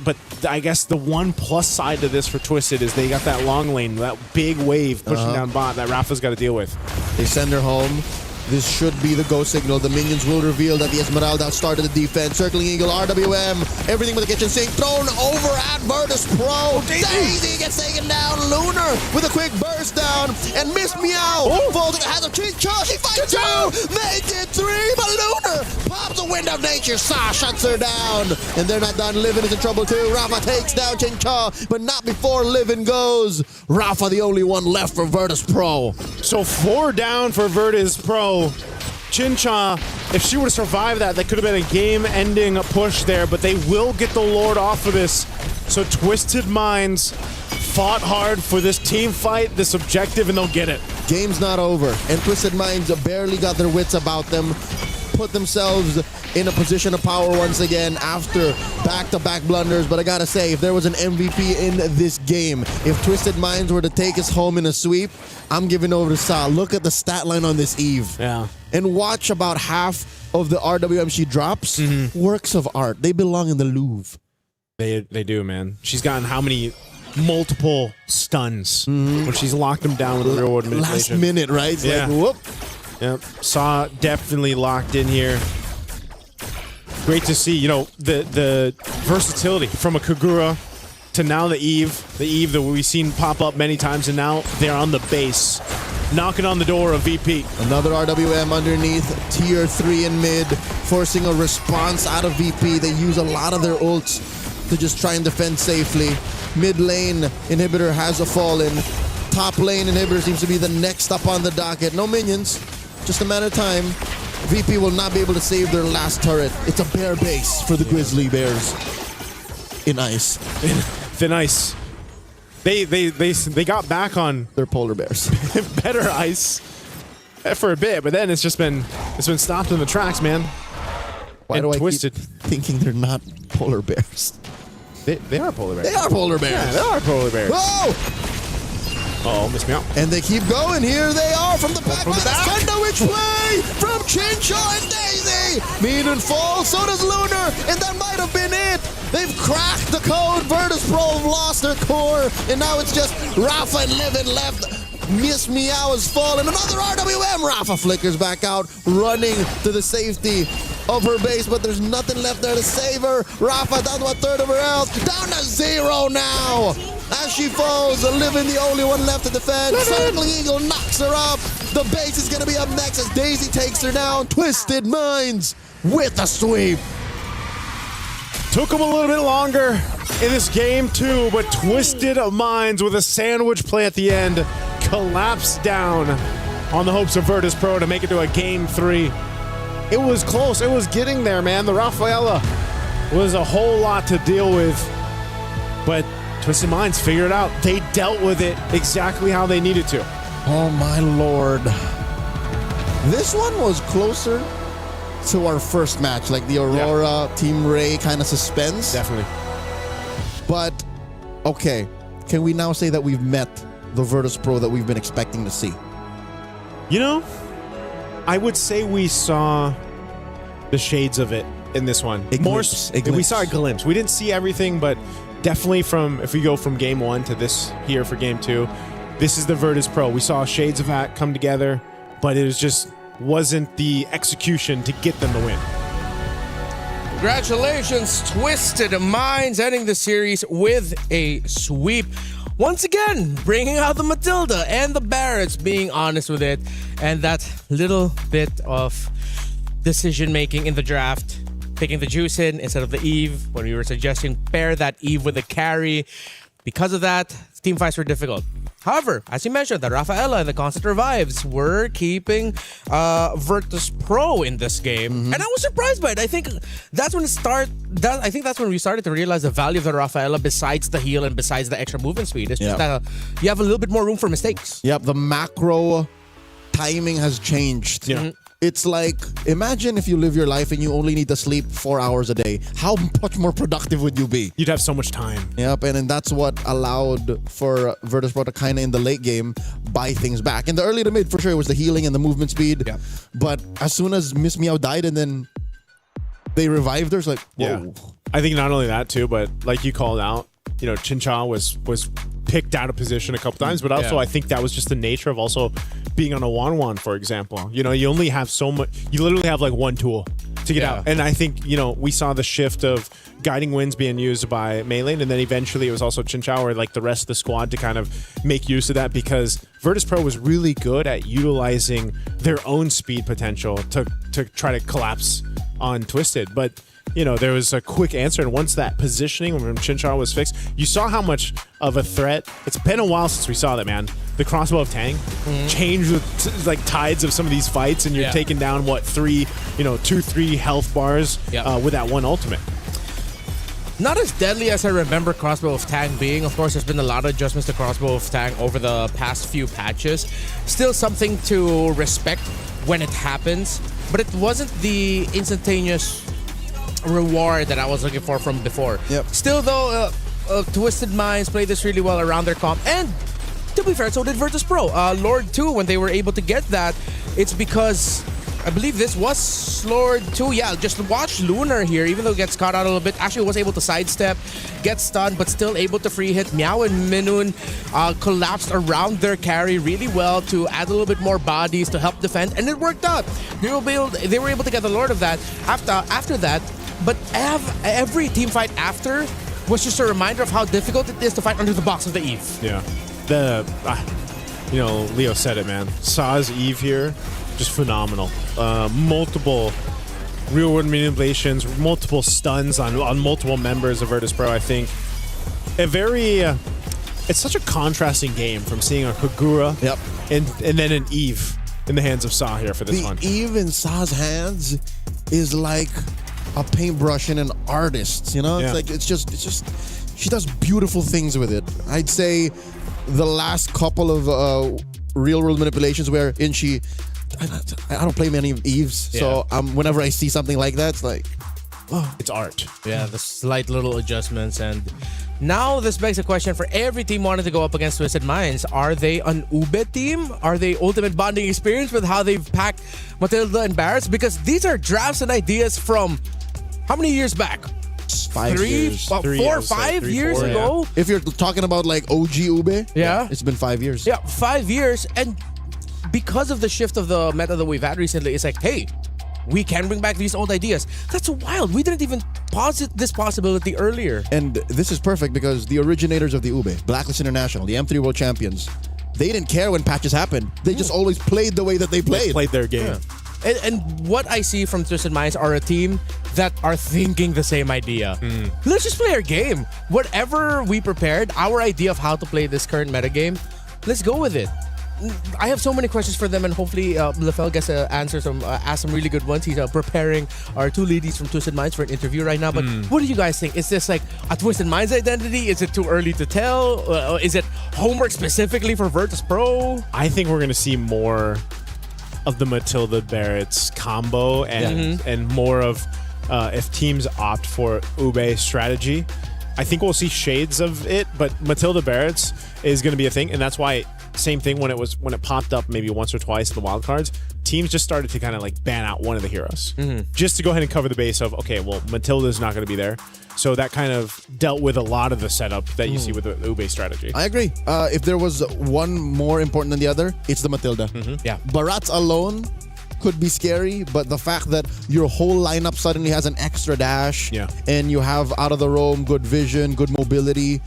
but I guess the one plus side to this for Twisted is they got that long lane, that big wave pushing down bot that Rafa's got to deal with. They send her home. This should be the go signal. The minions will reveal that the Esmeralda started the defense. Circling Eagle, RWM, everything with the kitchen sink thrown over at Virtus Pro. Daisy gets taken down. Lunar with a quick burst down. And Miss Meow falls into the hands of Chincha. She fights two, make it three, but Lunar pops the wind of nature. Sa shuts her down. And they're not done. Livin is in trouble too. Rafa takes down Chincha, but not before Livin goes. Rafa the only one left for Virtus Pro. So 4 down for Virtus Pro. Chincha, if she would have survived that could have been a game-ending push there, but they will get the Lord off of this. So Twisted Minds fought hard for this team fight, this objective, and they'll get it. Game's not over, and Twisted Minds barely got their wits about them, put themselves in a position of power once again after back-to-back blunders. But I gotta say, if there was an MVP in this game, if Twisted Minds were to take us home in a sweep, I'm giving over to Sa. Look at the stat line on this Eve. Yeah. And watch about half of the RWM she drops. Works of art. They belong in the Louvre. They do, man. She's gotten how many multiple stuns when she's locked them down with the real world manipulation. Last minute, right? It's like, whoop. Yep. Saw definitely locked in here. Great to see, you know, the versatility from a Kagura to now the Eve that we've seen pop up many times, and now they're on the base, knocking on the door of VP. Another RWM underneath, tier 3 in mid, forcing a response out of VP. They use a lot of their ults to just try and defend safely. Mid lane inhibitor has fallen. Top lane inhibitor seems to be the next up on the docket. No minions, just a matter of time. VP will not be able to save their last turret. It's a bear base for the Grizzly Bears. In ice. Thin ice. They got back on their polar bears. Better ice for a bit, but then it's been stopped in the tracks, man. Why do I Twisted. keep thinking they're not polar bears? They are polar bears. They are polar bears. Yeah, they are polar bears. Whoa! Missed me out. And they keep going. Here they are from the back. From the back. Send which way? From Chincho and Daisy. Meaning fall. So does Lunar. And that might have been it. They've cracked the code. Virtus Pro have lost their core. And now it's just Rafa and Livin left. Miss Meow has fallen. Another RWM. Rafa flickers back out, running to the safety of her base, but there's nothing left there to save her. Rafa down to a third of her health. Down to 0 now. As she falls, Livin the only one left to defend. Circling Eagle knocks her up. The base is going to be up next as Daisy takes her down. Twisted Minds with a sweep. Took them a little bit longer in this game too, but Twisted Minds with a sandwich play at the end collapsed down on the hopes of Virtus Pro to make it to a game 3. It was close. It was getting there, man. The Rafaela was a whole lot to deal with, but Twisted Minds figured it out. They dealt with it exactly how they needed to. Oh my lord. This one was closer to our first match, like the Aurora Team Ray kind of suspense. Definitely. But, okay, can we now say that we've met the Virtus Pro that we've been expecting to see? You know, I would say we saw the shades of it in this one. We saw a glimpse. We didn't see everything, but definitely if we go from game 1 to this here for game 2, this is the Virtus Pro. We saw shades of that come together, but it wasn't the execution to get them the win. Congratulations, Twisted Minds, ending the series with a sweep. Once again, bringing out the Matilda and the Barretts, being honest with it, and that little bit of decision-making in the draft, picking the Juice in instead of the Eve, when we were suggesting pair that Eve with a carry. Because of that, team fights were difficult. However, as you mentioned, the Rafaela and the Constant Revives were keeping Virtus Pro in this game. And I was surprised by it. I think that's when we started to realize the value of the Rafaela besides the heal and besides the extra movement speed. It's just that you have a little bit more room for mistakes. Yep, the macro timing has changed. Yeah. It's like, imagine if you live your life and you only need to sleep 4 hours a day. How much more productive would you be? You'd have so much time. Yep, and that's what allowed for Virtus Pro to kind of in the late game buy things back. In the early to mid, for sure, it was the healing and the movement speed. Yep. But as soon as Miss Meow died and then they revived her, it's like, whoa. Yeah. I think not only that too, but like you called out, you know, Chincha was picked out of position a couple times, but also I think that was just the nature of also being on a 1-1, for example. You know, you only have so much, you literally have like one tool to get out. And I think, you know, we saw the shift of guiding winds being used by Maylin, and then eventually it was also Chincha or like the rest of the squad to kind of make use of that, because Virtus Pro was really good at utilizing their own speed potential to try to collapse on Twisted. But you know, there was a quick answer, and once that positioning from Chincha was fixed, you saw how much of a threat. It's been a while since we saw that, man. The crossbow of Tang changed with like tides of some of these fights, and you're taking down what 2-3 health bars with that one ultimate. Not as deadly as I remember Crossbow of Tang being. Of course, there's been a lot of adjustments to Crossbow of Tang over the past few patches. Still something to respect when it happens, but it wasn't the instantaneous reward that I was looking for from before. Still though, Twisted Minds played this really well around their comp, and to be fair, so did Virtus Pro. Lord 2, when they were able to get that, it's because I believe this was Lord 2. Yeah, just watch Lunar here, even though it gets caught out a little bit, actually was able to sidestep, get stunned, but still able to free hit. Meow and Minun collapsed around their carry really well to add a little bit more bodies to help defend, and it worked out. They were able to get the Lord of that after that. But every team fight after was just a reminder of how difficult it is to fight under the box of the Eve. Yeah. Leo said it, man. Saw's Eve here, just phenomenal. Multiple real-world manipulations, multiple stuns on multiple members of Virtus Pro, I think. It's such a contrasting game from seeing a Kagura and then an Eve in the hands of Saw here for this one. The Eve in Saw's hands is like a paintbrush and an artist, you know? It's just she does beautiful things with it. I'd say the last couple of real world manipulations I don't play many Eves, so whenever I see something like that, it's like, It's art. Yeah, the slight little adjustments. And now this begs a question for every team wanting to go up against Twisted Minds. Are they an Ube team? Are they ultimate bonding experience with how they've packed Matilda and Barretts? Because these are drafts and ideas from how many years back? 5 years. 4 or 5 years ago? If you're talking about like OG Ube, Yeah. it's been 5 years. Yeah, 5 years. And because of the shift of the meta that we've had recently, it's like, hey, we can bring back these old ideas. That's wild. We didn't even posit this possibility earlier. And this is perfect because the originators of the Ube, Blacklist International, the M3 World Champions, they didn't care when patches happened. They just always played the way that they played. They played their game. Yeah. And what I see from Twisted Minds are a team that are thinking the same idea. Let's just play our game. Whatever we prepared, our idea of how to play this current meta game, let's go with it. I have so many questions for them, and hopefully Lefel gets to answer ask some really good ones. He's preparing our two ladies from Twisted Minds for an interview right now. But what do you guys think? Is this like a Twisted Minds identity? Is it too early to tell? Is it homework specifically for Virtus Pro? I think we're going to see more of the Matilda Barretts combo and more of if teams opt for Ube strategy. I think we'll see shades of it, but Matilda Barretts is going to be a thing, and that's why. Same thing when it popped up maybe once or twice in the wildcards, teams just started to kind of like ban out one of the heroes just to go ahead and cover the base of, okay, well, Matilda's not going to be there. So that kind of dealt with a lot of the setup that you see with the Ube strategy. I agree. If there was one more important than the other, it's the Matilda. Yeah. Barretts alone could be scary, but the fact that your whole lineup suddenly has an extra dash and you have out of the roam, good vision, good mobility,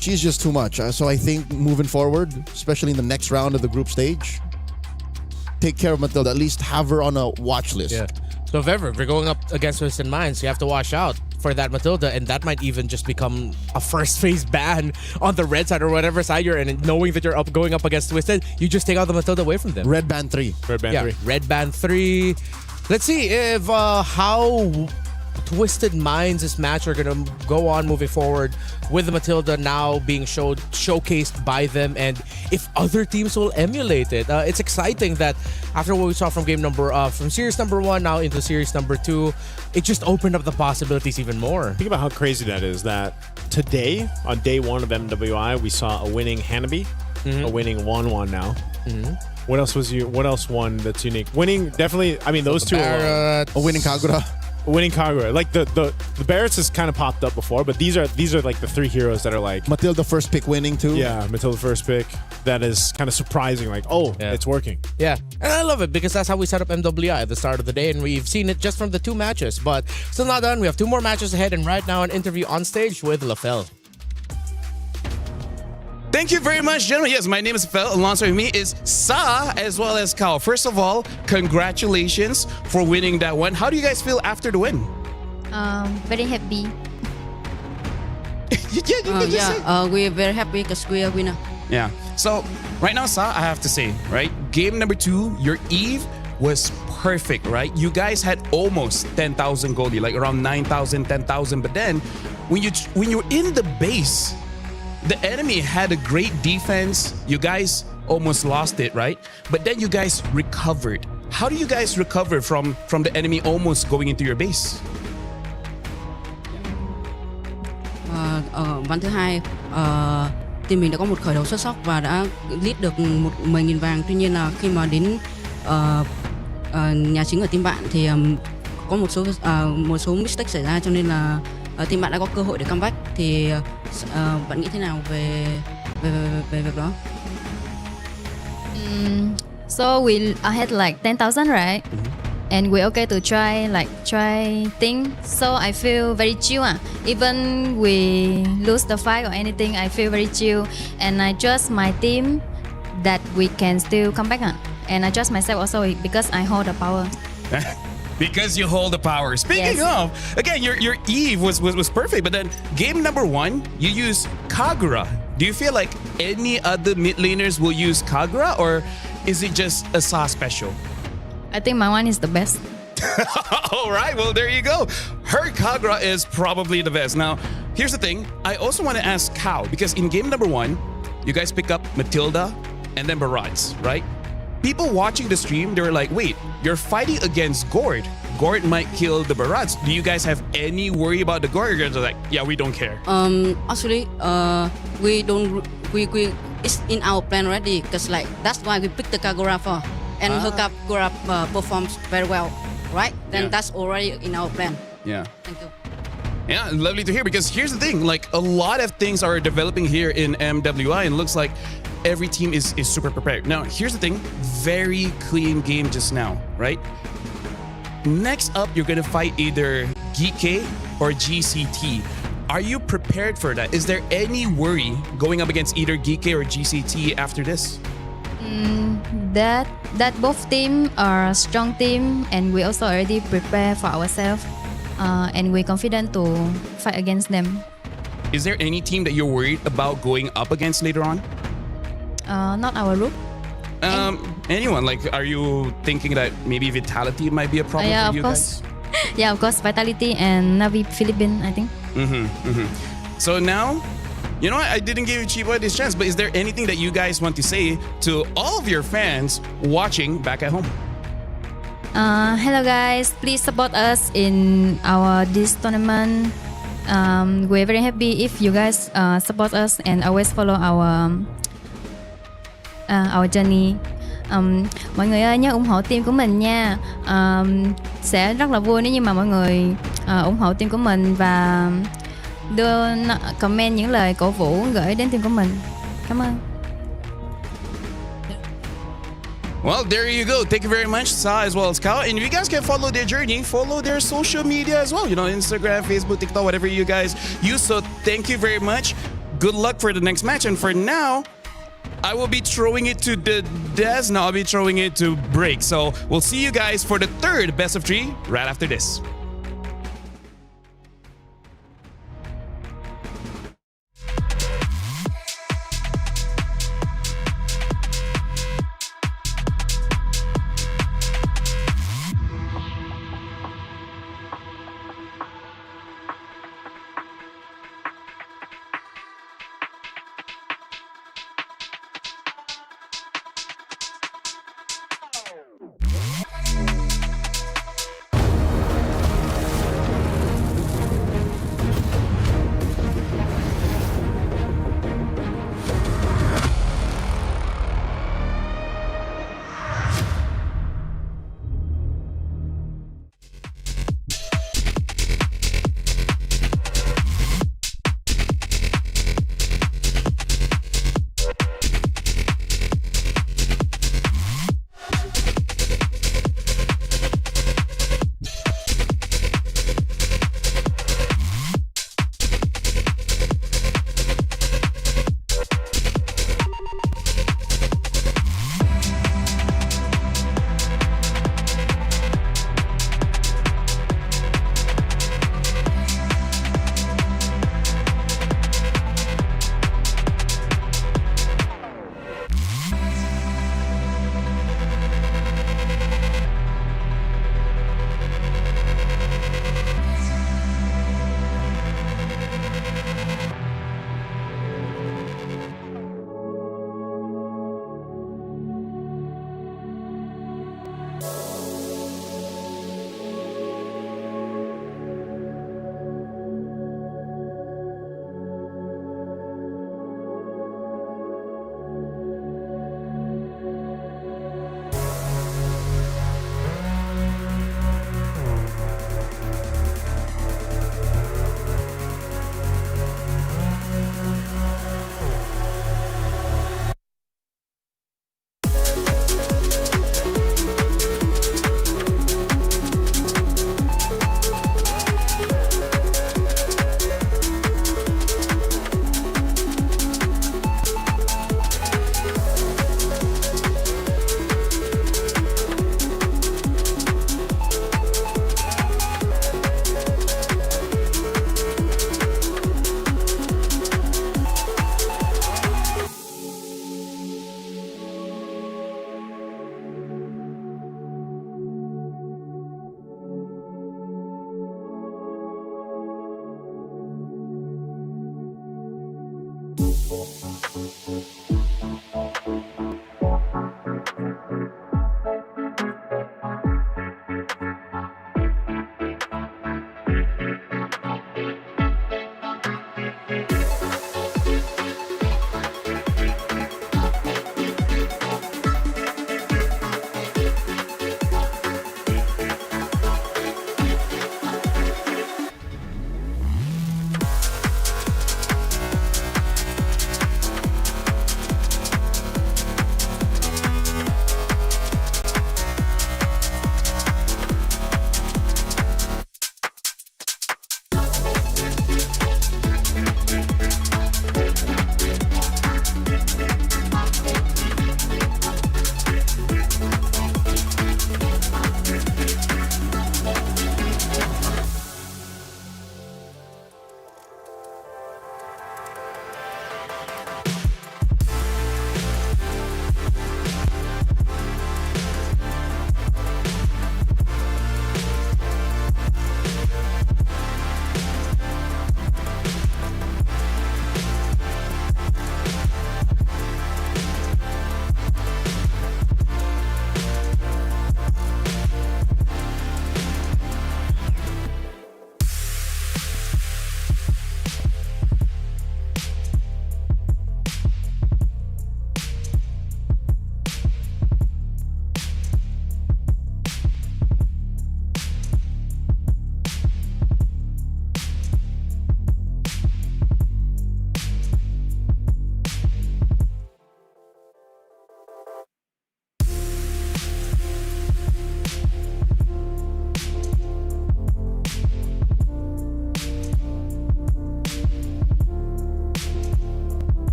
she's just too much. So I think moving forward, especially in the next round of the group stage, take care of Matilda. At least have her on a watch list. Yeah. So if ever we're going up against Twisted Minds, you have to watch out for that Matilda, and that might even just become a first phase ban on the red side or whatever side you're in. And knowing that you're going up against Twisted, you just take out the Matilda away from them. Red band 3. Red band 3. Red band 3. Let's see if how Twisted Minds' match are going to go on moving forward with the Matilda now being showcased by them, and if other teams will emulate it. It's exciting that after what we saw from from series number 1 now into series number 2, it just opened up the possibilities even more. Think about how crazy that is, that today on day 1 of MWI we saw a winning Hanabi, a winning 1-1 now. What else won that's unique? Winning, definitely, I mean, those two are a winning Kagura. Winning Kagura. Like the Barretts has kind of popped up before, but these are like the 3 heroes that are like Matilda first pick winning too. Yeah, Matilda first pick. That is kind of surprising. Like, it's working. Yeah, and I love it because that's how we set up MWI at the start of the day, and we've seen it just from the 2 matches. But still not done. We have 2 more matches ahead, and right now an interview on stage with Lefel. Thank you very much, gentlemen. Yes, my name is Fel. Alongside me is Sa as well as Kao. First of all, congratulations for winning that one. How do you guys feel after the win? Very happy. We're very happy because we are winner. Yeah. So right now, Sa, I have to say, right? Game number 2, your Eve was perfect, right? You guys had almost 10,000 goldie, like around 9,000, 10,000. But then when you're in the base, the enemy had a great defense. You guys almost lost it, right? But then you guys recovered. How do you guys recover from the enemy almost going into your base? Ván thứ hai, team mình đã có một khởi đầu xuất sắc và đã lead được 10.000 vàng. Tuy nhiên là khi mà đến nhà chính ở team bạn thì có một số mistake xảy ra, cho nên là team bạn đã có cơ hội để comeback. Thì bạn nghĩ thế nào về việc đó? So we had like 10,000, right? And we're okay to try things. So I feel very chill. Even we lose the fight or anything, I feel very chill. And I trust my team that we can still come back. And I trust myself also because I hold the power. Because you hold the power. Speaking of, again, your Eve was perfect, but then game number 1, you use Kagura. Do you feel like any other mid laners will use Kagura, or is it just a Sa special? I think my one is the best. All right, well, there you go. Her Kagura is probably the best. Now, here's the thing. I also want to ask Kao, because in game number 1, you guys pick up Matilda and then Barretts, right? people watching the stream, they were like, wait, you're fighting against Gord. Gord might kill the Barats. Do you guys have any worry about the Gord? You're like, yeah, we don't care. Actually, we don't. We it's in our plan already. Cause like that's why we picked the Kagura for, and Kagura performs very well, right? Then that's already in our plan. Yeah. Thank you. Yeah, lovely to hear, because here's the thing, like a lot of things are developing here in MWI and looks like every team is super prepared. Now, here's the thing, very clean game just now, right? Next up, you're going to fight either GK or GCT. Are you prepared for that? Is there any worry going up against either GK or GCT after this? That both team are a strong team, and we also already prepare for ourselves. And we're confident to fight against them. Is there any team that you're worried about going up against later on? Not our group. Anyone? Like, are you thinking that maybe Vitality might be a problem for you guys? Yeah, of course, Vitality and Navi Philippines, I think. So now, you know what? I didn't give Chiboy this chance, but is there anything that you guys want to say to all of your fans watching back at home? Hello guys, please support us in this tournament. We're very happy if you guys support us and always follow our journey. Mọi người ơi, nhớ ủng hộ team của mình nha. Sẽ rất là vui nếu như mà mọi người ủng hộ team của mình và đưa comment những lời cổ vũ gửi đến team của mình. Cảm ơn. Well, there you go. Thank you very much, Sa, as well as Kao. And if you guys can follow their journey, follow their social media as well. You know, Instagram, Facebook, TikTok, whatever you guys use. So thank you very much. Good luck for the next match. And for now, I will be throwing it to the Des. Now I'll be throwing it to Break. So we'll see you guys for the third best of 3 right after this.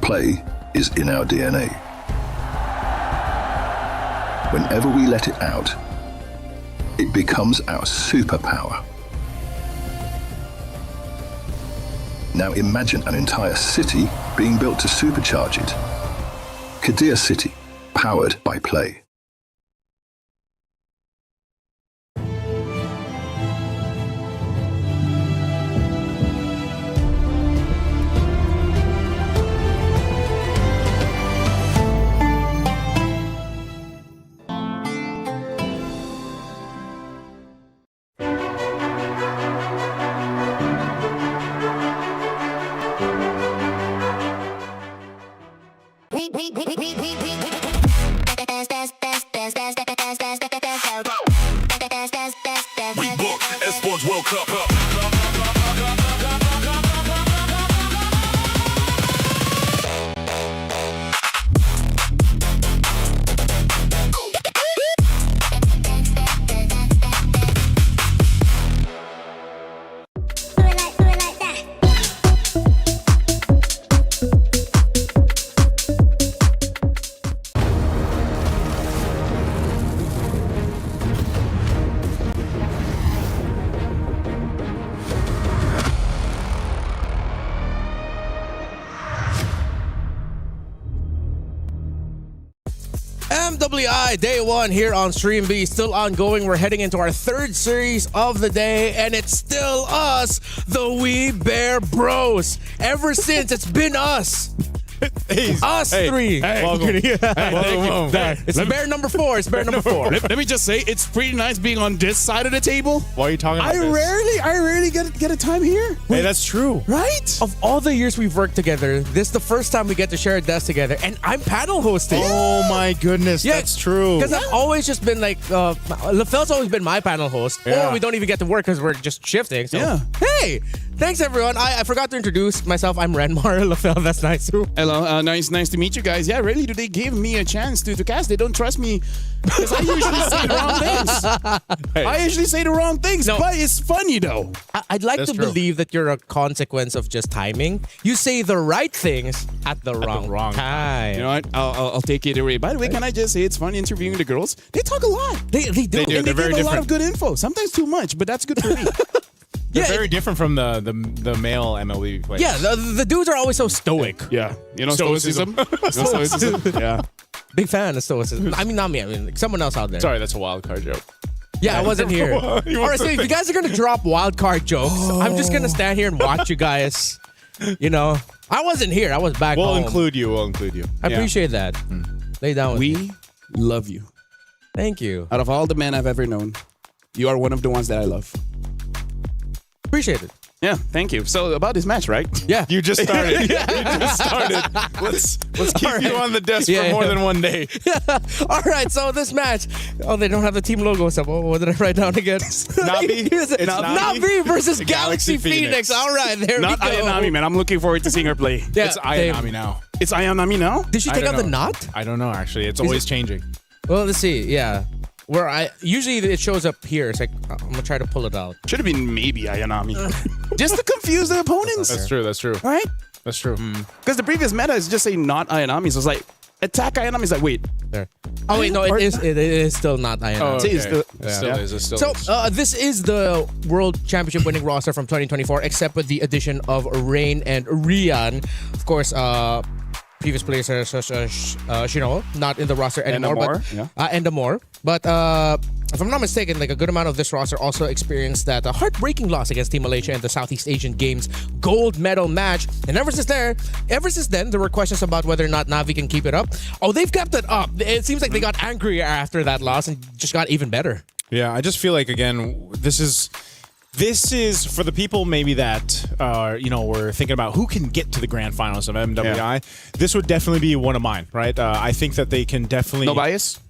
Play is in our DNA. Whenever we let it out, it becomes our superpower. Now imagine an entire city being built to supercharge it. Kadir City, powered by play. We book Expo's World Cup up. MWI Day 1 here on Stream B, still ongoing. We're heading into our third series of the day, and it's still us, the We Bear Bros. Ever since, it's been us. Three. Welcome. It's bear number 4. It's bear number 4. Let me just say, it's pretty nice being on this side of the table. Why are you talking about I rarely get a time here. Hey, that's true. Right? Of all the years we've worked together, this is the first time we get to share a desk together, and I'm panel hosting. Oh my goodness, that's true. Because I've always just been like, LaFell's always been my panel host, or we don't even get to work because we're just shifting. So, hey, thanks everyone. I forgot to introduce myself. I'm Renmar. LaFell, that's nice too. Hello, nice to meet you guys. Yeah, really, do they give me a chance to cast? They don't trust me because I usually say the wrong things. I usually say the wrong things, but it's funny though. I'd like to believe that you're a consequence of just timing. You say the right things at the wrong time. You know what? I'll take it away. By the way, can I just say it's fun interviewing the girls? They talk a lot. They do. And They're they very give a lot different. of good info. Sometimes too much, but that's good for me. They're very different from the male MLB players. Yeah, the dudes are always so stoic. Yeah. You know, Stoicism. stoicism. Yeah. Big fan of stoicism. I mean, not me. I mean, like someone else out there. Sorry, that's a wild card joke. Yeah, I wasn't here. All right, so if you guys are going to drop wild card jokes, I'm just going to stand here and watch you guys. You know, I wasn't here. I was back home. We'll include you. I appreciate that. Lay down with me. We love you. Thank you. Out of all the men I've ever known, you are one of the ones that I love. Appreciate it. Yeah, thank you. So about this match, right? Yeah. You just started. You just started. Let's keep you on the desk for more than one day. All right, so this match. Oh, they don't have the team logo. So what did I write down again? Navi. It's Navi versus Galaxy Phoenix. All right, there Not we go. Ayanami, man. I'm looking forward to seeing her play. Yeah, It's Ayanami now. It's Ayanami now? Did she take out the knot? I don't know, actually. It's always changing. Well, let's see. Yeah. Where I usually it shows up here. It's like I'm gonna try to pull it out. Should have been maybe Ayanami. Just to confuse the opponents. That's true. That's true. Right? That's true. Because the previous meta is just saying not Ayanami. So it's like, attack Ayanami. It's like, wait. There. Oh, wait, no, it is still not Ayanami. Oh, okay. It still so is. this is the World Championship winning roster from 2024, except with the addition of Rain and Rian. Of course, previous players such as Shino, not in the roster anymore. And more. But if I'm not mistaken, like a good amount of this roster also experienced that heartbreaking loss against Team Malaysia in the Southeast Asian Games gold medal match. And ever since then, there were questions about whether or not Navi can keep it up. Oh, they've kept it up. It seems like they got angrier after that loss and just got even better. Yeah, I just feel like, again, this is for the people maybe that were thinking about who can get to the grand finals of MWI. Yeah. This would definitely be one of mine, right? I think that they can definitely... No bias?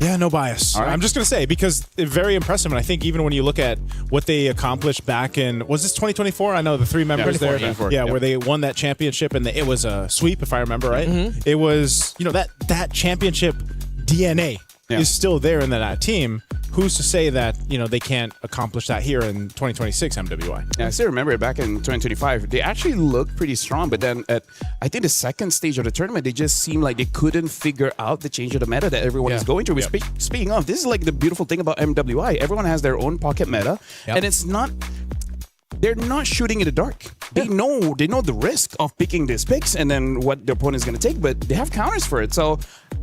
Yeah, no bias. All right. I'm just going to say, because they're very impressive, and I think even when you look at what they accomplished back in... Was this 2024? I know the three members there. Where they won that championship, and it was a sweep, if I remember right. Mm-hmm. It was, that championship DNA is still there in that team, who's to say that, you know, they can't accomplish that here in 2026 MWI? Yeah, I still remember back in 2025, they actually looked pretty strong, but then at, I think, the second stage of the tournament, they just seemed like they couldn't figure out the change of the meta that everyone is going through. Speaking of, this is like the beautiful thing about MWI. Everyone has their own pocket meta, and it's not... They're not shooting in the dark. They know the risk of picking these picks and then what the opponent is going to take, but they have counters for it. So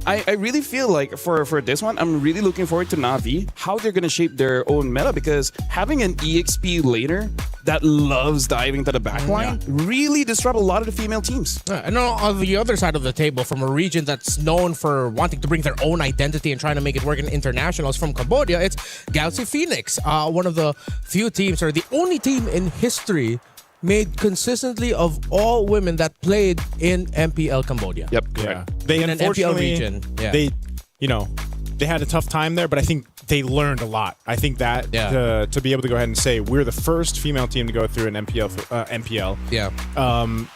I really feel like for this one, I'm really looking forward to Na'Vi, how they're going to shape their own meta, because having an EXP laner that loves diving to the backline really disrupt a lot of the female teams. And on the other side of the table, from a region that's known for wanting to bring their own identity and trying to make it work in internationals from Cambodia, it's Galaxy Phoenix, one of the few teams, or the only team in history made consistently of all women that played in MPL Cambodia. Yep. Yeah. They in an MPL region. They, you know, they had a tough time there, but I think they learned a lot. I think that to be able to go ahead and say we're the first female team to go through an MPL.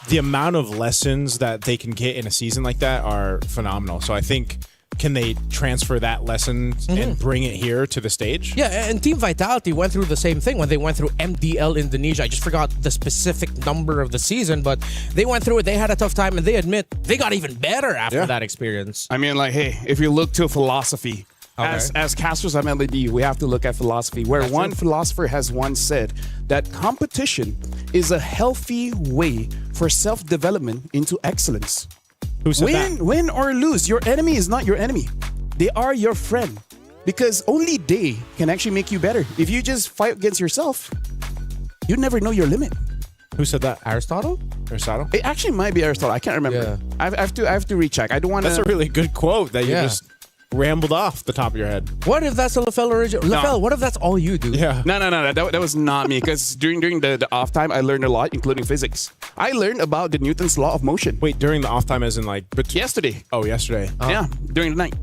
The amount of lessons that they can get in a season like that are phenomenal. So I think, can they transfer that lesson and bring it here to the stage? Yeah, and Team Vitality went through the same thing when they went through MDL Indonesia. I just forgot the specific number of the season, but they went through it. They had a tough time, and they admit they got even better after that experience. I mean, like, hey, if you look to philosophy, as casters of MLBB, we have to look at philosophy, where one philosopher has once said that competition is a healthy way for self-development into excellence. Who said that? Win or lose, your enemy is not your enemy. They are your friend, because only they can actually make you better. If you just fight against yourself, you never know your limit. Who said that? Aristotle? It actually might be Aristotle. I can't remember. I have to recheck. I don't want to. That's a really good quote that you just rambled off the top of your head. What if that's a LaFell original? LaFell, what if that's all you do? Yeah. No. That was not me, because during the off time, I learned a lot, including physics. I learned about the Newton's law of motion. Wait, during the off time as in like... yesterday. Oh, yesterday. Yeah, during the night.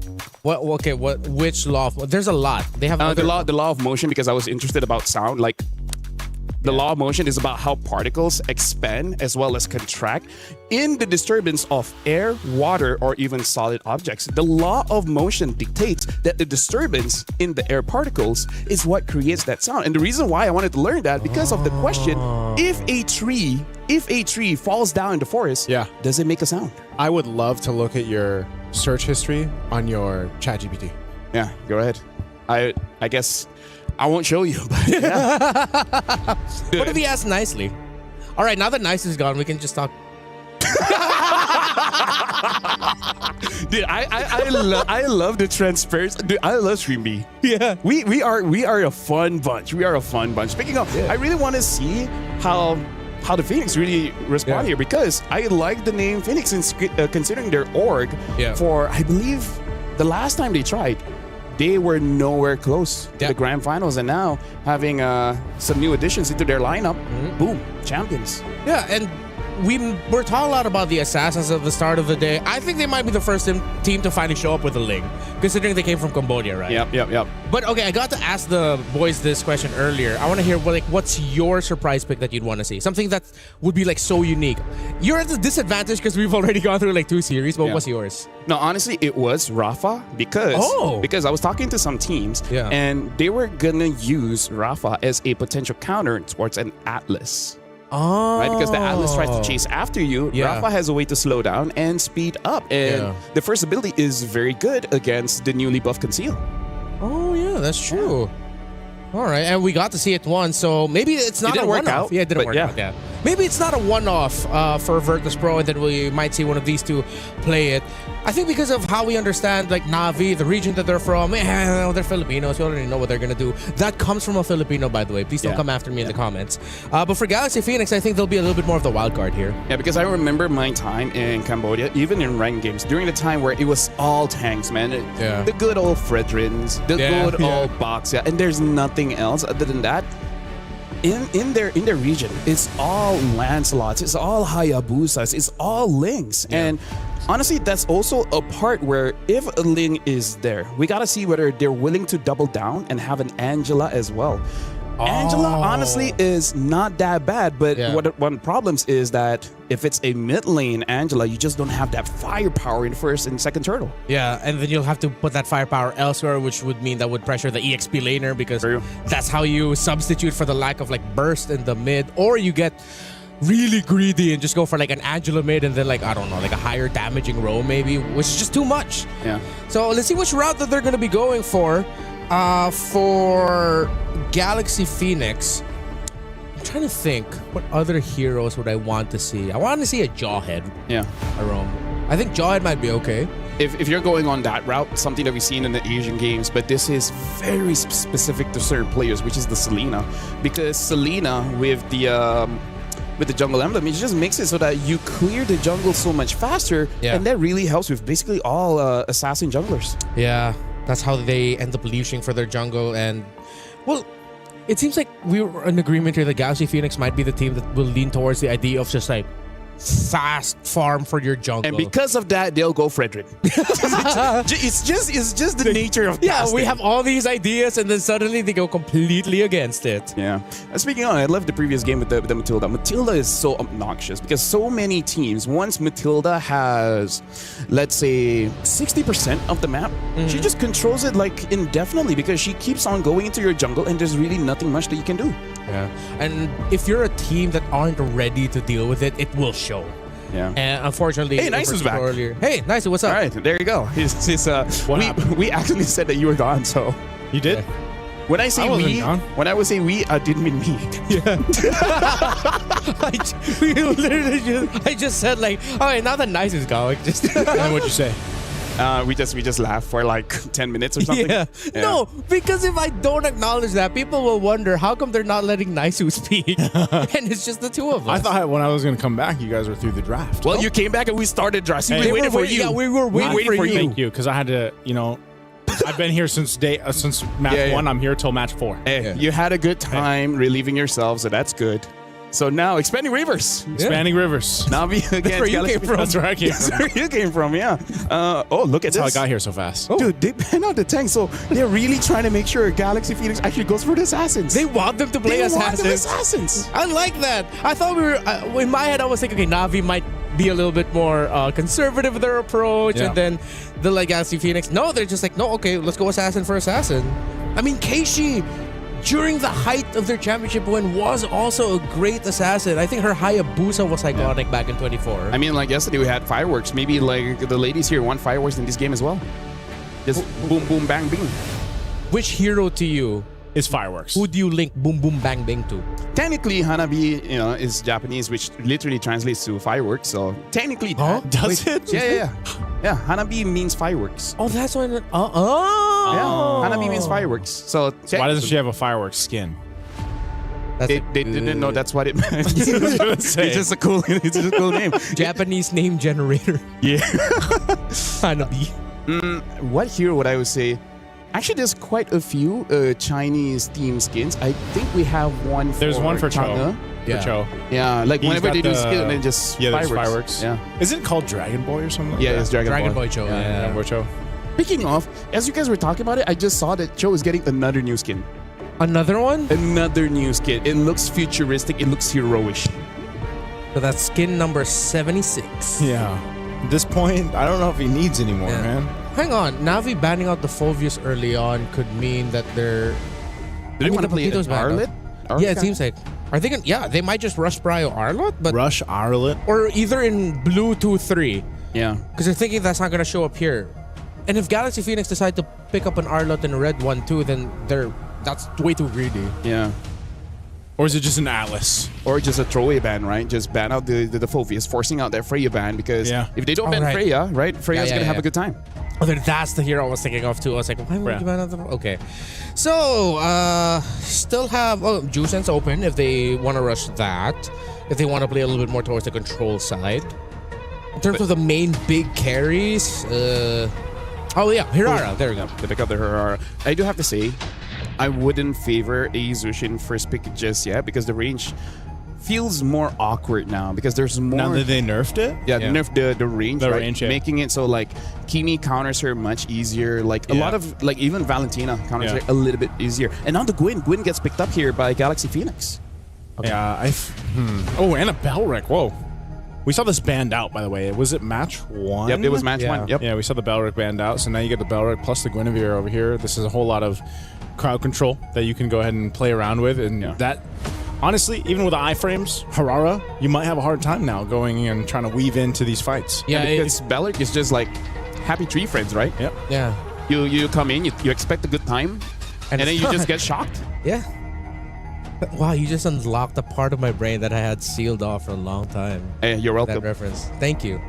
What? Okay, which law? There's a lot. They have the law of motion, because I was interested about sound. Like, the law of motion is about how particles expand as well as contract in the disturbance of air, water, or even solid objects. The law of motion dictates that the disturbance in the air particles is what creates that sound. And the reason why I wanted to learn that, because of the question, if a tree falls down in the forest, does it make a sound? I would love to look at your search history on your ChatGPT. Yeah, go ahead. I guess I won't show you, but what if he asked nicely? All right, now that nice is gone, we can just talk. Dude, I love the transparency. Dude, I love Stream B. Yeah, we are a fun bunch. We are a fun bunch. Speaking of, I really want to see how the Phoenix really respond here, because I like the name Phoenix, considering their org. For, I believe, the last time they tried, they were nowhere close to the grand finals, and now having some new additions into their lineup, boom, champions. Yeah, and we're talking a lot about the Assassins at the start of the day. I think they might be the first team to finally show up with a Ling, considering they came from Cambodia, right? Yep. But okay, I got to ask the boys this question earlier. I want to hear what's your surprise pick that you'd want to see? Something that would be like so unique. You're at a disadvantage because we've already gone through like 2 series, but what's yours? No, honestly, it was Rafa, because I was talking to some teams, and they were gonna use Rafa as a potential counter towards an Atlas. Right, because the Atlas tries to chase after you. Rafa has a way to slow down and speed up, and the first ability is very good against the newly buffed Conceal. Oh yeah, that's true. All right, and we got to see it once, so maybe it's not a one-off. Yeah, it didn't work out. Yeah, maybe it's not a one-off for Virtus Pro, and then we might see one of these two play it. I think because of how we understand like Na'Vi, the region that they're from, they're Filipinos. We already know what they're gonna do. That comes from a Filipino, by the way. Please don't come after me in the comments. But for Galaxy Phoenix, I think they'll be a little bit more of the wild card here. Yeah, because I remember my time in Cambodia, even in ranked games, during the time where it was all tanks, man. The good old Fredrins, the good old Box, and there's nothing else other than that. In their region, it's all Lancelots, it's all Hayabusas, it's all Lings, and honestly, that's also a part where if a Ling is there, we gotta see whether they're willing to double down and have an Angela as well. Angela honestly is not that bad, but one of the problems is that if it's a mid lane Angela, you just don't have that firepower in first and second turtle. Yeah, and then you'll have to put that firepower elsewhere, which would mean that would pressure the EXP laner, because that's how you substitute for the lack of like burst in the mid, or you get really greedy and just go for like an Angela mid and then like, I don't know, like a higher damaging row maybe, which is just too much. Yeah. So let's see which route that they're going to be going for Galaxy Phoenix. I'm trying to think, what other heroes would I want to see? I want to see a Jawhead. Yeah. A roam. I think Jawhead might be okay. If you're going on that route, something that we've seen in the Asian games, but this is very specific to certain players, which is the Selena. Because Selena with the jungle emblem, it just makes it so that you clear the jungle so much faster, and that really helps with basically all assassin junglers. Yeah, that's how they end up leashing for their jungle. And well, it seems like we were in agreement here that Galaxy Phoenix might be the team that will lean towards the idea of just like fast farm for your jungle. And because of that, they'll go Frederick. it's just the nature of casting. We have all these ideas and then suddenly they go completely against it. Yeah. Speaking of, I love the previous game with the Matilda. Matilda is so obnoxious because so many teams, once Matilda has, let's say, 60% of the map, she just controls it like indefinitely because she keeps on going into your jungle and there's really nothing much that you can do. Yeah. And if you're a team that aren't ready to deal with it, it will show. Yeah. And unfortunately, hey, Nice is back. Earlier. Hey, Nice, what's up? All right, there you go. We actually said that you were gone, so you did. When I say when I would say we, I didn't mean me. Yeah. I just said like, all right, now that Nice is gone, just. And then what'd you say? We just laughed for like 10 minutes or something. Yeah. No, because if I don't acknowledge that, people will wonder how come they're not letting Naisu speak, and it's just the two of us. I thought when I was going to come back, you guys were through the draft. Well, you came back and we started draft. We waited for you. Yeah, we were waiting for you. Thank you, because I had to, I've been here since match 1. I'm here till match 4. Hey, you had a good time relieving yourself, so that's good. So now, expanding rivers. Expanding rivers. Navi against That's where you came from. That's where I came from. That's where you came from, yeah. Look at That's this. how I got here so fast. Dude, they ban out the tank, so they're really trying to make sure Galaxy Phoenix actually goes for the assassins. They want them to play assassins. I like that. I thought we were, in my head, I was thinking, okay, Navi might be a little bit more conservative with their approach, and then the Galaxy Phoenix, no, they're just like, no, okay, let's go assassin for assassin. I mean, Keishi, during the height of their championship win, was also a great assassin. I think her Hayabusa was iconic back in 24. I mean, like yesterday we had fireworks. Maybe like the ladies here want fireworks in this game as well. Just boom, boom, bang, bing. Which hero to you is fireworks? Who do you link boom, boom, bang, bang to? Technically, Hanabi, is Japanese, which literally translates to fireworks. So technically, does it? Yeah. Hanabi means fireworks. Oh, that's when. Yeah, Hanabi means fireworks. So why doesn't she have a fireworks skin? They didn't know that's what it meant. It's just a cool name. Japanese name generator. Yeah. Hanabi. What hero would I would say? Actually, there's quite a few Chinese theme skins. I think we have one for There's one for Chang'e. Yeah. For Cho. Yeah, like He's whenever got they do the- skin and then just there's fireworks. Yeah. Isn't it called Dragon Boy or something? like Yeah, that? it's Dragon Boy. Cho. Yeah, Dragon Boy Cho. Speaking of, as you guys were talking about it, I just saw that Cho is getting another new skin. Another one? Another new skin. It looks futuristic. It looks heroish. So that's skin number 76. Yeah. At this point, I don't know if he needs any more, man. Hang on, Navi banning out the Phoveus early on could mean that they're. Do they want to play Arlet? Yeah, it seems like. Are they gonna? Yeah, they might just rush Brio Arlot, but Rush Arlet, or either in blue 2-3. Yeah, because they're thinking that's not gonna show up here. And if Galaxy Phoenix decide to pick up an Arlot in a red 1-2, then that's way too greedy. Yeah. Or is it just an Atlas? Or just a throwaway ban, right? Just ban out the Phoveus, forcing out that Freya ban, because if they don't ban Freya, right, Freya's going to have a good time. Oh, then that's the hero I was thinking of too. I was like, why would you ban out the... Okay. So, still have Jusen's open if they want to rush that. If they want to play a little bit more towards the control side. In terms of the main big carries, Hirara. There we go. To pick up the Hirara. I do have to say, I wouldn't favor a Zushin first pick just yet because the range feels more awkward now because there's more. Now that they nerfed it? Yeah, they nerfed the range, The right? range, yeah. Making it so like Kimi counters her much easier. Like a lot of like even Valentina counters her a little bit easier. And now the Gwyn gets picked up here by Galaxy Phoenix. Okay. Yeah, Oh, and a Belric. Whoa. We saw this banned out, by the way. Was it match 1? Yep, it was match 1. Yep. Yeah, we saw the Belric banned out. So now you get the Belric plus the Guinevere over here. This is a whole lot of crowd control that you can go ahead and play around with. And that, honestly, even with the iframes, Harara, you might have a hard time now going and trying to weave into these fights. Yeah, because Belric is just like happy tree friends, right? Yep. Yeah. You come in, you expect a good time, and then you just get shocked. Yeah. Wow, you just unlocked a part of my brain that I had sealed off for a long time. Hey, you're welcome. That reference. Thank you.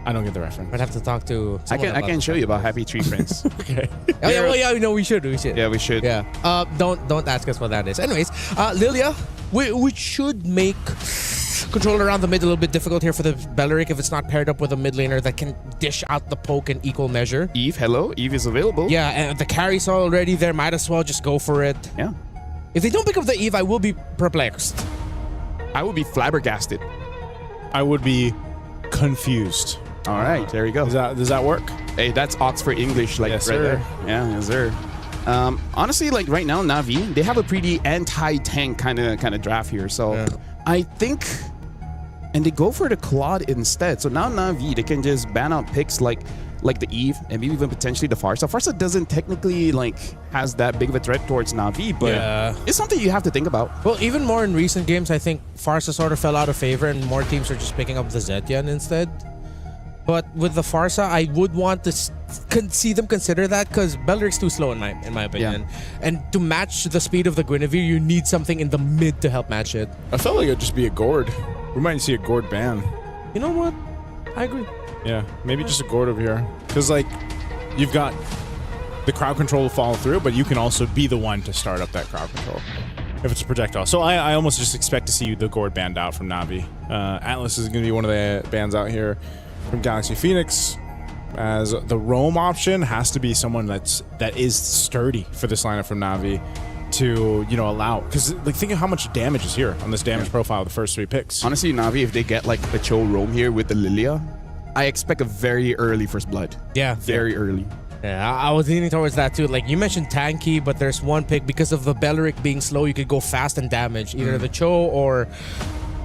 I don't get the reference. I'd have to talk to I can show you about happy tree friends. Okay. Oh, yeah, well, yeah, no, we should. Yeah, we should. Yeah. Don't ask us what that is. Anyways, Lilia, we should make control around the mid a little bit difficult here for the Belric if it's not paired up with a mid laner that can dish out the poke in equal measure. Eve, hello. Eve is available. Yeah, and the carry's already there. Might as well just go for it. Yeah. If they don't pick up the Eve, I will be perplexed. I would be flabbergasted. I would be confused. All right, there you go. Does that work? Hey, that's Oxford English, like Yes, right sir. there. Yeah, yes, sir. Honestly, like right now, Na'Vi, they have a pretty anti-tank kind of draft here. So I think, and they go for the Claude instead. So now Na'Vi, they can just ban out picks like the Eve and maybe even potentially the Farsa. Farsa doesn't technically like has that big of a threat towards Na'Vi, but it's something you have to think about. Well, even more in recent games, I think Farsa sort of fell out of favor and more teams are just picking up the Zetian instead. But with the Farsa, I would want to see them consider that because Belric's too slow in my opinion. And to match the speed of the Guinevere, you need something in the mid to help match it. I felt like it'd just be a Gord. We might see a Gord ban. You know what? I agree. Yeah, maybe just a Gord over here. Because, like, you've got the crowd control to follow through, but you can also be the one to start up that crowd control if it's a projectile. So I almost just expect to see the Gord banned out from Na'Vi. Atlas is going to be one of the bans out here from Galaxy Phoenix, as the roam option has to be someone that is sturdy for this lineup from Na'Vi to, you know, allow, because like think of how much damage is here on this damage profile of the first 3 picks. Honestly, Na'Vi, if they get like a Cho roam here with the Lilia, I expect a very early first blood. Yeah. Very early. Yeah, I was leaning towards that too. Like you mentioned tanky, but there's one pick because of the Belric being slow, you could go fast and damage either the Cho or...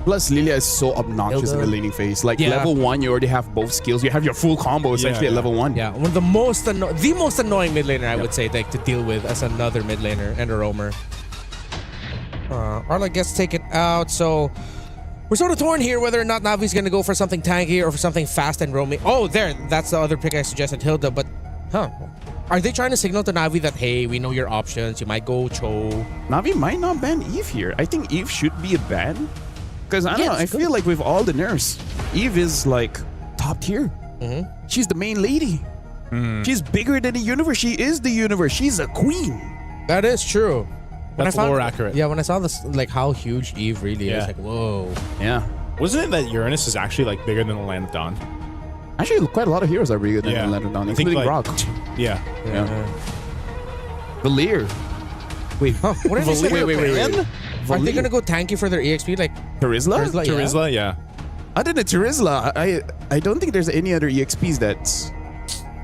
Plus, Lilia is so obnoxious in the laning phase. Like level 1, you already have both skills. You have your full combo essentially at level 1. Yeah, one of the most annoying mid laner I would say like to deal with as another mid laner and a roamer. Arla gets taken out, so we're sort of torn here whether or not Navi's gonna go for something tanky or for something fast and roaming. Oh, that's the other pick I suggested, Hilda. But are they trying to signal to Na'Vi that, hey, we know your options, you might go Cho? Na'Vi might not ban Eve here. I think Eve should be a ban. Because I don't know, I feel like with all the nerfs, Eve is like top tier. She's the main lady. She's bigger than the universe. She is the universe. She's a queen. That is true. That's lore accurate. Yeah, when I saw this, like how huge Eve really is, like, whoa. Yeah. Wasn't it that Uranus is actually like bigger than the Land of Dawn? Actually, quite a lot of heroes are bigger than the Land of Dawn, including like, Brock. Yeah. Valir. Wait, what did they say? Wait. Are they gonna go tanky for their EXP? Like Terizla? Terizla, yeah. Other than Terizla, I don't think there's any other EXPs that's...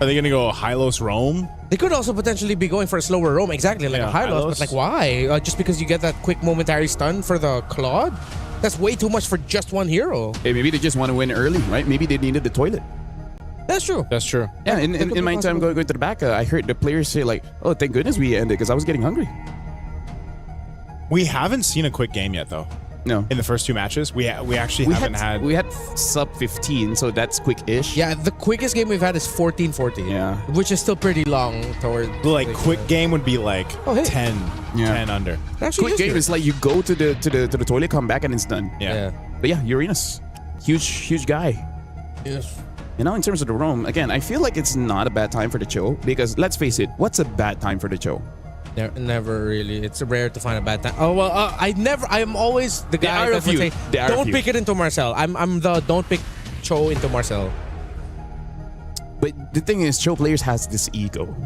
Are they gonna go Hylos roam? They could also potentially be going for a slower roam, exactly, like a Hylos, but like why? Just because you get that quick momentary stun for the Claude? That's way too much for just one hero. Hey, maybe they just want to win early, right? Maybe they needed the toilet. That's true. That's true. Yeah, in my time going to the back, I heard the players say like, oh, thank goodness we ended because I was getting hungry. We haven't seen a quick game yet, though. No. In the first 2 matches, we actually haven't had... We had sub 15, so that's quick-ish. Yeah, the quickest game we've had is 14-14. Yeah. Which is still pretty long towards... Like, quick game would be like 10 under. Quick game is like you go to the toilet, come back, and it's done. Yeah. But yeah, Uranus. Huge guy. Yes. You know, in terms of the roam, again, I feel like it's not a bad time for the Cho, because let's face it, what's a bad time for the Cho? Never really. It's rare to find a bad time. Oh well, I'm always the guy that would say, don't pick it into Marcel. I'm the don't pick Cho into Marcel. But the thing is, Cho players has this ego.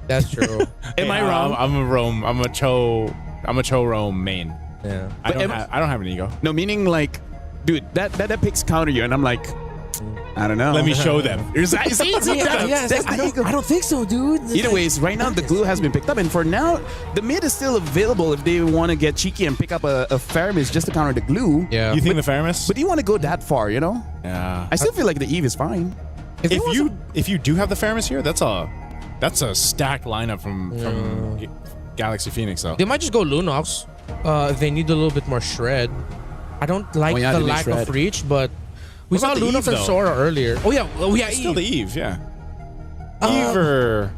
That's true. Am I wrong? I'm a Cho roam main. Yeah. I don't have an ego. No, meaning like, dude, that picks counter you, and I'm like, I don't know. Let me show them. I don't think so, dude. Either ways, right now the glue has been picked up, and for now, the mid is still available if they want to get cheeky and pick up a Faramis just to counter the glue. Yeah. You think the Faramis? But do you want to go that far, you know? Yeah. I still feel like the Eve is fine. If you do have the Faramis here, that's a stacked lineup from Galaxy Phoenix, though. They might just go Lunox. They need a little bit more shred. I don't like the lack of reach, but we saw Lunox and Sora earlier. Oh yeah, still the Eve, yeah. Eve or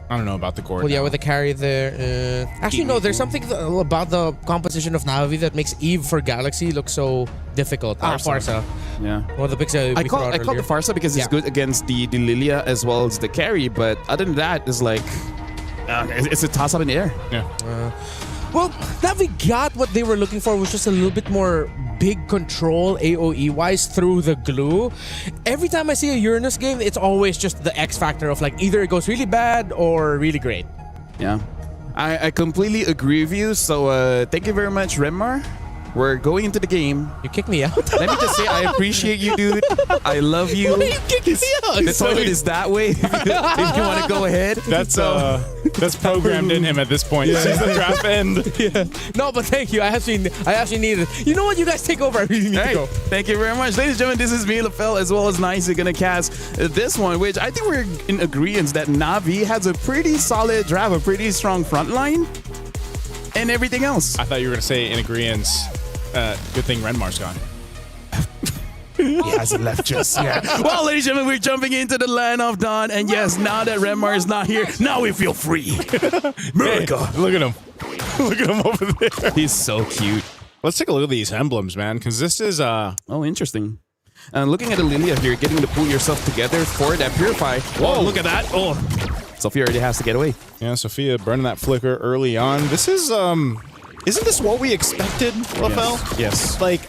I don't know about the core. Well, yeah, with the carry there. Actually, no. There's something about the composition of Navi that makes Eve for Galaxy look so difficult. Farsa. Yeah. One of the picks I call the Farsa because it's good against the Lilia as well as the carry, but other than that, it's like it's a toss up in the air. Yeah. Well, Navi got what they were looking for, which was a little bit more big control AoE-wise through the glue. Every time I see a Uranus game, it's always just the X factor of like either it goes really bad or really great. Yeah. I completely agree with you. So thank you very much, Renmar. We're going into the game. You kicked me out. Let me just say, I appreciate you, dude. I love you. Why are you kicking me out? The toilet is that way. If you want to go ahead. That's programmed in him at this point. Yeah. Since the draft end. Yeah. No, but thank you. I actually need it. You know what? You guys take over. I really need to go. Thank you very much. Ladies and gentlemen, this is me, LaFell, as well as Nice. Going to cast this one, which I think we're in agreement that Navi has a pretty solid draft, a pretty strong front line, and everything else. I thought you were going to say in agreement. Good thing Renmar's gone. He hasn't left just yet. Well, ladies and gentlemen, we're jumping into the land of Dawn. And yes, now that Renmar is not here, now we feel free. America. Hey, look at him. Look at him over there. He's so cute. Let's take a look at these emblems, man, because this is... Oh, interesting. Looking at the Lilia here, getting to pull yourself together for that Purify. Whoa, look at that. Oh, Sophia already has to get away. Yeah, Sophia burning that flicker early on. This is... Isn't this what we expected, LaFell? Yes. Like,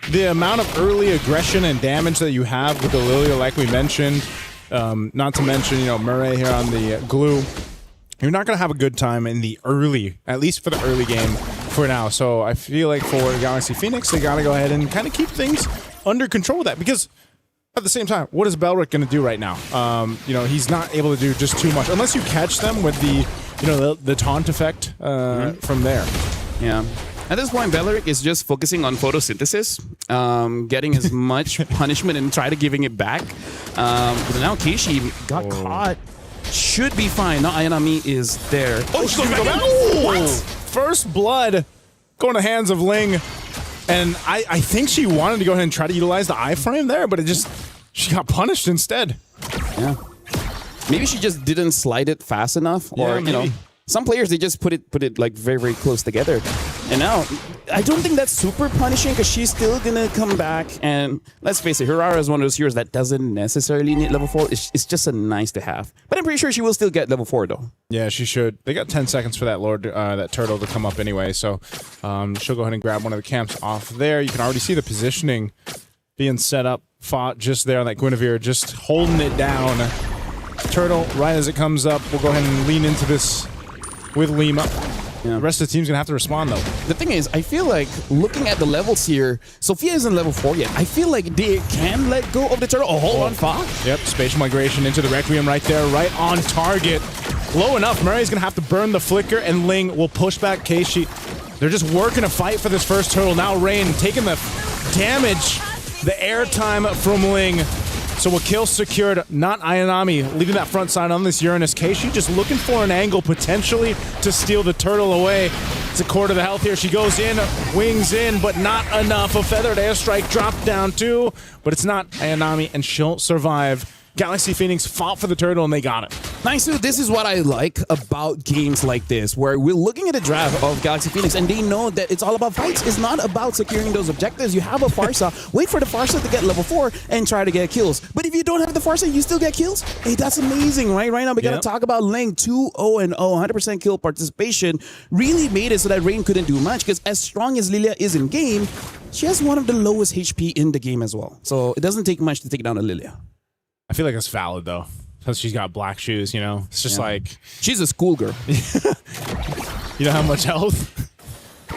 the amount of early aggression and damage that you have with the Lilia, like we mentioned, not to mention, Murray here on the glue, you're not going to have a good time in the early, at least for the early game for now. So I feel like for Galaxy Phoenix, they got to go ahead and kind of keep things under control with that, because at the same time, what is Belric going to do right now? He's not able to do just too much, unless you catch them with the taunt effect from there. Yeah. At this point, Belric is just focusing on photosynthesis, getting as much punishment and try to giving it back. But now Keishi got caught. Should be fine. Now Ayanami is there. Oh, she's going to go back. What? First blood going to the hands of Ling. And I think she wanted to go ahead and try to utilize the iframe there, but she got punished instead. Yeah. Maybe she just didn't slide it fast enough, or some players they just put it like very, very close together. And now I don't think that's super punishing because she's still gonna come back. And let's face it, Hirara is one of those heroes that doesn't necessarily need level 4. It's just a nice to have. But I'm pretty sure she will still get level 4 though. Yeah, she should. They got 10 seconds for that turtle to come up anyway. So she'll go ahead and grab one of the camps off there. You can already see the positioning being set up. Fought just there on that Guinevere, just holding it down. Turtle, right as it comes up, we'll go ahead and lean into this with Lima. Yeah. The rest of the team's going to have to respond, though. The thing is, I feel like looking at the levels here, Sophia isn't level 4 yet. I feel like they can let go of the turtle. Oh, hold on, Fa. Yep, spatial migration into the Requiem right there, right on target. Low enough. Murray's going to have to burn the flicker, and Ling will push back Keishi. They're just working a fight for this first turtle. Now Rain taking the damage, the airtime from Ling. So a kill secured, not Ayanami, leaving that front side on this Uranus. Keishi just looking for an angle potentially to steal the turtle away. It's a quarter of the health here. She goes in, wings in, but not enough. A feathered airstrike dropped down too, but it's not Ayanami, and she'll survive. Galaxy Phoenix fought for the turtle, and they got it. Nice, dude. This is what I like about games like this, where we're looking at a draft of Galaxy Phoenix, and they know that it's all about fights. It's not about securing those objectives. You have a Farsa, wait for the Farsa to get level 4 and try to get kills. But if you don't have the Farsa, you still get kills? Hey, that's amazing, right? Right now, we got to talk about Ling 2-0-0, 100% kill participation. Really made it so that Rain couldn't do much, because as strong as Lilia is in game, she has one of the lowest HP in the game as well. So it doesn't take much to take down a Lilia. I feel like it's valid, though, because she's got black shoes, It's just like... She's a schoolgirl. You know how much health?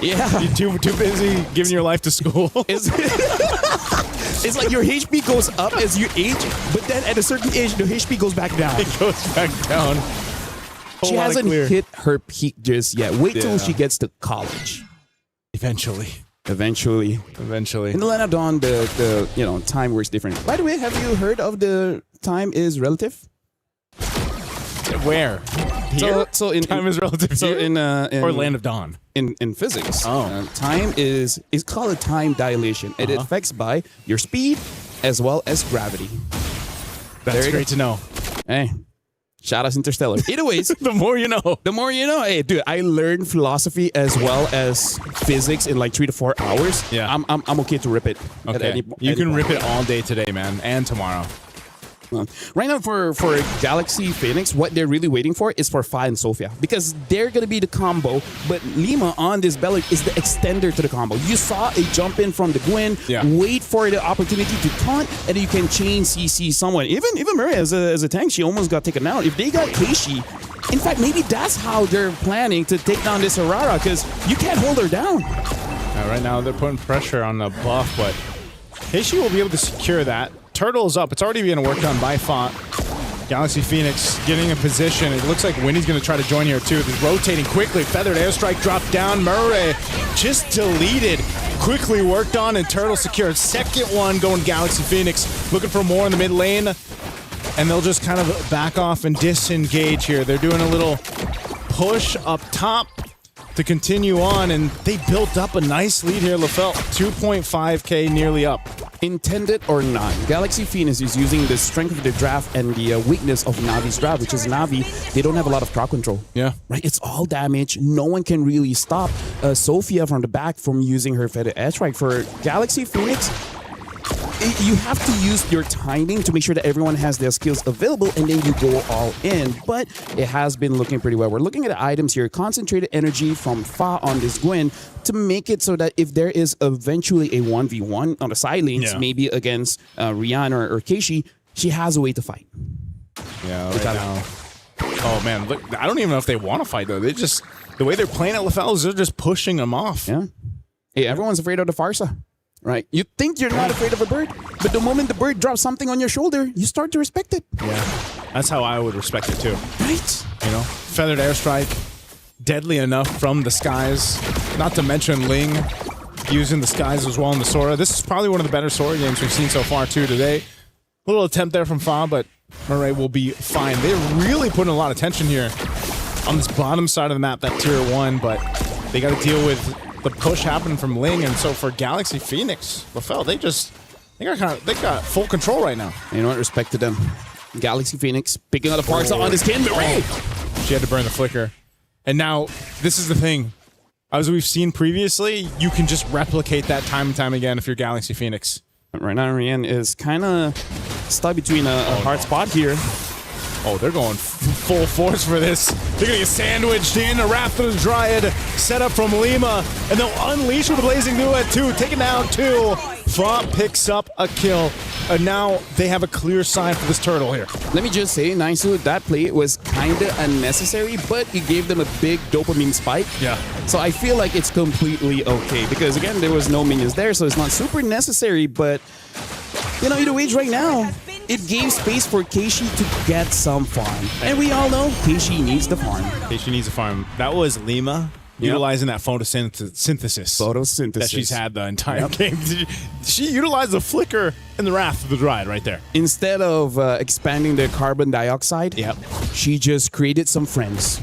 Yeah. You're too busy giving your life to school. It's like your HP goes up as you age, but then at a certain age, the HP goes back down. It goes back down. She hasn't hit her peak just yet. Wait till she gets to college. Eventually. In the Land of Dawn, the time works different. By the way, have you heard of the time is relative? Where? Here? So in time is relative so here? in or Land of Dawn. In physics, time is called a time dilation. It affects by your speed as well as gravity. That's great to know. Hey, shout out Interstellar. Either ways, the more you know. The more you know. Hey, dude, I learned philosophy as well as physics in like 3 to 4 hours. Yeah, I'm okay to rip it. Okay, you can rip it all day today, man, and tomorrow. Right now for Galaxy Phoenix, what they're really waiting for is for Fa and Sophia because they're going to be the combo, but Lima on this Bellic is the extender to the combo. You saw a jump in from the Gwen, wait for the opportunity to taunt, and then you can chain CC someone. Even Murray as a tank, she almost got taken out. If they got Keishi, in fact, maybe that's how they're planning to take down this Aurora because you can't hold her down. Right now they're putting pressure on the buff, but Keishi will be able to secure that. Turtle is up. It's already being worked on by Font. Galaxy Phoenix getting in position. It looks like Winnie's going to try to join here too. They're rotating quickly. Feathered Airstrike dropped down. Murray just deleted. Quickly worked on and Turtle secured. Second one going Galaxy Phoenix. Looking for more in the mid lane. And they'll just kind of back off and disengage here. They're doing a little push up top to continue on, and they built up a nice lead here, Lafelt. 2.5k nearly up. Intended or not, Galaxy Phoenix is using the strength of the draft and the weakness of Navi's draft, which is Navi. They don't have a lot of crowd control. Yeah. Right? It's all damage. No one can really stop Sophia from the back from using her Feather Airstrike. For Galaxy Phoenix, you have to use your timing to make sure that everyone has their skills available and then you go all in. But it has been looking pretty well. We're looking at the items here. Concentrated energy from Fa on this Gwen to make it so that if there is eventually a 1v1 on the side lanes, maybe against Rihanna or Keishi, she has a way to fight. Yeah, right now. Oh, man. Look, I don't even know if they want to fight, though. They just, the way they're playing at Lafel is they're just pushing them off. Yeah. Hey, everyone's afraid of the Farsa. Right? You think you're not afraid of a bird, but the moment the bird drops something on your shoulder, you start to respect it. Yeah. That's how I would respect it too. Right? You know, Feathered Airstrike, deadly enough from the skies. Not to mention Ling using the skies as well in the Sora. This is probably one of the better Sora games we've seen so far too today. A little attempt there from Fa, but Murray will be fine. They're really putting a lot of tension here on this bottom side of the map, that tier 1, but they got to deal with the push happening from Ling, and so for Galaxy Phoenix, Lafel, they got full control right now. You know what? Respect to them. Galaxy Phoenix picking out the parts on this kid. She had to burn the flicker, and now this is the thing. As we've seen previously, you can just replicate that time and time again if you're Galaxy Phoenix. Right now, Rian is kind of stuck between a hard spot here. Oh, they're going full force for this. They're going to get sandwiched in. A Wrath of the Dryad set up from Lima. And they'll unleash with a Blazing Duet, too. Taking down 2. Fa picks up a kill. And now they have a clear sign for this turtle here. Let me just say, Nisu, that play was kind of unnecessary, but it gave them a big dopamine spike. Yeah. So I feel like it's completely okay. Because, again, there was no minions there, so it's not super necessary. But, you know, either way, right now, it gave space for Keishi to get some farm. And we all know Keishi needs the farm. Keishi needs a farm. That was Lima utilizing that photosynthesis that she's had the entire game. She utilized the flicker and the Wrath of the Dryad right there. Instead of expanding the carbon dioxide, she just created some friends.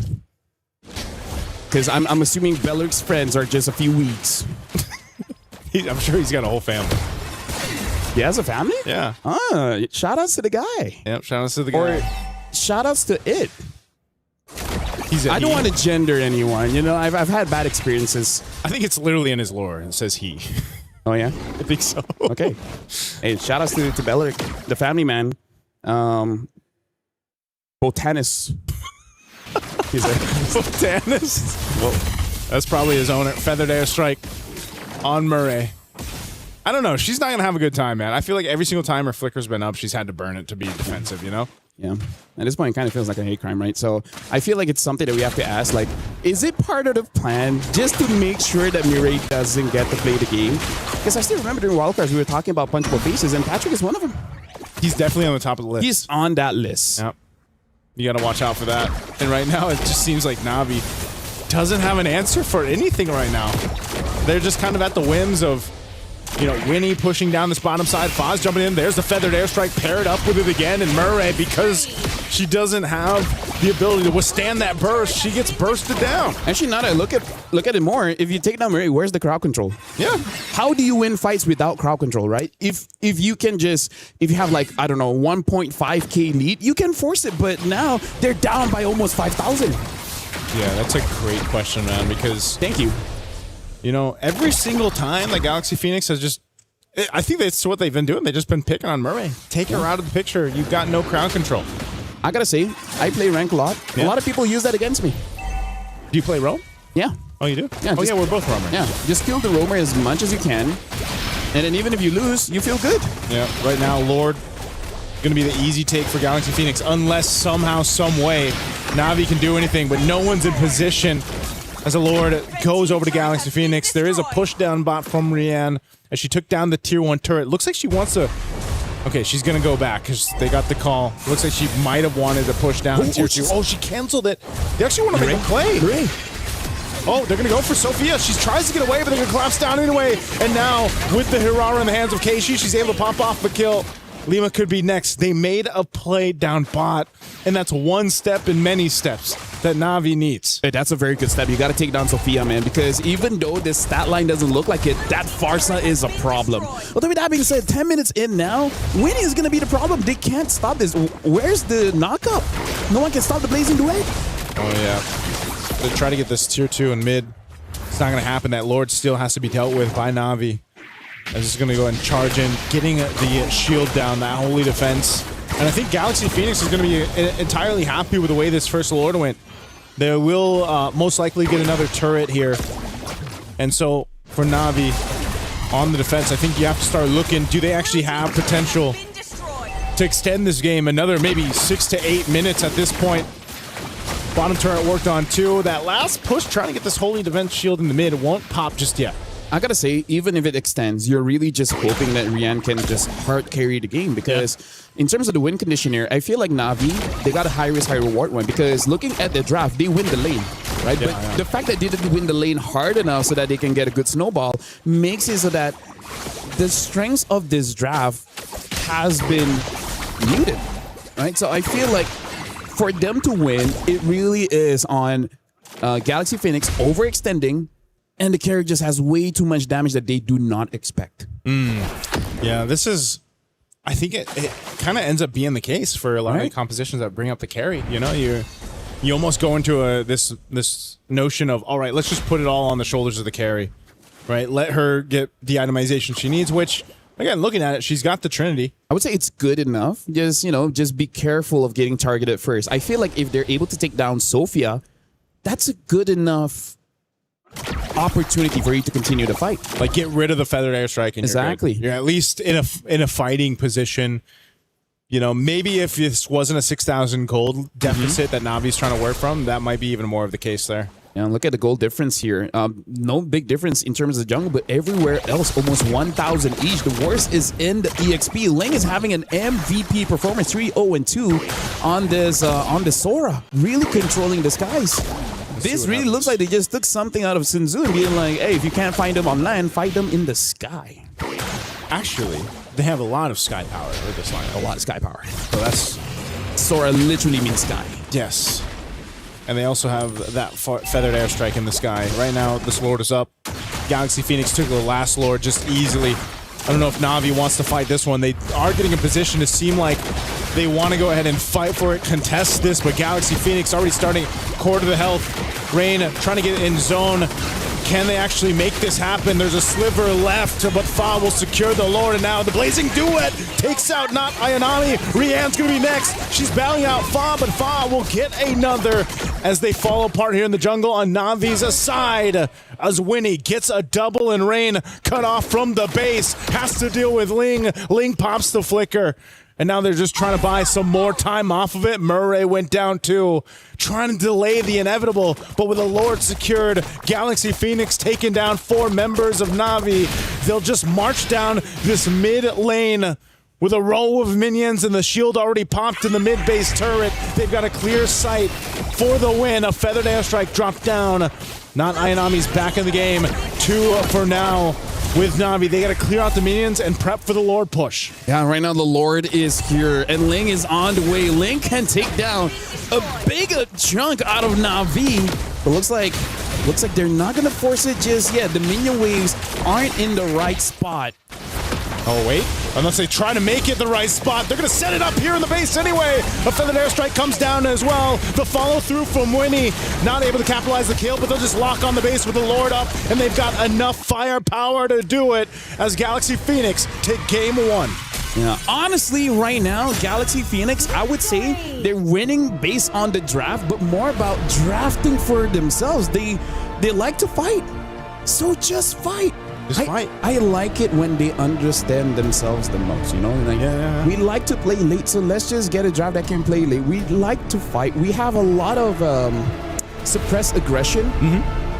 Because I'm assuming Beller's friends are just a few weeks. I'm sure he's got a whole family. He has a family? Yeah. Shout outs to the guy. Yep, shout outs to the guy. Or shout outs to it. I don't want to gender anyone. You know, I've had bad experiences. I think it's literally in his lore. It says he. Oh, yeah? I think so. Okay. Hey, shout outs to Beller, the family man. Botanist. He's a botanist? Whoa. That's probably his owner. Feathered Airstrike on Murray. I don't know. She's not going to have a good time, man. I feel like every single time her flicker's been up, she's had to burn it to be defensive, you know? Yeah. At this point, it kind of feels like a hate crime, right? So I feel like it's something that we have to ask, like, is it part of the plan just to make sure that Mireille doesn't get to play the game? Because I still remember during wildcards, we were talking about punchable faces, and Patrick is one of them. He's definitely on the top of the list. He's on that list. Yep. You got to watch out for that. And right now, it just seems like Na'Vi doesn't have an answer for anything right now. They're just kind of at the whims of, you know, Winnie pushing down this bottom side, Foz jumping in. There's the feathered airstrike paired up with it again, and Murray, because she doesn't have the ability to withstand that burst, she gets bursted down. Actually, now that I look at it more, if you take down Murray, where's the crowd control? Yeah. How do you win fights without crowd control, right? If you can just, if you have like, I don't know, 1.5K lead, you can force it, but now they're down by almost 5,000. Yeah, that's a great question, man, because... Thank you. You know, every single time that Galaxy Phoenix has just... I think that's what they've been doing. They've just been picking on Murray. Take her out of the picture. You've got no crowd control. I gotta say, I play rank a lot. Yeah. A lot of people use that against me. Do you play roam? Yeah. Oh, you do? Yeah. Oh, yeah, we're both roamers. Yeah. Just kill the roamer as much as you can. And then even if you lose, you feel good. Yeah. Right now, Lord going to be the easy take for Galaxy Phoenix, unless somehow, some way, Na'Vi can do anything, but no one's in position as a Lord goes over to Galaxy Phoenix. There is a push down bot from Rianne as she took down the tier 1 turret. Looks like she wants to... Okay, she's going to go back because they got the call. Looks like she might have wanted to push down tier 2. Oh, she canceled it. They actually want to make a play. Hooray. Oh, they're going to go for Sophia. She tries to get away, but they're going to collapse down anyway. And now, with the Hirara in the hands of Keishi, she's able to pop off the kill. Lima could be next. They made a play down bot, and that's one step in many steps that Na'Vi needs. Hey, that's a very good step. You got to take down Sophia, man, because even though this stat line doesn't look like it, that Farsa is a problem. Although with that being said, 10 minutes in now, Winnie is going to be the problem. They can't stop this. Where's the knockup? No one can stop the Blazing Duet. Oh, yeah. They try to get this tier 2 in mid. It's not going to happen. That Lord still has to be dealt with by Na'Vi. As is going to go and charge in, getting the shield down, that holy defense. And I think Galaxy Phoenix is going to be entirely happy with the way this first Lord went. They will most likely get another turret here. And so for Na'Vi on the defense, I think you have to start looking, do they actually have potential to extend this game another maybe 6 to 8 minutes at this point? Bottom turret worked on too. That last push trying to get this holy defense shield in the mid won't pop just yet. I gotta say, even if it extends, you're really just hoping that Rianne can just hard carry the game, because in terms of the win condition here, I feel like Na'Vi, they got a high risk, high reward one, because looking at the draft, they win the lane, right? Yeah, but the fact that they didn't win the lane hard enough so that they can get a good snowball makes it so that the strengths of this draft has been muted, right? So I feel like for them to win, it really is on Galaxy Phoenix overextending, and the carry just has way too much damage that they do not expect. Yeah, this is... I think it kind of ends up being the case for a lot of the compositions that bring up the carry. You know, you almost go into this notion of, all right, let's just put it all on the shoulders of the carry, right? Let her get the itemization she needs, which, again, looking at it, she's got the Trinity. I would say it's good enough. Just, you know, just be careful of getting targeted first. I feel like if they're able to take down Sophia, that's a good enough opportunity for you to continue to fight. Like, get rid of the feathered airstrike. Exactly. You're at least in a fighting position. You know, maybe if this wasn't a 6,000 gold deficit that Na'Vi's trying to work from, that might be even more of the case there. Yeah, look at the gold difference here. No big difference in terms of the jungle, but everywhere else, almost 1,000 each. The worst is in the EXP. Ling is having an MVP performance, 3-0-2 on this Sora, really controlling the skies. This really looks like they just took something out of Sun Tzu and being like, hey, if you can't find them on land, fight them in the sky. Actually, they have a lot of sky power with this line. A lot of sky power. So that's... Sora literally means sky. Yes. And they also have that feathered airstrike in the sky. Right now, this Lord is up. Galaxy Phoenix took the last Lord just easily. I don't know if Na'Vi wants to fight this one. They are getting in position to seem like they want to go ahead and fight for it, contest this, but Galaxy Phoenix already starting core to the health. Rain trying to get in zone. Can they actually make this happen? There's a sliver left, but Fa will secure the Lord, and now the Blazing Duet takes out not Ayanami. Rianne's going to be next. She's battling out Fa, but Fa will get another as they fall apart here in the jungle on Na'Vi's side. As Winnie gets a double and Rain cut off from the base. Has to deal with Ling. Ling pops the flicker. And now they're just trying to buy some more time off of it. Murray went down too, trying to delay the inevitable. But with a Lord secured, Galaxy Phoenix taking down 4 members of Na'Vi. They'll just march down this mid lane with a row of minions and the shield already popped in the mid base turret. They've got a clear sight for the win. A feathered airstrike dropped down. Not Ayanami's back in the game. 2 for now. With Na'Vi, they got to clear out the minions and prep for the Lord push. Yeah, right now the Lord is here, and Ling is on the way. Ling can take down a big chunk out of Na'Vi. But looks like they're not going to force it just yet. The minion waves aren't in the right spot. Oh, wait. Unless they try to make it the right spot. They're going to set it up here in the base anyway. A feathered airstrike comes down as well. The follow through from Winnie. Not able to capitalize the kill, but they'll just lock on the base with the Lord up. And they've got enough firepower to do it as Galaxy Phoenix take game 1. Yeah, honestly, right now, Galaxy Phoenix, I would say they're winning based on the draft, but more about drafting for themselves. They like to fight. So just fight. I like it when they understand themselves the most, you know? Like, we like to play late, so let's just get a draft that can play late. We like to fight. We have a lot of suppressed aggression,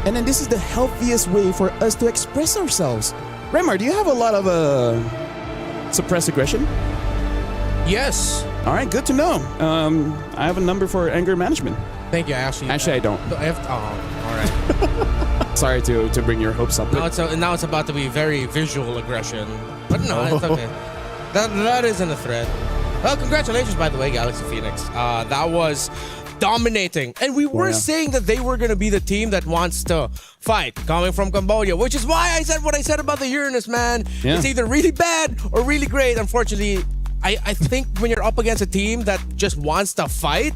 and then this is the healthiest way for us to express ourselves. Remar, do you have a lot of suppressed aggression? Yes. All right, good to know. I have a number for anger management. Thank you. Actually, I don't. All right. Sorry to bring your hopes up. Now it's about to be very visual aggression. But no, it's okay. That isn't a threat. Well, congratulations, by the way, Galaxy Phoenix. That was dominating. And we were saying that they were going to be the team that wants to fight, coming from Cambodia, which is why I said what I said about the Uranus, man. Yeah. It's either really bad or really great. Unfortunately, I think when you're up against a team that just wants to fight,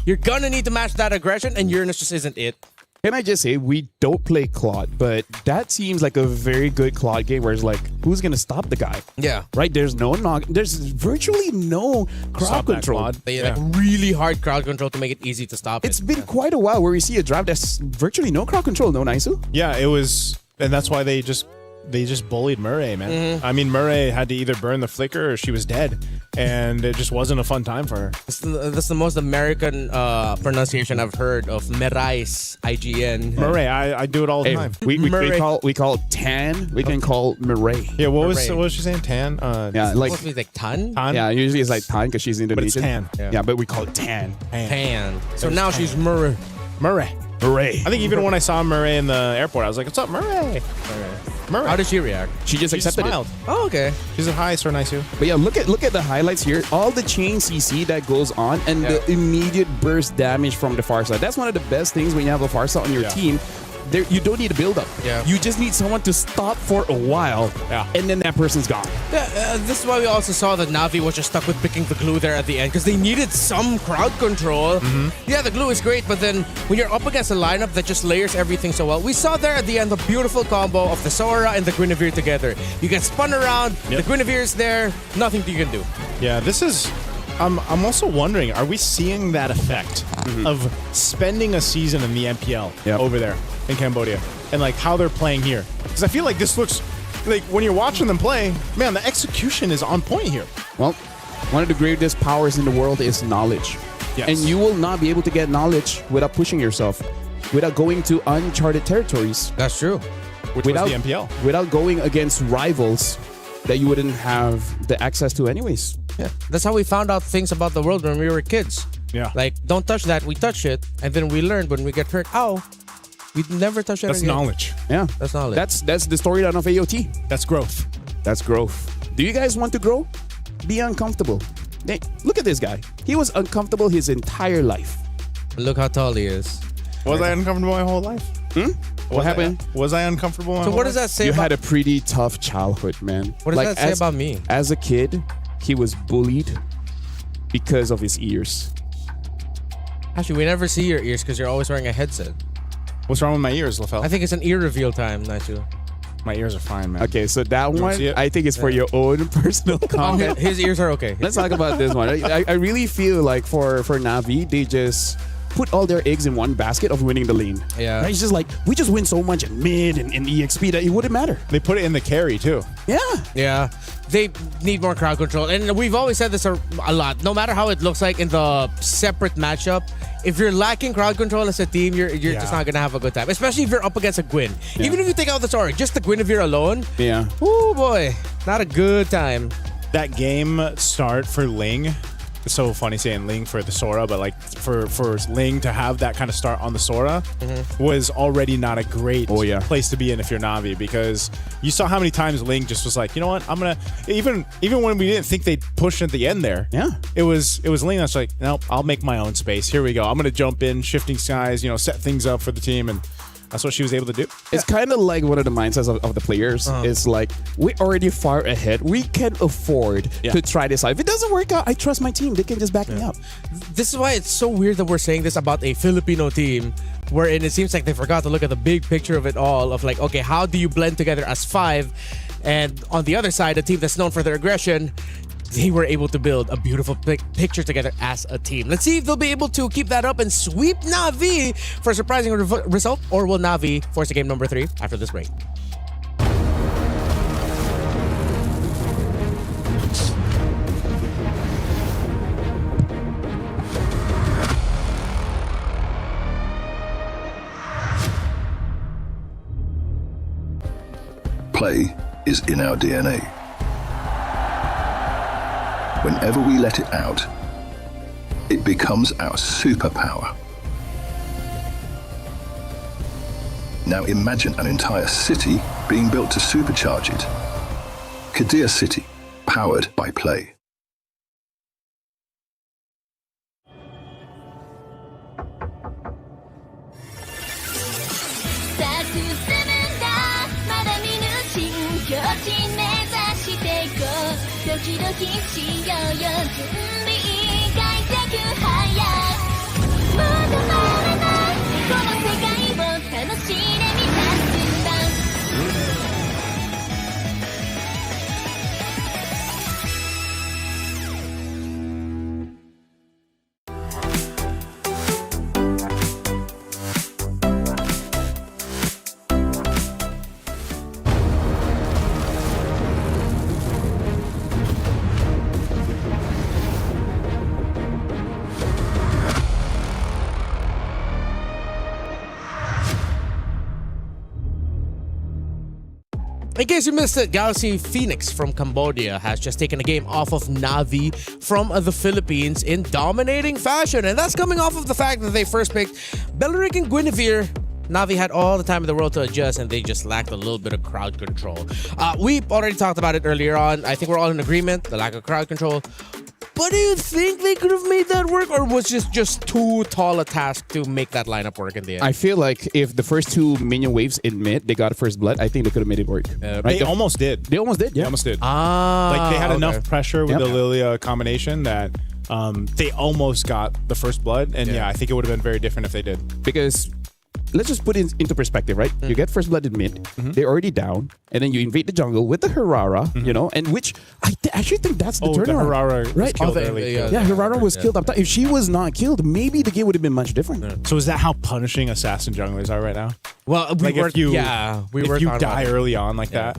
you're going to need to match that aggression, and Uranus just isn't it. Can I just say, we don't play Claude, but that seems like a very good Claude game where it's like, who's going to stop the guy? Yeah. Right? There's virtually no crowd control. Like really hard crowd control to make it easy to stop it. It's been quite a while where we see a draft that's virtually no crowd control, no, Naisu? Yeah, it was, and that's why they just bullied Murray, man. I mean, Murray had to either burn the flicker or she was dead, and it just wasn't a fun time for her. That's the most American pronunciation I've heard of Murray's IGN. Murray, I do it all the time. We call it Tan. We can call Murray. Yeah, what was she saying? Tan? Yeah, like supposed to be like Tan. Yeah, usually it's like Tan because she's Indonesian. But it's Tan. Yeah, but we call it Tan. Tan. So now she's Murray. Murray. I think even when I saw Murray in the airport, I was like, "What's up, Murray?" Murray. How did she react? She just accepted smiled. it. Oh, okay. She said, "Hi, Sir Nice." But yeah, look at the highlights here. All the chain CC that goes on and the immediate burst damage from the far side. That's one of the best things when you have a far side on your team. You don't need a build up. Yeah. You just need someone to stop for a while. Yeah. And then that person's gone. Yeah, this is why we also saw that Na'Vi was just stuck with picking the glue there at the end because they needed some crowd control. Yeah, the glue is great, but then when you're up against a lineup that just layers everything so well, we saw there at the end the beautiful combo of the Sora and the Guinevere together. You get spun around, the Guinevere's there, nothing you can do. Yeah, this is... I'm also wondering, are we seeing that effect of spending a season in the MPL over there in Cambodia and like how they're playing here? Because I feel like this looks like when you're watching them play, man, the execution is on point here. Well, one of the greatest powers in the world is knowledge. Yes. And you will not be able to get knowledge without pushing yourself, without going to uncharted territories. That's true. Which was the MPL. Without going against rivals that you wouldn't have the access to anyways. Yeah, that's how we found out things about the world when we were kids. Yeah. Like, don't touch that, we touch it, and then we learned when we get hurt, ow, we'd never touch it again. That's knowledge. Yeah. That's knowledge. That's the storyline of AOT. That's growth. That's growth. Do you guys want to grow? Be uncomfortable. Hey, look at this guy. He was uncomfortable his entire life. Look how tall he is. Was I uncomfortable my whole life? What happened? Was I uncomfortable my whole life? So what does that say You about... had a pretty tough childhood, man. What does that say about me? As a kid, he was bullied because of his ears. Actually, we never see your ears because you're always wearing a headset. What's wrong with my ears, LaFell? I think it's an ear reveal time, Nacho. My ears are fine, man. Okay, so that one, I think it's for your own personal comment. Okay, his ears are okay. Let's talk about this one. I really feel like for Na'Vi, they just put all their eggs in one basket of winning the lane. Yeah. Right? It's just like, we just win so much in mid and in EXP that it wouldn't matter. They put it in the carry too. Yeah. Yeah. They need more crowd control. And we've always said this a lot. No matter how it looks like in the separate matchup, if you're lacking crowd control as a team, you're just not going to have a good time. Especially if you're up against a Gwyn. Yeah. Even if you take out the Sora, just the Guinevere alone. Yeah. Oh boy. Not a good time. That game start for Ling, it's so funny saying Ling for the Sora, but like for Ling to have that kind of start on the Sora was already not a great place to be in if you're Na'Vi, because you saw how many times Ling just was like, you know what, I'm gonna even when we didn't think they'd push at the end there. Yeah. It was Ling that's like, nope, I'll make my own space. Here we go. I'm gonna jump in, shifting skies, set things up for the team, and that's what she was able to do. It's kind of like one of the mindsets of the players. It's like, we're already far ahead. We can afford to try this out. If it doesn't work out, I trust my team. They can just back me up. This is why it's so weird that we're saying this about a Filipino team, wherein it seems like they forgot to look at the big picture of it all, of like, okay, how do you blend together as five? And on the other side, a team that's known for their aggression, they were able to build a beautiful picture together as a team. Let's see if they'll be able to keep that up and sweep Na'Vi for a surprising result, or will Na'Vi force a game number 3 after this break? Play is in our DNA. Whenever we let it out, it becomes our superpower. Now imagine an entire city being built to supercharge it. Kadir City, powered by play. In case you missed it, Galaxy Phoenix from Cambodia has just taken a game off of Na'Vi from the Philippines in dominating fashion. And that's coming off of the fact that they first picked Belleric and Guinevere. Na'Vi had all the time in the world to adjust, and they just lacked a little bit of crowd control. We already talked about it earlier on. I think we're all in agreement, the lack of crowd control. But do you think they could have made that work, or was it just too tall a task to make that lineup work in the end? I feel like if the first two minion waves in mid, they got first blood, I think they could have made it work. Right? They almost did. They almost did, yeah. They almost did. Like they had enough pressure with the Lilia combination that they almost got the first blood. And I think it would have been very different if they did. Because let's just put it into perspective, right? You get first blood in mid, they're already down, and then you invade the jungle with the Herrera, and which I actually think that's the turnaround. The Herrera was right? killed early. Herrera was killed up top. If she was not killed, maybe the game would have been much different. So is that how punishing assassin junglers are right now? Well, if you die early on like that.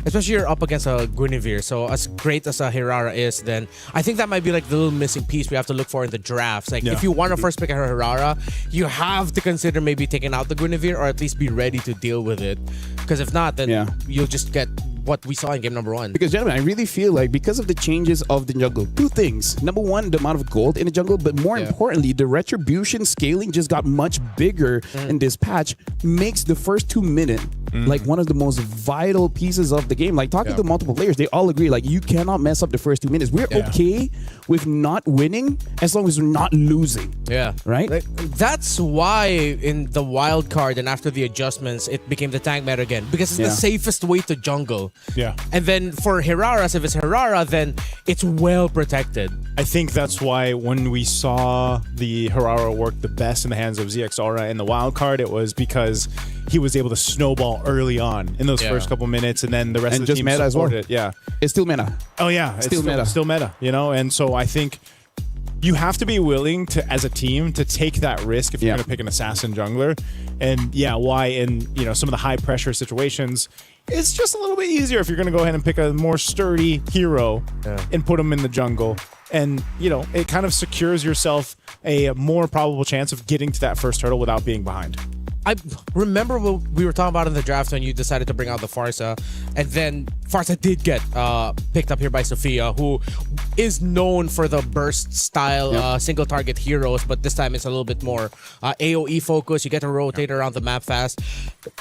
Especially you're up against a Guinevere, so as great as a Herrera is, then I think that might be like the little missing piece we have to look for in the drafts. Like if you want to first pick a Herrera, you have to consider maybe taking out the Guinevere, or at least be ready to deal with it. Because if not, then you'll just get what we saw in game number 1. Because gentlemen, I really feel like because of the changes of the jungle, two things. Number one, the amount of gold in the jungle, but more importantly, the retribution scaling just got much bigger in this patch, makes the first 2 minutes like one of the most vital pieces of the game. Like talking to multiple players, they all agree like you cannot mess up the first 2 minutes. We're okay with not winning as long as we're not losing. Yeah. Right? Like, that's why in the wild card and after the adjustments, it became the tank meta again. Because it's the safest way to jungle. Yeah. And then for Herraras, if it's Herrera, then it's well protected. I think that's why when we saw the Herrera work the best in the hands of ZXaura in the wild card, it was because he was able to snowball early on in those first couple minutes, and then the rest of the team supported it. Yeah. It's still meta. Oh yeah, it's still meta. And so I think you have to be willing to, as a team, to take that risk if you're going to pick an assassin jungler. And yeah, why in some of the high pressure situations, it's just a little bit easier if you're going to go ahead and pick a more sturdy hero and put him in the jungle. And it kind of secures yourself a more probable chance of getting to that first turtle without being behind. I remember what we were talking about in the draft when you decided to bring out the Farsa, and then Farsa did get picked up here by Sophia, who is known for the burst style single target heroes, but this time it's a little bit more AoE focused. You get to rotate around the map fast.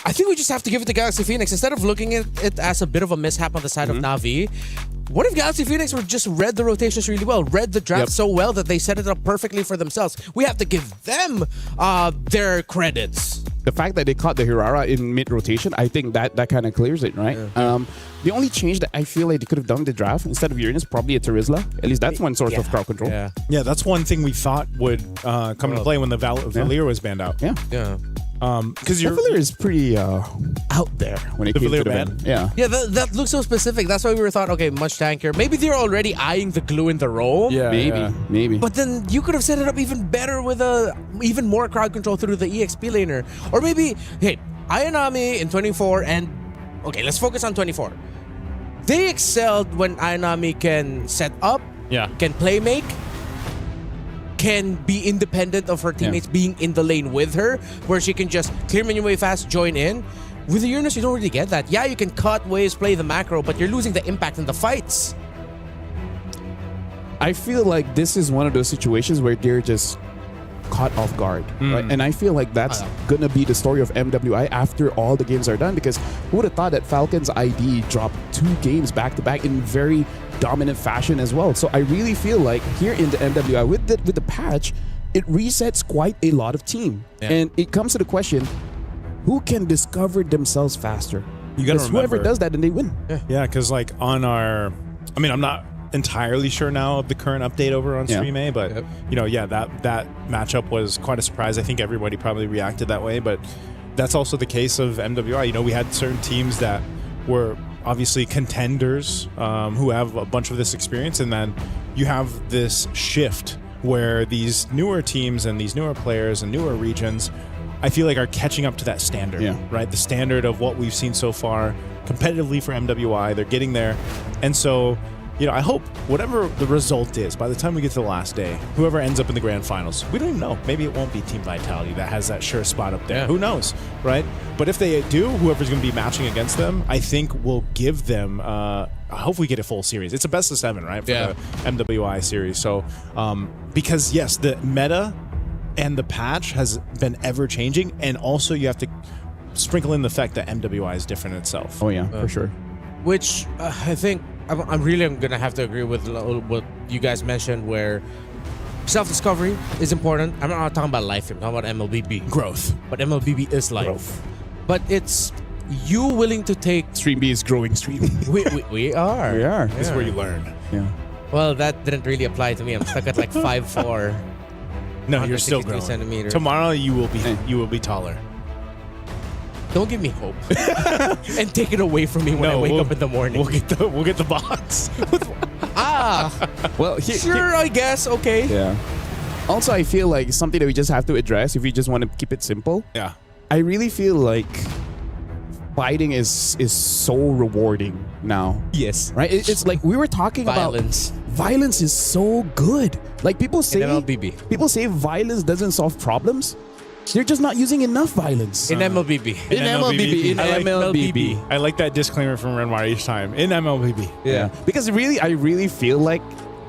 I think we just have to give it to Galaxy Phoenix. Instead of looking at it as a bit of a mishap on the side of Na'Vi, what if Galaxy Phoenix would just read the rotations really well, read the draft so well that they set it up perfectly for themselves? We have to give them their credits. The fact that they caught the Hirara in mid-rotation, I think that kind of clears it, right? The only change that I feel like they could have done in the draft, instead of Uranus, probably a Terizla. At least that's one source of crowd control. Yeah, that's one thing we thought would come into play when the Valier was banned out. Yeah. Because your Valier is pretty out there when it came to the ban. Yeah, that looks so specific. That's why we were thought, okay, much tankier. Maybe they're already eyeing the glue in the roam. Maybe. But then you could have set it up even better with even more crowd control through the EXP laner. Or maybe, hey, Ayanami in 24 and... Okay, let's focus on 24. They excelled when Ayanami can set up, can play make, can be independent of her teammates being in the lane with her, where she can just clear minion wave fast, join in. With the Uranus, you don't really get that. Yeah, you can cut waves, play the macro, but you're losing the impact in the fights. I feel like this is one of those situations where they're just caught off guard, right? And I feel like that's gonna be the story of MWI after all the games are done, because who would have thought that Falcon's ID dropped 2 games back-to-back in very dominant fashion as well. So I really feel like here in the MWI with the patch, it resets quite a lot of team. And it comes to the question, who can discover themselves faster? You gotta remember, whoever does that, then they win. Yeah, because like on our, I mean, I'm not entirely sure now of the current update over on Stream A, but that matchup was quite a surprise. I think everybody probably reacted that way, but that's also the case of MWI. We had certain teams that were obviously contenders who have a bunch of this experience, and then you have this shift where these newer teams and these newer players and newer regions, I feel like, are catching up to that standard, right? The standard of what we've seen so far competitively for MWI. They're getting there, and so I hope whatever the result is, by the time we get to the last day, whoever ends up in the grand finals, we don't even know. Maybe it won't be Team Vitality that has that sure spot up there. Who knows, right? But if they do, whoever's going to be matching against them, I think will give them, hopefully get a full series. It's a best of 7, right? For the MWI series. So, because yes, the meta and the patch has been ever changing, and also you have to sprinkle in the fact that MWI is different itself. Oh yeah, for sure. Which I think I'm really gonna have to agree with what you guys mentioned, where self-discovery is important. I'm not talking about life, I'm talking about MLBB growth. But MLBB is life. Growth. But it's you willing to take... Stream B is growing stream. We are. We are. This is where you learn. Yeah. Well, that didn't really apply to me. I'm stuck at like 5'4". No, you're still growing. Centimeters. Tomorrow you will be taller. Don't give me hope and take it away from me when I wake up in the morning. We'll get the box. Well, I guess. Okay. Yeah. Also, I feel like something that we just have to address if we just want to keep it simple. Yeah. I really feel like fighting is so rewarding now. Yes. Right. It's like we were talking violence. about violence is so good. Like people say, MLBB. Violence doesn't solve problems. They're just not using enough violence. In MLBB. In MLBB. I like that disclaimer from Renmar each time. In MLBB. Yeah. Because I really feel like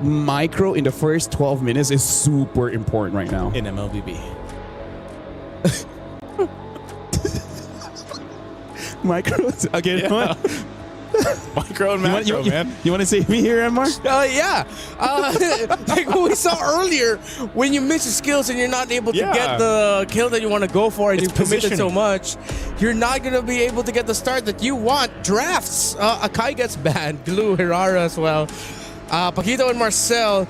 micro in the first 12 minutes is super important right now. In MLBB. Micro again. Yeah. Micro and macro, man. You want to save me here, Renmar? Yeah. Like what we saw earlier, when you miss your skills and you're not able to get the kill that you want to go for, and you've committed so much, you're not going to be able to get the start that you want. Drafts. Akai gets banned. Glue, Hirara as well. Paquito and Marcel.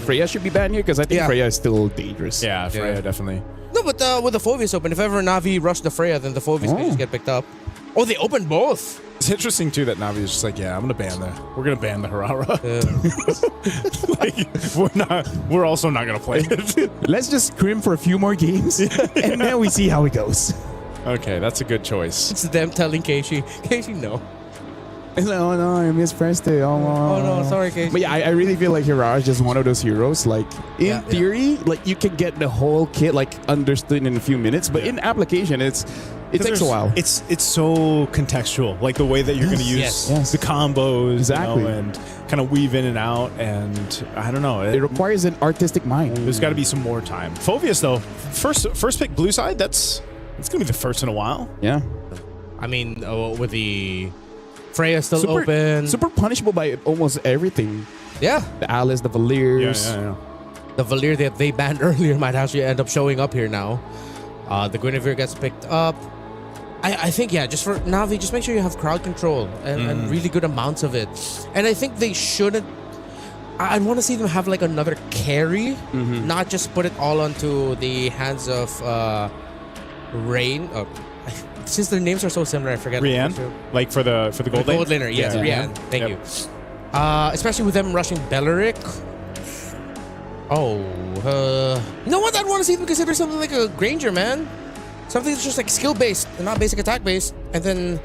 Freya should be banned here because I think Freya is still dangerous. Yeah, Freya definitely. No, but with the Phoveus open, if ever Na'Vi rush the Freya, then the Phoveus can just get picked up. Oh, they opened both. It's interesting too that Navi is just like, yeah, we're gonna ban the Harara. We're also not gonna play it. Let's just scrim for a few more games, and then we see how it goes. Okay, that's a good choice. It's them telling Casey, no. Oh no, I mispressed it. Oh no, sorry, Casey. But yeah, I really feel like Hirara is just one of those heroes. Like in theory, like you can get the whole kit like understood in a few minutes, but in application, it takes a while. It's so contextual, like the way that you're going to use the combos, Exactly. and kind of weave in and out. And I don't know, it requires an artistic mind. There's got to be some more time. Phoveus though, first pick blue side. It's going to be the first in a while. Yeah, I mean, with the Freya still open. Super punishable by almost everything. Yeah. The Alice, the Valiers. Yeah. The Valir that they banned earlier might actually end up showing up here now. The Guinevere gets picked up. I think, just for Navi, just make sure you have crowd control and really good amounts of it. And I think they shouldn't. I want to see them have like another carry, not just put it all onto the hands of Rain. Since their names are so similar, I forget. Rian, like for the gold lane? Gold laner, yes, Rian. Thank you. Especially with them rushing Belleric. You know what? I'd want to see them consider something like a Granger, man. Something that's just like skill based and not basic attack based, and then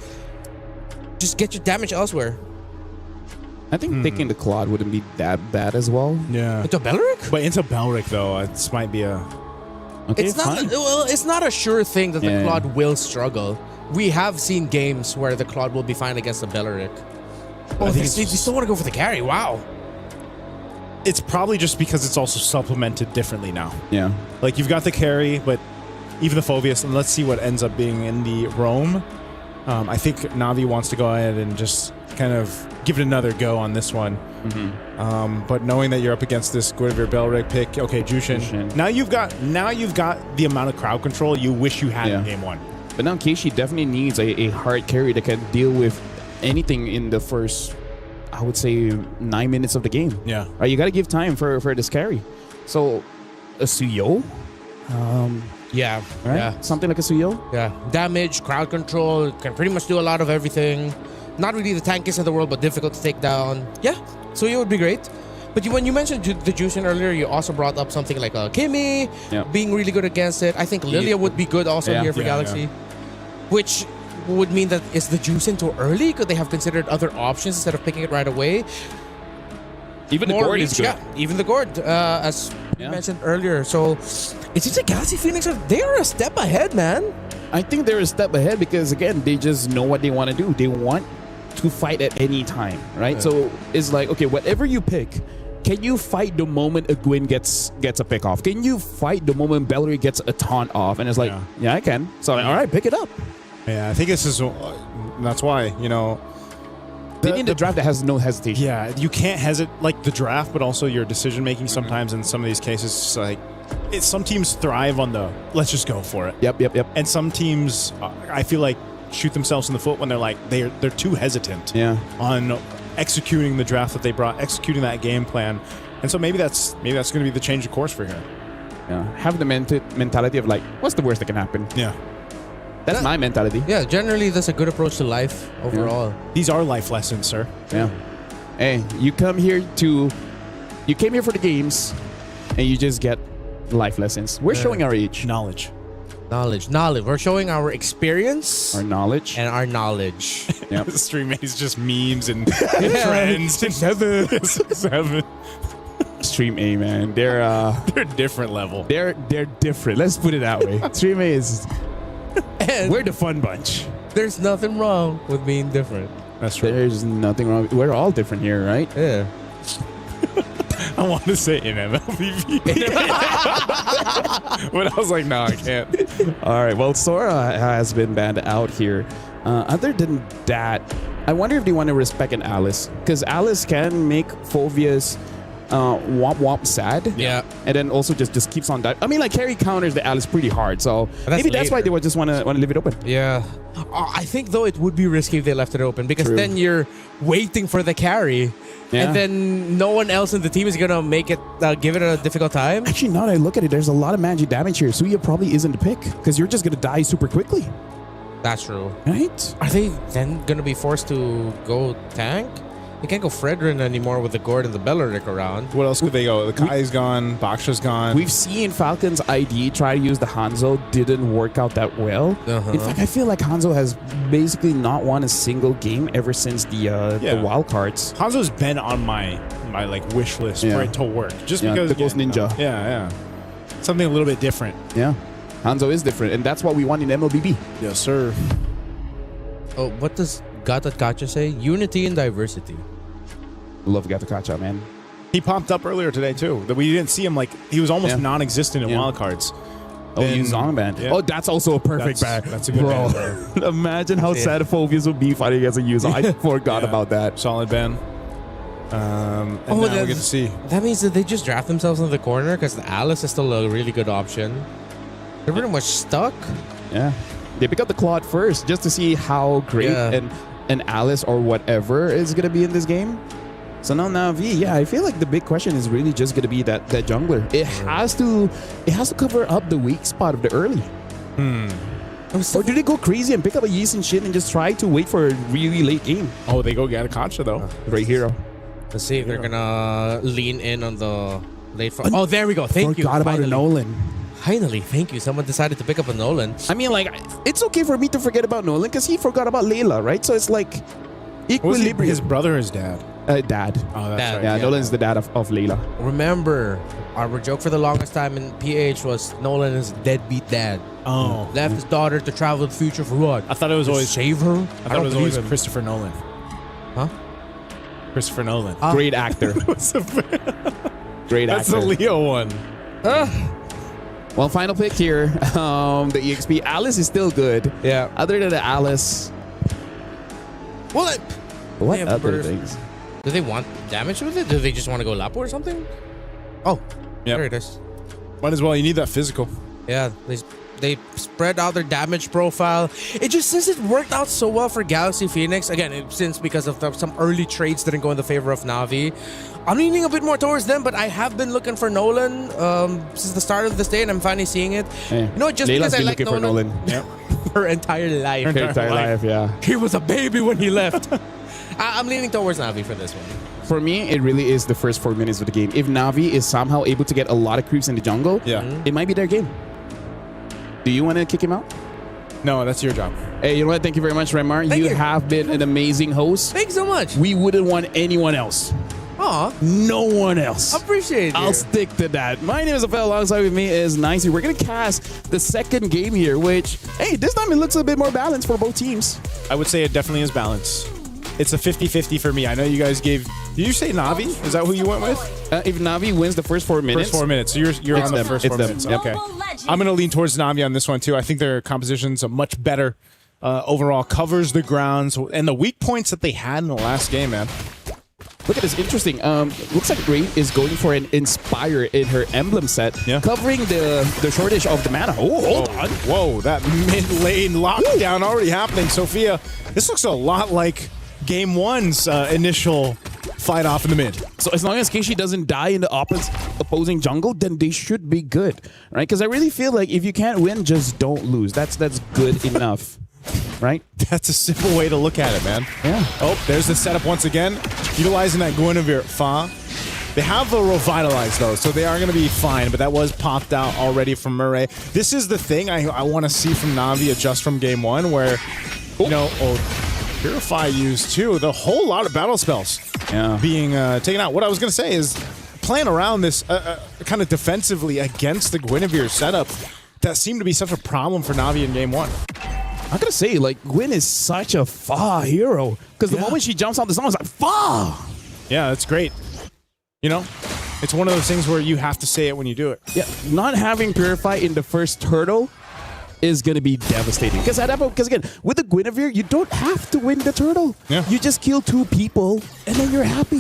just get your damage elsewhere. I think taking the Claude wouldn't be that bad as well. Yeah. Into Belleric? But into Belleric though, this might be a. Okay, it's not a sure thing that the Claude will struggle. We have seen games where the Claude will be fine against the Belleric. Oh, they still want to go for the carry. Wow. It's probably just because it's also supplemented differently now. Yeah. Like you've got the carry, but even the Phoveus, and let's see what ends up being in the roam. I think Navi wants to go ahead and just kind of give it another go on this one. But knowing that you're up against this Guinevere Belleric pick, okay, Jushin. Now you've got the amount of crowd control you wish you had in game one. But now Keishi definitely needs a hard carry that can deal with anything in the first, I would say, 9 minutes of the game. Yeah. Right, you got to give time for this carry. So, a Suyo? Yeah. Right? Yeah. Something like a Suyo? Yeah. Damage, crowd control, can pretty much do a lot of everything. Not really the tankiest in the world, but difficult to take down. Yeah. Suyo would be great. But when you mentioned the Jushin earlier, you also brought up something like a Kimmy being really good against it. I think Lilia would be good also here for Galaxy. Which would mean that is the Jushin too early? Could they have considered other options instead of picking it right away? Even the Gord is good. Yeah, even the Gord, as you mentioned earlier. So it seems like Galaxy Phoenix they are a step ahead, man. I think they're a step ahead because, again, they just know what they want to do. They want to fight at any time, right? Yeah. So it's like, okay, whatever you pick, can you fight the moment a Gwyn gets a pick off? Can you fight the moment Belleric gets a taunt off? And it's like, yeah I can. So, all right, pick it up. Yeah, I think this is, that's why, They need a draft that has no hesitation. Yeah, you can't hesitate, like the draft, but also your decision making sometimes in some of these cases, like, some teams thrive on the, let's just go for it. Yep. And some teams, I feel like, shoot themselves in the foot when they're like, they're too hesitant on executing the draft that they brought, executing that game plan. And so maybe that's going to be the change of course for here. Yeah, have the mentality of like, what's the worst that can happen? Yeah. That's my mentality. Yeah, generally that's a good approach to life overall. Yeah. These are life lessons, sir. Yeah. Hey, you came here for the games, and you just get life lessons. We're showing our age. Knowledge. We're showing our experience. Our knowledge. And our knowledge. Yeah. The stream is just memes and trends. 6-7. Stream A, man. They're different level. They're different. Let's put it that way. Stream A is... And we're the fun bunch. There's nothing wrong with being different. That's true. There's nothing wrong. We're all different here, right? Yeah. I want to say in MLBB. But I was like, no, I can't. All right. Well, Sora has been banned out here. Other than that, I wonder if they want to respect an Alice. Because Alice can make Phoveus womp sad. Yeah. And then also just keeps on that. I mean, like, carry counters the Alice pretty hard. So maybe that's why they would just want to leave it open. Yeah. I think, though, it would be risky if they left it open. Because then you're waiting for the carry. Yeah. And then no one else in the team is going to make it, give it a difficult time. Actually, now that I look at it, there's a lot of magic damage here. Suya probably isn't the pick. Because you're just going to die super quickly. That's true. Right? Are they then going to be forced to go tank? They can't go Fredrin anymore with the Gord and the Belleric around. What else could they go? The Kai's gone. Baksha's gone. We've seen Falcon's ID try to use the Hanzo. Didn't work out that well. In fact, I feel like Hanzo has basically not won a single game ever since the wild cards. Hanzo's been on my like wish list for it to work. Just because the Ghost Ninja. Yeah. Something a little bit different. Yeah. Hanzo is different, and that's what we want in MLBB. Yes, sir. Oh, what does Gatakacha say? Unity and diversity. Love Gatakacha, man. He popped up earlier today too. That we didn't see him, like he was almost non-existent in wild cards. Oh, he's on band. Yeah. Oh, that's also a perfect band. That's a good band. Imagine how sad Phobius would be fighting against a user. I forgot about that. Solid band. And now we get to see. That means that they just draft themselves in the corner because the Alice is still a really good option. They're pretty much stuck. Yeah. They pick up the Claude first just to see how great an Alice or whatever is going to be in this game. So now Na'Vi, I feel like the big question is really just going to be that jungler. It has to cover up the weak spot of the early. Or do they go crazy and pick up a Yeast and shit and just try to wait for a really late game? Oh, they go Gatakacha though. Great hero. Let's see if they're gonna lean in on the late. Oh, there we go. Thank you. Forgot about a Nolan. Finally, thank you. Someone decided to pick up a Nolan. I mean, like, it's okay for me to forget about Nolan because he forgot about Layla, right? So it's like equilibrium. His brother or his dad? Dad. Oh, that's right. Yeah, Nolan's the dad of Layla. Remember, our joke for the longest time in PH was Nolan is deadbeat dad. Oh. Left his daughter to travel the future for what? I thought it was always save her. I thought it was always Christopher Nolan. Huh? Christopher Nolan. Great actor. Great That's actor. the Leo one. Well, final pick here. The EXP. Alice is still good. Yeah. Other than the Alice. What? What other things? Do they want damage with it? Do they just want to go Lapo or something? Oh, there it is. Might as well. You need that physical. Yeah, they spread out their damage profile. It just, since it worked out so well for Galaxy Phoenix, again, since because of some early trades didn't go in the favor of Na'Vi, I'm leaning a bit more towards them, but I have been looking for Nolan since the start of this day, and I'm finally seeing it. Hey, You know, just Layla's because I been like looking for Nolan, Nolan. her entire life. Her entire life, yeah. He was a baby when he left. I'm leaning towards Na'Vi for this one. For me, it really is the first 4 minutes of the game. If Na'Vi is somehow able to get a lot of creeps in the jungle, it might be their game. Do you want to kick him out? No, that's your job. Hey, you know what? Thank you very much, Remar. You have been an amazing host. Thanks so much. We wouldn't want anyone else. Aw. No one else. Appreciate it. I'll stick to that. My name is Afel. Alongside with me is Nicey. We're going to cast the second game here, which, hey, this time it looks a bit more balanced for both teams. I would say it definitely is balanced. It's a 50-50 for me. I know you guys gave... Did you say Na'Vi? Is that who you went with? If Na'Vi wins the first 4 minutes... First 4 minutes. So you're on the first 4 minutes. Yep. Okay. I'm going to lean towards Na'Vi on this one, too. I think their composition's a much better overall. Covers the grounds. And the weak points that they had in the last game, man. Look at this. Interesting. Looks like Ray is going for an Inspire in her emblem set, covering the shortage of the mana. Oh, hold on. Whoa, that mid-lane lockdown already happening. Sophia, this looks a lot like Game 1's initial fight off in the mid. So as long as Keishi doesn't die in the opposing jungle, then they should be good, right? Because I really feel like if you can't win, just don't lose. That's good enough, right? That's a simple way to look at it, man. Yeah. Oh, there's the setup once again. Utilizing that Guinevere Fa. They have a Revitalize, though, so they are going to be fine, but that was popped out already from Murray. This is the thing I want to see from Na'Vi adjust from Game 1, where, you know, Purify used, too. The whole lot of battle spells being taken out. What I was going to say is playing around this kind of defensively against the Guinevere setup that seemed to be such a problem for Na'Vi in Game 1. I'm gonna say, like, Gwen is such a Fa hero. Because the moment she jumps out the song, it's like, Fa! Yeah, that's great. You know, it's one of those things where you have to say it when you do it. Yeah, not having Purify in the first turtle is gonna be devastating. Because again, with the Guinevere, you don't have to win the turtle. Yeah. You just kill 2 people, and then you're happy.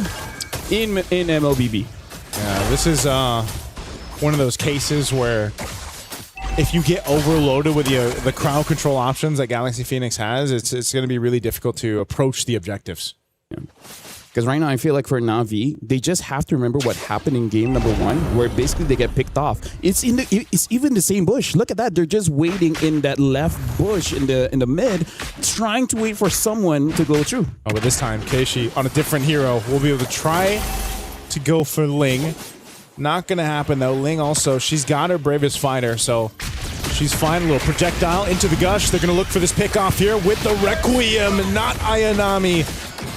In MLBB. Yeah, this is one of those cases where if you get overloaded with the crowd control options that Galaxy Phoenix has, it's going to be really difficult to approach the objectives. Yeah. Because right now, I feel like for Na'Vi, they just have to remember what happened in game number 1, where basically they get picked off. It's even the same bush. Look at that. They're just waiting in that left bush in the mid, trying to wait for someone to go through. Oh, but this time, Keishi on a different hero will be able to try to go for Ling. Not going to happen, though. Ling also, she's got her bravest fighter, so she's fine. A little projectile into the gush. They're going to look for this pick off here with the Requiem, not Ayanami.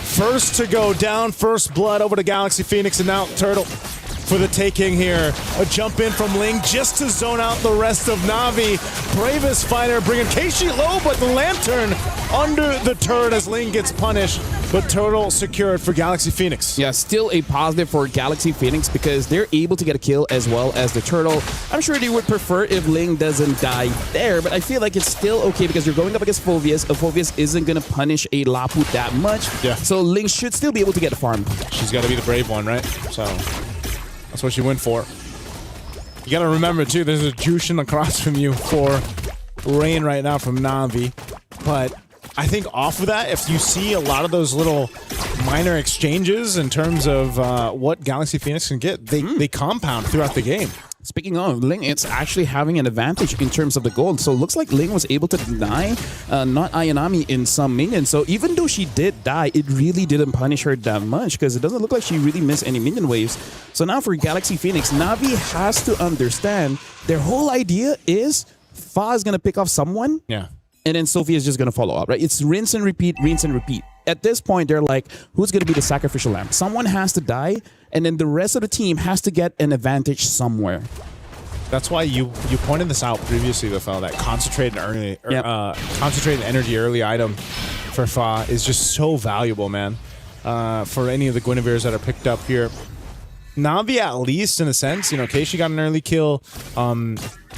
First to go down, first blood over to Galaxy Phoenix, and now Turtle for the taking here. A jump in from Ling just to zone out the rest of Na'Vi. Bravest fighter bringing Keishi low, but the lantern under the turret as Ling gets punished. But Turtle secured for Galaxy Phoenix. Yeah, still a positive for Galaxy Phoenix because they're able to get a kill as well as the Turtle. I'm sure they would prefer if Ling doesn't die there, but I feel like it's still okay because you're going up against Phoveus. Phoveus isn't going to punish a Lapu that much. Yeah. So Ling should still be able to get farmed. She's got to be the brave one, right? So that's what she went for. You got to remember, too, there's a Jushin across from you for Rain right now from Na'Vi. But I think off of that, if you see a lot of those little minor exchanges in terms of what Galaxy Phoenix can get, they compound throughout the game. Speaking of, Ling, it's actually having an advantage in terms of the gold. So it looks like Ling was able to deny not Ayanami in some minions. So even though she did die, it really didn't punish her that much because it doesn't look like she really missed any minion waves. So now for Galaxy Phoenix, Na'Vi has to understand their whole idea is Fa is going to pick off someone. Yeah. And then Sophia is just going to follow up, right? It's rinse and repeat, rinse and repeat. At this point, they're like, who's going to be the sacrificial lamb? Someone has to die, and then the rest of the team has to get an advantage somewhere. That's why you pointed this out previously, the fellow, that concentrated energy early item for Fa is just so valuable, man. For any of the Guinevere's that are picked up here. Na'Vi, at least, in a sense, you know, Keishi got an early kill.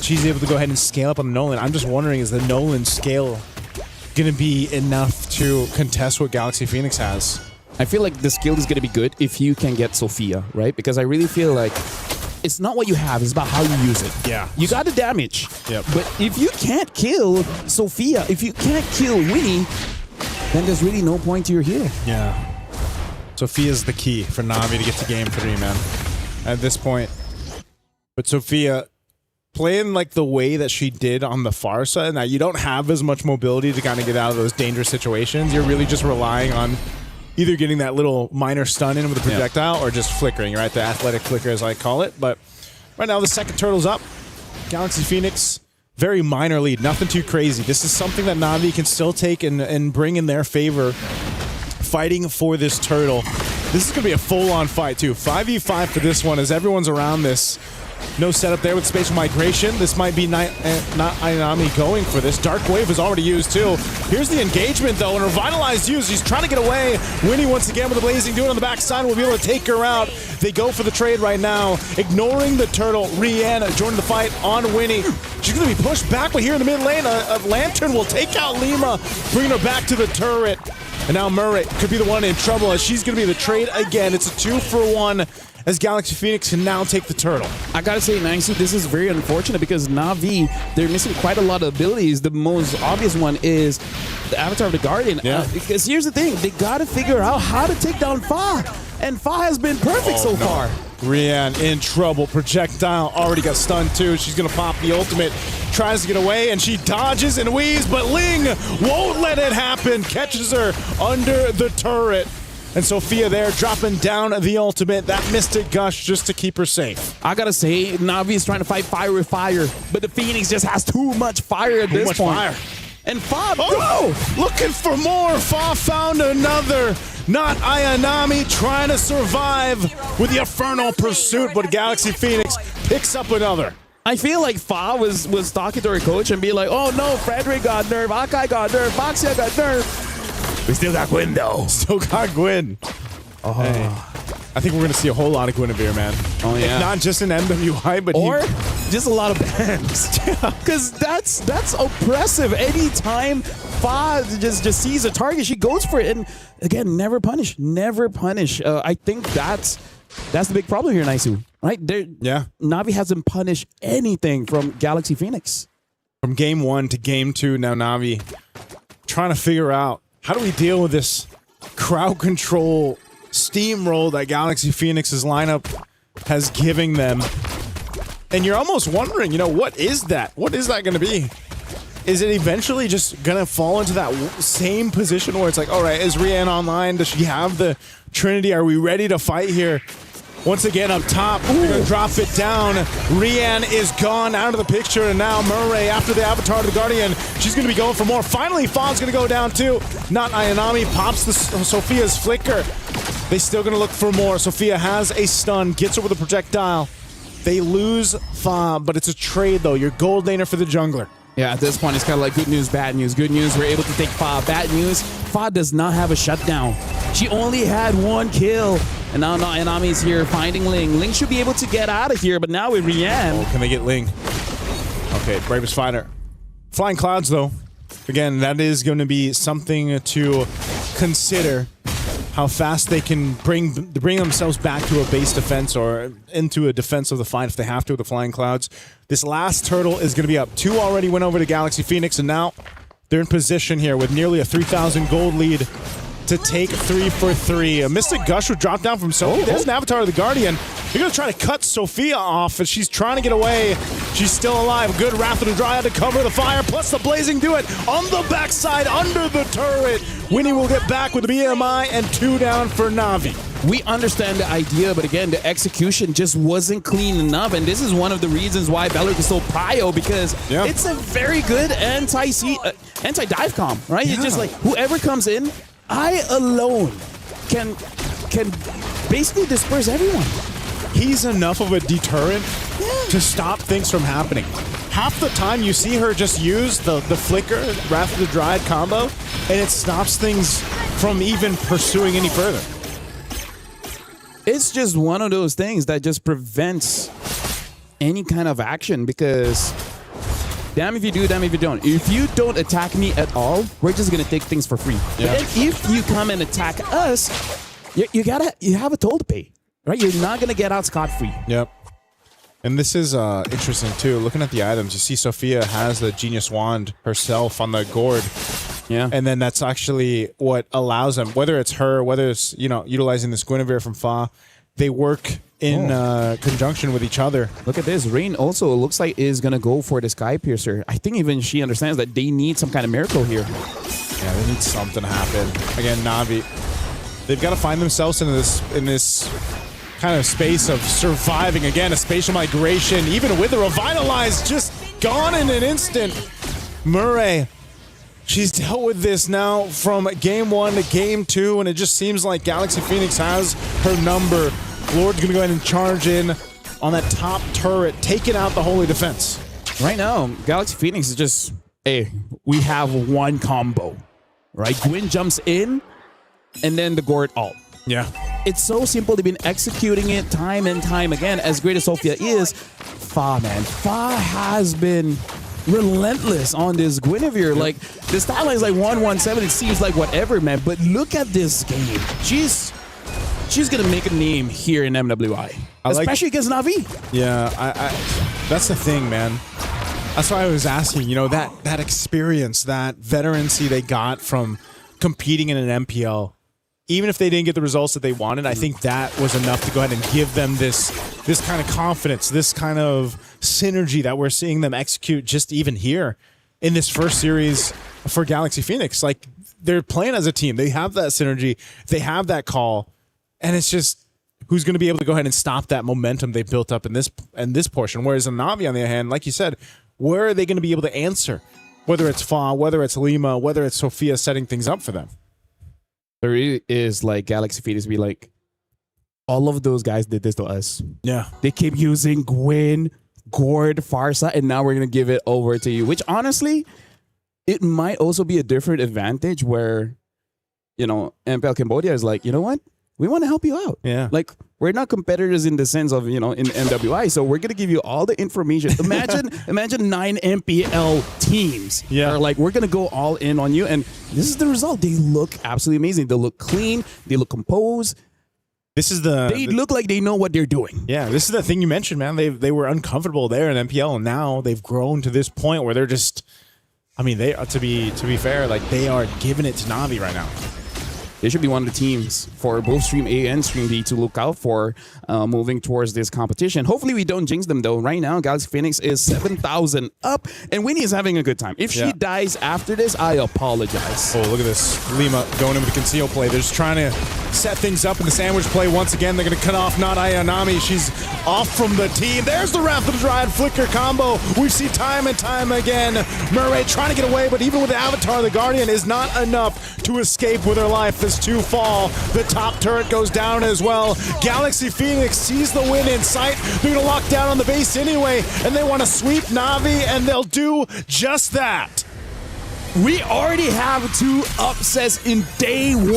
She's able to go ahead and scale up on Nolan. I'm just wondering, is the Nolan scale going to be enough to contest what Galaxy Phoenix has? I feel like the skill is going to be good if you can get Sophia, right? Because I really feel like it's not what you have, it's about how you use it. Yeah. You got the damage. Yep. But if you can't kill Sophia, if you can't kill Winnie, then there's really no point to your hero. Yeah. Sophia's the key for Na'Vi to get to game 3, man. At this point. But Sophia, playing like the way that she did on the Farsa, now you don't have as much mobility to kind of get out of those dangerous situations. You're really just relying on either getting that little minor stun in with a projectile or just flickering, right? The athletic flicker, as I call it. But right now, the second turtle's up. Galaxy Phoenix, very minor lead. Nothing too crazy. This is something that Na'Vi can still take and bring in their favor. Fighting for this turtle. This is going to be a full-on fight, too. 5v5 for this one as everyone's around this. No setup there with spatial migration. This might be not Ayanami going for this. Dark Wave is already used, too. Here's the engagement, though, and revitalized use. He's trying to get away. Winnie, once again, with the Blazing Dude on the backside, will be able to take her out. They go for the trade right now, ignoring the turtle. Rianne joining the fight on Winnie. She's going to be pushed back, but here in the mid lane, a Lantern will take out Lima, bringing her back to the turret. And now Murray could be the one in trouble as she's going to be the trade again. It's a 2-for-1 as Galaxy Phoenix can now take the turtle. I gotta say, Nangsu, this is very unfortunate because Na'Vi, they're missing quite a lot of abilities. The most obvious one is the Avatar of the Guardian. Yeah. Because here's the thing, they gotta figure out how to take down Fa. And Fa has been perfect so far. Rianne in trouble. Projectile already got stunned too. She's going to pop the ultimate. Tries to get away and she dodges and weaves, but Ling won't let it happen. Catches her under the turret. And Sophia there dropping down the ultimate. That Mystic Gush just to keep her safe. I gotta say, Na'Vi is trying to fight fire with fire, but the Phoenix just has too much fire at this point. Fire. And Fa, looking for more. Fa found another. Not Ayanami trying to survive with the Infernal Pursuit, but Galaxy Phoenix picks up another. I feel like Fa was talking to her coach and be like, oh no, Frederick got nerfed, Akai got nerfed, Foxia got nerfed. We still got Gwyn though. Still got Gwyn. Oh. Hey. I think we're going to see a whole lot of Guinevere, man. Oh, yeah. If not just in MWI, but just a lot of bans. Because that's oppressive. Anytime Fa just sees a target, she goes for it. And again, never punish. Never punish. I think that's the big problem here, Naisu. Right? Yeah. Na'Vi hasn't punished anything from Galaxy Phoenix. From game 1 to game 2, now Na'Vi trying to figure out how do we deal with this crowd control steamroll that Galaxy Phoenix's lineup has given them. And you're almost wondering, what is that? What is that going to be? Is it eventually just going to fall into that same position where it's like, all right, is Rian online? Does she have the Trinity? Are we ready to fight here? Once again up top, we're going to drop it down. Rian is gone out of the picture, and now Murray, after the Avatar of the Guardian, she's going to be going for more. Finally, Fa's going to go down too. Not Ayanami, pops the Sophia's flicker. They still going to look for more. Sophia has a stun, gets her with a projectile. They lose Fa, but it's a trade though. Your gold laner for the jungler. Yeah, at this point, it's kind of like good news, bad news. Good news, we're able to take Fa. Bad news, Fa does not have a shutdown. She only had 1 kill. And now Ayanami is here finding Ling. Ling should be able to get out of here, but now with Rian. Oh, can they get Ling? Okay, Bravest Fighter. Flying Clouds, though. Again, that is going to be something to consider. How fast they can bring themselves back to a base defense or into a defense of the fight if they have to with the Flying Clouds. This last turtle is going to be up. 2 already went over to Galaxy Phoenix, and now they're in position here with nearly a 3,000 gold lead to take 3 for 3. A Mystic Gush would drop down from Sophia. There's an Avatar of the Guardian. They're going to try to cut Sophia off, and she's trying to get away. She's still alive. Good Wrath of the Dryad to cover the fire, plus the Blazing Duet on the backside under the turret. Winnie will get back with the BMI and 2 down for Na'Vi. We understand the idea, but again, the execution just wasn't clean enough, and this is one of the reasons why Beleric is so prio, because it's a very good anti-dive comp, right? It's just like, whoever comes in, I alone can basically disperse everyone. He's enough of a deterrent to stop things from happening. Half the time you see her just use the flicker, Wrath of the Dryad combo, and it stops things from even pursuing any further. It's just one of those things that just prevents any kind of action, because damn if you do, damn if you don't. If you don't attack me at all, we're just gonna take things for free. Yeah. But then if you come and attack us, you have a toll to pay, right? You're not gonna get out scot-free. Yep. And this is interesting too. Looking at the items, you see Sophia has the Genius Wand herself on the gourd. Yeah. And then that's actually what allows them, whether it's her, whether it's, utilizing this Guinevere from Fa, they work in conjunction with each other. Look at this. Rain also looks like is going to go for the Sky Piercer. I think even she understands that they need some kind of miracle here. Yeah, they need something to happen. Again, Na'Vi, they've got to find themselves in this kind of space of surviving. Again, a spatial migration, even with the Revitalize just gone in an instant. Murray, she's dealt with this now from game 1 to game 2, and it just seems like Galaxy Phoenix has her number. Lord's going to go ahead and charge in on that top turret, taking out the Holy Defense. Right now, Galaxy Phoenix is just, hey, we have one combo, right? Gwyn jumps in, and then the Gourd ult. Yeah. It's so simple. They've been executing it time and time again. As great as Sophia is, Fa has been relentless on this Guinevere. Like, the stat line is like 117. It seems like whatever, man. But look at this game. She's gonna make a name here in MWI, especially against Na'Vi. Yeah, that's the thing, man. That's why I was asking. That experience, that veterancy they got from competing in an MPL. Even if they didn't get the results that they wanted, I think that was enough to go ahead and give them this kind of confidence, this kind of synergy that we're seeing them execute just even here in this first series for Galaxy Phoenix. Like, they're playing as a team. They have that synergy. They have that call. And it's just who's going to be able to go ahead and stop that momentum they built up in this portion. Whereas in Na'Vi, on the other hand, like you said, where are they going to be able to answer? Whether it's Fa, whether it's Lima, whether it's Sophia setting things up for them. There is like Galaxy Phoenix be like, all of those guys did this to us. Yeah. They keep using Gwyn, Gourd, Farsa, and now we're going to give it over to you. Which honestly, it might also be a different advantage where, MPL Cambodia is like, you know what? We want to help you out. Yeah. Like, we're not competitors in the sense of, in MWI, so we're going to give you all the information. Imagine 9 MPL teams. Yeah. Are like, we're going to go all in on you. And this is the result. They look absolutely amazing. They look clean. They look composed. They look like they know what they're doing. Yeah, this is the thing you mentioned, man. They were uncomfortable there in MPL, and now they've grown to this point where they're just, they to be fair, like, they are giving it to Na'Vi right now. they should be one of the teams for both Stream A and Stream B to look out for moving towards this competition. Hopefully we don't jinx them though. Right now, Galaxy Phoenix is 7,000 up, and Winnie is having a good time. If she dies after this, I apologize. Oh, look at this. Lima going in with the conceal play. They're just trying to set things up in the sandwich play once again. They're going to cut off not Ayanami. She's off from the team. There's the Wrath of the Dryad flicker combo. We see time and time again. Murray trying to get away, but even with the Avatar, the Guardian is not enough to escape with her life as two fall. The top turret goes down as well. Galaxy Phoenix sees the win in sight. They're going to lock down on the base anyway, and they want to sweep Na'Vi, and they'll do just that. We already have 2 upsets in day 1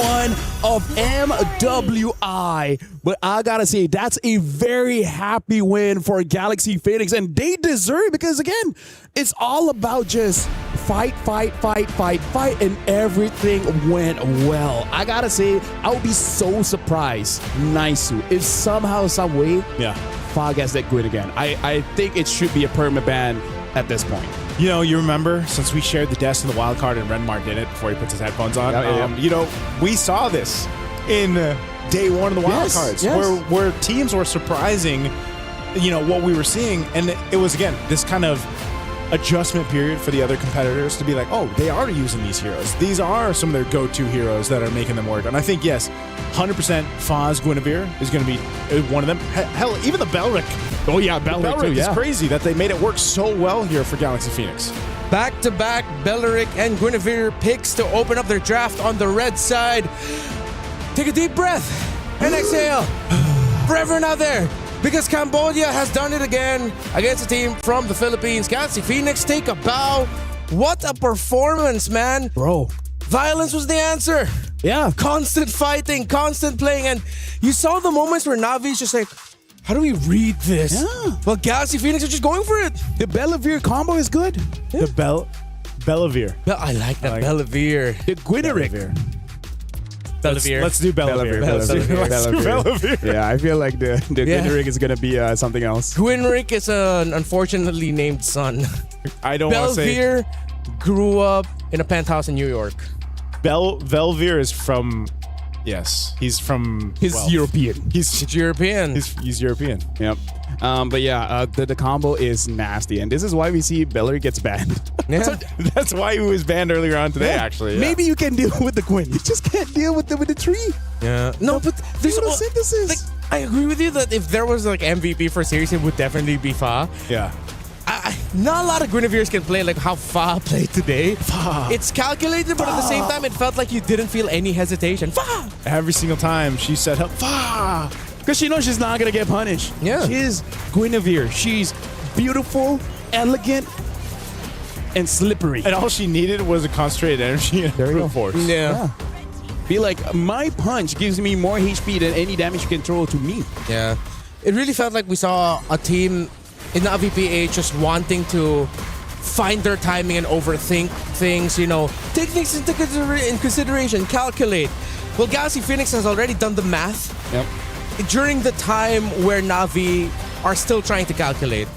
of MWI. But I gotta say, that's a very happy win for Galaxy Phoenix. And they deserve it because, again, it's all about just fight, and everything went well. I gotta say, I would be so surprised, Naisu, if somehow, some way, Fa gets that good again. I think it should be a perma ban at this point. You know, you remember, since we shared the desk in the wild card and Renmar did it before he puts his headphones on, you know, we saw this in day 1 of the wild cards where teams were surprising, you know, what we were seeing. And it was, again, this kind of adjustment period for the other competitors to be like, oh, they are using these heroes. These are some of their go-to heroes that are making them work. And I think, yes, 100% Faz Guinevere is going to be one of them. Hell, even the Belric. Oh, yeah, Belric too, is crazy that they made it work so well here for Galaxy Phoenix. Back-to-back Belric and Guinevere picks to open up their draft on the red side. Take a deep breath and exhale. For everyone out there, because Cambodia has done it again against a team from the Philippines. Galaxy Phoenix take a bow. What a performance, man. Bro. Violence was the answer. Yeah. Constant fighting, constant playing. And you saw the moments where Navi's just like, how do we read this? Yeah. Well, Galaxy Phoenix are just going for it. The Bellavere combo is good. Yeah. The Bellavere. I like that Bellavere. The Guineric. Bellavere. Let's do Bellavere. Yeah, I feel like the Guineric is going to be something else. Guineric is an unfortunately named son. I don't want to say. Bellavere grew up in a penthouse in New York. Bellavere is from... Yes, he's from... He's European. He's European. He's European. Yep. But yeah, the combo is nasty, and this is why we see Bellery gets banned. Yeah. That's why he was banned earlier on today, actually. Yeah. Maybe you can deal with the Quinn. You just can't deal with the tree. Yeah. No, but there's no synthesis. Like, I agree with you that if there was like MVP for series, it would definitely be Fa. Yeah. Not a lot of Guinevere's can play like how Fa played today. Fa. It's calculated, but at the same time, it felt like you didn't feel any hesitation. Fa! Every single time she said, Fa! Because she knows she's not going to get punished. Yeah. She's Guinevere. She's beautiful, elegant, and slippery. And all she needed was a concentrated energy and brute force. Yeah. Be like, my punch gives me more HP than any damage control to me. Yeah. It really felt like we saw a team in the VPA just wanting to find their timing and overthink things, you know, take things into consideration, calculate. Well, Galaxy Phoenix has already done the math. Yep. During the time where Na'Vi are still trying to calculate.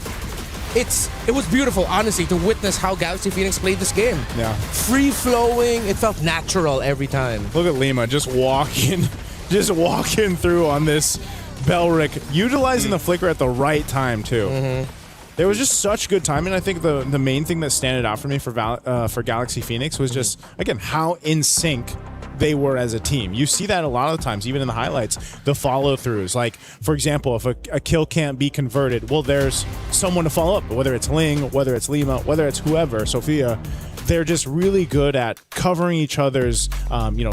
It was beautiful, honestly, to witness how Galaxy Phoenix played this game. Yeah. Free-flowing, it felt natural every time. Look at Lima just walking through on this Belric, utilizing the flicker at the right time, too. Mm-hmm. There was just such good timing. I think the main thing that stood out for me for Galaxy Phoenix was just, again, how in sync they were as a team. You see that a lot of the times, even in the highlights, the follow-throughs. Like, for example, if a kill can't be converted, well, there's someone to follow up, whether it's Ling, whether it's Lima, whether it's whoever, Sophia. They're just really good at covering each other's,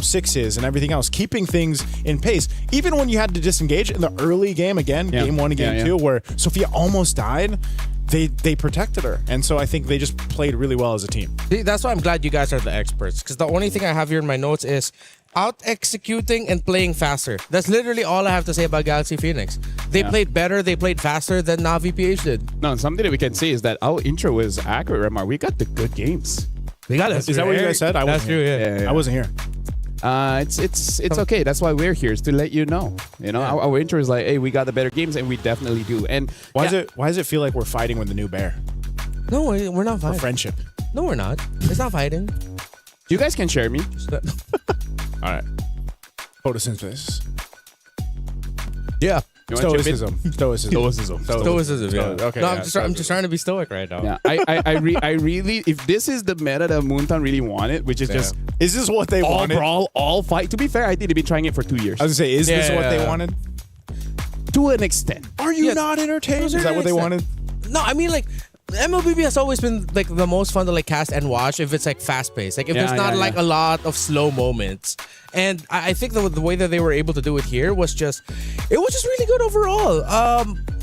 sixes and everything else, keeping things in pace. Even when you had to disengage in the early game, again, game 1 and game 2, where Sophia almost died, they protected her. And so I think they just played really well as a team. See, that's why I'm glad you guys are the experts, because the only thing I have here in my notes is out-executing and playing faster. That's literally all I have to say about Galaxy Phoenix. They played better, they played faster than Na'Vi PH did. No, something that we can say is that our intro was accurate, Remar. We got the good games. We got it. Is that what you guys said? That's true, yeah. I wasn't here. It's okay. That's why we're here, is to let you know. You know, our intro is like, hey, we got the better games, and we definitely do. And why does it feel like we're fighting with the new bear? No, we're not fighting. For friendship. No, we're not. It's not fighting. You guys can share me. All right. Photosynthesis. Yeah. Stoicism. Stoicism. Yeah. Okay. No, yeah, I'm just trying to be stoic right now. Yeah, I really, if this is the meta that Moontown really wanted, which is just, is this what they all wanted? brawl, all fight? To be fair, I think they've been trying it for 2 years. I was gonna say, is this what they wanted? To an extent. Are you not entertained? Is that what they wanted? No, I mean like MLBB has always been like the most fun to like cast and watch if it's like fast paced. Like if there's not like a lot of slow moments. And I think the way that they were able to do it here was just really good overall.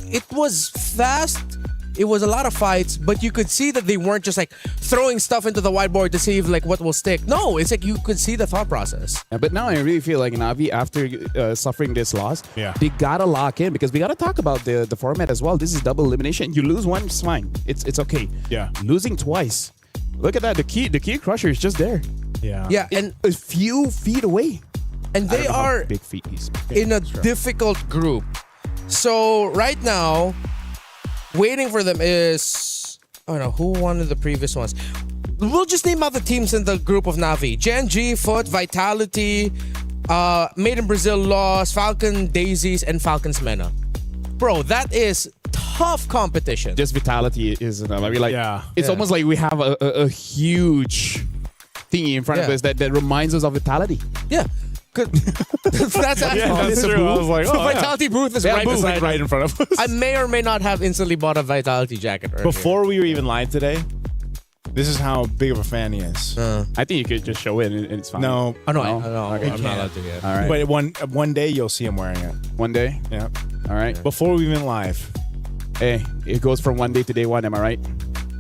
It was fast. It was a lot of fights, but you could see that they weren't just like throwing stuff into the whiteboard to see if like what will stick. No, it's like you could see the thought process. Yeah, but now I really feel like Navi, after suffering this loss, they gotta lock in because we gotta talk about the format as well. This is double elimination. You lose one, it's fine. It's okay. Yeah. Losing twice. Look at that. The key crusher is just there. Yeah. Yeah, and a few feet away. And they are big feet he's in a difficult group. So right now, waiting for them is, I don't know, who won the previous ones? We'll just name out the teams in the group of Navi. Gen G, Foot, Vitality, Made in Brazil lost, Falcon Daisies, and Falcons Mena. Bro, that is tough competition. Just Vitality is, I mean, like, it's almost like we have a huge thingy in front of us that reminds us of Vitality. Yeah. That's that's true. I was like, the Vitality booth is right beside us. right in front of us. I may or may not have instantly bought a Vitality jacket earlier. Before we were even live today, this is how big of a fan he is. I think you could just show it and it's fine. No. Oh, no, Okay, I'm not allowed to yet. All right. But one day you'll see him wearing it. One day? Yeah. All right. Before we went live. Hey, it goes from one day to day one, am I right?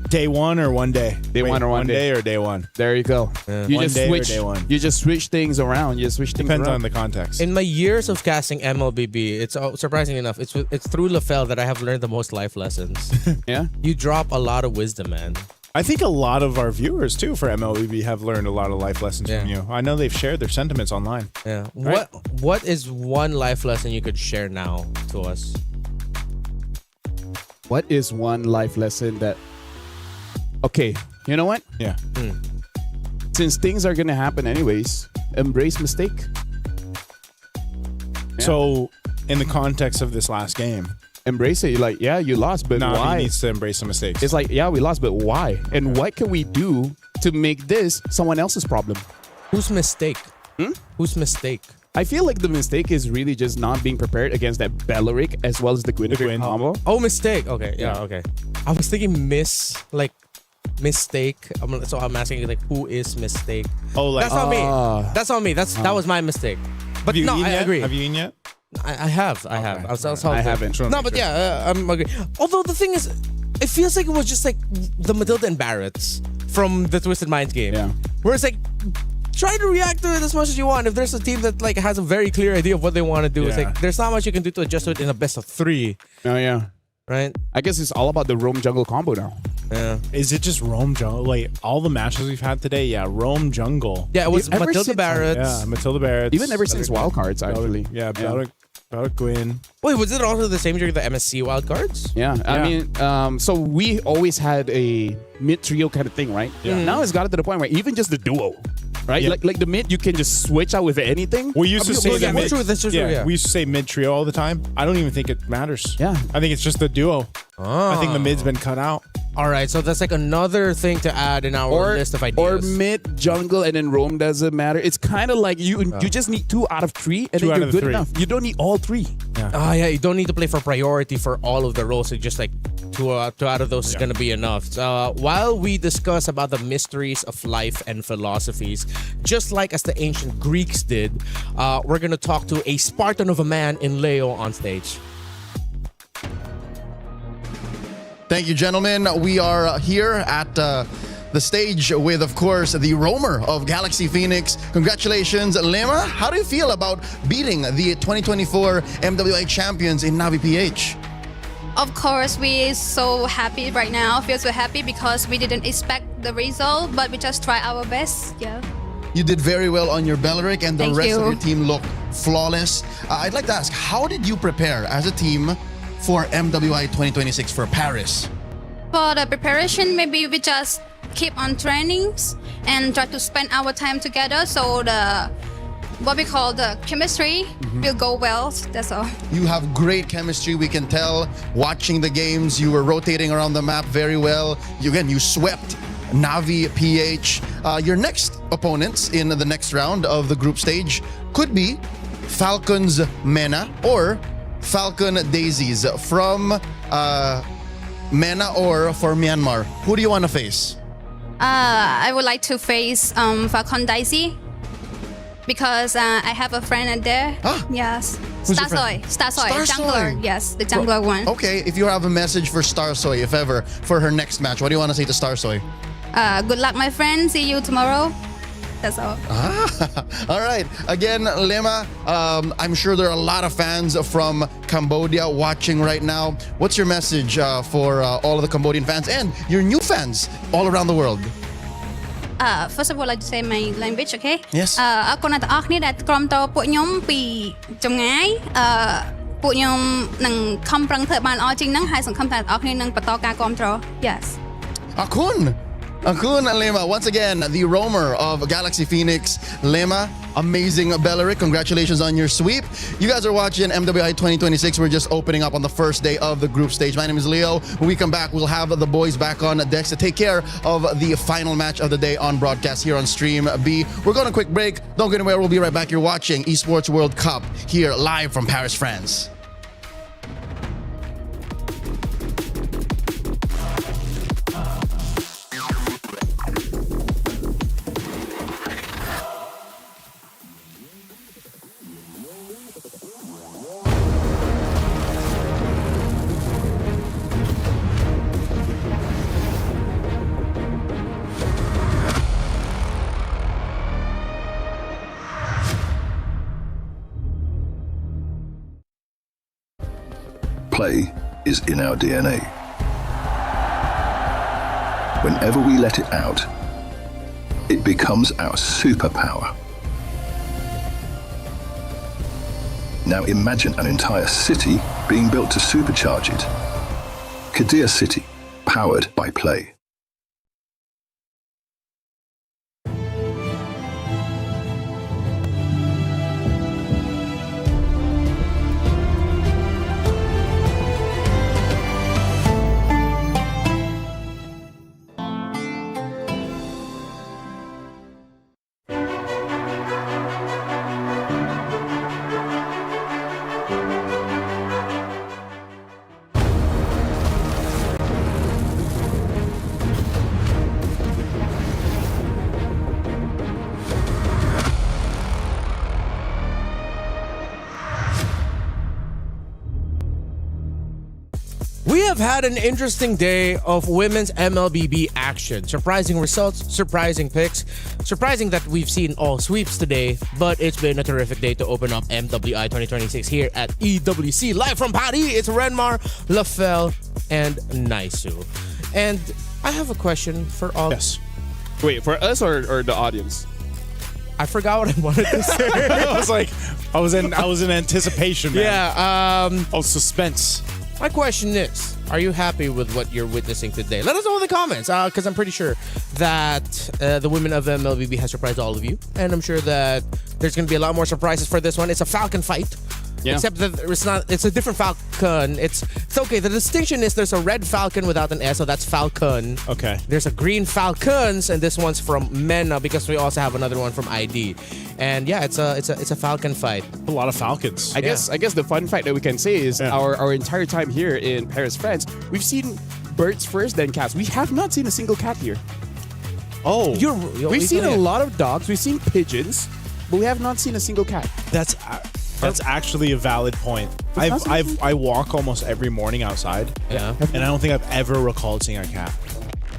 Day one or one day? Day one or one day? or day one? There you go. You One just day or switch. day one? You just switch things around. You just switch things Depends around. on the context. In my years of casting MLBB, it's surprising enough, it's through LaFell that I have learned the most life lessons. Yeah? You drop a lot of wisdom, man. I think a lot of our viewers too for MLBB have learned a lot of life lessons from you. I know they've shared their sentiments online. Yeah. Right? What is one life lesson you could share now to us? What is one life lesson that... Okay, you know what? Yeah. Since things are going to happen anyways, embrace mistake. So, in the context of this last game, embrace it. You're like, yeah, you lost, but why? He needs to embrace the mistakes. It's like, yeah, we lost, but why? And what can we do to make this someone else's problem? Whose mistake? Whose mistake? I feel like the mistake is really just not being prepared against that Belleric as well as the Gwyn combo. Oh, mistake. Okay, yeah, okay. I was thinking mistake. So I'm asking like, who is mistake? Oh, like that's on me. That's on me. That was my mistake. But no, I agree. Have you eaten yet? I have. I haven't. No, but yeah, I'm agree. Although the thing is, it feels like it was just like the Matilda and Barretts from the Twisted Minds game. Yeah. Where it's like, try to react to it as much as you want. If there's a team that like has a very clear idea of what they want to do, it's like there's not much you can do to adjust to it in a best of 3. Oh yeah. Right? I guess it's all about the roam jungle combo now. Yeah. Is it just roam jungle? Like all the matches we've had today, roam jungle. Yeah, it was Matilda Barretts. Yeah, Matilda Barretts. Even ever since wildcards, actually. Yeah, Belleric Gwyn. Wait, was it also the same during the MSC wildcards? Yeah, I mean, so we always had a mid trio kind of thing, right? Yeah. Now it's got it to the point where even just the duo, right? Yeah. Like the mid, you can just switch out with anything. We used to say that that's true. We used to say mid trio all the time. I don't even think it matters. Yeah. I think it's just the duo. I think the mid's been cut out. All right, so that's like another thing to add in our list of ideas. Or mid jungle and then roam doesn't matter. It's kind of like you just need 2 out of 3 and then you're good enough. You don't need all 3. Yeah, you don't need to play for priority for all of the roles. So just like two out of those is gonna be enough. So, while we discuss about the mysteries of life and philosophies, just like as the ancient Greeks did, we're gonna talk to a Spartan of a man in Leo on stage. Thank you, gentlemen. We are here at the stage with, of course, the roamer of Galaxy Phoenix. Congratulations, Lema. How do you feel about beating the 2024 MWI champions in Navi PH? Of course, we're so happy right now. Feel so happy because we didn't expect the result, but we just try our best. Yeah. You did very well on your Belleric, and the Thank rest you. of your team looked flawless. I'd like to ask, how did you prepare as a team for MWI 2026 for Paris? For the preparation, maybe we just keep on trainings and try to spend our time together. So what we call the chemistry will go well. That's all. You have great chemistry, we can tell. Watching the games, you were rotating around the map very well. You swept Navi PH. Your next opponents in the next round of the group stage could be Falcons MENA or Falcon Daisies from MENA or for Myanmar. Who do you want to face? I would like to face Falcon Daisy because I have a friend there. Yes. Who's your friend? Starsoy, Starsoy. jungler. Yes, the jungler one. Okay, if you have a message for Starsoy, if ever, for her next match, what do you want to say to Starsoy? Good luck, my friend. See you tomorrow. That's all. All right. Again, Lema, I'm sure there are a lot of fans from Cambodia watching right now. What's your message for all of the Cambodian fans and your new fans all around the world? First of all, I'd like to say my language, okay? Yes. អរគុណអ្នកទាំងអស់គ្នាដែលក្រុមតពួកខ្ញុំពីចម្ងាយពួកខ្ញុំនឹងខំប្រឹងធ្វើបានល្អជាងហ្នឹងហើយសង្ឃឹមថាអ្នកទាំងអស់គ្នានឹងបន្តការគាំទ្រ Yes. Akun Lema, once again, the roamer of Galaxy Phoenix. Lema, amazing Belleric. Congratulations on your sweep. You guys are watching MWI 2026. We're just opening up on the first day of the group stage. My name is Leo. When we come back, we'll have the boys back on decks to take care of the final match of the day on broadcast here on Stream B. We're going to a quick break. Don't go anywhere. We'll be right back. You're watching Esports World Cup here live from Paris, France. Play is in our DNA. Whenever we let it out, it becomes our superpower. Now imagine an entire city being built to supercharge it. Kadir City, powered by play. We have had an interesting day of women's MLBB action. Surprising results, surprising picks, surprising that we've seen all sweeps today, but it's been a terrific day to open up MWI 2026 here at EWC. Live from Paris, it's Renmar, Lafelle, and Naisu. And I have a question for all. Yes. Wait, for us or the audience? I forgot what I wanted to say. I was in anticipation, man. Yeah. Suspense. My question is, are you happy with what you're witnessing today? Let us know in the comments, because I'm pretty sure that the women of MLBB has surprised all of you. And I'm sure that there's going to be a lot more surprises for this one. It's a Falcon fight. Yeah. Except that it's a different Falcon. It's okay. The distinction is there's a red Falcon without an S, so that's Falcon. Okay. There's a green Falcons, and this one's from MENA because we also have another one from ID. And yeah, it's a Falcon fight. A lot of Falcons. I guess the fun fact that we can say is our entire time here in Paris, France, we've seen birds first, then cats. We have not seen a single cat here. Oh, we've seen a lot of dogs. We've seen pigeons, but we have not seen a single cat. That's actually a valid point. I walk almost every morning outside. Yeah. And I don't think I've ever recalled seeing a cat.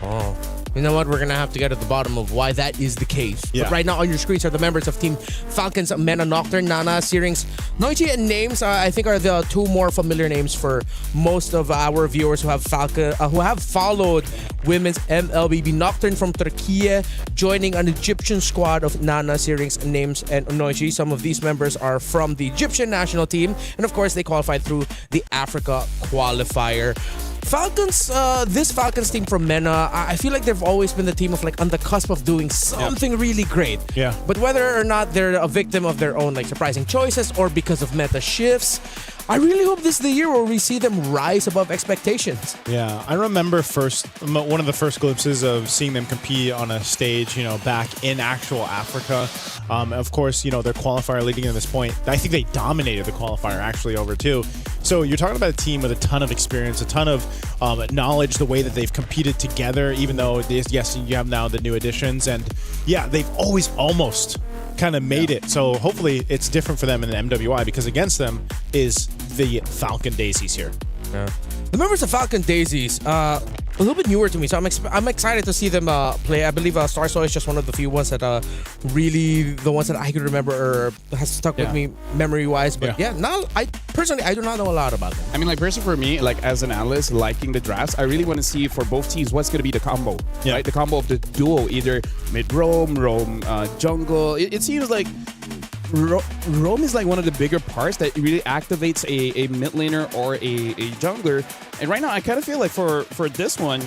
Oh. You know what? We're going to have to get at the bottom of why that is the case. Yeah. But right now on your screens are the members of Team Falcons, MENA, Nocturne, Nana, Searings, Noichi, and Names. I think are the two more familiar names for most of our viewers who have followed women's MLBB. Nocturne from Turkey, joining an Egyptian squad of Nana, Searings, Names, and Noichi. Some of these members are from the Egyptian national team. And of course, they qualified through the Africa qualifier. Falcons, this Falcons team from MENA, I feel like they've always been the team of like on the cusp of doing something really great. Yeah. But whether or not they're a victim of their own like surprising choices or because of meta shifts, I really hope this is the year where we see them rise above expectations. Yeah, I remember one of the first glimpses of seeing them compete on a stage, back in actual Africa. Of course, their qualifier leading to this point, I think they dominated the qualifier actually over too. So you're talking about a team with a ton of experience, a ton of knowledge, the way that they've competed together, even though, yes, you have now the new additions. And yeah, they've always almost kind of made it. So hopefully it's different for them in the MWI, because against them is the Falcon Daisies here. Yeah. The members of Falcon Daisies, a little bit newer to me, so I'm excited to see them play. I believe Star Soul is just one of the few ones that really the ones that I could remember or has stuck with me memory-wise. But now I do not know a lot about them. I mean, like, personally for me, like as an analyst, liking the drafts, I really want to see for both teams what's going to be the combo, right? The combo of the duo, either mid-roam, jungle. It seems like roam is like one of the bigger parts that really activates a mid laner or a jungler. And right now, I kind of feel like for this one,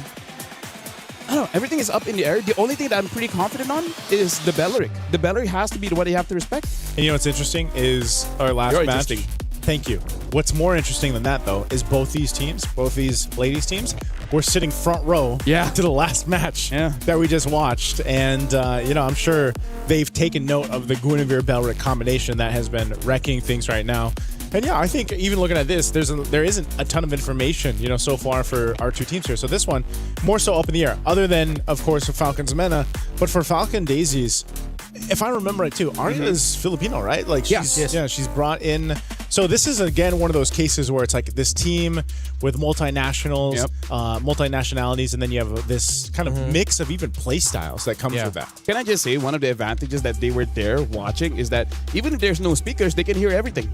I don't know, everything is up in the air. The only thing that I'm pretty confident on is the Belleric. The Belleric has to be the one you have to respect. And what's interesting is our last match. Thank you. What's more interesting than that, though, is both these ladies' teams, were sitting front row to the last match that we just watched. And, I'm sure they've taken note of the Guinevere-Belleric combination that has been wrecking things right now. And yeah, I think even looking at this, there isn't a ton of information, so far for our two teams here. So this one, more so up in the air, other than, of course, for Falcons MENA. But for Falcon Daisies, if I remember right too, Arya is Filipino, right? Like she's brought in. So this is again one of those cases where it's like this team with multinationals, multinationalities, and then you have this kind of mix of even play styles that comes with that. Can I just say one of the advantages that they were there watching is that even if there's no speakers, they can hear everything.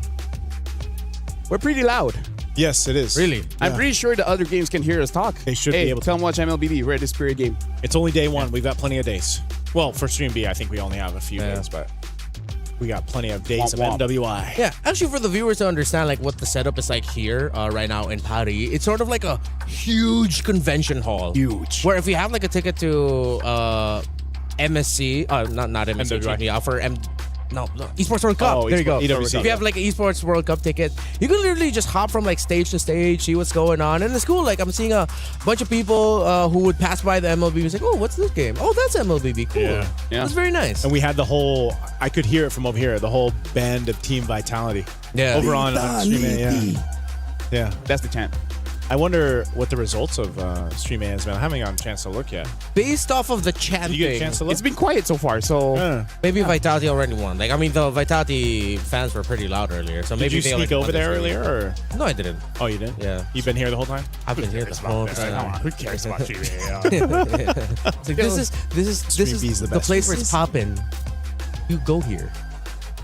We're pretty loud. Yes, it is. Really? I'm pretty sure the other games can hear us talk. They should be able to. Come watch MLBB. We're at this period game. It's only day one. We've got plenty of days. Well, for Stream B, I think we only have a few days, but we got plenty of days of MWI. Yeah, actually, for the viewers to understand like what the setup is like here right now in Paris, it's sort of like a huge convention hall. Huge. Where if you have like a ticket to MSC, not MSC, for Esports World Cup. There you go. EWC. If you have like an Esports World Cup ticket, you can literally just hop from like stage to stage, see what's going on, and it's cool. Like I'm seeing a bunch of people who would pass by the MLB and say, "Oh, what's this game? Oh, that's MLBB. Cool." Yeah. That's very nice. And we had the whole. I could hear it from over here. The whole band of Team Vitality. Yeah. Over on Stream. Yeah. That's the chant. I wonder what the results of Stream A has been. I haven't gotten a chance to look yet. Based off of the chanting, Did you get a chance to look? It's been quiet so far, so maybe Vitality already won. Like I mean, the Vitality fans were pretty loud earlier, so maybe Did you sneak over there earlier, or no? I didn't. Oh, you didn't? Yeah. You've been here the whole time? I've been here the whole time. Come on, who cares about Stream A? This is the place where it's popping. You go here.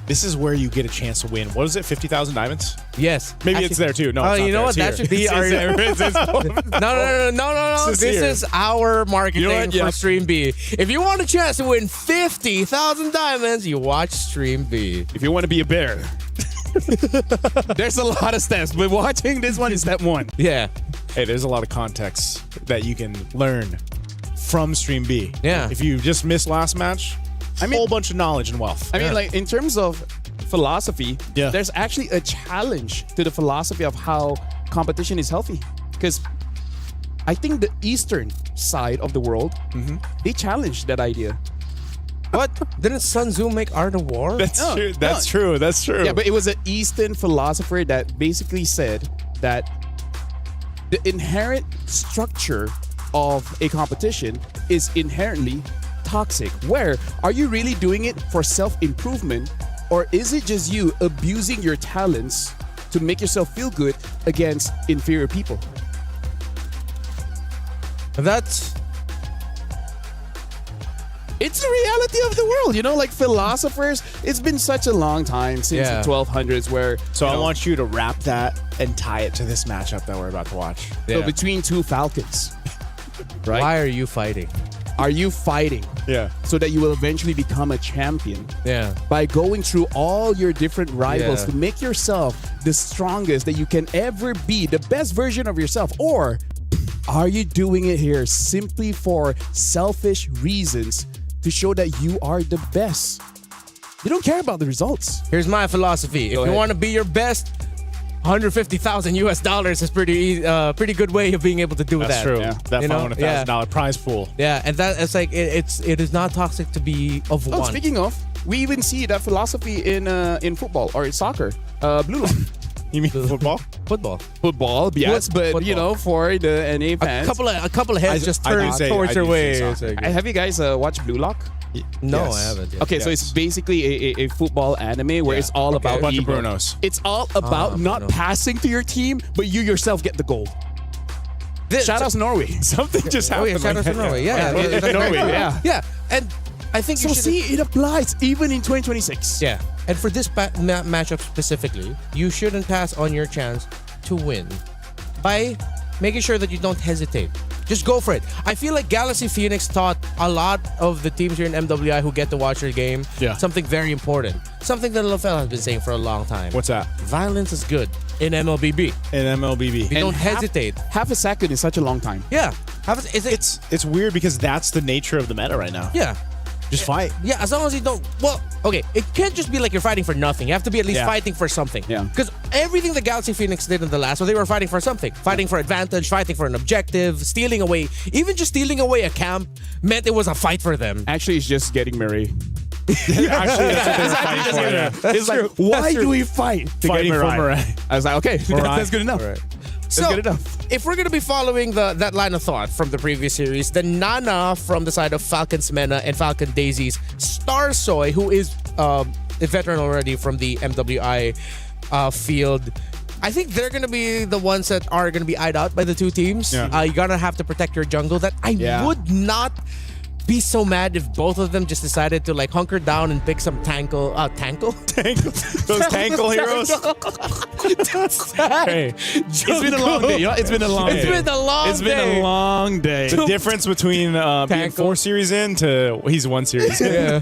This is where you get a chance to win. What is it? 50,000 diamonds? Yes. Maybe it's there too. No, it's you know what? That should be our. No. This is our marketing for Stream B. If you want a chance to win 50,000 diamonds, you watch Stream B. If you want to be a bear, there's a lot of steps, but watching this one is step one. Yeah. Hey, there's a lot of context that you can learn from Stream B. Yeah. If you just missed last match, a whole bunch of knowledge and wealth. I mean, like in terms of philosophy, there's actually a challenge to the philosophy of how competition is healthy. Because I think the eastern side of the world, they challenged that idea. What? Didn't Sun Tzu make Art of War? That's true. That's true. That's true. Yeah, but it was an Eastern philosopher that basically said that the inherent structure of a competition is inherently toxic. Where are you really doing it for self-improvement, or is it just you abusing your talents to make yourself feel good against inferior people? It's the reality of the world, like philosophers. It's been such a long time since the 1200s where. So I want you to wrap that and tie it to this matchup that we're about to watch. So between two Falcons, right? Why are you fighting? Are you fighting? Yeah. So that you will eventually become a champion. Yeah. By going through all your different rivals to make yourself the strongest that you can ever be, the best version of yourself, or Are you doing it here simply for selfish reasons to show that you are the best? You don't care about the results. Here's my philosophy. If you want to be your best, $150,000 is pretty good way of being able to do that. That's true. Yeah. That $500,000 prize pool. Yeah, and it's like it is not toxic to be of one. Speaking of, we even see that philosophy in football or in soccer. Blue Lock. You mean football? Football, yes, but football. you know, for the NA fans, a couple of heads just turned towards your way. Have you guys watched Blue Lock? No, I haven't. Yet. Okay, so it's basically a football anime where it's all about bunch of ego. Brunos. It's all about not passing to your team, but you yourself get the goal. Shout out to Norway. Something just happened. Shout out to Norway. Yeah, Norway. Yeah. And I think So see, it applies even in 2026. Yeah, and for this matchup specifically, you shouldn't pass on your chance to win by making sure that you don't hesitate. Just go for it. I feel like Galaxy Phoenix taught a lot of the teams here in MWI who get to watch your game something very important. Something that LaFell has been saying for a long time. What's that? Violence is good in MLBB. You don't hesitate. Half a second is such a long time. Yeah. It's weird because that's the nature of the meta right now. Yeah. Just fight. Yeah, as long as you don't. Well, okay, it can't just be like you're fighting for nothing. You have to be at least fighting for something. Yeah. Because everything the Galaxy Phoenix did in the last one, they were fighting for something. Fighting for advantage, fighting for an objective, stealing away. Even just stealing away a camp meant it was a fight for them. Actually, it's just getting Marie. Actually, that's what they're fighting for. It's like, why do we fight? Fighting for Mirai. I was like, okay, that's good enough. Right. That's good enough. If we're going to be following that line of thought from the previous series, then Nana from the side of Falcon's Mena and Falcon Daisy's Star Soy, who is a veteran already from the MWI field, I think they're going to be the ones that are going to be eyed out by the two teams. Yeah. You're going to have to protect your jungle. That I would not be so mad if both of them just decided to like hunker down and pick some tankle. Those tankle heroes. Hey, it's been a long day. You know, it's been a long day. It's been a long day. The difference between being 4 series in to he's 1 series in. Yeah.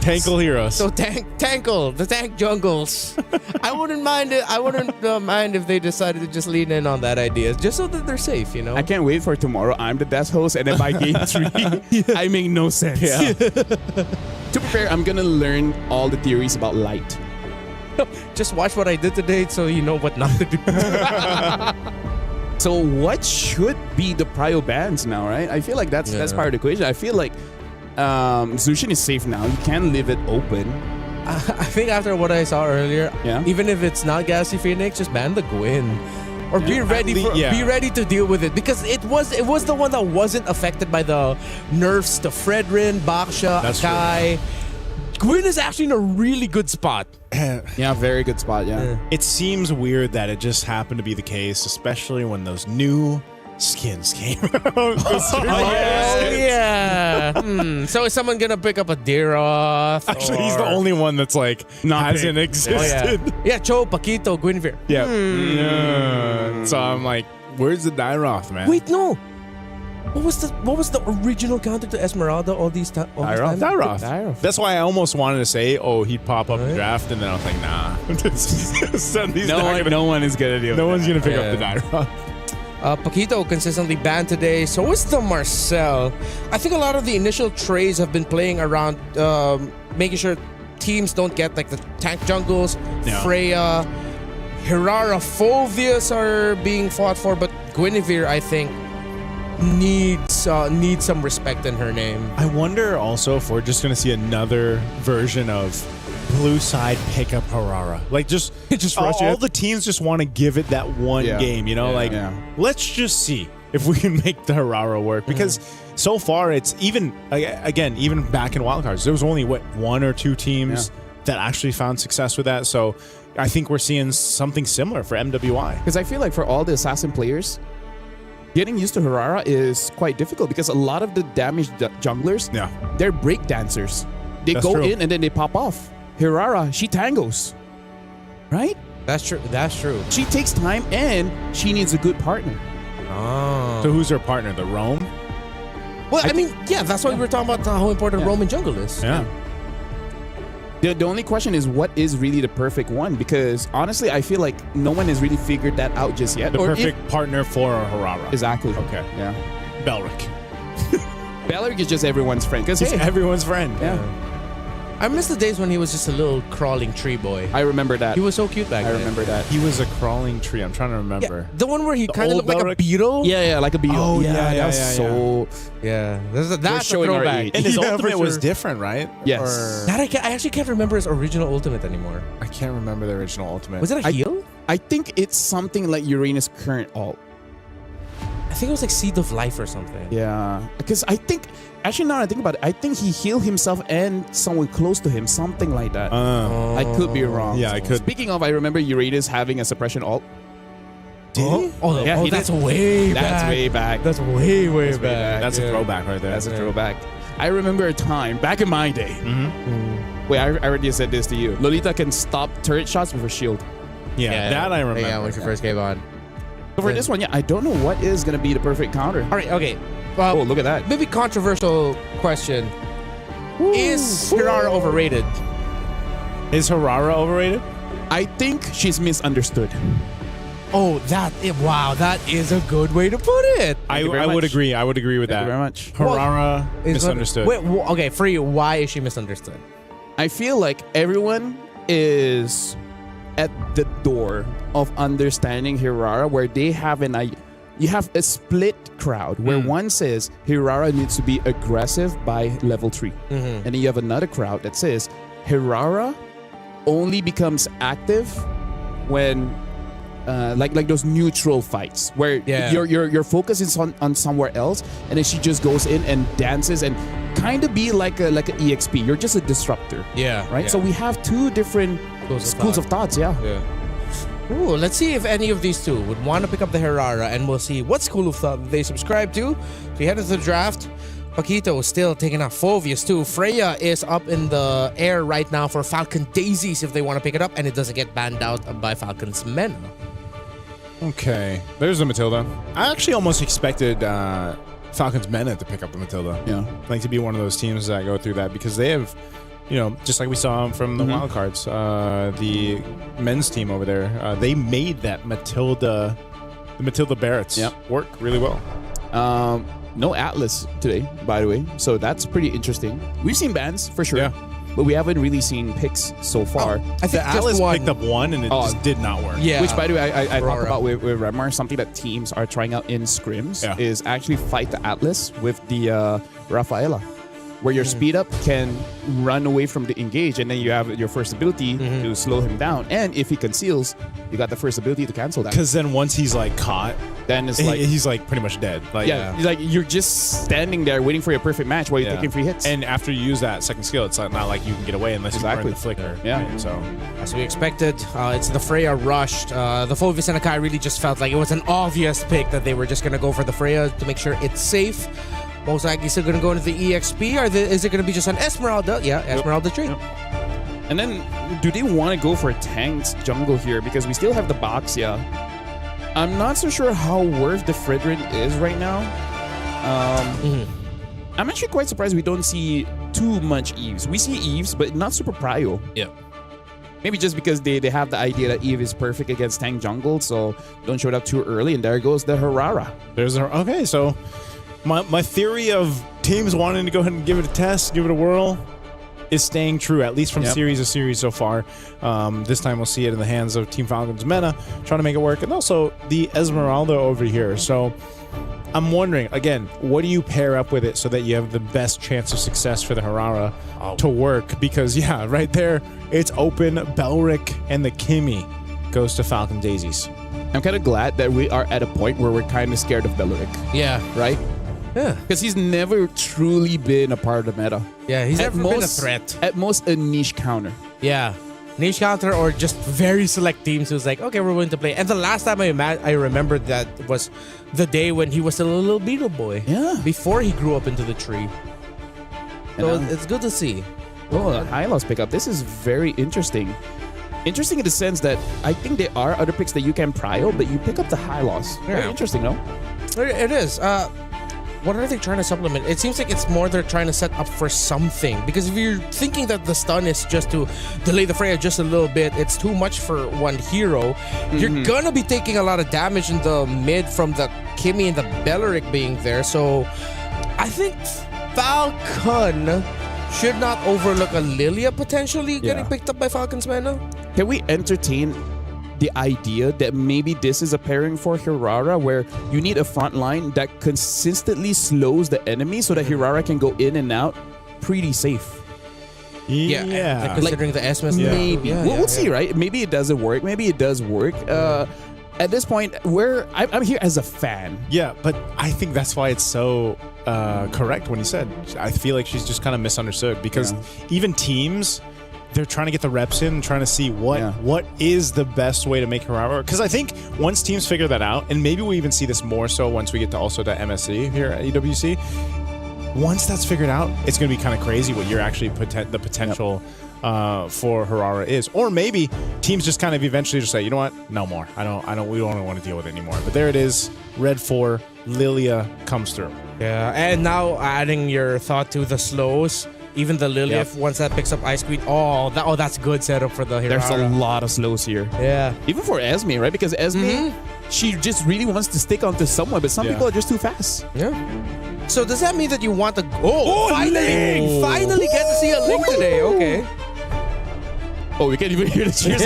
Tankle heroes. So tankle, the tank jungles. I wouldn't mind it. I wouldn't mind if they decided to just lean in on that idea, just so that they're safe. You know. I can't wait for tomorrow. I'm the best host, and then by game 3, I make no sense. Yeah. To prepare, I'm gonna learn all the theories about light. Just watch what I did today, so you know what not to do. So what should be the prio bans now, right? I feel like that's part of the equation. I feel like Zushin is safe now. You can leave it open. I think after what I saw earlier, even if it's not Galaxy Phoenix, just ban the Gwyn. Or be ready be ready to deal with it, because it was the one that wasn't affected by the nerfs to Fredrin, Baksha, Akai. Gwyn is actually in a really good spot. Yeah, very good spot, It seems weird that it just happened to be the case, especially when those new skins came out. So is someone gonna pick up a Deroth? Actually, he's the only one that's like hasn't existed. Cho, Paquito, Guinevere. Yeah. So I'm like, where's the Dyroth, man? Wait, no. What was the original counter to Esmeralda all these times? Dyroth. That's why I almost wanted to say, he'd pop up in draft, and then I was like, nah. No one is gonna do it. No one's gonna pick up the Dyroth. Paquito consistently banned today. So is the Marcel. I think a lot of the initial trays have been playing around making sure teams don't get like the tank jungles. Freya, Hirara, Phovius are being fought for, but Guinevere, I think, needs some respect in her name. I wonder also if we're just going to see another version of blue side pick up Hirara. Like just all the teams just want to give it that one game, you know? Let's just see if we can make the Hirara work, because so far it's even back in wildcards, there was only 1 or 2 teams that actually found success with that. So I think we're seeing something similar for MWI. Because I feel like for all the assassin players, getting used to Hirara is quite difficult, because a lot of the damaged junglers, they're break dancers. They go in and then they pop off. Hirara, she tangos, right? That's true. She takes time, and she needs a good partner. So who's her partner? The Roam? Well, I mean, that's why we were talking about how important Roam in jungle is. Yeah. The only question is what is really the perfect one? Because honestly, I feel like no one has really figured that out just yet. The perfect partner for Harara. Exactly. Okay. Yeah. Belric. Belric is just everyone's friend. Because He's everyone's friend. Yeah. I miss the days when he was just a little crawling tree boy. I remember that. He was so cute back then. I remember that. He was a crawling tree. I'm trying to remember. The one where he The kind of old looked like a Belric? beetle. Yeah, like a beetle. Oh, yeah, yeah, that was yeah, so. Yeah, that's a showing our throwback. age. And his Yeah, ultimate for was sure. different, right? Yes. Or- That I actually can't remember his original ultimate anymore. I can't remember the original ultimate. Was it a heal? I think it's something like Uranus' current alt. I think it was like Seed of Life or something. Yeah, because I think actually now that I think about it, I think he healed himself and someone close to him, something like that. I could be wrong. Yeah, I could. Speaking of, I remember Uranus having a suppression alt. Did he? Oh, Yeah, he that's did. way back. That's way back. That's way back. That's a throwback right there. That's a throwback. I remember a time back in my day. Wait, I already said this to you. Lolita can stop turret shots with her shield. Yeah, that I remember. Yeah, when she first came on. So for this one, yeah, I don't know what is gonna be the perfect counter. All right, okay. Well, Oh, look at that. maybe controversial question. Is Hirara overrated? Is Harara overrated? I think she's misunderstood. Oh, wow, that is a good way to put it. I you very would much. agree. I would agree with Thank that. you very much. Harara Is misunderstood. Wait, okay, for you, why is she misunderstood? I feel like everyone is at the door of understanding Hirara, where they have you have a split crowd where one says Hirara needs to be aggressive by level 3. And then you have another crowd that says Hirara only becomes active when like those neutral fights where your focus is on somewhere else, and then she just goes in and dances and kind of be like an EXP. You're just a disruptor. Yeah. Right? yeah. So we have two different schools of thoughts, yeah. Ooh, let's see if any of these two would want to pick up the Hirara, and we'll see what school of thought they subscribe to. We head into the draft. Paquito is still taking out Phovius too. Freya is up in the air right now for Falcon Daisies if they want to pick it up, and it doesn't get banned out by Falcon's men. Okay, there's the Matilda. I actually almost expected Falcons Mena to pick up the Matilda. Yeah. Like to be one of those teams that go through that because they have, just like we saw from the wild cards, the men's team over there, they made that Matilda, the Matilda Barretts work really well. No Atlas today, by the way. So that's pretty interesting. We've seen bans for sure. But we haven't really seen picks so far. I think Atlas picked up one and it just did not work. Yeah. Which, by the way, I talked about with Remar. Something that teams are trying out in scrims is actually fight the Atlas with the Rafaela, where your speed up can run away from the engage, and then you have your first ability to slow him down. And if he conceals, you got the first ability to cancel that. Because then once he's like caught, then it's like he's like pretty much dead. Like, he's like you're just standing there waiting for your perfect match while you're taking free hits. And after you use that second skill, it's not like you can get away unless you burn the flicker. Yeah. Right? So as we expected, it's the Freya rushed. The Phovius and Akai really just felt like it was an obvious pick that they were just gonna go for the Freya to make sure it's safe. Most likely still gonna go into the EXP, or is it gonna be just an Esmeralda? Yeah, Esmeralda tree. And then, do they want to go for a tanked jungle here? Because we still have the Boxia. I'm not so sure how worth the Fredrin is right now. I'm actually quite surprised we don't see too much Eves. We see Eves, but not super prio. Yeah. Maybe just because they have the idea that Eve is perfect against tank jungle, so don't show it up too early, and there goes the Harara. Okay, so my theory of teams wanting to go ahead and give it a test, give it a whirl, is staying true, at least from series to series so far. This time we'll see it in the hands of Team Falcons Mena, trying to make it work, and also the Esmeralda over here. So I'm wondering, again, what do you pair up with it so that you have the best chance of success for the Harara to work? Because, right there, it's open. Belric and the Kimmy goes to Falcon Daisies. I'm kind of glad that we are at a point where we're kind of scared of Belric. Yeah. Right? Yeah. Because he's never truly been a part of the meta. Yeah, he's never been a threat. At most, a niche counter. Yeah. Niche counter or just very select teams who's like, okay, we're willing to play. And the last time I remembered that was the day when he was still a little beetle boy. Yeah. Before he grew up into the tree. So it's good to see. Oh, the Hylos pickup. This is very interesting. Interesting in the sense that I think there are other picks that you can prio, but you pick up the Hylos. Very interesting, no? It is. what are they trying to supplement? It seems like it's more they're trying to set up for something. Because if you're thinking that the stun is just to delay the Freya just a little bit, it's too much for one hero. You're gonna be taking a lot of damage in the mid from the Kimmy and the Belleric being there. So I think Falcon should not overlook a Lilia potentially getting picked up by Falcon's mana. Can we entertain the idea that maybe this is a pairing for Hirara where you need a front line that consistently slows the enemy so that Hirara can go in and out pretty safe? Yeah. Like considering the Esmus. Maybe. We'll see, right? Maybe it doesn't work. Maybe it does work. At this point, I'm here as a fan. Yeah, but I think that's why it's so correct when you said, I feel like she's just kind of misunderstood because even teams, they're trying to get the reps in and trying to see what is the best way to make Hirara. Because I think once teams figure that out, and maybe we even see this more so once we get to also to MSC here at EWC, once that's figured out, it's going to be kind of crazy what you're actually the potential for Hirara is. Or maybe teams just kind of eventually just say, you know what, no more. We don't want to deal with it anymore. But there it is, Red 4, Lilia comes through. Yeah, and now adding your thought to the slows. Even the Lilia, once that picks up Ice Queen, that's good setup for the Hirara. There's a lot of slows here. Yeah. Even for Esme, right? Because Esme, she just really wants to stick onto someone, but some people are just too fast. Yeah. So does that mean that you want to... finally get to see a Link today. Okay. Oh, we can't even hear the cheers.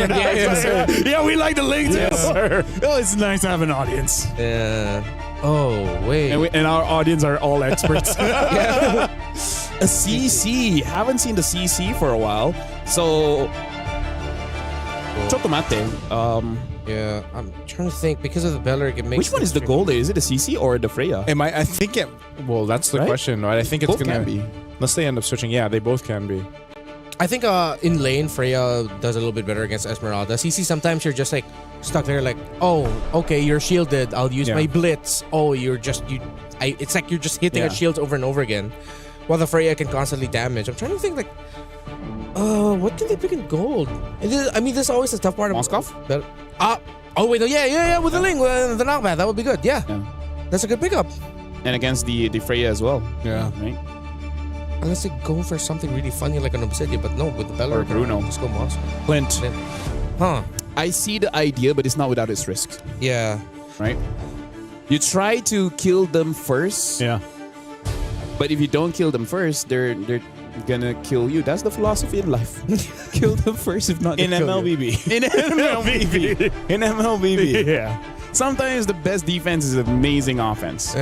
Yeah, we like the Link too. Yes, sir. Oh, it's nice to have an audience. Yeah. Oh, wait. And our audience are all experts. A CC. Haven't seen the CC for a while. So, Chotomate. Yeah, I'm trying to think. Because of the Belleric, it makes... Which one is the goal there? Is it the CC or the Freya? I think it... Well, that's the question, right? I think it's going to be. Unless they end up switching. Yeah, they both can be. I think in lane, Freya does a little bit better against Esmeralda. CC, sometimes you're just like stuck there like, oh, okay, you're shielded. I'll use my blitz. Oh, it's like you're just hitting at shields over and over again. While the Freya can constantly damage. I'm trying to think like, what can they pick in gold? This is always a tough part of Moskov? With the Ling, the knockback, that would be good. Yeah. That's a good pickup. And against the Freya as well. Yeah. Right? Unless they go for something really funny like an Obsidian, but no, with the Bella or Bruno. Just go Moskov. Clint. Huh. I see the idea, but it's not without its risks. Yeah. Right? You try to kill them first. Yeah. But if you don't kill them first, they're gonna kill you. That's the philosophy in life. Kill them first, if not in MLBB. In MLBB. In MLBB. Yeah. Sometimes the best defense is amazing offense.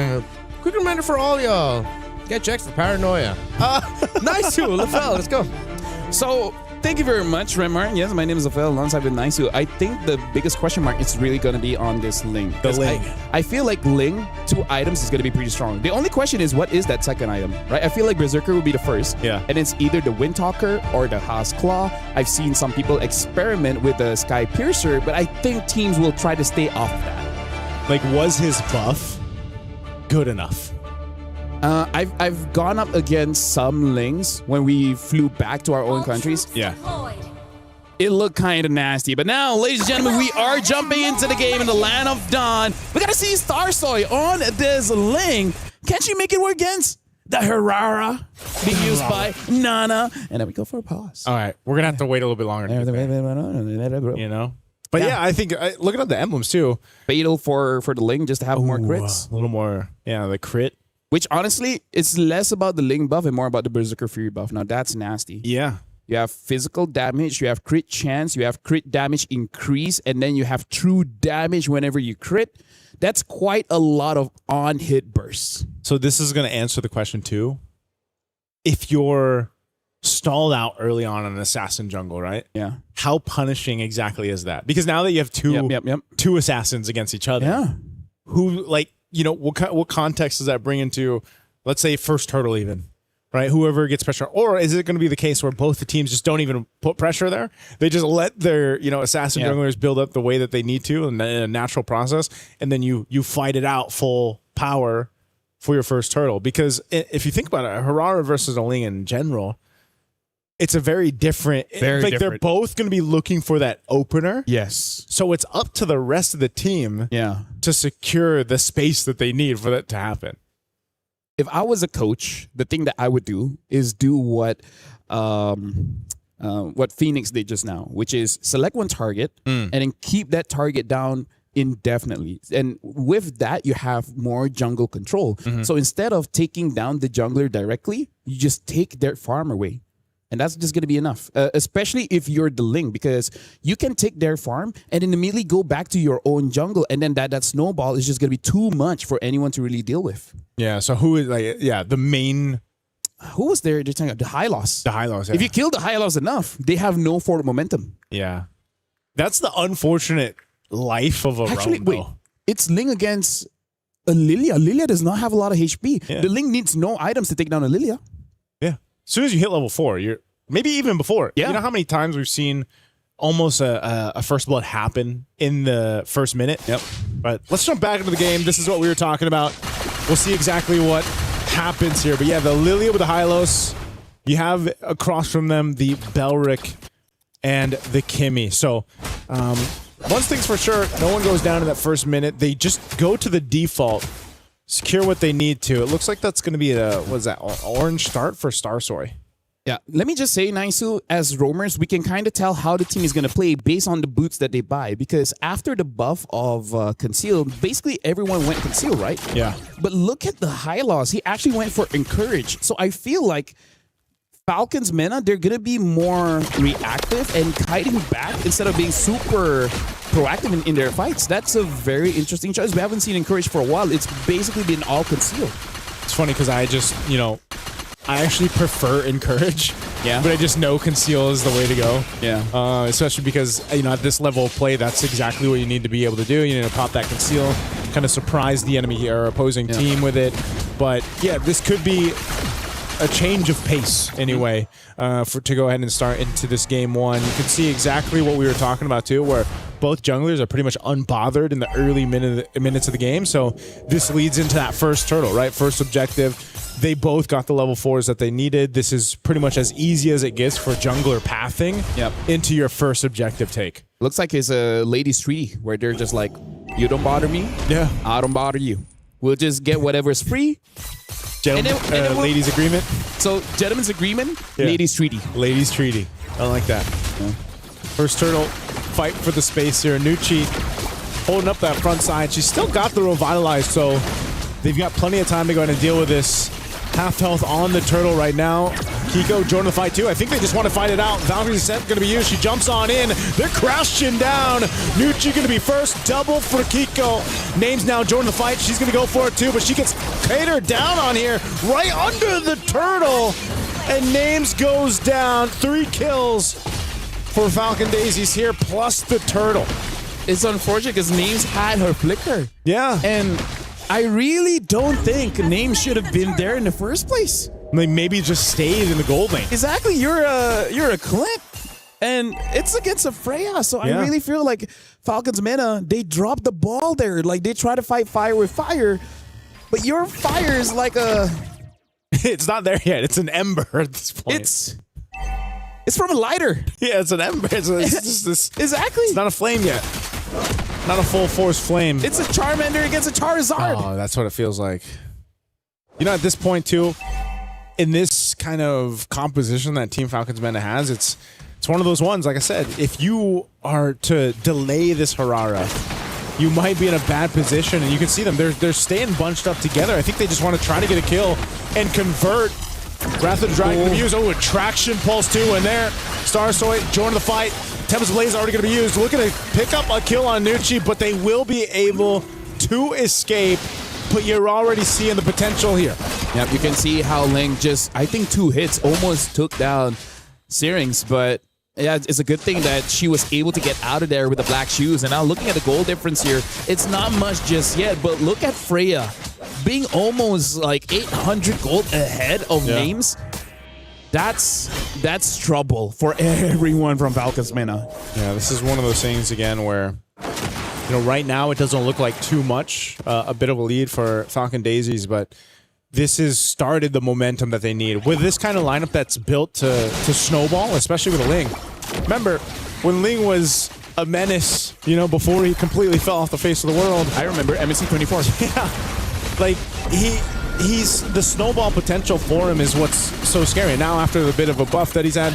Quick reminder for all y'all. Get checked for paranoia. Nice too, Lafelle. Let's go. So, thank you very much, Remar. Yes, my name is Lafelle. Alongside with Nice. I think the biggest question mark is really going to be on this Ling. The Ling. I feel like Ling, 2 items is going to be pretty strong. The only question is, what is that second item, right? I feel like Berserker will be the first. Yeah. And it's either the Windtalker or the Haas Claw. I've seen some people experiment with the Sky Piercer, but I think teams will try to stay off that. Like, was his buff good enough? I've gone up against some Lings when we flew back to our own countries. Yeah. It looked kind of nasty. But now, ladies and gentlemen, we are jumping into the game in the Land of Dawn. We got to see Starsoy on this Ling. Can she make it work against the Hirara being used by Nana? And then we go for a pause. All right. We're going to have to wait a little bit longer. You know? But yeah, I think, looking at the emblems too. Fatal for the Ling just to have more crits. A little more, the crit. Which honestly, it's less about the Ling buff and more about the Berserker Fury buff. Now that's nasty. Yeah. You have physical damage, you have crit chance, you have crit damage increase, and then you have true damage whenever you crit. That's quite a lot of on-hit bursts. So this is going to answer the question too. If you're stalled out early on in an assassin jungle, right? Yeah. How punishing exactly is that? Because now that you have two assassins against each other, who what context does that bring into, let's say, first turtle even, right? Whoever gets pressure. Or is it going to be the case where both the teams just don't even put pressure there? They just let their, assassin junglers build up the way that they need to in a natural process. And then you fight it out full power for your first turtle. Because if you think about it, Hirara versus a Ling in general, it's a very different. They're both going to be looking for that opener. Yes. So it's up to the rest of the team to secure the space that they need for that to happen. if I was a coach, the thing that I would do is do what Phoenix did just now, which is select one target and then keep that target down indefinitely. And with that, you have more jungle control. So instead of taking down the jungler directly, you just take their farm away. And that's just going to be enough, especially if you're the Ling, because you can take their farm and then immediately go back to your own jungle. And then that snowball is just going to be too much for anyone to really deal with. Yeah, so who is the main... Who was there? The Hylos. The Hylos, yeah. If you kill the Hylos enough, they have no forward momentum. Yeah. That's the unfortunate life of a realm, wait. It's Ling against a Lilia. Lilia does not have a lot of HP. Yeah. The Ling needs no items to take down a Lilia. Yeah. As soon as you hit level 4, you're maybe even before. Yeah. You know how many times we've seen almost a first blood happen in the first minute? Yep. But let's jump back into the game. This is what we were talking about. We'll see exactly what happens here. But yeah, the Lilia with the Hylos. You have across from them the Belric and the Kimmy. So one thing's for sure, no one goes down in that first minute. They just go to the default, secure what they need to. It looks like that's going to be orange start for Starsoy. Yeah, let me just say, Naisu, as roamers, we can kind of tell how the team is going to play based on the boots that they buy. Because after the buff of Conceal, basically everyone went Conceal, right? Yeah. But look at the Hylos. He actually went for Encourage. So I feel like Falcon's Mena, they're going to be more reactive and kiting back instead of being super proactive in their fights. That's a very interesting choice. We haven't seen Encourage for a while. It's basically been all Conceal. It's funny because I just, I actually prefer Encourage. Yeah. But I just know Conceal is the way to go. Yeah. Especially because, at this level of play, that's exactly what you need to be able to do. You need to pop that Conceal, kind of surprise the enemy or opposing team with it. But yeah, this could be a change of pace anyway to go ahead and start into this game one. You can see exactly what we were talking about too, where both junglers are pretty much unbothered in the early minutes of the game. So this leads into that first turtle, right? First objective. They both got the level 4s that they needed. This is pretty much as easy as it gets for jungler pathing into your first objective take. Looks like it's a ladies' treaty where they're just like, you don't bother me, I don't bother you. We'll just get whatever's free. Ladies' agreement. So, gentlemen's agreement, ladies' treaty. Ladies' treaty. I like that. Yeah. First turtle, fight for the space here. Nucci holding up that front side. She's still got the Revitalize, so they've got plenty of time to go ahead and deal with this. Half health on the turtle right now. Kiko joined the fight too. I think they just want to fight it out. Valkyrie's Ascent going to be used. She jumps on in. They're crashing down. Nucci going to be first. Double for Kiko. Name's now joining the fight. She's going to go for it too, but she gets catered down on here right under the turtle. And Names goes down. 3 kills for Falcon Daisies here, plus the turtle. It's unfortunate because Names had her flicker. Yeah. And I really don't think Names should have been there in the first place. Maybe just stayed in the gold lane. Exactly. You're a clip. And it's against a Freya. So I really feel like Falcon's Mena, they dropped the ball there. Like they try to fight fire with fire. But your fire is like a... It's not there yet. It's an ember at this point. It's from a lighter. Yeah, it's an ember. It's just this. Exactly. It's not a flame yet. Not a full force flame. It's a Charmander against a Charizard. Oh, that's what it feels like. At this point too, in this kind of composition that Team Falcons Mena has, it's one of those ones, like I said, if you are to delay this Harara, you might be in a bad position, and you can see them. They're staying bunched up together. I think they just want to try to get a kill and convert. Wrath of the Dragon to be used. Oh, Attraction Pulse too in there. Starsoy joining the fight. Tempest Blaze already going to be used. Looking to pick up a kill on Nucci, but they will be able to escape. But you're already seeing the potential here. Yep, you can see how Ling just, I think 2 hits almost took down Syrinx, but yeah, it's a good thing that she was able to get out of there with the black shoes. And now looking at the goal difference here, it's not much just yet, but look at Freya being almost like 800 gold ahead of Names. That's trouble for everyone from Falcons Mena. Yeah, this is one of those things again where, right now it doesn't look like too much, a bit of a lead for Falcon Daisies, but this has started the momentum that they need. With this kind of lineup that's built to snowball, especially with a Ling. Remember, when Ling was a menace, before he completely fell off the face of the world. I remember MSC 24. Yeah. Like, the snowball potential for him is what's so scary. Now, after the bit of a buff that he's had,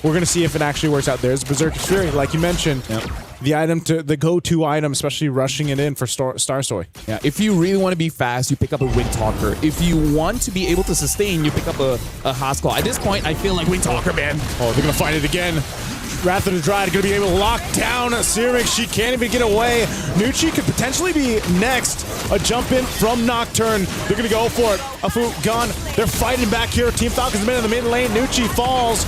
we're going to see if it actually works out. There's Berserker's Fury, like you mentioned. Yep. The go-to item, especially rushing it in for Starsoy. Yeah, if you really want to be fast, you pick up a Windtalker. If you want to be able to sustain, you pick up a Haskell. At this point, I feel like Windtalker, man. Oh, they're going to find it again. Wrath of the Dryad going to be able to lock down Syrinx. She can't even get away. Nucci could potentially be next. A jump in from Nocturne. They're going to go for it. Afu gone. They're fighting back here. Team Falcons in the mid lane. Nucci falls.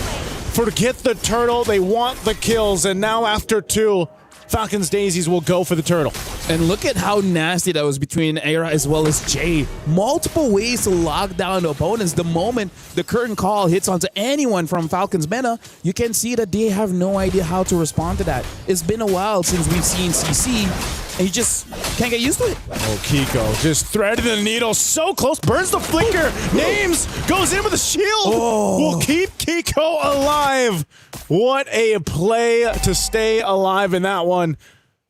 Forget the turtle. They want the kills. And now after 2, Falcons Daisies will go for the turtle. And look at how nasty that was between Era as well as Jay. Multiple ways to lock down the opponents. The moment the curtain call hits onto anyone from Falcons meta, you can see that they have no idea how to respond to that. It's been a while since we've seen CC, and you just can't get used to it. Oh, Kiko just threaded the needle so close. Burns the flicker. Names goes in with a shield. Will keep Kiko alive. What a play to stay alive in that one.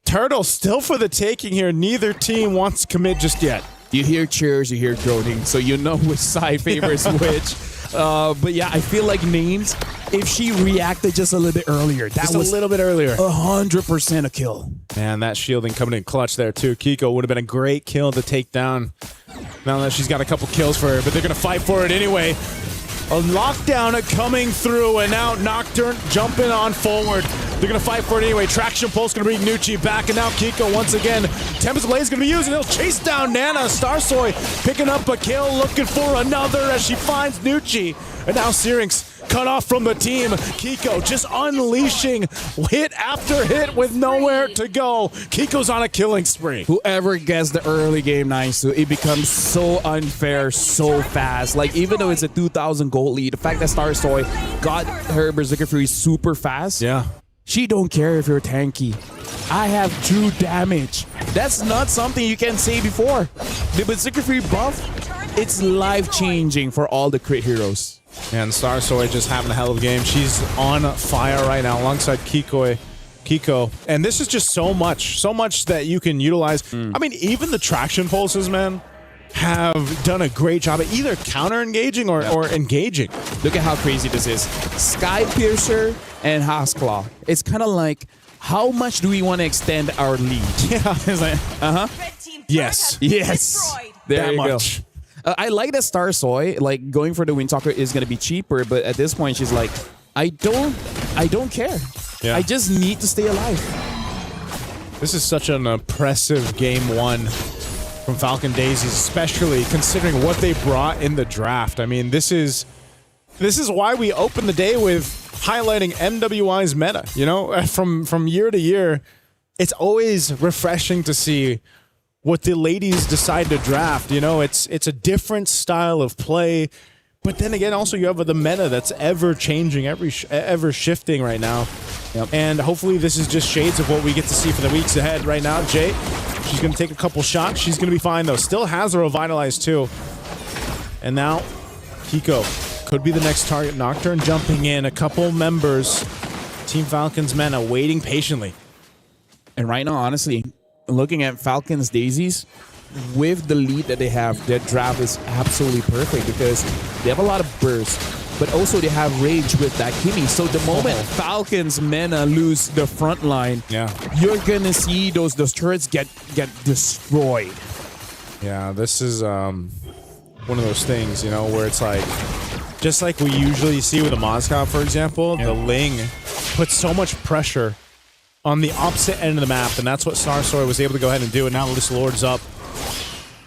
Turtle still for the taking here. Neither team wants to commit just yet. You hear cheers, you hear groaning, so you know which side favors which. But yeah, I feel like Names, if she reacted just a little bit earlier, that was a little bit earlier. 100% a kill. Man, that shielding coming in clutch there too. Kiko would have been a great kill to take down. Now that she's got a couple kills for her, but they're going to fight for it anyway. A lockdown coming through, and now Nocturne jumping on forward. They're going to fight for it anyway. Traction Pulse going to bring Nucci back, and now Kiko once again. Tempest Blade is going to be used, and he'll chase down Nana. Starsoy picking up a kill, looking for another as she finds Nucci. And now Syrinx cut off from the team. Kiko just unleashing hit after hit with nowhere to go. Kiko's on a killing spree. Whoever gets the early game nice, it becomes so unfair so fast. Like, even though it's a 2,000 gold lead, the fact that Starsoy got her Berserker Fury super fast, yeah, she don't care if you're tanky. I have 2 damage. That's not something you can say before. The Berserker Fury buff, it's life-changing for all the crit heroes. And Starsoy just having a hell of a game. She's on fire right now alongside Kiko. And this is just so much that you can utilize. I mean, even the traction pulses, man, have done a great job at either counter-engaging or engaging. Look at how crazy this is. Sky Piercer and Haskell. It's kind of like, how much do we want to extend our lead? Yeah, it's like, yes. Yes. There you go. I like that Starsoy, like, going for the Windtalker is going to be cheaper, but at this point she's like, I don't care. Yeah. I just need to stay alive. This is such an impressive game 1 from Falcon Daisies, especially considering what they brought in the draft. I mean, this is why we open the day with highlighting MWI's meta. You know, from year to year, it's always refreshing to see what the ladies decide to draft. You know, it's a different style of play, but then again, also you have the meta that's ever changing, ever shifting right now. Yep. And hopefully this is just shades of what we get to see for the weeks ahead. Right now, Jay, she's going to take a couple shots. She's going to be fine though. Still has a Revitalize too. And now Kiko could be the next target. Nocturne jumping in. A couple members, Team Falcons meta, waiting patiently. And right now, honestly, looking at Falcons Daisies, with the lead that they have, their draft is absolutely perfect because they have a lot of burst, but also they have range with that Kimmy. So the moment Falcons Mena lose the front line, you're gonna see those turrets get destroyed. Yeah, this is one of those things, you know, where it's like, just like we usually see with a Moscow, for example, the Ling puts so much pressure on the opposite end of the map, and that's what Starsoy was able to go ahead and do, and now this Lord's up.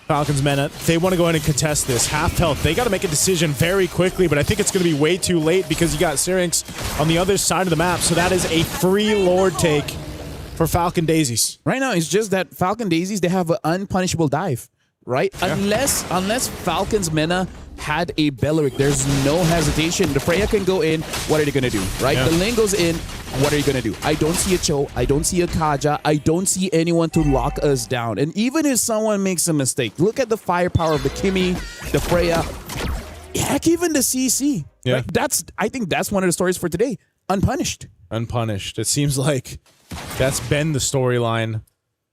Falcons Mena, they want to go ahead and contest this. Half health. They got to make a decision very quickly, but I think it's going to be way too late because you got Syrinx on the other side of the map, so that is a free Lord take for Falcon Daisies. Right now, it's just that Falcon Daisies, they have an unpunishable dive, right? Yeah. Unless Falcons Mena had a Belleric, there's no hesitation. The Freya can go in. What are they going to do, right? The Ling goes in. What are you going to do? I don't see a Cho. I don't see a Kaja. I don't see anyone to lock us down. And even if someone makes a mistake, look at the firepower of the Kimmy, the Freya, heck, even the CC. Yeah. Right? I think that's one of the stories for today. Unpunished. Unpunished. It seems like that's been the storyline,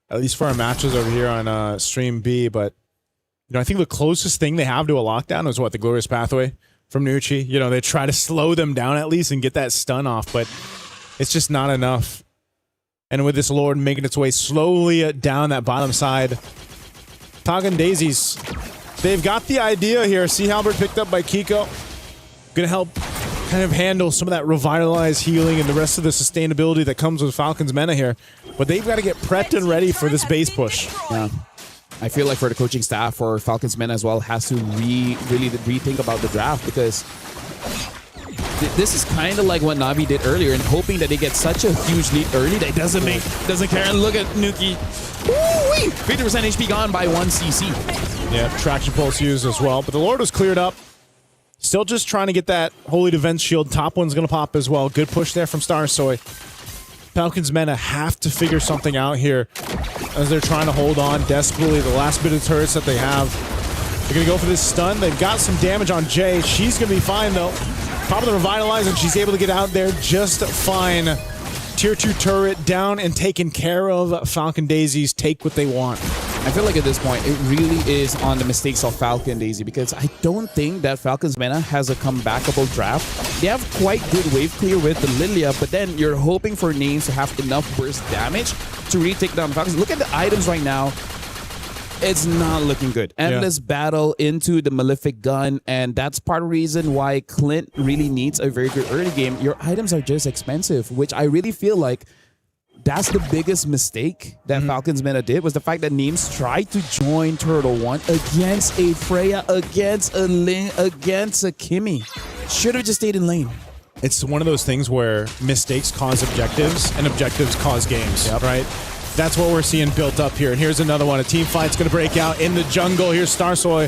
at least for our matches over here on Stream B, but I think the closest thing they have to a lockdown is the Glorious Pathway from Nucci. They try to slow them down at least and get that stun off, but it's just not enough. And with this Lord making its way slowly down that bottom side, Falcon Daisies, they've got the idea here. Sea Halberd picked up by Kiko. Gonna help kind of handle some of that revitalized healing and the rest of the sustainability that comes with Falcon's Mena here. But they've got to get prepped and ready for this base push. Yeah. I feel like for the coaching staff, for Falcons Mena as well, has to really rethink about the draft, because this is kind of like what Navi did earlier, and hoping that they get such a huge lead early that it doesn't care. And look at Nuki. Woo-wee! 50% HP gone by 1 CC. Yeah, traction pulse used as well. But the Lord was cleared up. Still just trying to get that Holy Defense Shield. Top one's going to pop as well. Good push there from Starsoy. Falcons Mena have to figure something out here as they're trying to hold on desperately. The last bit of turrets that they have. They're going to go for this stun. They've got some damage on Jay. She's going to be fine, though. Pop of the Revitalize, and she's able to get out there just fine. Tier 2 turret down and taken care of. Falcon Daisies take what they want. I feel like at this point, it really is on the mistakes of Falcon Daisy, because I don't think that Falcon's Mena has a comebackable draft. They have quite good wave clear with the Lilia, but then you're hoping for names to have enough burst damage to really take down Falcons. Look at the items right now. It's not looking good. Endless battle into the Malefic Gun, and that's part of the reason why Clint really needs a very good early game. Your items are just expensive, which I really feel like that's the biggest mistake that Falcons Mena did, was the fact that Neems tried to join Turtle 1 against a Freya, against a Ling, against a Kimmy. Should have just stayed in lane. It's one of those things where mistakes cause objectives and objectives cause games, right? That's what we're seeing built up here. And here's another one. A team fight's going to break out in the jungle. Here's Starsoy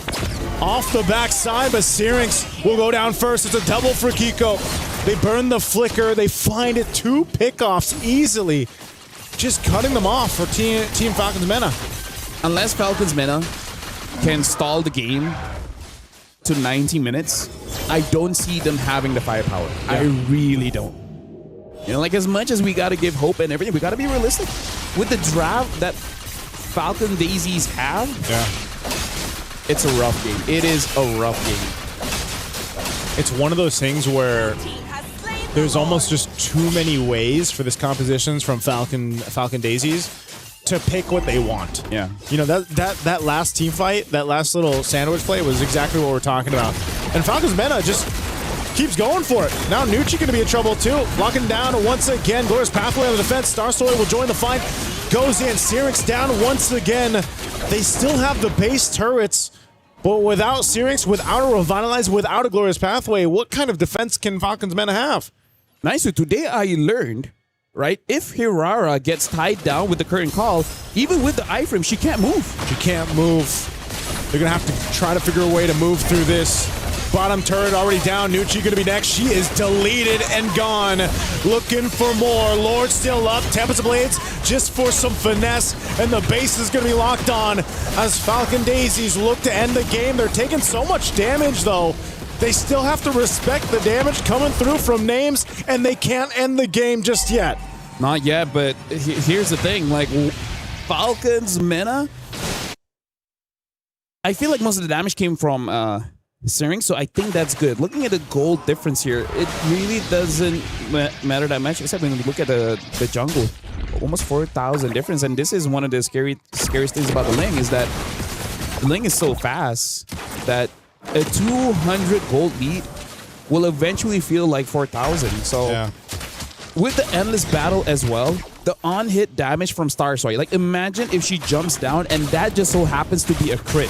off the backside, but Syrinx will go down first. It's a double for Kiko. They burn the flicker. They find it. 2 pickoffs easily. Just cutting them off for Team Falcons Mena. Unless Falcons Mena can stall the game to 90 minutes, I don't see them having the firepower. Yeah. I really don't. Like, as much as we got to give hope and everything, we got to be realistic. With the draft that Falcon Daisies have, it's a rough game. It is a rough game. It's one of those things where there's almost just too many ways for this compositions from Falcon Daisies to pick what they want. Yeah. That last team fight, that last little sandwich play was exactly what we're talking about. And Falcons Mena just keeps going for it. Now Nucci going to be in trouble too. Locking down once again. Glorious Pathway on the defense. Starstory will join the fight. Goes in. Syrinx down once again. They still have the base turrets, but without Syrinx, without a Revitalize, without a Glorious Pathway, what kind of defense can Falcons Mena have? Nice. So today I learned, right, if Hirara gets tied down with the current call, even with the iframe, she can't move. She can't move. They're going to have to try to figure a way to move through this. Bottom turret already down. Nucci going to be next. She is deleted and gone. Looking for more. Lord still up. Tempest Blades just for some finesse. And the base is going to be locked on as Falcon Daisies look to end the game. They're taking so much damage, though. They still have to respect the damage coming through from names, and they can't end the game just yet. Not yet, but here's the thing. Like, Falcons Mena, I feel like most of the damage came from Syrinx, so I think that's good. Looking at the gold difference here, it really doesn't matter that much, except when you look at the jungle. Almost 4,000 difference, and this is one of the scariest things about the Ling, is that the Ling is so fast that a 200 gold lead will eventually feel like 4,000. So with the endless battle as well, the on-hit damage from Starsoy, like, imagine if she jumps down and that just so happens to be a crit.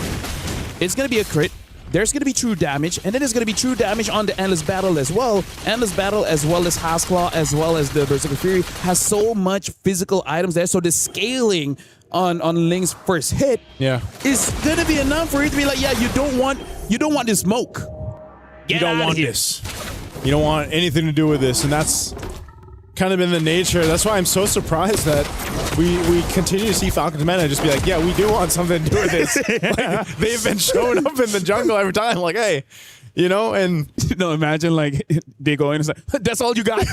It's going to be a crit. There's going to be true damage, and then there's going to be true damage on the Endless Battle as well. Endless Battle, as well as Hasclaw, as well as the Berserker Fury, has so much physical items there, so the scaling on Ling's first hit is going to be enough for it to be like, yeah, you don't want this smoke. You don't want this. You don't want anything to do with this, and that's kind of been the nature. That's why I'm so surprised that we continue to see Falcons Mena just be like, yeah, we do want something to do with this. Like, they've been showing up in the jungle every time, like, hey, and imagine like they go in and say, that's all you got?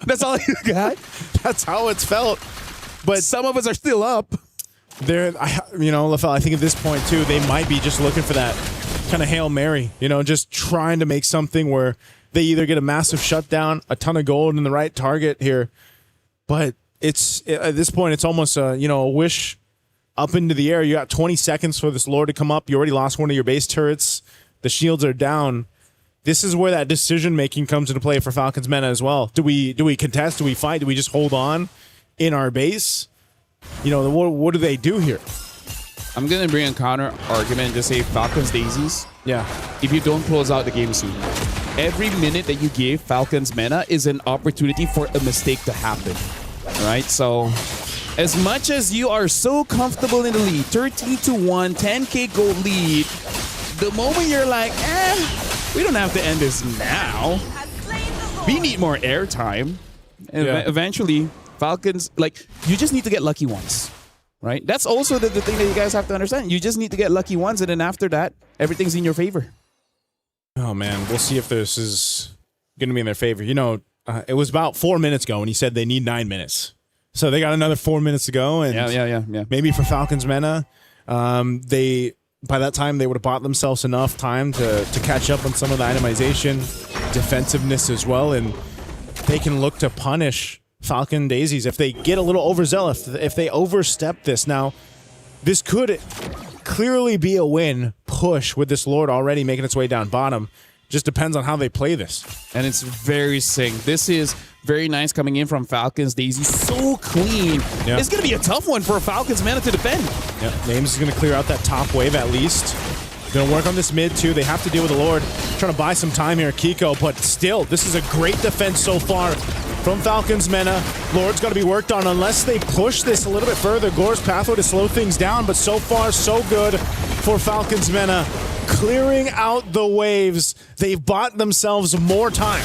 That's all you got? That's how it's felt. But some of us are still up. LaFell, I think at this point too, they might be just looking for that kind of Hail Mary, just trying to make something where they either get a massive shutdown, a ton of gold, and the right target here. But at this point, it's almost a wish up into the air. You got 20 seconds for this Lord to come up. You already lost one of your base turrets. The shields are down. This is where that decision making comes into play for Falcons Mena as well. Do we contest? Do we fight? Do we just hold on in our base? What do they do here? I'm gonna bring a counter argument and just say Falcons Daisies. Yeah. If you don't close out the game soon, every minute that you give Falcons Mena is an opportunity for a mistake to happen. Right? So as much as you are so comfortable in the lead, 13-1, 10k gold lead, the moment you're like, we don't have to end this now. We need more airtime. And eventually, Falcons, you just need to get lucky once. Right? That's also the thing that you guys have to understand. You just need to get lucky once, and then after that, everything's in your favor. Oh, man. We'll see if this is going to be in their favor. It was about 4 minutes ago when he said they need 9 minutes. So they got another 4 minutes to go. And yeah. Maybe for Falcons Mena, by that time, they would have bought themselves enough time to catch up on some of the itemization, defensiveness as well, and they can look to punish Falcon Daisies if they get a little overzealous, if they overstep this. Now, this could clearly be a win push with this Lord already making its way down bottom. Just depends on how they play this. And it's very sick. This is very nice coming in from Falcons Daisy. So clean. Yeah. It's going to be a tough one for Falcons Mena to defend. Yeah, Names is going to clear out that top wave at least. Going to work on this mid too. They have to deal with the Lord. Trying to buy some time here, Kiko. But still, this is a great defense so far from Falcons Mena. Lord's got to be worked on unless they push this a little bit further. Gore's pathway to slow things down. But so far, so good for Falcons Mena. Clearing out the waves. They've bought themselves more time.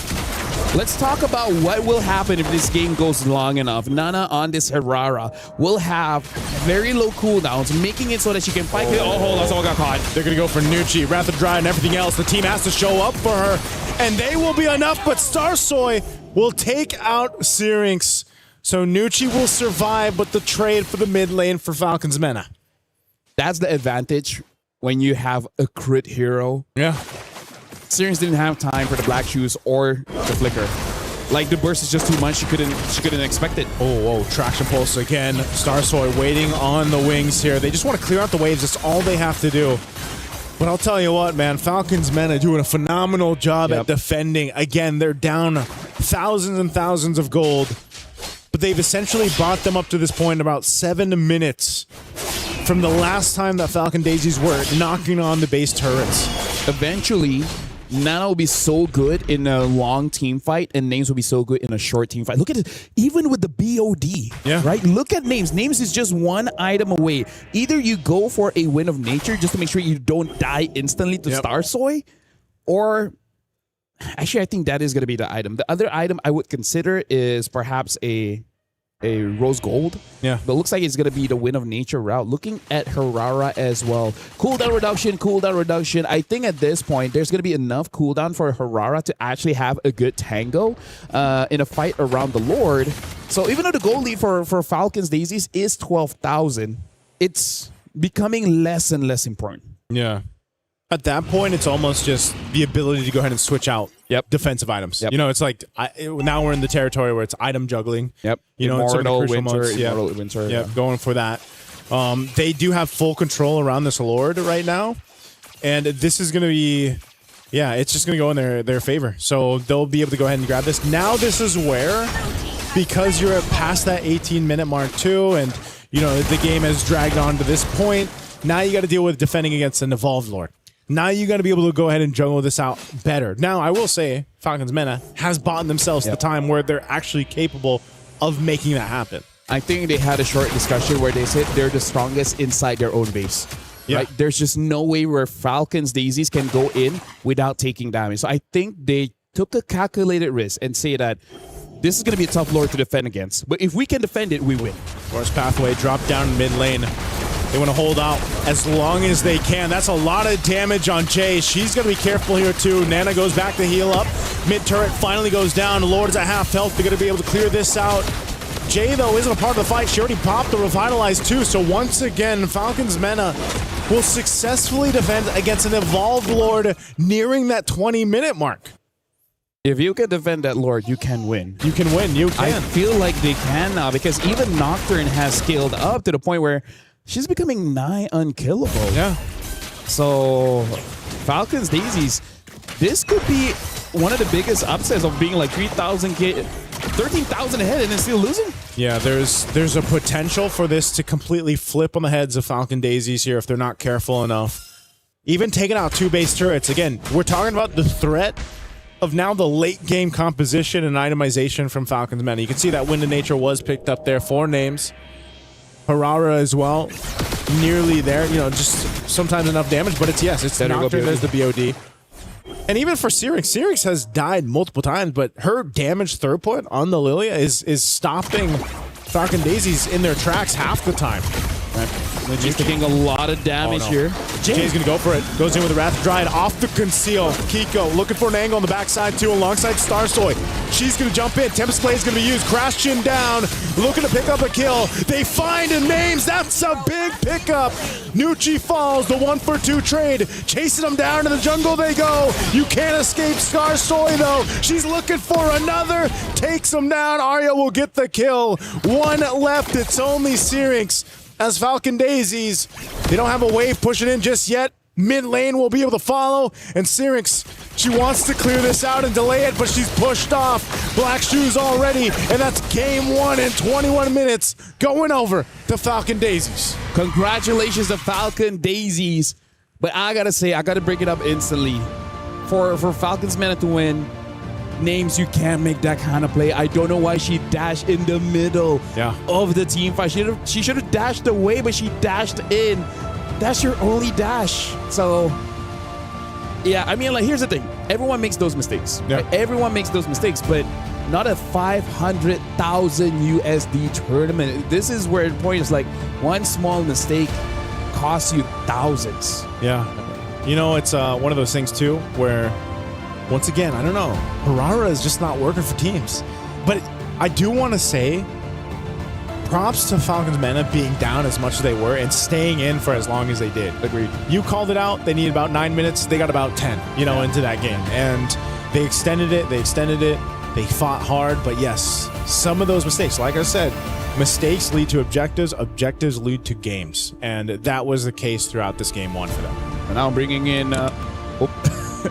Let's talk about what will happen if this game goes long enough. Nana on this Herrera will have very low cooldowns, making it so that she can fight. Oh, hold on, someone got caught. They're going to go for Nucci, Wrath of Dry, and everything else. The team has to show up for her, and they will be enough, but Starsoy will take out Syrinx. So Nucci will survive, but the trade for the mid lane for Falcons Mena. That's the advantage when you have a crit hero. Yeah. Syrinx didn't have time for the black shoes or the flicker. Like, the burst is just too much. She couldn't expect it. Oh, traction pulse again. Starsoy waiting on the wings here. They just want to clear out the waves. That's all they have to do. But I'll tell you what, man, Falcons Mena doing a phenomenal job at defending. Again, they're down thousands and thousands of gold, but they've essentially brought them up to this point in about 7 minutes from the last time that Falcon Daisies were knocking on the base turrets. Eventually, Nana will be so good in a long team fight, and Names will be so good in a short team fight. Look at it, even with the BOD, right? Look at Names. Names is just one item away. Either you go for a win of nature just to make sure you don't die instantly to Starsoy, or actually, I think that is going to be the item. The other item I would consider is perhaps a rose gold. Yeah. But looks like it's going to be the win of nature route. Looking at Herrera as well. Cooldown reduction. I think at this point, there's going to be enough cooldown for Herrera to actually have a good tango in a fight around the Lord. So even though the goal lead for Falcons Daisies is 12,000, it's becoming less and less important. Yeah. At that point, it's almost just the ability to go ahead and switch out defensive items. It's like now we're in the territory where it's item juggling. Immortal Winter. Yeah, going for that. They do have full control around this Lord right now, and this is going to be, it's just going to go in their favor. So they'll be able to go ahead and grab this. Now this is where, because you're past that 18-minute mark too, and the game has dragged on to this point. Now you got to deal with defending against an evolved Lord. Now you got to be able to go ahead and juggle this out better. Now, I will say, Falcons Mena has bought themselves the time where they're actually capable of making that happen. I think they had a short discussion where they said they're the strongest inside their own base. Yeah. Right? There's just no way where Falcons Daisies can go in without taking damage. So I think they took a calculated risk and say that this is going to be a tough Lord to defend against. But if we can defend it, we win. Force pathway, drop down mid lane. They want to hold out as long as they can. That's a lot of damage on Jay. She's going to be careful here too. Nana goes back to heal up. Mid turret finally goes down. Lord's at half health. They're going to be able to clear this out. Jay, though, isn't a part of the fight. She already popped the Revitalize too. So once again, Falcons Mena will successfully defend against an Evolved Lord nearing that 20-minute mark. If you can defend that Lord, you can win. You can win. You can. I feel like they can now because even Nocturne has scaled up to the point where she's becoming nigh unkillable. Yeah. So Falcons Daisies, this could be one of the biggest upsets of being like 13,000 ahead and then still losing. Yeah, there's a potential for this to completely flip on the heads of Falcon Daisies here if they're not careful enough. Even taking out 2 base turrets. Again, we're talking about the threat of now the late game composition and itemization from Falcons Mena. You can see that Wind of Nature was picked up there. 4 names. Harara as well. Nearly there. You know, just sometimes enough damage, but it's Nocturne. There's the BOD. And even for Syrinx, Syrinx has died multiple times, but her damage throughput on the Lilia is stopping Falcon Daisies in their tracks half the time. She's taking a lot of damage here. Jay's going to go for it. Goes in with the Wrath Dryad off the conceal. Kiko looking for an angle on the backside too alongside Starsoy. She's going to jump in. Tempest Blade is going to be used. Crash Chin down. Looking to pick up a kill. They find a names. That's a big pickup. Nucci falls. The 1-for-2 trade. Chasing them down to the jungle they go. You can't escape Starsoy though. She's looking for another. Takes them down. Arya will get the kill. 1 left. It's only Syrinx. As Falcon Daisies, they don't have a wave pushing in just yet. Mid lane will be able to follow. And Syrinx, she wants to clear this out and delay it, but she's pushed off. Black Shoes already, and that's game 1 in 21 minutes going over to Falcon Daisies. Congratulations to Falcon Daisies. But I gotta say, I gotta bring it up instantly. For Falcons Mena to win, names, you can't make that kind of play. I don't know why she dashed in the middle of the team fight. She should have dashed away, but she dashed in. That's your only dash. So, yeah, I mean, like, here's the thing. Everyone makes those mistakes. Yeah. Right? Everyone makes those mistakes, but not a 500,000 USD tournament. This is where the point is like one small mistake costs you thousands. Yeah. You know, it's one of those things, too, where once again, I don't know. Harara is just not working for teams. But I do want to say props to Falcons Mena being down as much as they were and staying in for as long as they did. Agreed. You called it out. They needed about 9 minutes. They got about 10, into that game. And they extended it. They fought hard. But yes, some of those mistakes, like I said, mistakes lead to objectives. Objectives lead to games. And that was the case throughout this game 1 for them. And now bringing in...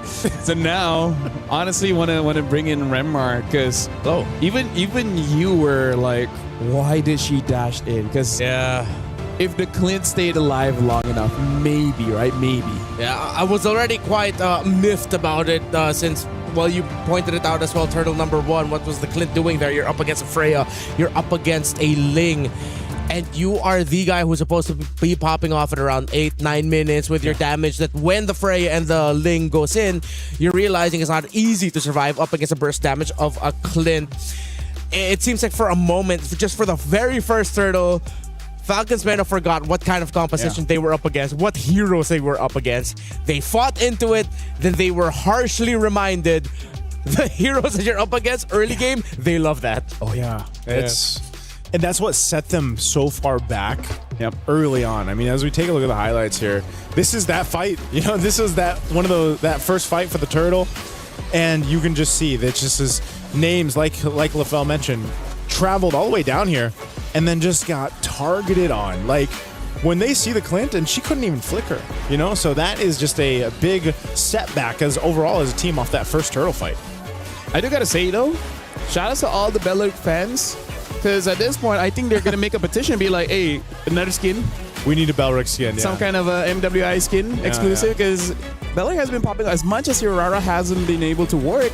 So now, honestly, want to bring in Remar because even you were like, why did she dash in? Because if the Clint stayed alive long enough, maybe, right? Maybe. Yeah, I was already quite miffed about it since, well, you pointed it out as well, Turtle number 1. What was the Clint doing there? You're up against a Freya. You're up against a Ling. And you are the guy who's supposed to be popping off at around 8-9 minutes with your damage that when the Freya and the Ling goes in, you're realizing it's not easy to survive up against a burst damage of a Clint. It seems like for a moment, just for the very first Turtle, Falcons Mena forgot what kind of composition they were up against, what heroes they were up against. They fought into it, then they were harshly reminded the heroes that you're up against early game, they love that. Oh, yeah. And that's what set them so far back early on. I mean, as we take a look at the highlights here, this is that fight. This is that that first fight for the Turtle. And you can just see that just as names, like LaFell mentioned, traveled all the way down here and then just got targeted on. Like, when they see the Clint, and she couldn't even flicker, So that is just a big setback overall as a team off that first Turtle fight. I do got to say, though, shout out to all the Belleric fans. Because at this point, I think they're going to make a petition and be like, hey, another skin. We need a Belleric skin, Some kind of a MWI skin exclusive. Because Belleric has been popping as much as Hirara hasn't been able to work.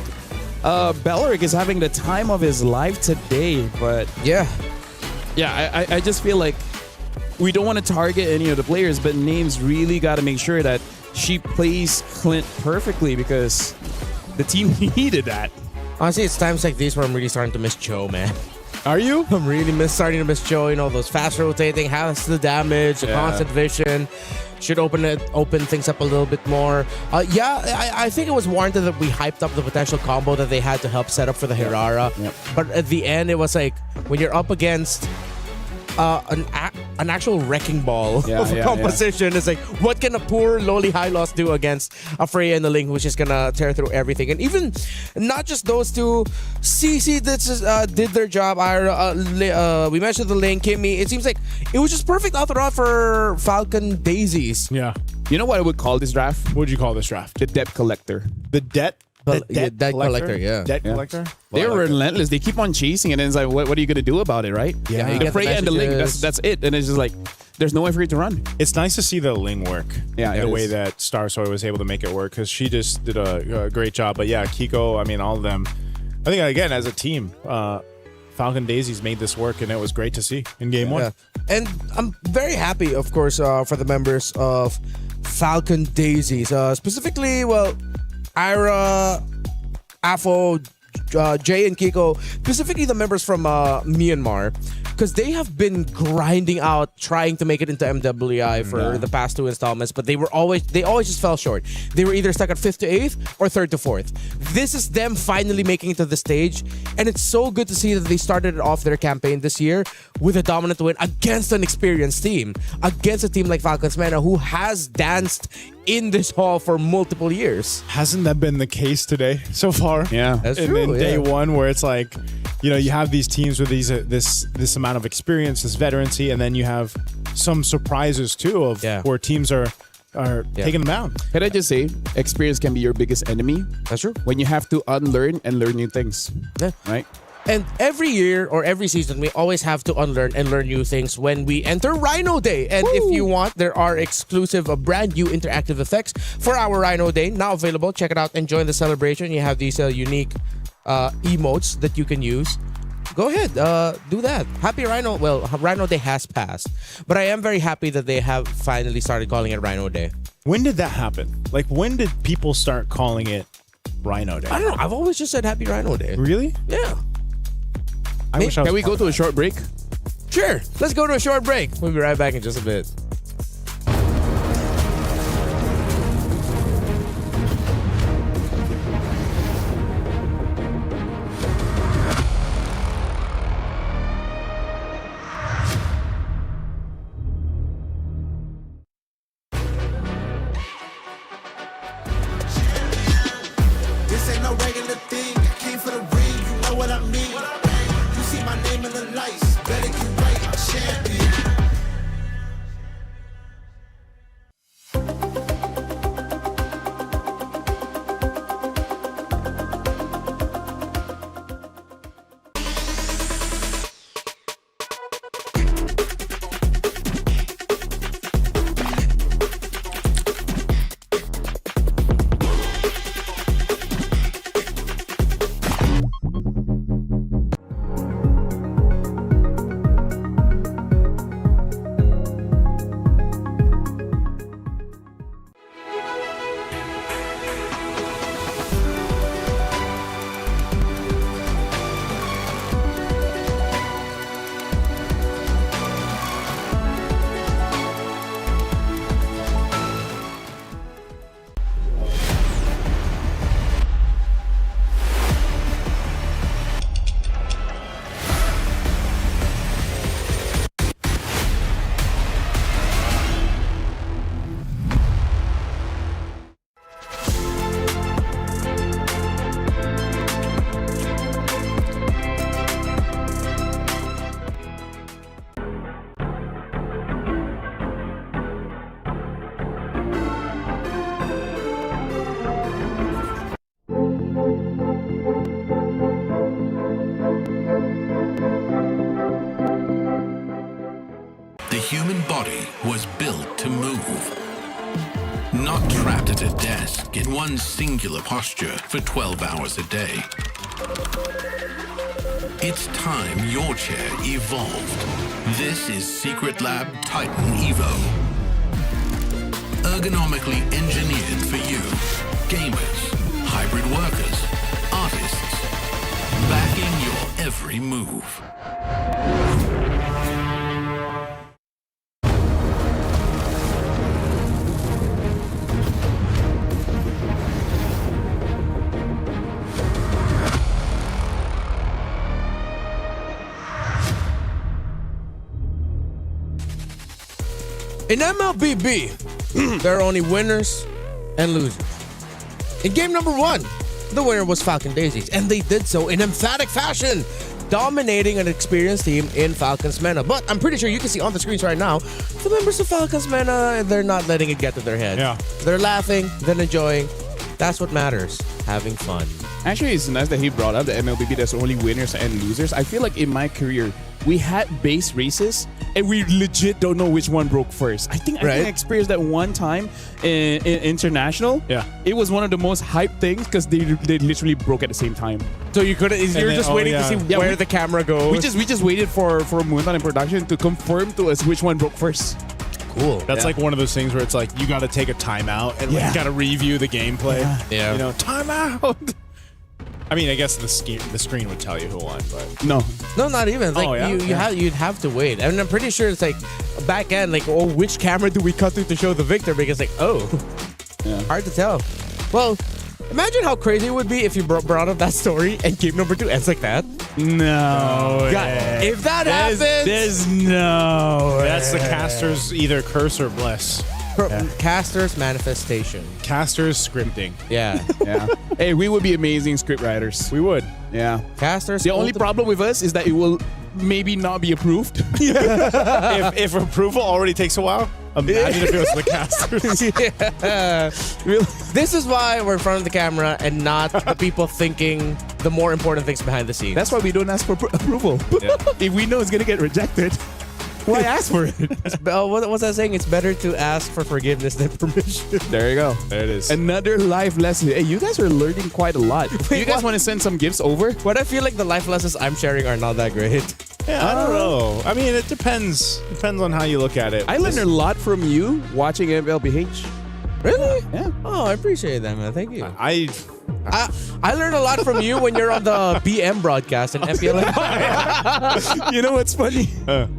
Belleric is having the time of his life today. But I just feel like we don't want to target any of the players, but Names really got to make sure that she plays Clint perfectly because the team needed that. Honestly, it's times like these where I'm really starting to miss Joe, man. Are you? I'm really starting to miss Joe. You know, those fast rotating, has the damage, the constant vision. Should open things up a little bit more. I think it was warranted that we hyped up the potential combo that they had to help set up for the Hirara. But at the end, it was like when you're up against an actual wrecking ball of a composition. It's like, what can a poor lowly high loss do against a Freya and the Link, which is gonna tear through everything? And even not just those two, CC did their job. We mentioned the Link, Kimmy. It seems like it was just perfect out the route for Falcon Daisies. Yeah. You know what I would call this draft? What would you call this draft? The debt collector. The debt? Debt collector, yeah. Debt collector? They're relentless. They keep on chasing, and then it's like, what are you going to do about it, right? Yeah. The Freya and the Link, that's it. And it's just like, there's no way for you to run. It's nice to see the Ling work. Yeah, the way that Star Soy was able to make it work, because she just did a great job. But yeah, Kiko, I mean, all of them. I think, again, as a team, Falcon Daisies made this work, and it was great to see in game one. And I'm very happy, of course, for the members of Falcon Daisies. Specifically, well, Ira, Afo, Jay, and Kiko, specifically the members from Myanmar, because they have been grinding out, trying to make it into MWI for the past 2 installments, but they always just fell short. They were either stuck at 5th to 8th or 3rd to 4th. This is them finally making it to the stage, and it's so good to see that they started off their campaign this year with a dominant win against an experienced team, against a team like Falcons Mena, who has danced in this hall for multiple years. Hasn't that been the case today so far? Yeah, that's true. In day one, where it's like, you know, you have these teams with this amount of experience, this veterancy, and then you have some surprises too of where teams are taking them down. Can I just say, experience can be your biggest enemy. That's true. When you have to unlearn and learn new things. Yeah. Right? And every year or every season, we always have to unlearn and learn new things when we enter Rhino Day. And if you want, there are exclusive, brand new interactive effects for our Rhino Day now available. Check it out and join the celebration. You have these unique emotes that you can use. Go ahead, do that. Happy Rhino. Well, Rhino Day has passed, but I am very happy that they have finally started calling it Rhino Day. When did that happen? Like, when did people start calling it Rhino Day? I don't know. I've always just said Happy Rhino Day. Really? Yeah. Can we go to a short break? Sure. Let's go to a short break. We'll be right back in just a bit. This ain't no regular thing. I came for the ring, you know what I mean. You see my name in the lights, better get right, I'm champion. The human body was built to move, not trapped at a desk in one singular posture for 12 hours a day. It's time your chair evolved. This is Secret Lab Titan Evo. Ergonomically engineered for you, gamers, hybrid workers, artists, backing your every move. In MLBB, there are only winners and losers. In game number 1, the winner was Falcon Daisies, and they did so in emphatic fashion, dominating an experienced team in Falcons Mena. But I'm pretty sure you can see on the screens right now, the members of Falcons Mena, they're not letting it get to their head. Yeah. They're laughing, they're enjoying. That's what matters, having fun. Actually, it's nice that he brought up the MLBB there's only winners and losers. I feel like in my career, we had base races and we legit don't know which one broke first. I think I experienced that one time in international. Yeah. It was one of the most hyped things because they literally broke at the same time. So you couldn't, you're just waiting to see where the camera goes. We just waited for Moonton in production to confirm to us which one broke first. Cool. That's like one of those things where it's like you got to take a timeout and like, got to review the gameplay. Yeah. You know, timeout. I mean, I guess the screen would tell you who won, but no, not even. It's like you'd have to wait, and I'm pretty sure it's like back end, like which camera do we cut to show the victor? Because like hard to tell. Well, imagine how crazy it would be if you brought up that story and game number 2 ends like that. No, God, if that happens, there's no. That's the caster's either curse or bless. Caster's manifestation. Caster's scripting. Yeah. Yeah. Hey, we would be amazing script writers. We would. Yeah. Caster's. The only problem with us is that it will maybe not be approved. if approval already takes a while, imagine if it was the casters. This is why we're in front of the camera and not the people thinking the more important things behind the scenes. That's why we don't ask for approval. Yeah. If we know it's gonna get rejected, why ask for it? What was I saying? It's better to ask for forgiveness than permission. There you go. There it is. Another life lesson. Hey, you guys are learning quite a lot. You guys want to send some gifts over? But I feel like the life lessons I'm sharing are not that great. Yeah, I don't know. I mean, it depends. Depends on how you look at it. I learned a lot from you watching MLBH. Really? Yeah. Oh, I appreciate that, man. Thank you. I learned a lot from you when you're on the BM broadcast and FPL. You know what's funny?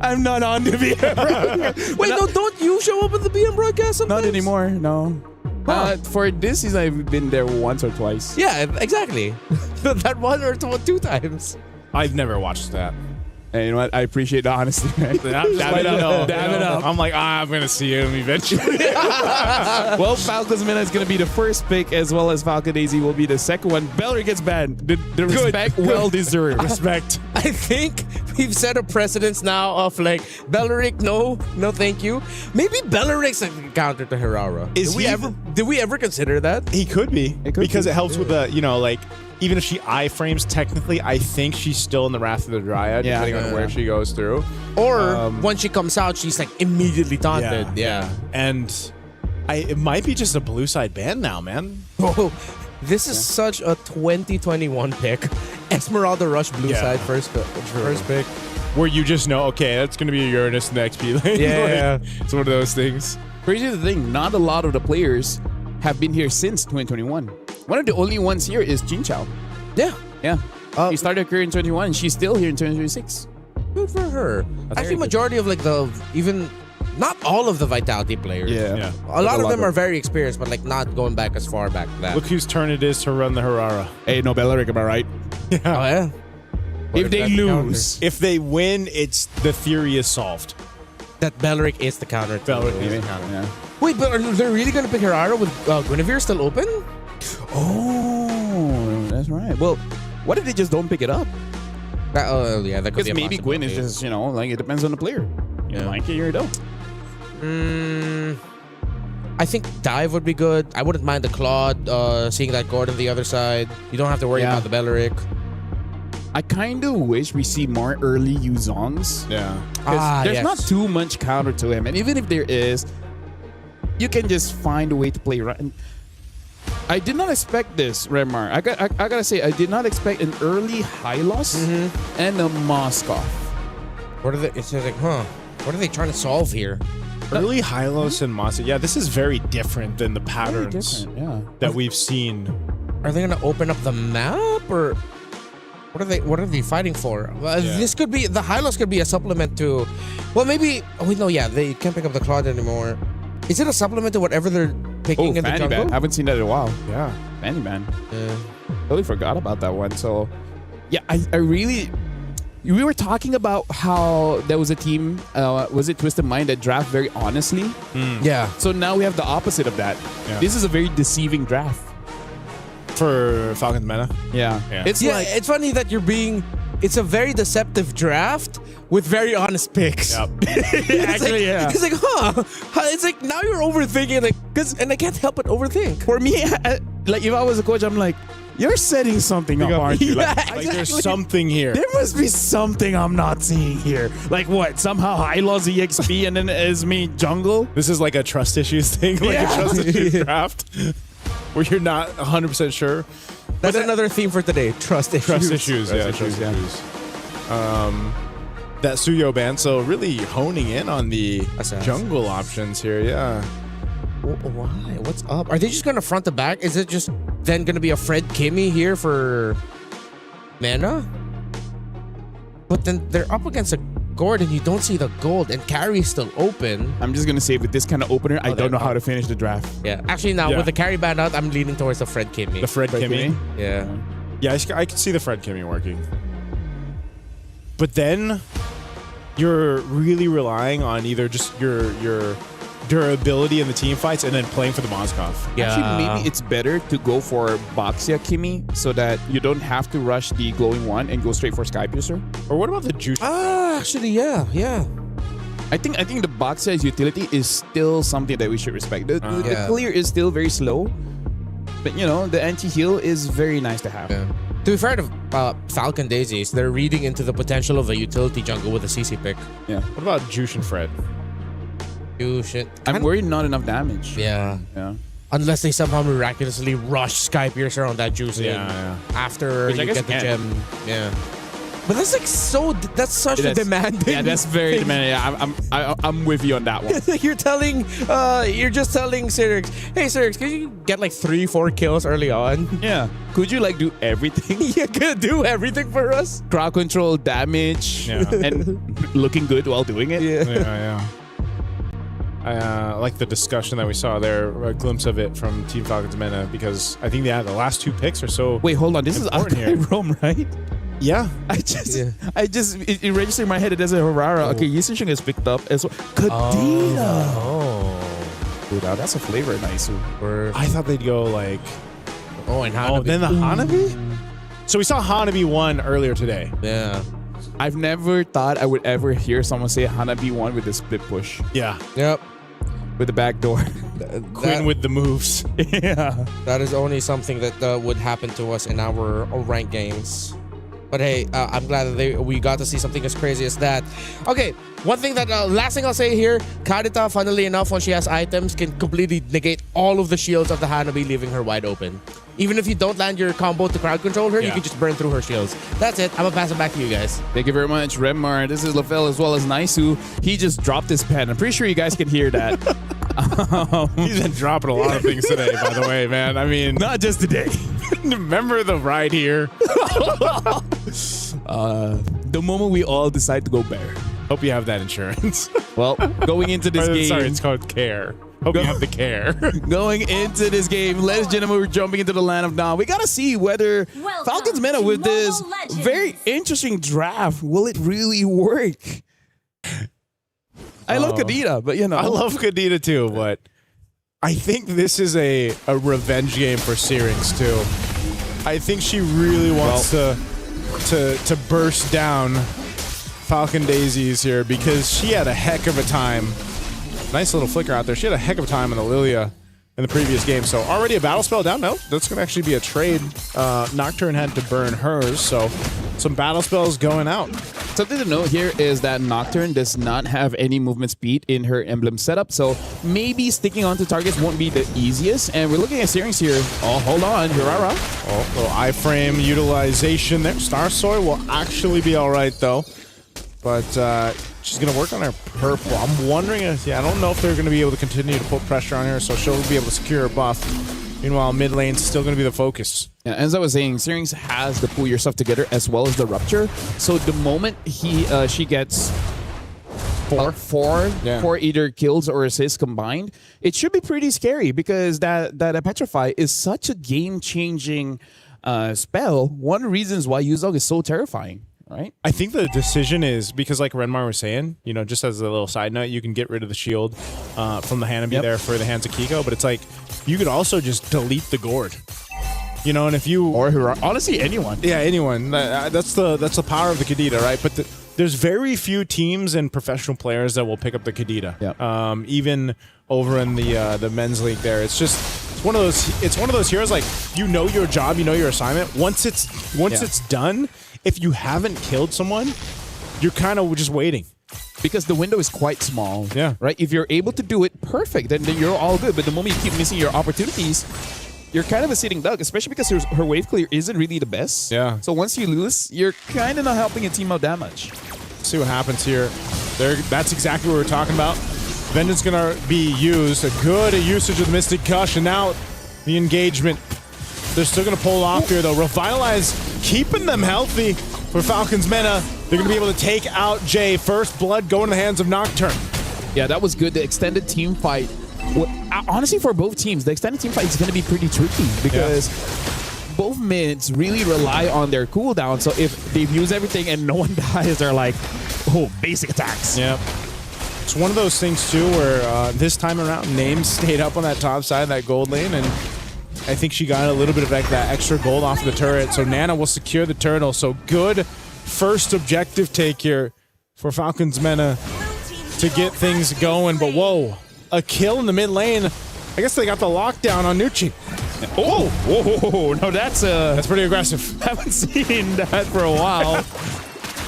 I'm not on the BM. Wait, no, don't you show up at the BM broadcast sometimes? Not anymore, no. For this season, I've been there once or twice. Yeah, exactly. That one or 2 times. I've never watched that. And you know what? I appreciate the honesty. Damn it up. I'm like, I'm going to see him eventually. Well, Falcons Mena is going to be the first pick, as well as Falcon Daisy will be the second one. Bellary gets banned. The respect well deserved. Respect. I think we've set a precedence now of like, Bellaric, no thank you. Maybe Bellaric's a counter to Hirara. Did we ever consider that? He could be. Because it helps with the, like, even if she iframes, technically, I think she's still in the Wrath of the Dryad, depending on where she goes through. Or when she comes out, she's like immediately taunted. Yeah. And it might be just a blue side ban now, man. Oh, this is such a 2021 pick. Esmeralda Rush blue side first pick. Where you just know, okay, that's going to be a Uranus in the XP lane. Yeah. It's one of those things. Crazy the thing, not a lot of the players have been here since 2021. One of the only ones here is Jin Chao. Yeah. Yeah. She started her career in 2021 and she's still here in 2026. Good for her. Actually, majority of like not all of the Vitality players. Yeah. A lot of them are very experienced, but like not going back as far back as that. Look whose turn it is to run the Hirara. Hey, no, Bellaric, am I right? Yeah. Oh, yeah. If they lose. If they win, the theory is solved. That Bellaric is the counter. Bellaric is the counter. Yeah. Wait, but are they really going to pick Hirara with Guinevere still open? Oh, that's right. Well, what if they just don't pick it up? Yeah, that could be a maybe Gwyn is just, like it depends on the player. You like it or you don't. I think Dive would be good. I wouldn't mind the Claude, seeing that Gordon the other side. You don't have to worry about the Bellaric. I kind of wish we see more early Yuzongs. Yeah. There's not too much counter to him. And even if there is, you can just find a way to play right. I did not expect this, Remar. I gotta say, I did not expect an early Hylos and a Moskov. What are they? It's like, what are they trying to solve here? Early Hylos and Moskov. Yeah, this is very different than the patterns that we've seen. Are they gonna open up the map or? What are they fighting for? This could be the Hylos could be a supplement to. Well, maybe. Oh wait, no, yeah, they can't pick up the Claude anymore. Is it a supplement to whatever they're picking in the jungle? Ban. Haven't seen that in a while. Yeah, Fanny Man. Totally forgot about that one. So, yeah, I really. We were talking about how there was a team, was it Twisted Mind, that draft very honestly? Yeah. So now we have the opposite of that. Yeah. This is a very deceiving draft. For Falcons meta? Yeah. It's funny that it's a very deceptive draft with very honest picks. Yep. Actually, yeah. It's like, it's like now you're overthinking, like, and I can't help but overthink. For me, like if I was a coach, I'm like, you're setting something up, aren't you? Like there's something here. There must be something I'm not seeing here. Like what? Somehow I lost EXP and then as me jungle? This is like a trust issues thing, like a trust issues draft, where you're not 100% sure. That's another theme for today. Trust issues. Trust issues. That Suyo ban, so really honing in on the jungle options here. Yeah. Why? What's up? Are they just gonna front the back? Is it just then gonna be a Fred Kimmy here for mana? But then they're up against a Gord and you don't see the gold and carry's still open. I'm just gonna say with this kind of opener, I don't know how to finish the draft. Yeah. Actually, now with the carry ban out, I'm leaning towards the Fred Kimmy. The Fred Kimmy? Yeah. Yeah, I can see the Fred Kimmy working. But then you're really relying on either just your durability in the team fights and then playing for the Mozgov. Yeah. Actually, maybe it's better to go for Boxia Kimmy so that you don't have to rush the glowing one and go straight for Sky Piercer. Or what about the juice? Actually, yeah. I think the Boxia's utility is still something that we should respect. The clear is still very slow, but you know, the anti-heal is very nice to have. Yeah. To be fair to Falcon Daisies, they're reading into the potential of a utility jungle with a CC pick. Yeah. What about Juice and Fred? I'm worried not enough damage. Yeah. Unless they somehow miraculously rush Sky Piercer on that juice after you get the gem. Yeah. But that's like that's such a demanding. Yeah, that's very demanding. Yeah, I'm with you on that one. you're just telling Cyrix, hey Cyrix, could you get like 3-4 kills early on? Yeah. Could you like do everything? You could do everything for us. Crowd control, damage, and looking good while doing it. Yeah. I like the discussion that we saw there, a glimpse of it from Team Falcons Meta, because I think the last two picks are so. Wait, hold on. This is Akai Rome, right? Yeah. It registered in my head. It does a Harara. Okay, Yisushing is picked up as well. Kadena. Dude, that's a flavor, nice. I thought they'd go like. And Hanabi. Then the Hanabi? So we saw Hanabi 1 earlier today. Yeah. I've never thought I would ever hear someone say Hanabi 1 with the split push. Yeah. Yep. With the back door. Quinn with the moves. Yeah. That is only something that would happen to us in our ranked games. But hey, I'm glad that we got to see something as crazy as that. Okay, one thing last thing I'll say here, Kadita, funnily enough, when she has items, can completely negate all of the shields of the Hanabi, leaving her wide open. Even if you don't land your combo to crowd control her, you can just burn through her shields. That's it. I'm gonna pass it back to you guys. Thank you very much, Remar. This is Lafel as well as Naisu. He just dropped his pen. I'm pretty sure you guys can hear that. He's been dropping a lot of things today, by the way, man. I mean, not just today. Remember the ride here? The moment we all decide to go bear. Hope you have that insurance. Well, going into this game. Sorry, it's called care. Hope you have the care. Going into this game, ladies and gentlemen, we're jumping into the land of Dawn. We gotta see whether Falcons Meta with this very interesting draft, will it really work? I love Kadita, but you know. I love Kadita too, but I think this is a revenge game for Syrinx too. I think she really wants to burst down Falcon Daisies here because she had a heck of a time. Nice little flicker out there. She had a heck of a time in the Lilia in the previous game. So already a battle spell down? No, that's going to actually be a trade. Nocturne had to burn hers, so some battle spells going out. Something to note here is that Nocturne does not have any movement speed in her emblem setup, so maybe sticking onto targets won't be the easiest. And we're looking at Syrinx here. Oh, hold on. Hirara. Oh, little iframe utilization there. Star Soy will actually be all right, though. But she's going to work on her purple. I'm wondering if, I don't know if they're going to be able to continue to put pressure on her, so she'll be able to secure her buff. Meanwhile, mid lane's still going to be the focus. Yeah, as I was saying, Syrinx has the pull yourself together as well as the rupture. So the moment she gets four either kills or assists combined, it should be pretty scary because that Petrify is such a game-changing spell. One of the reasons why Yuzog is so terrifying. Right. I think the decision is because, like Renmar was saying, you know, just as a little side note, you can get rid of the shield from the Hanabi there for the hands of Kiko, but it's like you could also just delete the gourd. You know, and if you honestly anyone, anyone. That's the power of the Kadita, right? But there's very few teams and professional players that will pick up the Kadita. Even over in the men's league, there, it's one of those heroes. Like, you know your job, you know your assignment. Once it's done. If you haven't killed someone, you're kind of just waiting. Because the window is quite small. Yeah. Right? If you're able to do it perfect, then you're all good. But the moment you keep missing your opportunities, you're kind of a sitting duck, especially because her wave clear isn't really the best. Yeah. So once you lose, you're kind of not helping your team out that much. See what happens here. That's exactly what we're talking about. Vengeance going to be used. A good usage of the Mystic Gush. And now the engagement. They're still going to pull off here, though. Revitalize, keeping them healthy for Falcons Mena. They're going to be able to take out Jay. First blood going in the hands of Nocturne. Yeah, that was good. The extended team fight. Honestly, for both teams, the extended team fight is going to be pretty tricky because both mids really rely on their cooldown. So if they've used everything and no one dies, they're like, oh, basic attacks. Yeah. It's one of those things, too, where this time around, Names stayed up on that top side of that gold lane, and I think she got a little bit of like that extra gold off of the turret. So Nana will secure the turtle. So good first objective take here for Falcons Mena to get things going. But whoa, a kill in the mid lane. I guess they got the lockdown on Nucci. Oh, whoa, no, that's pretty aggressive. Haven't seen that for a while.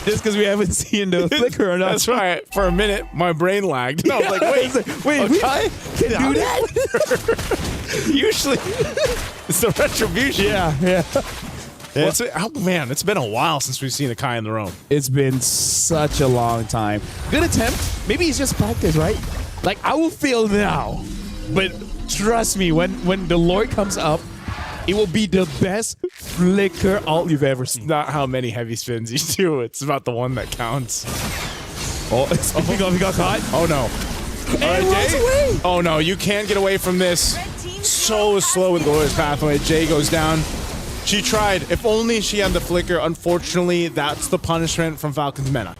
Just because we haven't seen the flicker or not. That's right. For a minute, my brain lagged. And I was like, wait, we can do that? Usually, it's the retribution. Yeah. It's been a while since we've seen a Kai in the roam. It's been such a long time. Good attempt. Maybe it's just practice, right? Like, I will fail now, but trust me, when the Lord comes up, it will be the best flicker ult you've ever seen. Not how many heavy spins you do. It's about the one that counts. He got caught. Oh, no. Jay. Oh, no. You can't get away from this. So slow with Glorious Pathway. Jay goes down. She tried. If only she had the flicker. Unfortunately, that's the punishment from Falcons Mena.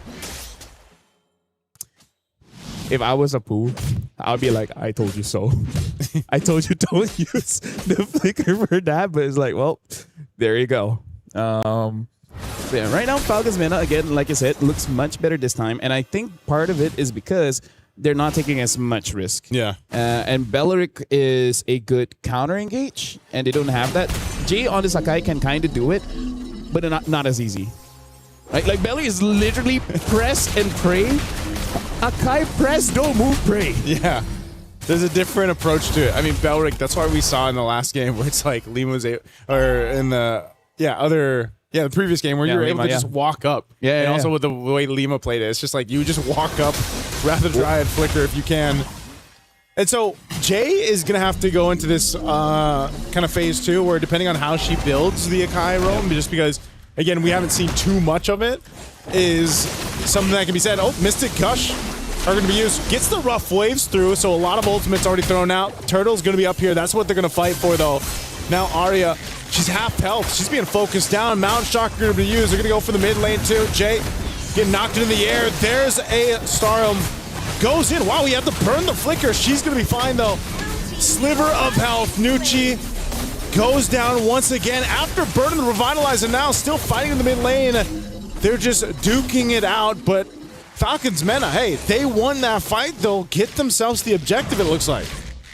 If I was a poo, I'll be like, I told you so. I told you don't use the flicker for that, but it's like, well, there you go. Yeah, right now, Falcons Mena, again, like I said, looks much better this time, and I think part of it is because they're not taking as much risk. Yeah. And Belleric is a good counter engage, and they don't have that. Jay on the Sakai can kind of do it, but not as easy. Right? Like, Belleric is literally press and pray. Akai press, don't move, pray. Yeah. There's a different approach to it. I mean, Belleric, that's why we saw in the last game where it's like Lima the previous game where you were able to just walk up. Yeah. And also with the way Lima played it, it's just like you just walk up, rather try and flicker if you can. And so Jay is going to have to go into this kind of phase 2 where depending on how she builds the Akai roam, just because, again, we haven't seen too much of it, is something that can be said. Oh, Mystic Gush are going to be used. Gets the rough waves through, so a lot of ultimates already thrown out. Turtle's going to be up here. That's what they're going to fight for, though. Now Arya, she's half health. She's being focused down. Mount Shock are going to be used. They're going to go for the mid lane, too. Jay getting knocked into the air. There's a Starham. Goes in. Wow, we have to burn the flicker. She's going to be fine, though. Sliver of health. Nucci goes down once again after burning the Revitalizer. Now still fighting in the mid lane. They're just duking it out, but Falcons Mena, hey, they won that fight. They'll get themselves the objective, it looks like.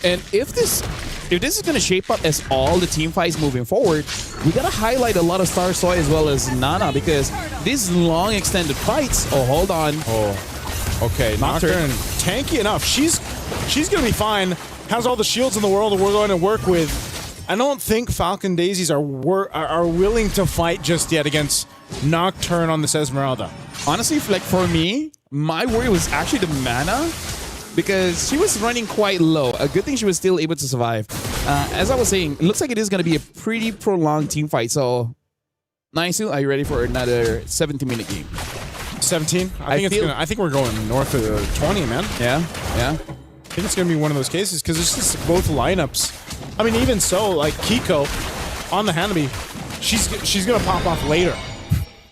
And if this is going to shape up as all the team fights moving forward, we got to highlight a lot of Star Soy as well as Nana, because these long extended fights, hold on. Oh, okay, Nocturne, tanky enough. She's going to be fine. Has all the shields in the world that we're going to work with. I don't think Falcon Daisies are willing to fight just yet against Nocturne on this Esmeralda. Honestly, like for me, my worry was actually the mana, because she was running quite low. A good thing she was still able to survive. As I was saying, it looks like it is going to be a pretty prolonged team fight. So, Naisu, are you ready for another 17-minute game? 17? I think we're going north of 20, man. Yeah. I think it's going to be one of those cases because it's just both lineups. I mean, even so, like Kiko on the Hanabi, she's going to pop off later.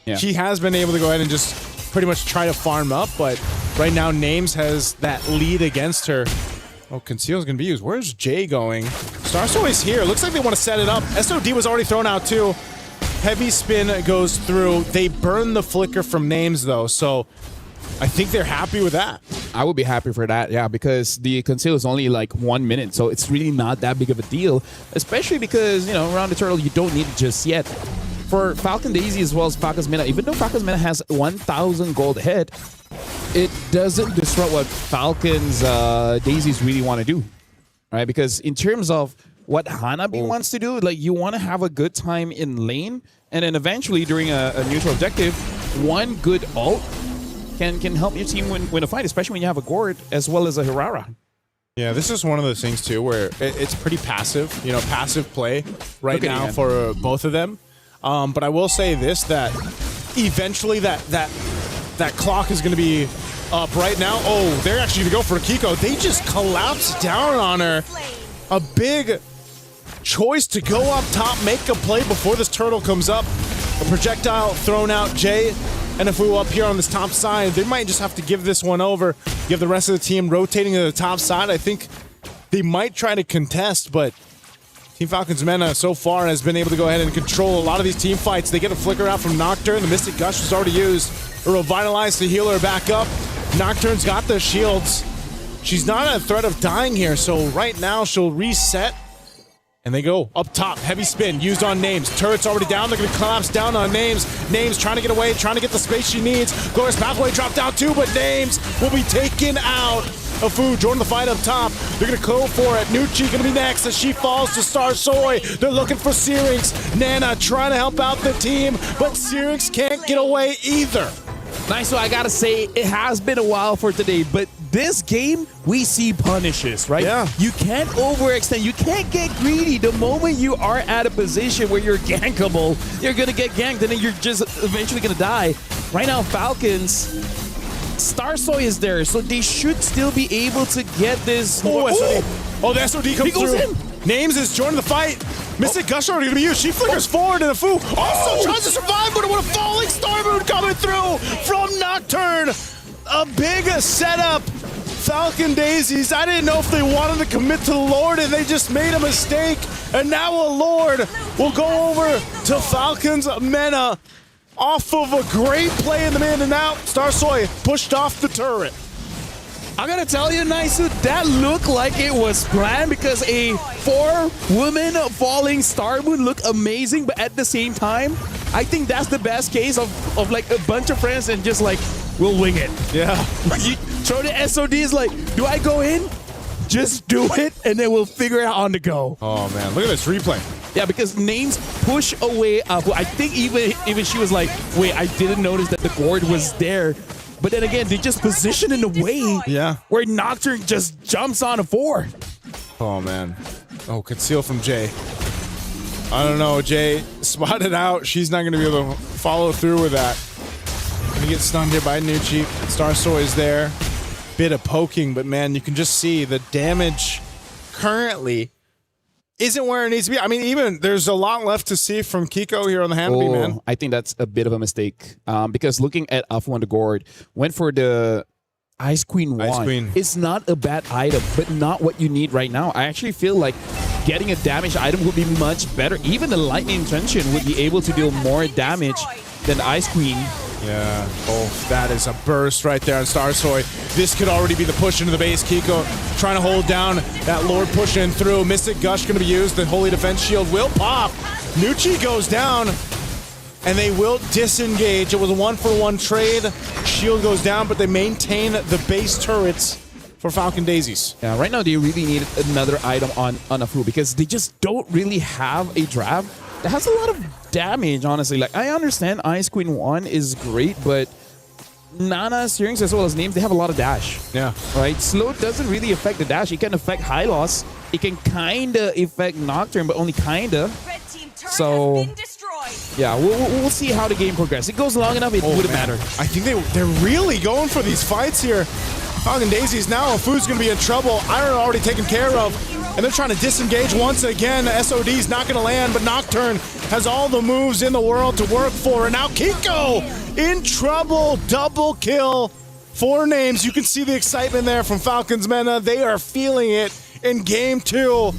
Yeah. She has been able to go ahead and just pretty much try to farm up, but right now Names has that lead against her. Oh, Conceal's going to be used. Where's Jay going? Starsoy's here. Looks like they want to set it up. SOD was already thrown out too. Heavy spin goes through. They burn the flicker from Names though, so I think they're happy with that. I would be happy for that, yeah, because the conceal is only like 1 minute, so it's really not that big of a deal, especially because, you know, around the turtle, you don't need it just yet. For Falcon Daisy as well as Falcon's Mena, even though Falcon's Mena has 1,000 gold ahead, it doesn't disrupt what Falcon's Daisies really want to do, right? Because in terms of what Hanabi wants to do, like, you want to have a good time in lane, and then eventually during a neutral objective, one good ult can help your team win a fight, especially when you have a Gord as well as a Hirara. Yeah, this is one of those things too where it's pretty passive, you know, passive play right now for both of them. But I will say this, that eventually that clock is going to be up right now. Oh, they're actually going to go for Kiko. They just collapse down on her. A big choice to go up top, make a play before this turtle comes up. A projectile thrown out, Jay. And if we were up here on this top side, they might just have to give this one over. Give the rest of the team rotating to the top side. I think they might try to contest, but Team Falcon's Mena so far has been able to go ahead and control a lot of these team fights. They get a flicker out from Nocturne. The Mystic Gush was already used. A Revitalize to heal her back up. Nocturne's got the shields. She's not at a threat of dying here, so right now she'll reset. And they go up top. Heavy spin used on Names. Turret's already down. They're going to collapse down on Names. Names trying to get away, trying to get the space she needs. Glorious Pathway dropped down too, but Names will be taken out. Afu joining the fight up top. They're going to go for it. Nucci going to be next as she falls to Star Soy. They're looking for Syrinx. Nana trying to help out the team, but Syrinx can't get away either. Nice, so I gotta say, it has been a while for today, but this game, we see punishes, right? Yeah. You can't overextend. You can't get greedy. The moment you are at a position where you're gankable, you're gonna get ganked, and then you're just eventually gonna die. Right now, Falcons, Starsoy is there, so they should still be able to get this. Oh, SOD. Oh, the SOD comes through. In. Names is joining the fight. Mystic Gush already going to be used. She flickers forward, and Afu also tries to survive, but what a falling Star Moon coming through from Nocturne. A big setup. Falcon Daisies, I didn't know if they wanted to commit to the Lord and they just made a mistake. And now a Lord will go over to Falcon's Mena off of a great play in the in and out. Starsoy pushed off the turret. I gotta tell you, Naisu, that looked like it was planned because a 4-woman falling Star Moon looked amazing, but at the same time, I think that's the best case of like a bunch of friends and just like, we'll wing it. Yeah. You throw the SODs like, do I go in? Just do it, and then we'll figure it out on the go. Oh man, look at this replay. Yeah, because Names push away Afu. I think even she was like, wait, I didn't notice that the Gord was there. But then again, they just position in a way where Nocturne just jumps on a 4. Oh, man. Oh, conceal from Jay. I don't know. Jay spotted out. She's not going to be able to follow through with that. Going to get stunned here by Nucci. Starsoy is there. Bit of poking, but man, you can just see the damage currently isn't where it needs to be. I mean, even there's a lot left to see from Kiko here on the Hanabi, man. I think that's a bit of a mistake because looking at Afu on the Gord, went for the Ice Queen 1. Ice Queen. It's not a bad item, but not what you need right now. I actually feel like getting a damage item would be much better. Even the Lightning Intention would be able to deal more damage than Ice Queen. Yeah. Oh, that is a burst right there on Starsoy. This could already be the push into the base. Kiko trying to hold down that Lord pushing through. Mystic Gush going to be used. The Holy Defense Shield will pop. Nucci goes down, and they will disengage. It was a 1-for-1 trade. Shield goes down, but they maintain the base turrets for Falcon Daisies. Yeah, right now they really need another item on Afu because they just don't really have a draft that has a lot of damage, honestly. Like, I understand Ice Queen 1 is great, but Nana, Syrinx, as well as Names, they have a lot of dash. Yeah. Right? Slow doesn't really affect the dash. It can affect high loss. It can kind of affect Nocturne, but only kind of. So, yeah, we'll see how the game progresses. It goes long enough, it wouldn't matter. I think they're really going for these fights here. Falcon Daisies now, Fu's going to be in trouble. Iron already taken care of. And they're trying to disengage once again. SOD's not going to land, but Nocturne has all the moves in the world to work for. And now Kiko in trouble. Double kill. 4 names. You can see the excitement there from Falcons Mena. They are feeling it in game 2.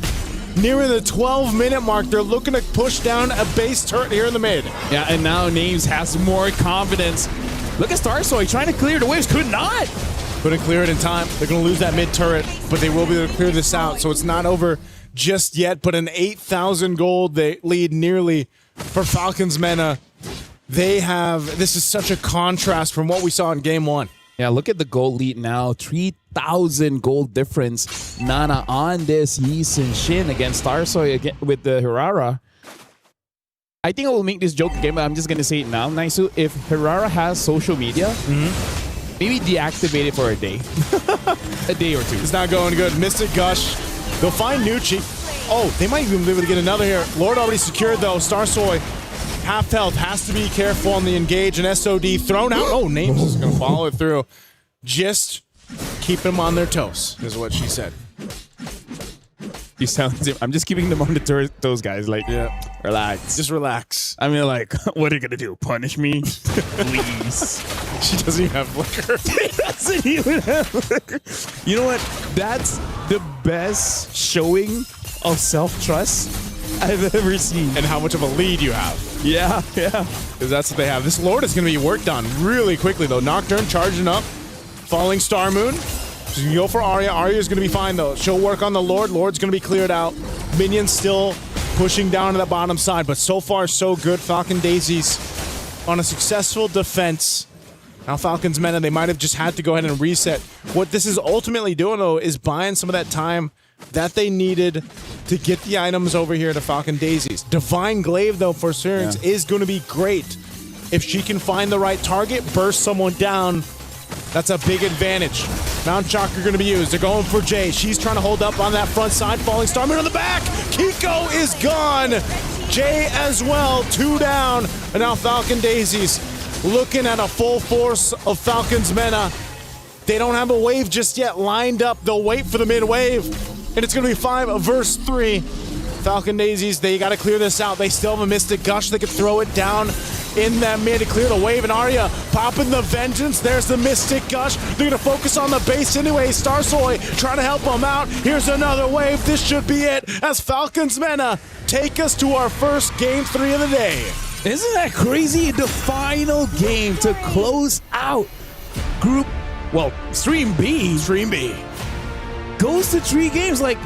Nearing the 12-minute mark, they're looking to push down a base turret here in the mid. Yeah, and now Names has more confidence. Look at Starsoy trying to clear the waves. Could not. Couldn't clear it in time. They're going to lose that mid turret, but they will be able to clear this out. So it's not over just yet, but an 8,000 gold they lead nearly for Falcons Mena. This is such a contrast from what we saw in game 1. Yeah, look at the gold lead now. 3,000 gold difference. Nana on this Yi Sin Shin against Starsoy again with the Hirara. I think I will make this joke again, but I'm just going to say it now, Naisu. If Hirara has social media, maybe deactivate it for a day. A day or two. It's not going good. Mystic Gush. They'll find Nucci. Oh, they might even be able to get another here. Lord already secured, though. Starsoy, half health. Has to be careful on the engage. And SOD thrown out. Oh, Names is going to follow it through. Just keep them on their toes, is what she said. You sound. I'm just keeping them on the toes, guys. Like, relax. Just relax. I mean, like, what are you gonna do? Punish me? Please. She doesn't even have flicker. She doesn't even have flicker. You know what? That's the best showing of self-trust I've ever seen. And how much of a lead you have. Yeah. Because that's what they have. This Lord is going to be worked on really quickly, though. Nocturne charging up. Falling Star Moon. She's going to go for Arya. Arya's going to be fine, though. She'll work on the Lord. Lord's going to be cleared out. Minions still pushing down to the bottom side, but so far, so good. Falcon Daisies on a successful defense. Now Falcons Mena, they might have just had to go ahead and reset. What this is ultimately doing, though, is buying some of that time that they needed to get the items over here to Falcon Daisies. Divine Glaive, though, for Syrinx is going to be great. If she can find the right target, burst someone down, that's a big advantage. Mount Chakra going to be used. They're going for Jay. She's trying to hold up on that front side. Falling Star Moon on the back. Kiko is gone. Jay as well. 2 down. And now Falcon Daisies looking at a full force of Falcons Mena. They don't have a wave just yet lined up. They'll wait for the mid wave. And it's going to be 5 versus 3. Falcon Daisies, they got to clear this out. They still have a Mystic Gush. They could throw it down in that mid to clear the wave. And Arya popping the Vengeance. There's the Mystic Gush. They're going to focus on the base anyway. Starsoy trying to help them out. Here's another wave. This should be it as Falcons Mena take us to our first game 3 of the day. Isn't that crazy? The final game to close out Group, Stream B. Stream B. Goes to 3 games. Like,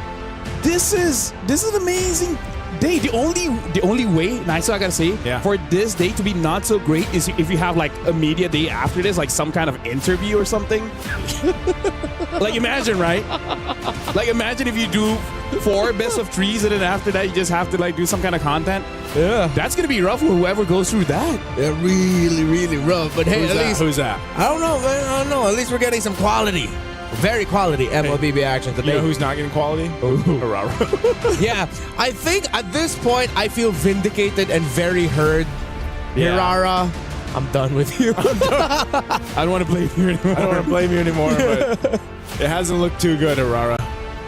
this is an amazing day. The only way, nice, I gotta say, for this day to be not so great is if you have like a media day after this, like some kind of interview or something. Like, imagine, right? Like, imagine if you do 4 best of 3s and then after that you just have to like do some kind of content. Yeah, that's gonna be rough for whoever goes through that. They're really, really rough. But hey, who's that? I don't know, man. I don't know. At least we're getting some quality. Very quality MLBB action today. You know who's not getting quality? Hirara. Yeah, I think at this point I feel vindicated and very heard. Yeah. Hirara, I'm done with you. I don't want to blame you anymore. I don't want to blame you anymore, but it hasn't looked too good, Hirara.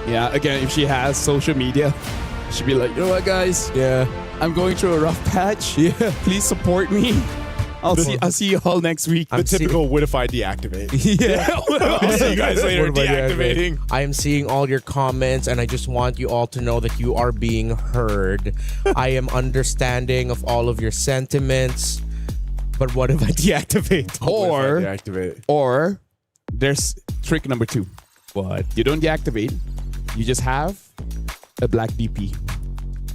Yeah, again, if she has social media, she'd be like, you know what, guys? Yeah, I'm going through a rough patch. Yeah, please support me. I'll see you all next week. The typical what if I deactivate? Yeah. I'll see you guys later. Deactivating. I am seeing all your comments, and I just want you all to know that you are being heard. I am understanding of all of your sentiments. But what if I deactivate? Or there's trick number 2. What? You don't deactivate. You just have a black DP.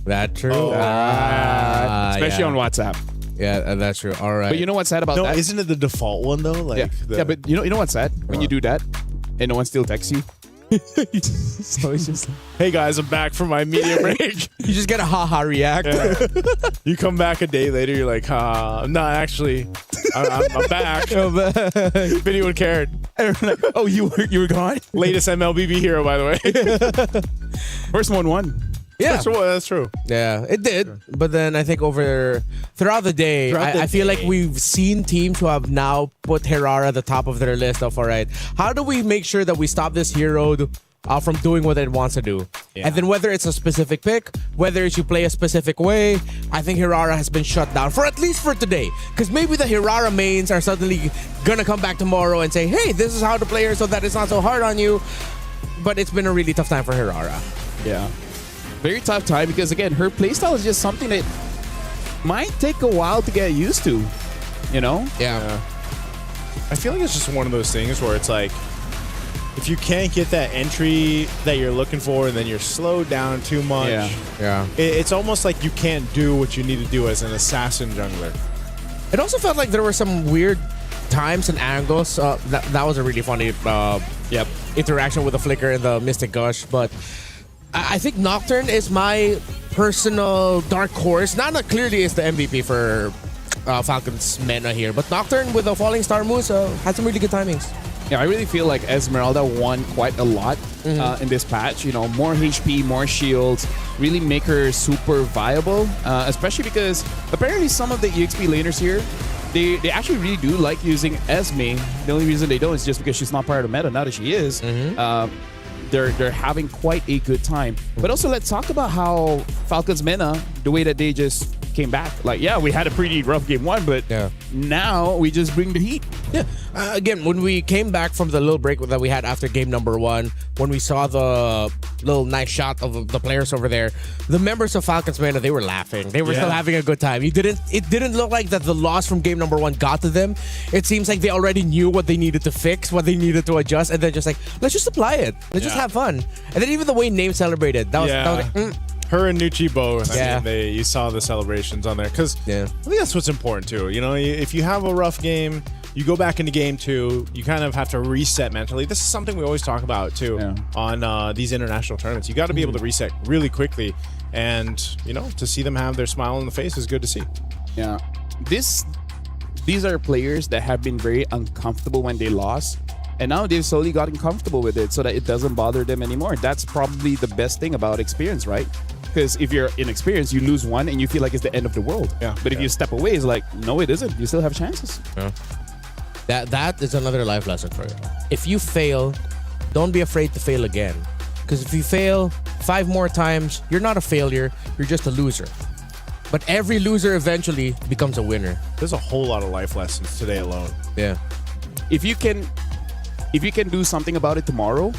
That true. Especially on WhatsApp. Yeah, that's true. All right. But you know what's sad about that? Isn't it the default one though? Like but you know what's sad? When you do that and no one still texts you. So it's just like, hey guys, I'm back from my media break. You just get a haha react. Yeah. You come back a day later, you're like, I'm not actually I'm back. If anyone cared. Oh, you were gone? Latest MLBB hero, by the way. First one won. Yeah, that's true. Yeah, it did. But then I think throughout the day, I feel like we've seen teams who have now put Hirara at the top of their list of, all right, how do we make sure that we stop this hero from doing what it wants to do? Yeah. And then whether it's a specific pick, whether it's you play a specific way, I think Hirara has been shut down for at least for today. Because maybe the Hirara mains are suddenly gonna come back tomorrow and say, hey, this is how to play her so that it's not so hard on you. But it's been a really tough time for Hirara. Yeah. Very tough time because, again, her playstyle is just something that might take a while to get used to, you know? Yeah. I feel like it's just one of those things where it's like, if you can't get that entry that you're looking for and then you're slowed down too much, yeah. It's almost like you can't do what you need to do as an assassin jungler. It also felt like there were some weird times and angles. That was a really funny interaction with the Flicker and the Mystic Gush, but I think Nocturne is my personal dark horse. Nana clearly is the MVP for Falcons Mena here, but Nocturne with the Falling Star moves had some really good timings. Yeah, I really feel like Esmeralda won quite a lot in this patch. You know, more HP, more shields, really make her super viable, especially because apparently some of the EXP laners here, they actually really do like using Esme. The only reason they don't is just because she's not part of the meta. Now that she is, they're having quite a good time. But also, let's talk about how Falcons Mena, the way that they just came back. Like, yeah, we had a pretty rough game one, but now we just bring the heat. Yeah. Again, when we came back from the little break that we had after game number one, when we saw the little nice shot of the players over there, the members of Falcons Mena, they were laughing. They were still having a good time. It didn't look like that the loss from game number one got to them. It seems like they already knew what they needed to fix, what they needed to adjust, and then just like, let's just apply it. Let's just have fun. And then even the way Name celebrated, that was like, Her and Nucci both. I mean, you saw the celebrations on there because I think that's what's important too. You know, if you have a rough game, you go back into game two, you kind of have to reset mentally. This is something we always talk about too on these international tournaments. You got to be able to reset really quickly, and you know, to see them have their smile on the face is good to see. Yeah, these are players that have been very uncomfortable when they lost. And now they've slowly gotten comfortable with it so that it doesn't bother them anymore. That's probably the best thing about experience, right? Because if you're inexperienced, you lose one and you feel like it's the end of the world. Yeah. But if you step away, it's like, no, it isn't. You still have chances. Yeah. That is another life lesson for you. If you fail, don't be afraid to fail again. Because if you fail 5 more times, you're not a failure. You're just a loser. But every loser eventually becomes a winner. There's a whole lot of life lessons today alone. Yeah. If you can do something about it tomorrow.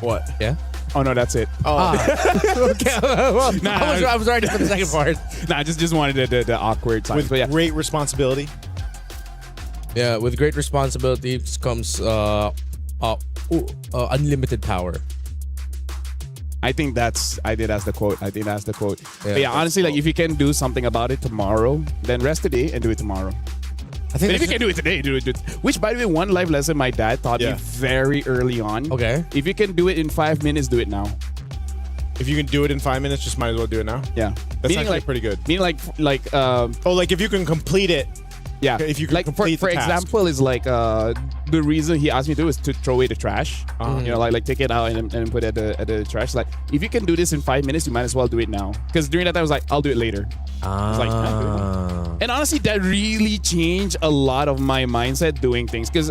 What? Yeah. Oh no, that's it. Oh. Okay. Well, I was ready for the second part. I just wanted the awkward time. With great responsibility. Yeah, with great responsibility comes unlimited power. I think that's the quote. Yeah, honestly, like if you can do something about it tomorrow, then rest today and do it tomorrow. I think if you can do it today, do it. Which, by the way, one life lesson my dad taught me very early on. Okay. If you can do it in 5 minutes, do it now. If you can do it in 5 minutes, just might as well do it now. Yeah. That's actually pretty good. Meaning like if you can complete it. Yeah. If you can like complete for the task. example, is like the reason he asked me to do is to throw away the trash. You know, like take it out and put it at the trash. Like if you can do this in 5 minutes, you might as well do it now. Because during that time I was like, I'll do it later. And honestly, that really changed a lot of my mindset doing things. Because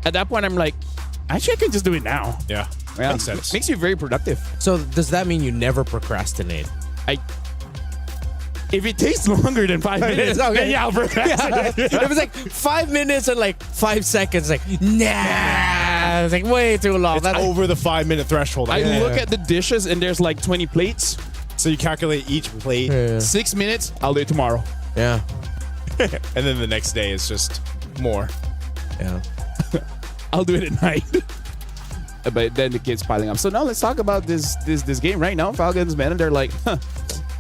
at that point, I'm like, actually, I can just do it now. Yeah. Makes sense. Makes you very productive. So does that mean you never procrastinate? If it takes longer than 5 minutes, then I'll procrastinate. It was like 5 minutes and like 5 seconds. Like, nah. It's like way too long. It's over the 5 minute threshold. I look at the dishes and there's like 20 plates. So you calculate each plate. 6 minutes, I'll do it tomorrow. Yeah. And then the next day is just more. Yeah. I'll do it at night. But then the kids piling up. So now let's talk about this game right now. Falcons, man, and they're like,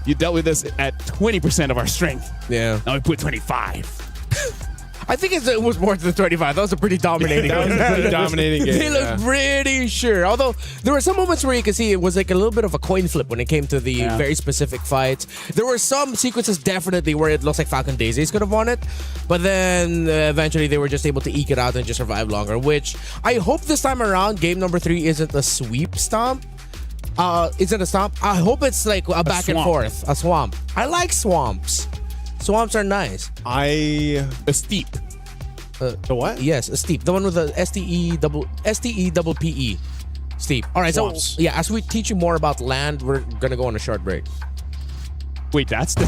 you dealt with us at 20% of our strength. Yeah. Now we put 25. I think it was more than 25. That was a pretty dominating That was a pretty dominating game. They looked pretty sure. Although there were some moments where you could see it was like a little bit of a coin flip when it came to the very specific fights. There were some sequences definitely where it looks like Falcon Daisies could have won it, but then eventually they were just able to eke it out and just survive longer, which I hope this time around game number 3 isn't a sweep stomp. Is it a stomp? I hope it's like a back and forth, a swamp. I like swamps. Swamps are nice. A steep. The what? Yes, a steep. The one with the STE double PE. Steep. All right, Swamps. so yeah, as we teach you more about land, we're gonna go on a short break. Wait, that's the.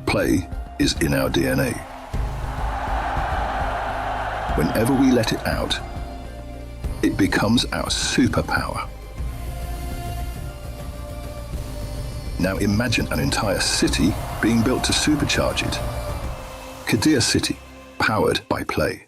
Play is in our DNA. Whenever we let it out, it becomes our superpower. Now imagine an entire city being built to supercharge it. Kadir City, powered by play.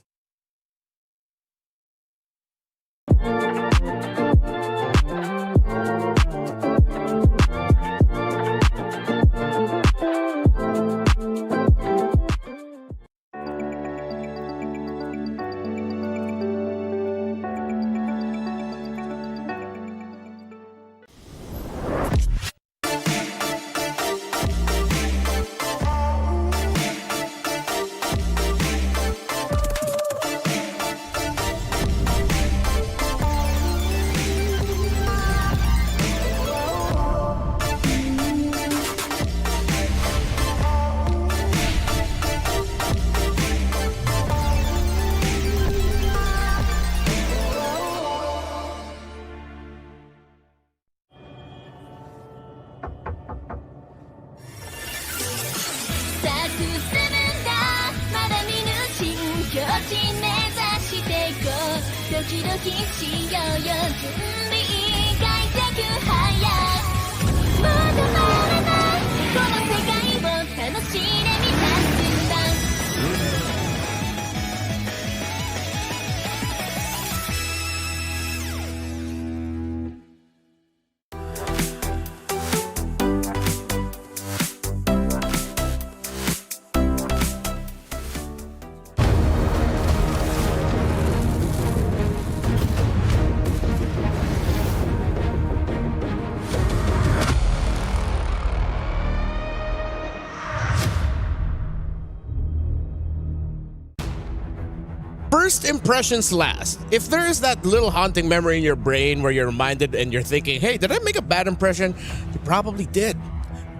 First impressions last. If there is that little haunting memory in your brain where you're reminded and you're thinking, hey, did I make a bad impression? You probably did.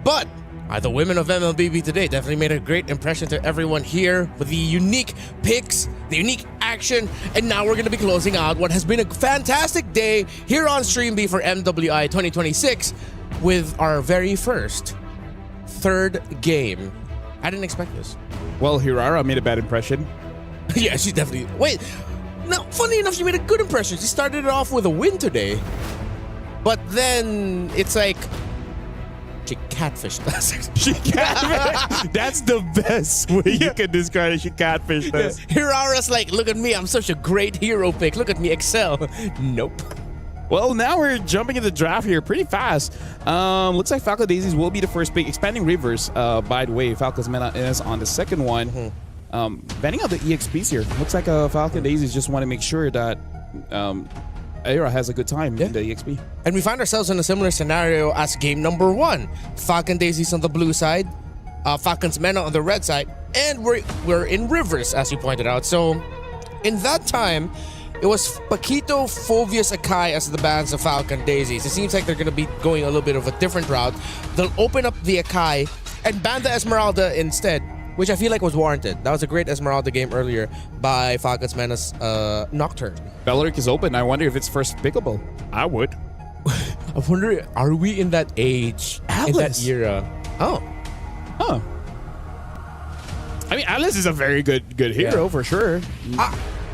But the women of MLBB today definitely made a great impression to everyone here with the unique picks, the unique action, and now we're going to be closing out what has been a fantastic day here on Stream B for MWI 2026 with our very first third game. I didn't expect this. Well, Hirara made a bad impression. Yeah, she definitely. Wait, no. Funny enough, she made a good impression. She started it off with a win today, but then it's like she catfished us. She catfished. That's the best way you can describe it. She catfished us. Hirara's like, look at me. I'm such a great hero pick. Look at me excel. Nope. Well, now we're jumping into the draft here pretty fast. Looks like Falcon Daisies will be the first pick. Expanding Rivers, by the way, Falcon's Meta is on the second one. Banning out the EXPs here. Looks like Falcon Daisies just want to make sure that Aira has a good time in the EXP. And we find ourselves in a similar scenario as game number 1. Falcon Daisies on the blue side, Falcon's Mena on the red side, and we're in Rivers, as you pointed out. So in that time, it was Paquito, Fovius, Akai as the bans of Falcon Daisies. It seems like they're going to be going a little bit of a different route. They'll open up the Akai and ban the Esmeralda instead, which I feel like was warranted. That was a great Esmeralda game earlier by Falcon's Menace Nocturne. Belleric is open. I wonder if it's first pickable. I would. I wonder, are we in that age, in that era? Oh. Huh. I mean, Alice is a very good hero for sure.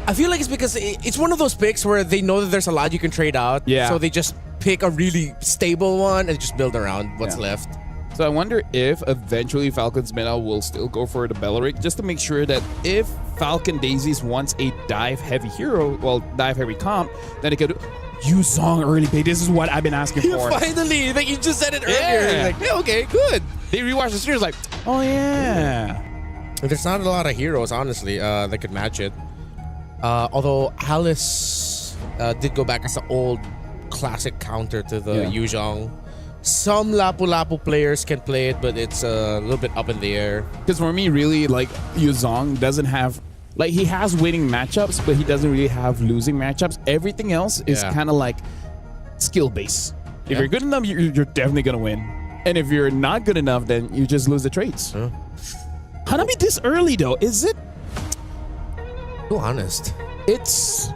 I feel like it's because it's one of those picks where they know that there's a lot you can trade out. Yeah. So they just pick a really stable one and just build around what's left. So I wonder if eventually Falcon's meta will still go for the Belleric just to make sure that if Falcon Daisies wants a dive-heavy hero, well, dive-heavy comp, then it could use Song early play. This is what I've been asking for. Finally, like you just said it earlier. Yeah. Like, yeah, okay, good. They rewatched the series like, oh yeah. There's not a lot of heroes, honestly, that could match it. Although Alice did go back as the old classic counter to the Yu Zhong. Some Lapu-Lapu players can play it, but it's a little bit up in the air. Because for me, really, like, Yu Zhong doesn't have... Like, he has winning matchups, but he doesn't really have losing matchups. Everything else is kind of like skill-based. If you're good enough, you're definitely going to win. And if you're not good enough, then you just lose the trades. Hanabi this early, though, is it? Too honest. It's...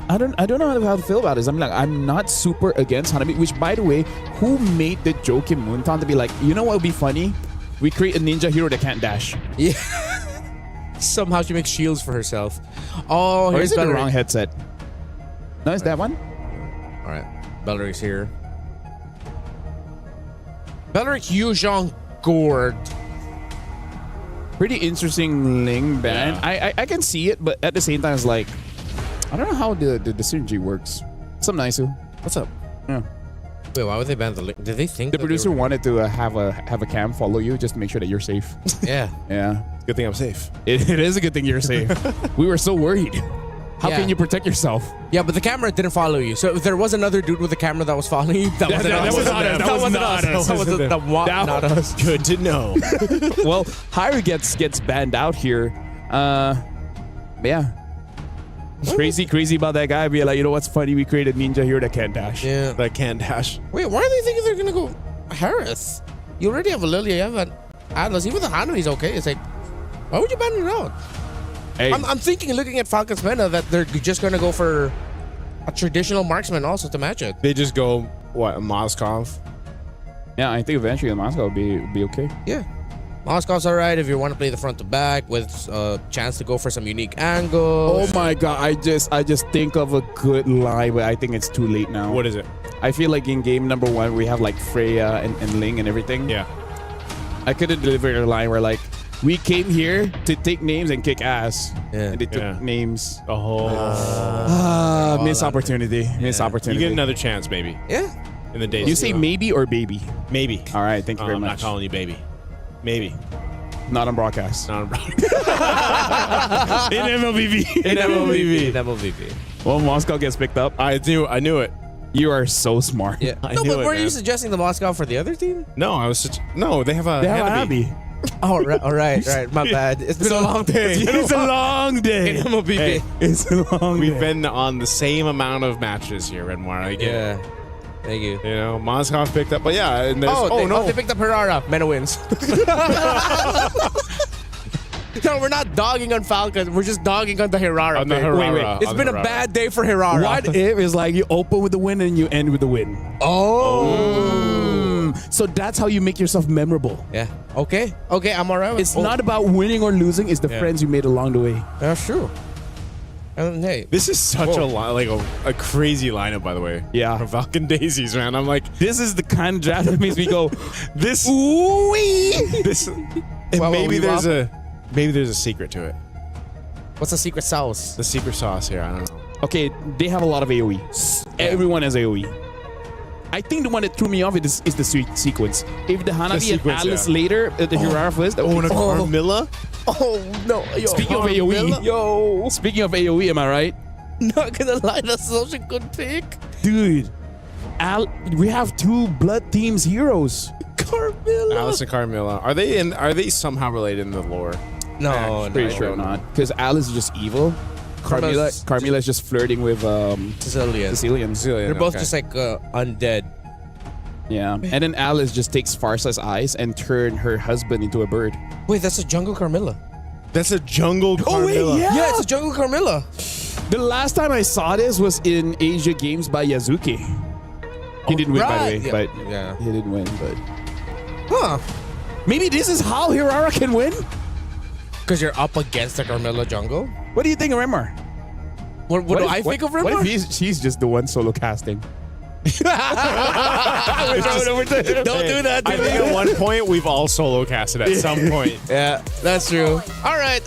I don't know how to feel about this. I'm not super against Hanabi, which, by the way, who made the joke in Moontown to be like, you know what would be funny? We create a ninja hero that can't dash. Yeah. Somehow she makes shields for herself. Oh, or here's is it the Belleric. wrong headset? No, it's that one? All right. Belleric's here. Belleric Yu Zhong Gourd. Pretty interesting Ling ban. I can see it, but at the same time, it's like, I don't know how the synergy works. What's up, Naisu? What's up? Yeah. Wait, why would they ban the link? Did they think the producer wanted to have a cam follow you just to make sure that you're safe? Yeah. Yeah. Good thing I'm safe. It is a good thing you're safe. We were so worried. How can you protect yourself? Yeah, but the camera didn't follow you. So if there was another dude with a camera that was following you, that wasn't us. That wasn't us. Good to know. Well, Hyru gets banned out here. Yeah. Crazy about that guy. Be like, you know what's funny? We created ninja here that can't dash. Yeah. That can't dash. Wait, why are they thinking they're gonna go Harris? You already have a Lilia, you have an Atlas. Even the Hanabi's okay. It's like, why would you ban it out? Hey. I'm thinking, looking at Falcon's meta, that they're just gonna go for a traditional marksman also to match it. They just go, what, Moskov? Yeah, I think eventually the Moskov will be okay. Yeah. Moskov's alright if you want to play the front to back with a chance to go for some unique angles. Oh my god, I just think of a good line, but I think it's too late now. What is it? I feel like in game number 1 we have like Freya and Ling and everything. Yeah. I could have delivered a line where like, we came here to take names and kick ass. Yeah. And they took names. Oh. Missed opportunity. Missed You opportunity. get another chance, maybe. Yeah. In the days. You say maybe or baby? Maybe. All right, thank you very I'm much. not calling you baby. Maybe. Not on broadcast. Not on broadcast. In MLBB. In MLBB. In MLBB. Well, Moscow gets picked up. I knew it. You are so smart. Yeah. No, but were you suggesting the Moskov for the other team? No, no, they have a Hanabi. Oh, all right. My bad. It's been a long day. It's a long day. In MLBB. Hey, it's a long We've day. been on the same amount of matches here, Redmar. I get it. Yeah. Thank you. You know, Moskov picked up, but yeah. And there's, they picked up Herrera. Mena wins. No, we're not dogging on Falcon. We're just dogging on the Herrera. On the pick. Herrera. Wait. It's been a bad day for Herrera. What if it's like you open with the win and you end with the win? Oh. So that's how you make yourself memorable. Yeah. Okay, I'm alright with It's not about winning or losing. It's the friends you made along the way. That's true. And hey, this is such a crazy lineup, by the way. Yeah. From Falcon Daisies, man. I'm like, this is the kind of draft that makes me go, this. Ooh-wee. This. And maybe there's a secret to it. What's the secret sauce? The secret sauce here. I don't know. Okay, they have a lot of AoE. Everyone has AoE. I think the one that threw me off is the sequence. If the Hanabi and Alice later, the Hirara first. Carmilla? Oh no! Yo, Speaking of AoE, speaking of AoE, am I right? Not gonna lie, that's such a good pick, dude. We have 2 blood teams heroes. Carmilla. Alice and Carmilla. Are they somehow related in the lore? No, pretty sure not. Because Alice is just evil. Carmilla is just flirting with Sicilian. They're both just like undead. Yeah, and then Alice just takes Farsa's eyes and turn her husband into a bird. Wait, that's a jungle Carmilla. That's a jungle Carmilla. Oh wait, Yeah, it's a jungle Carmilla. The last time I saw this was in Asia Games by Yazuki. He didn't win, by the way, but he didn't win. But huh? Maybe this is how Hirara can win. Because you're up against the Carmilla jungle? What do you think of Rimmer? What do I think of Rimmer? What if she's just the one solo casting? Don't do that. I think at one point we've all solo casted at some point. Yeah, that's true. All right,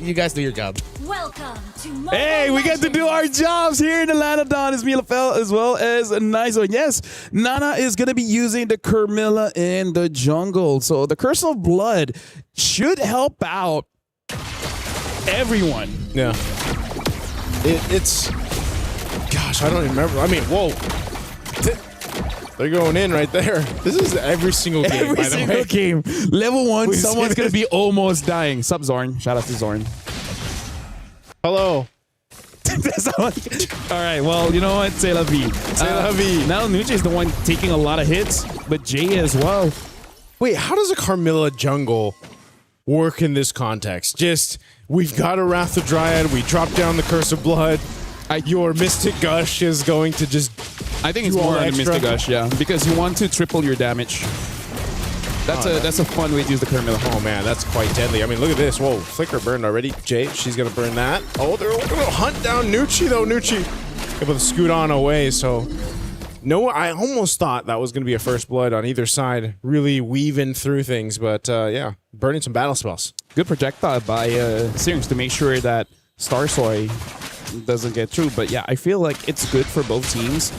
you guys do your job. Welcome to Hey, we get to do our jobs here in Atlanta. Don is Milafel as well as Nizo. Yes, Nana is going to be using the Carmilla in the jungle. So the Curse of Blood should help out everyone. Yeah. It's... Gosh, I don't even remember. I mean, whoa. They're going in right there. This is every single game, Every by the single way. game. Level 1, We've someone's seen going to this. be almost dying. Sup, Zorn. Shout out to Zorn. Hello. All right, well, you know what? C'est la vie. Now Nucci is the one taking a lot of hits, but Jay as well. Wait, how does a Carmilla jungle work in this context? Just, we've got a Wrath of Dryad, we drop down the Curse of Blood, your Mystic Gush is going to just I think it's do all more the on the extra. Mystic Gush, yeah, because you want to triple your damage. That's a fun way to use the Carmilla. Oh man, that's quite deadly. I mean, look at this. Whoa, Flicker burned already. Jay, she's gonna burn that. Oh, they're gonna hunt down Nucci though. Nucci able to scoot on away. So, no, I almost thought that was gonna be a first blood on either side, really weaving through things. But yeah, burning some battle spells. Good projectile by Syrinx to make sure that Starsoy doesn't get through. But yeah, I feel like it's good for both teams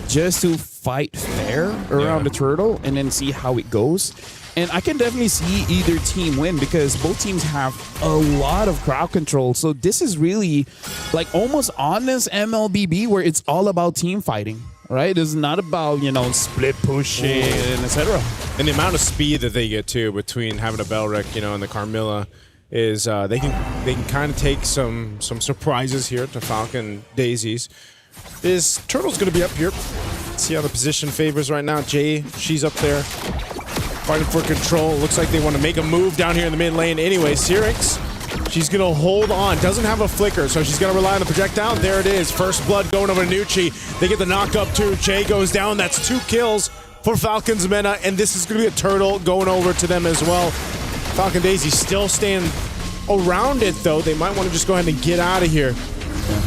just to fight fair around the turtle and then see how it goes. And I can definitely see either team win because both teams have a lot of crowd control. So this is really like almost honest MLBB where it's all about team fighting, right? It's not about, you know, split pushing and etc. And the amount of speed that they get too between having a Belric, you know, and the Carmilla is they can kind of take some surprises here to Falcon Daisies. This Turtle's going to be up here. See how the position favors right now. Jay, she's up there fighting for control. Looks like they want to make a move down here in the mid lane anyway. Syrinx, she's going to hold on. Doesn't have a flicker, so she's going to rely on the projectile. There it is. First blood going over to Nucci. They get the knock up too. Jay goes down. That's 2 kills for Falcon's Mena, and this is going to be a Turtle going over to them as well. Falcon Daisy still staying around it, though. They might want to just go ahead and get out of here.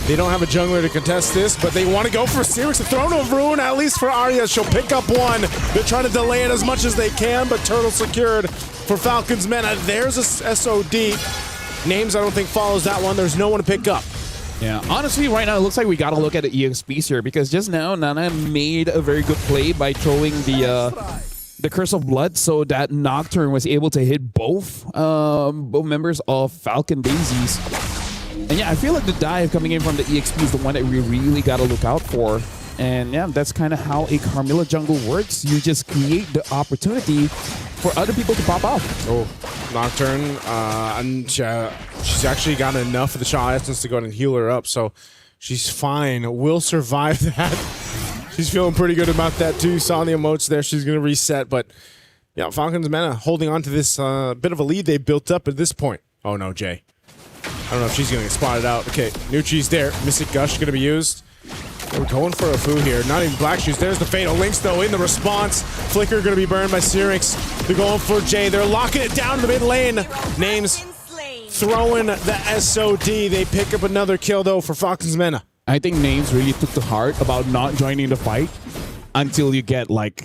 They don't have a jungler to contest this, but they want to go for Syrinx. The Throne of Ruin, at least for Arya. She'll pick up one. They're trying to delay it as much as they can, but Turtle secured for Falcon's Mena. There's a SOD. Names, I don't think, follows that one. There's no one to pick up. Yeah, honestly, right now it looks like we got to look at the EXPs here because just now Nana made a very good play by throwing the Curse of Blood so that Nocturne was able to hit both members of Falcon Daisies. And yeah, I feel like the dive coming in from the EXP is the one that we really got to look out for. And yeah, that's kind of how a Carmilla jungle works. You just create the opportunity for other people to pop out. Oh, Nocturne, and she's actually got enough of the Shaw Essence to go and heal her up, so she's fine. Will survive that. She's feeling pretty good about that too. Saw the emotes there. She's going to reset, but yeah, Falcon's Mena holding on to this bit of a lead they built up at this point. Oh no, Jay. I don't know if she's going to get spotted out. Okay, Nucci's there. Mystic Gush going to be used. We're going for a Fu here. Not even Black Shoes. There's the Fatal Links, though, in the response. Flicker going to be burned by Syrinx. They're going for Jay. They're locking it down in the mid lane. Names throwing the SOD. They pick up another kill, though, for Falcon's Mena. I think Names really took to heart about not joining the fight until you get, like,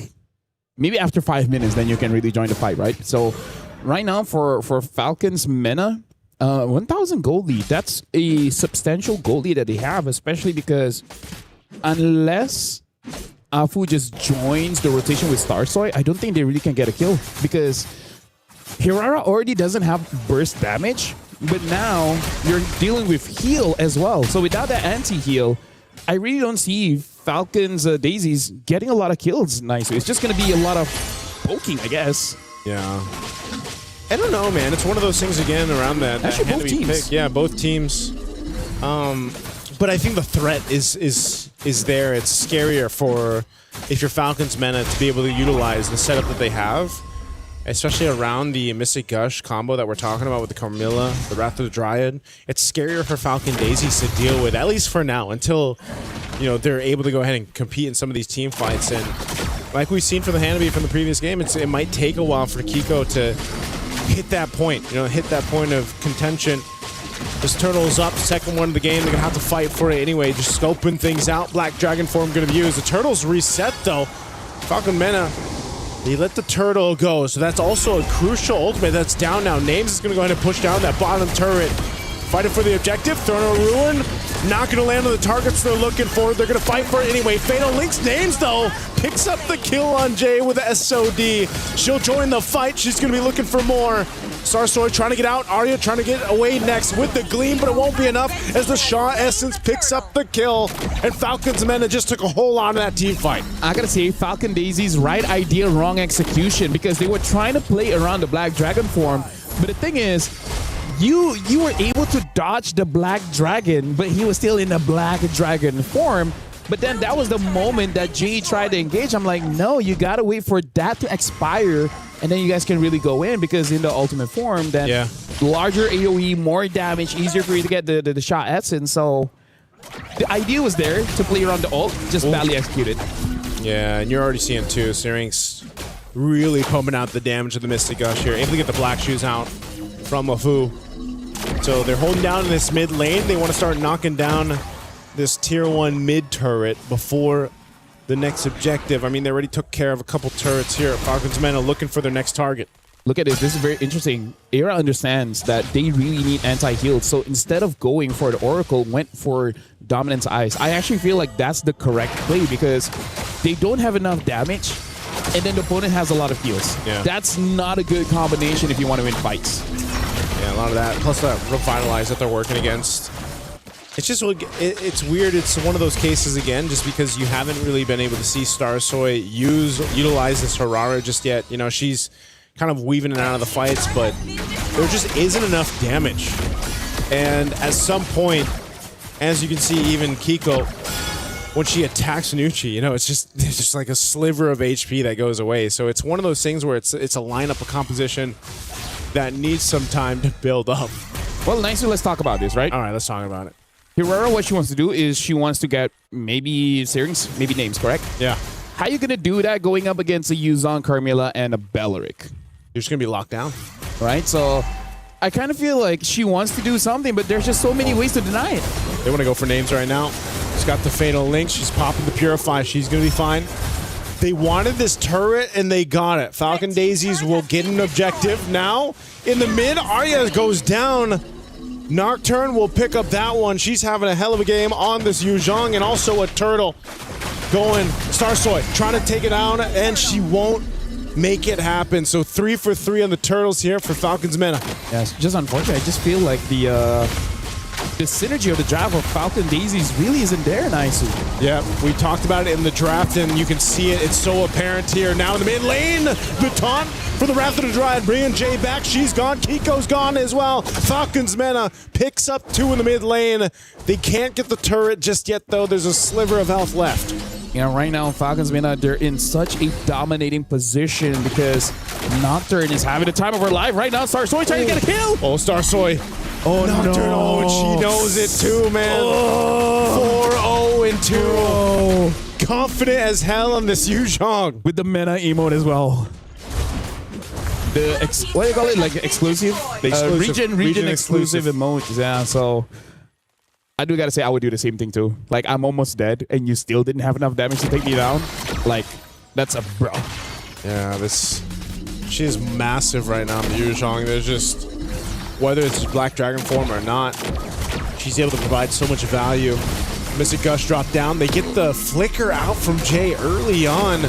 maybe after 5 minutes, then you can really join the fight, right? So right now for Falcon's Mena, 1,000 gold lead. That's a substantial gold lead that they have, especially because unless Afu just joins the rotation with Starsoy, I don't think they really can get a kill because Hirara already doesn't have burst damage, but now you're dealing with heal as well. So without that anti-heal, I really don't see Falcon's Daisies getting a lot of kills nicely. It's just going to be a lot of poking, I guess. Yeah. I don't know, man. It's one of those things again around that. Actually, both teams. Pick. Yeah, both teams. But I think the threat is there. It's scarier for if you're Falcon's Mena to be able to utilize the setup that they have, especially around the Mystic Gush combo that we're talking about with the Carmilla, the Wrath of the Dryad. It's scarier for Falcon Daisies to deal with, at least for now, until they're able to go ahead and compete in some of these team fights. And like we've seen for the Hanabi from the previous game, it might take a while for Kiko to hit that point, hit that point of contention. This Turtle's up, second one of the game. They're going to have to fight for it anyway, just scoping things out. Black Dragon form going to be used. The Turtle's reset, though. Falcon Mena, he let the Turtle go, so that's also a crucial ultimate that's down now. Names is going to go ahead and push down that bottom turret. Fighting for the objective. Throwing a Ruin. Not going to land on the targets they're looking for. They're going to fight for it anyway. Fatal Links Names, though, picks up the kill on Jay with the SOD. She'll join the fight. She's going to be looking for more. Starsoy trying to get out. Arya trying to get away next with the Gleam, but it won't be enough as the Shaw Essence picks up the kill. And Falcon's Mena just took a whole lot of that team fight. I gotta say, Falcon Daisy's right idea, wrong execution, because they were trying to play around the Black Dragon form. But the thing is, you were able to dodge the Black Dragon, but he was still in the Black Dragon form. But then that was the moment that Jay tried to engage. I'm like, no, you gotta wait for that to expire, and then you guys can really go in, because in the ultimate form, then larger AoE, more damage, easier for you to get the shot essence. So the idea was there to play around the ult, just badly executed. Yeah, and you're already seeing too, Syrinx really pumping out the damage of the Mystic Gush here, able to get the Black Shoes out from LeFou. So they're holding down in this mid lane. They want to start knocking down this tier 1 mid turret before the next objective. I mean, they already took care of a couple turrets here. Falcon's Mena looking for their next target. Look at this. This is very interesting. Era understands that they really need anti-heal. So instead of going for the Oracle, went for Dominance Eyes. I actually feel like that's the correct play, because they don't have enough damage, and then the opponent has a lot of heals. Yeah. That's not a good combination if you want to win fights. Yeah, a lot of that. Plus that Revitalize that they're working against. It's just, it's weird. It's one of those cases, again, just because you haven't really been able to see Starsoy utilize this Harara just yet. She's kind of weaving in and out of the fights, but there just isn't enough damage. And at some point, as you can see, even Kiko, when she attacks Nucci, it's just like a sliver of HP that goes away. So it's one of those things where it's a lineup of composition that needs some time to build up. Well, nicely, let's talk about this, right? All right, let's talk about it. Hirara, what she wants to do is she wants to get maybe Syrinx, maybe Names, correct? Yeah. How are you going to do that going up against a Yuzong, Carmilla, and a Belleric? You're just going to be locked down. Right? So I kind of feel like she wants to do something, but there's just so many ways to deny it. They want to go for Names right now. She's got the Fatal Link. She's popping the Purify. She's going to be fine. They wanted this turret, and they got it. Falcon Daisies will get an objective now. In the mid, Arya goes down. Nocturne will pick up that one. She's having a hell of a game on this Yuzhong, and also a Turtle going. Starsoy trying to take it down, and she won't make it happen. So 3 for 3 on the Turtles here for Falcon's Mena. Yeah, it's just unfortunate. I just feel like the synergy of the draft of Falcon Daisies really isn't there in ISU. Yeah, we talked about it in the draft, and you can see it. It's so apparent here. Now in the mid lane, the taunt for the Wrath of the Dryad, bringing Jay back. She's gone. Kiko's gone as well. Falcon's Mena picks up 2 in the mid lane. They can't get the turret just yet, though. There's a sliver of health left. Right now, Falcons Mena, they're in such a dominating position because Nocturne is having the time of her life right now. Starsoy trying to get a kill. Oh, Starsoy. Oh, Nocturne. No. Oh, and she knows it too, man. 4-0-2. Oh. Confident as hell on this Yuzhong. With the Mena emote as well. The what do you call it? Like exclusive? Region exclusive emotes. Yeah, so I do gotta say I would do the same thing too. Like, I'm almost dead and you still didn't have enough damage to take me down. Like, that's a bro. Yeah, she is massive right now in the Yuzhong. There's just, whether it's Black Dragon form or not, she's able to provide so much value. Mystic Gush dropped down. They get the flicker out from Jay early on.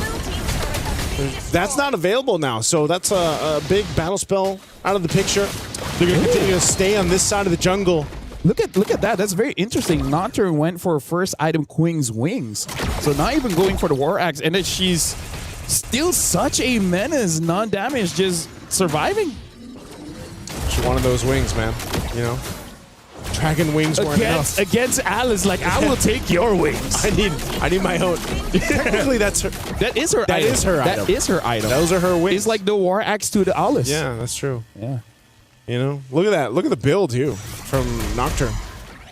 That's not available now, so that's a big battle spell out of the picture. They're going to continue to stay on this side of the jungle. Look at that. That's very interesting. Nocturne went for first item Queen's Wings. So not even going for the War Axe. And then she's still such a menace, non-damage, just surviving. She wanted those wings, man. Dragon wings weren't enough. Against Alice, like, I will take your wings. I need my own. Technically, that's her. That is her item. That is her item. Those are her wings. It's like the War Axe to the Alice. Yeah, that's true. Yeah. Look at that. Look at the build, too, from Nocturne.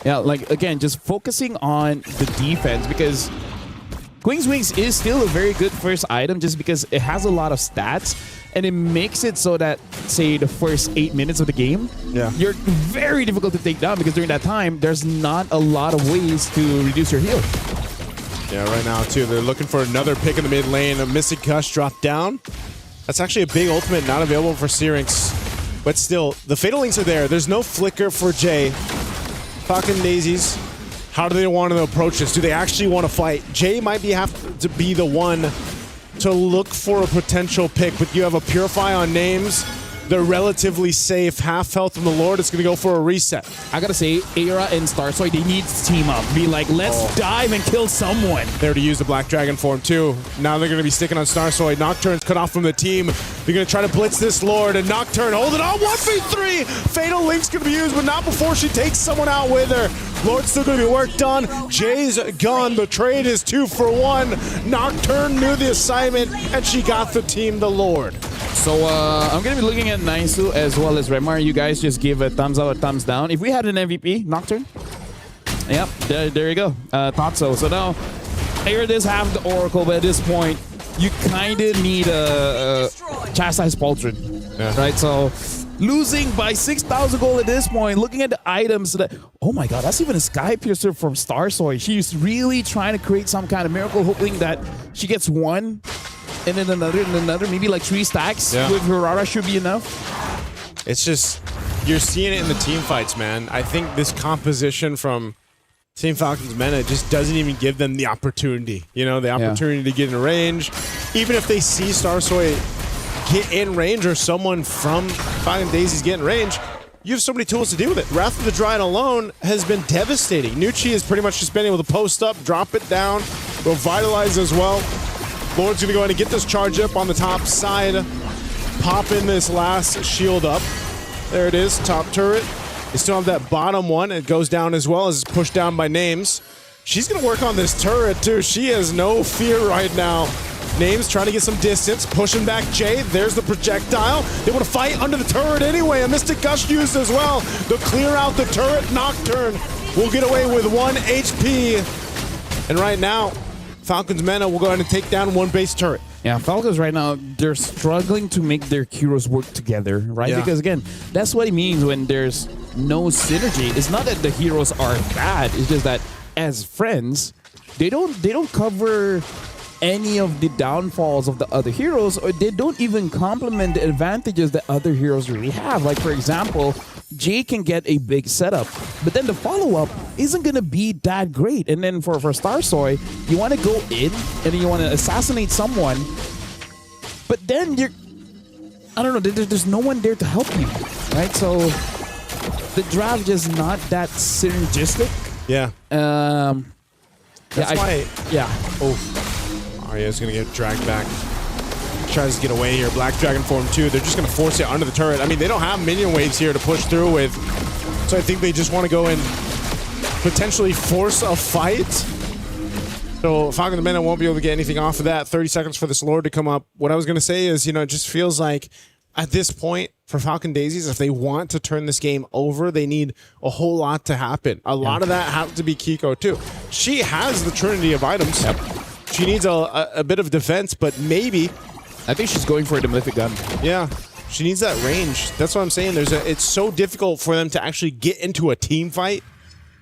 Yeah, like, again, just focusing on the defense, because Queen's Wings is still a very good first item just because it has a lot of stats and it makes it so that, say, the first 8 minutes of the game, you're very difficult to take down because during that time, there's not a lot of ways to reduce your heal. Yeah, right now, too, they're looking for another pick in the mid lane. A Mystic Gush dropped down. That's actually a big ultimate not available for Syrinx. But still, the Fatal Links are there. There's no flicker for Jay. Falcon Daisies, how do they want to approach this? Do they actually want to fight? Jay might have to be the one to look for a potential pick, but you have a Purify on names. They're relatively safe. Half health from the Lord. It's going to go for a reset. I got to say, Era and Starsoy, they need to team up. Be like, let's dive and kill someone. There to use the Black Dragon form, too. Now they're going to be sticking on Starsoy. Nocturne's cut off from the team. They're going to try to blitz this Lord, and Nocturne holding on. 1v3! Fatal Link's going to be used, but not before she takes someone out with her. Lord's still going to be worked on. Jay's gone. The trade is 2 for 1. Nocturne knew the assignment, and she got the team the Lord. So I'm going to be looking at Naisu as well as Remar. You guys just give a thumbs up or thumbs down. If we had an MVP, Nocturne. Yep, there you go. Thought so. So now, here does have the Oracle, but at this point, you kind of need a Chastise Pauldron. Right? So losing by 6,000 gold at this point, looking at the items that, oh my god, that's even a Sky Piercer from Starsoy. She's really trying to create some kind of miracle, hoping that she gets one. And then another, maybe like 3 stacks with Hirara should be enough. It's just, you're seeing it in the team fights, man. I think this composition from Team Falcon's Mena just doesn't even give them the opportunity. You know, the opportunity to get in range. Even if they see Starsoy get in range or someone from Falcon Daisy's get in range, you have so many tools to deal with it. Wrath of the Dryad alone has been devastating. Nucci is pretty much just been able to post up, drop it down, revitalize as well. Lord's going to go ahead and get this charge up on the top side. Pop in this last shield up. There it is, top turret. They still have that bottom one. It goes down as well as it's pushed down by Names. She's going to work on this turret too. She has no fear right now. Names trying to get some distance, pushing back Jay. There's the projectile. They want to fight under the turret anyway. A Mystic Gush used as well. They'll clear out the turret. Nocturne will get away with 1 HP. And right now, Falcon's Mena will go ahead and take down 1 base turret. Yeah, Falcons right now, they're struggling to make their heroes work together, right? Yeah. Because again, that's what it means when there's no synergy. It's not that the heroes are bad, it's just that as friends, they don't cover any of the downfalls of the other heroes, or they don't even complement the advantages that other heroes really have. Like, for example, Jay can get a big setup, but then the follow-up isn't going to be that great. And then for Starsoy, you want to go in and you want to assassinate someone, but then I don't know, there's no one there to help you, right? So the draft is not that synergistic. Yeah. That's why. Yeah. Oh, Arya's going to get dragged back. Tries to get away here. Black Dragon form 2. They're just going to force it under the turret. I mean, they don't have minion waves here to push through with. So I think they just want to go and potentially force a fight. So Falcon the Mena won't be able to get anything off of that. 30 seconds for this Lord to come up. What I was going to say is, it just feels like at this point for Falcon Daisies, if they want to turn this game over, they need a whole lot to happen. A lot of that has to be Kiko too. She has the trinity of items. Yep. She needs a bit of defense, but maybe. I think she's going for the Malefic Gun. Yeah, she needs that range. That's what I'm saying. It's so difficult for them to actually get into a team fight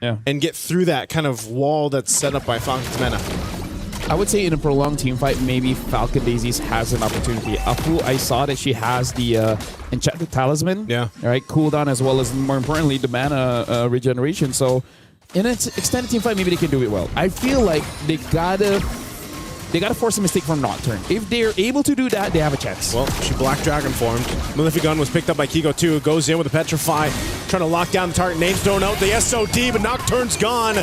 and get through that kind of wall that's set up by Falcon's Mena. I would say in a prolonged team fight, maybe Falcon Daisies has an opportunity. Apu, I saw that she has the Enchanted Talisman. Yeah. Right, cooldown as well as, more importantly, the mana regeneration. So in an extended team fight, maybe they can do it well. I feel like they gotta force a mistake from Nocturne. If they're able to do that, they have a chance. Well, she Black Dragon formed. Malefic Gun was picked up by Kiko too. Goes in with a Petrify. Trying to lock down the target. Names thrown out. The SOD, but Nocturne's gone.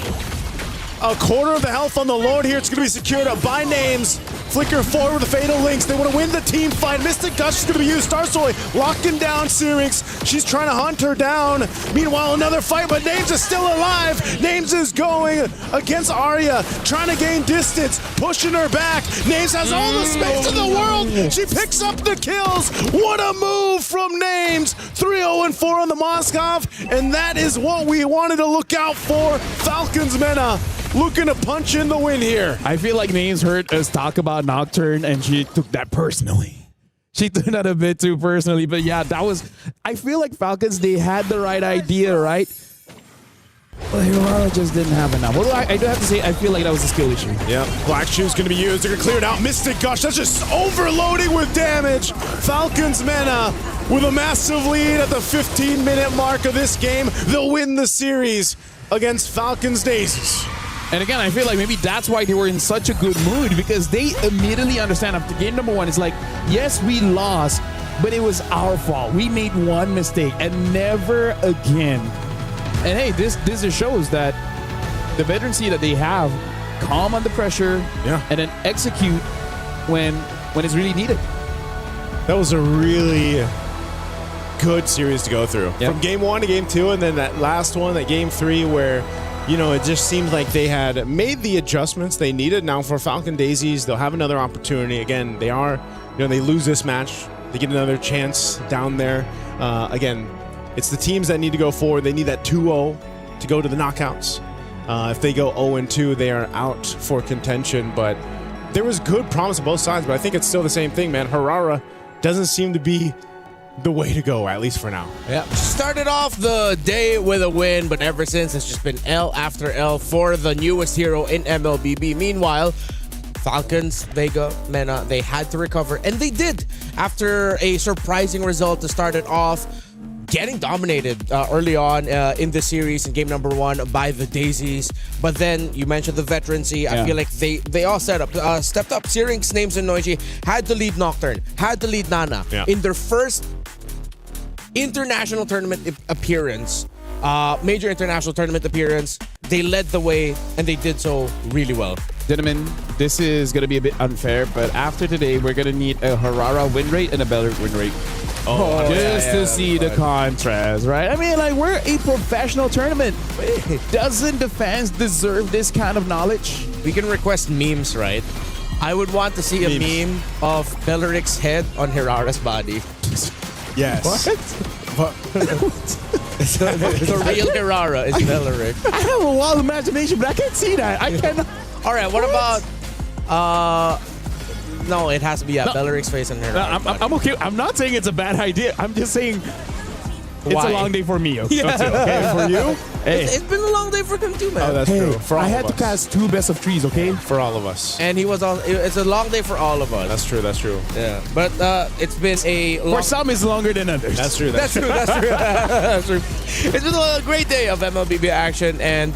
A quarter of the health on the Lord here. It's going to be secured up by Names. Flicker forward with the Fatal Links. They want to win the team fight. Mystic Gush is going to be used. Starsoy locking down Syrinx. She's trying to hunt her down. Meanwhile, another fight, but Names is still alive. Names is going against Arya, trying to gain distance, pushing her back. Names has all the space in the world. She picks up the kills. What a move from Names. 3-0-4 on the Moskov, and that is what we wanted to look out for. Falcons Mena looking to punch in the win here. I feel like Names heard us talk about Nocturne and she took that personally. She took that a bit too personally, but yeah, that was, I feel like Falcons, they had the right idea, right? But Hirara just didn't have enough. Although I do have to say, I feel like that was a skill issue. Yeah, Black Shoe's going to be used. They're going to clear it out. Mystic Gush, that's just overloading with damage. Falcons Mena with a massive lead at the 15-minute mark of this game. They'll win the series against Falcons Daisies. And again, I feel like maybe that's why they were in such a good mood, because they immediately understand after game number one, it's like, yes, we lost, but it was our fault. We made one mistake and never again. And hey, this just shows that the veterancy that they have, calm under pressure, and then execute when it's really needed. That was a really good series to go through. Yep. From game 1 to game 2, and then that last one, that game 3, where it just seemed like they had made the adjustments they needed. Now for Falcon Daisies, they'll have another opportunity. Again, they are, they lose this match, they get another chance down there. Again, it's the teams that need to go forward. They need that 2-0 to go to the knockouts. If they go 0-2, they are out for contention. But there was good promise on both sides, but I think it's still the same thing, man. Hirara doesn't seem to be the way to go, at least for now. Yeah, started off the day with a win, but ever since it's just been L after L for the newest hero in MLBB. Meanwhile, Falcons, Vega, Mena, they had to recover, and they did after a surprising result to start it off. Getting dominated early on in the series in game number 1 by the Daisies. But then you mentioned the veterancy. I feel like they all stepped up. Syrinx, Names, and Noiji had to lead Nocturne, had to lead Nana. In their first international tournament appearance, major international tournament appearance, they led the way, and they did so really well. Gentlemen, this is going to be a bit unfair, but after today, we're going to need a Hirara win rate and a Belleric win rate. Just to see the contrast, right? I mean, like, we're a professional tournament. Doesn't the fans deserve this kind of knowledge? We can request memes, right? I would want to see a meme of Belleric's head on Hirara's body. Yes. What? The real Hirara is Belleric. I have a wild imagination, but I can't see that. I cannot. All right, what about... No, it has to be Belleric's face on her. I'm okay. I'm not saying it's a bad idea. I'm just saying it's a long day for me. Okay, for you. Hey. It's been a long day for him too, man. Oh, that's true. For all I of had us. to cast 2 best of 3s. Okay, for all of us. And he was all. It's a long day for all of us. That's true. That's true. Yeah, but it's been a. For some, it's longer than others. That's true. That's true. That's true. It's been a great day of MLBB action, and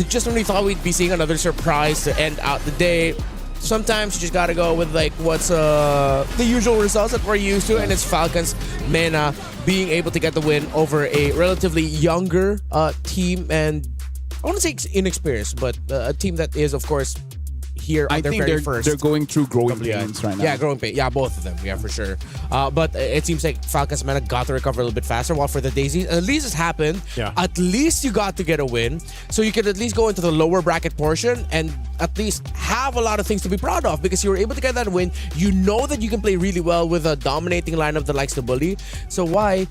just when we thought we'd be seeing another surprise to end out the day. Sometimes you just gotta go with like what's the usual results that we're used to, and it's Falcons Mena being able to get the win over a relatively younger team, and I want to say inexperienced, but a team that is, of course, here on their very first. They're going through growing pains right now. Yeah, growing pains. Yeah, both of them. Yeah, for sure. But it seems like Falcons Mena got to recover a little bit faster. While for the Daisies, at least it's happened. Yeah. At least you got to get a win, so you could at least go into the lower bracket portion and at least have a lot of things to be proud of, because you were able to get that win. You know that you can play really well with a dominating lineup that likes to bully. So why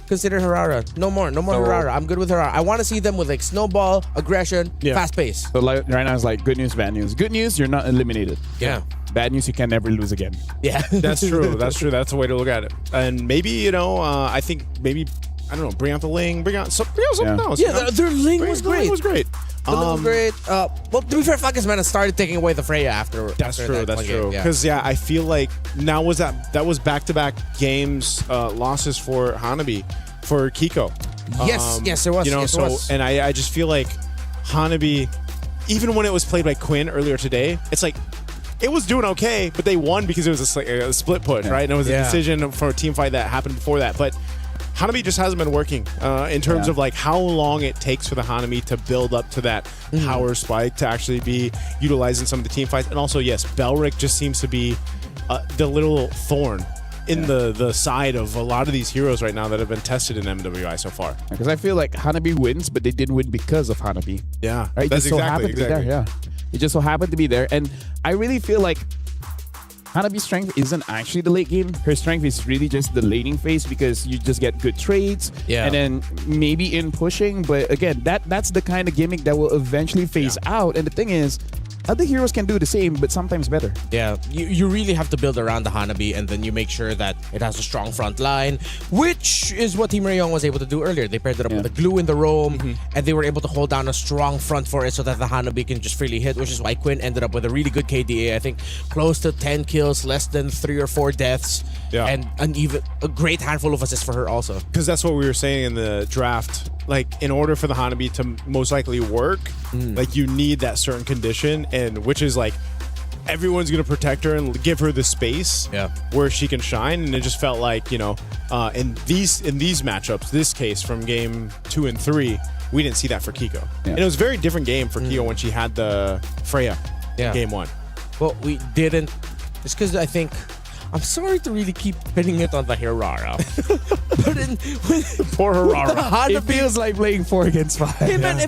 consider Hirara? No more Hirara. I'm good with Hirara. I want to see them with like snowball, aggression, fast pace. So like, right now it's like good news, bad news. Good news, you're not eliminated. Yeah. Bad news, you can never lose again. Yeah. That's true. That's true. That's the way to look at it. And maybe, I think maybe, I don't know, bring out the Ling, bring out something else. Yeah, their Ling was great. Ling was great. The Ling was great. Well, to be fair, Falcons Mena started taking away the Freya after. That's after true. that That's one true. game, Because I feel like now that was back-to-back games losses for Hanabi, for Kiko. Yes, there was. Yes, there was. And I just feel like Hanabi, even when it was played by Quinn earlier today, it's like it was doing okay, but they won because it was a split push, right? And it was a decision for a team fight that happened before that. But Hanabi just hasn't been working in terms of like how long it takes for the Hanabi to build up to that power spike to actually be utilized in some of the team fights. And also, yes, Belric just seems to be the little thorn in the side of a lot of these heroes right now that have been tested in MWI so far. Because I feel like Hanabi wins, but they didn't win because of Hanabi. Yeah, right. That's It just so happened to be there. Yeah, it just so happened to be there, and I really feel like Hanabi's strength isn't actually the late game. Her strength is really just the laning phase because you just get good trades. Yeah. And then maybe in pushing. But again, that's the kind of gimmick that will eventually phase out. And the thing is, other heroes can do the same, but sometimes better. Yeah, you really have to build around the Hanabi, and then you make sure that it has a strong front line, which is what Team Rayong was able to do earlier. They paired it up with the glue in the roam, and they were able to hold down a strong front for it so that the Hanabi can just freely hit, which is why Quinn ended up with a really good KDA. I think close to 10 kills, less than 3 or 4 deaths, and a great handful of assists for her also. Because that's what we were saying in the draft. Like, in order for the Hanabi to most likely work, like, you need that certain condition, and which is like everyone's gonna protect her and give her the space where she can shine. And it just felt like, you know, in these matchups, this case from game 2 and 3, we didn't see that for Kiko. And it was a very different game for Kiko when she had the Freya in game 1. Well, we didn't. It's because I think I'm sorry to really keep pinning it on the Hirara. But poor Hirara. It feels like playing 4 against 5. Hey man,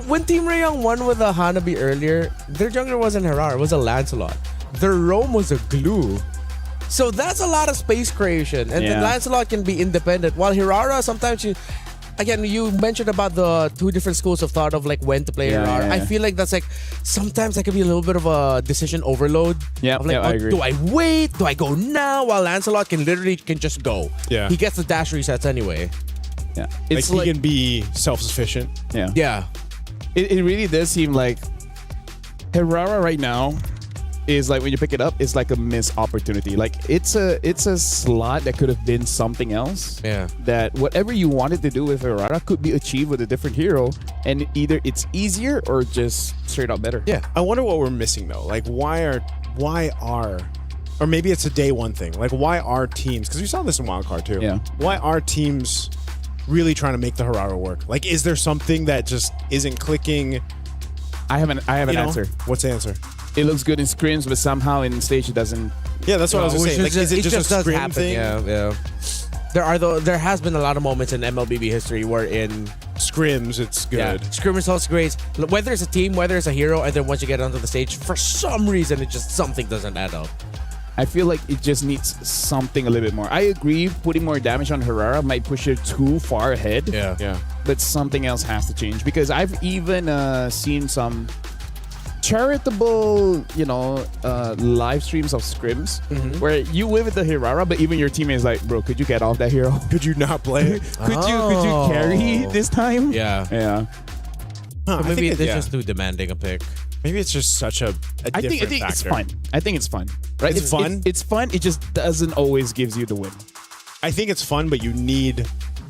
when Team Rayong won with a Hanabi earlier, their jungler wasn't Hirara, it was a Lancelot. Their roam was a glue. So that's a lot of space creation. And then Lancelot can be independent. While Hirara, sometimes again, you mentioned about the 2 different schools of thought of like when to play Hirara. I feel like that's like sometimes that can be a little bit of a decision overload. Yeah, like, I agree. Do I wait? Do I go now? While Lancelot can just go. Yeah. He gets the dash resets anyway. Yeah. It's like he can be self-sufficient. Yeah. Yeah. It really does seem like Hirara right now is like when you pick it up, it's like a missed opportunity. Like it's a slot that could have been something else. Yeah. That whatever you wanted to do with Hirara could be achieved with a different hero, and either it's easier or just straight up better. Yeah. I wonder what we're missing though. Like why are or maybe it's a day one thing. Like why are teams, because we saw this in Wildcard too. Yeah. Why are teams really trying to make the Hirara work? Like is there something that just isn't clicking? I have an answer. What's the answer? It looks good in scrims, but somehow in stage it doesn't. Yeah, that's what I was going to say. Like, is it just a scrim happen. thing? Yeah. There has been a lot of moments in MLBB history where in scrims it's good. Yeah, scrim results great. Whether it's a team, whether it's a hero, and then once you get onto the stage, for some reason something doesn't add up. I feel like it just needs something a little bit more. I agree, putting more damage on Hirara might push her too far ahead. Yeah. But something else has to change, because I've even seen some charitable, live streams of scrims where you win with the Hirara, but even your teammate is like, bro, could you get off that hero? Could you not play it? could you carry this time? Yeah. Huh, maybe they're just too demanding a pick. Maybe it's just such a I different think it's factor. fun. I think it's fun. Right? It's fun? It's fun. It just doesn't always gives you the win. I think it's fun, but you need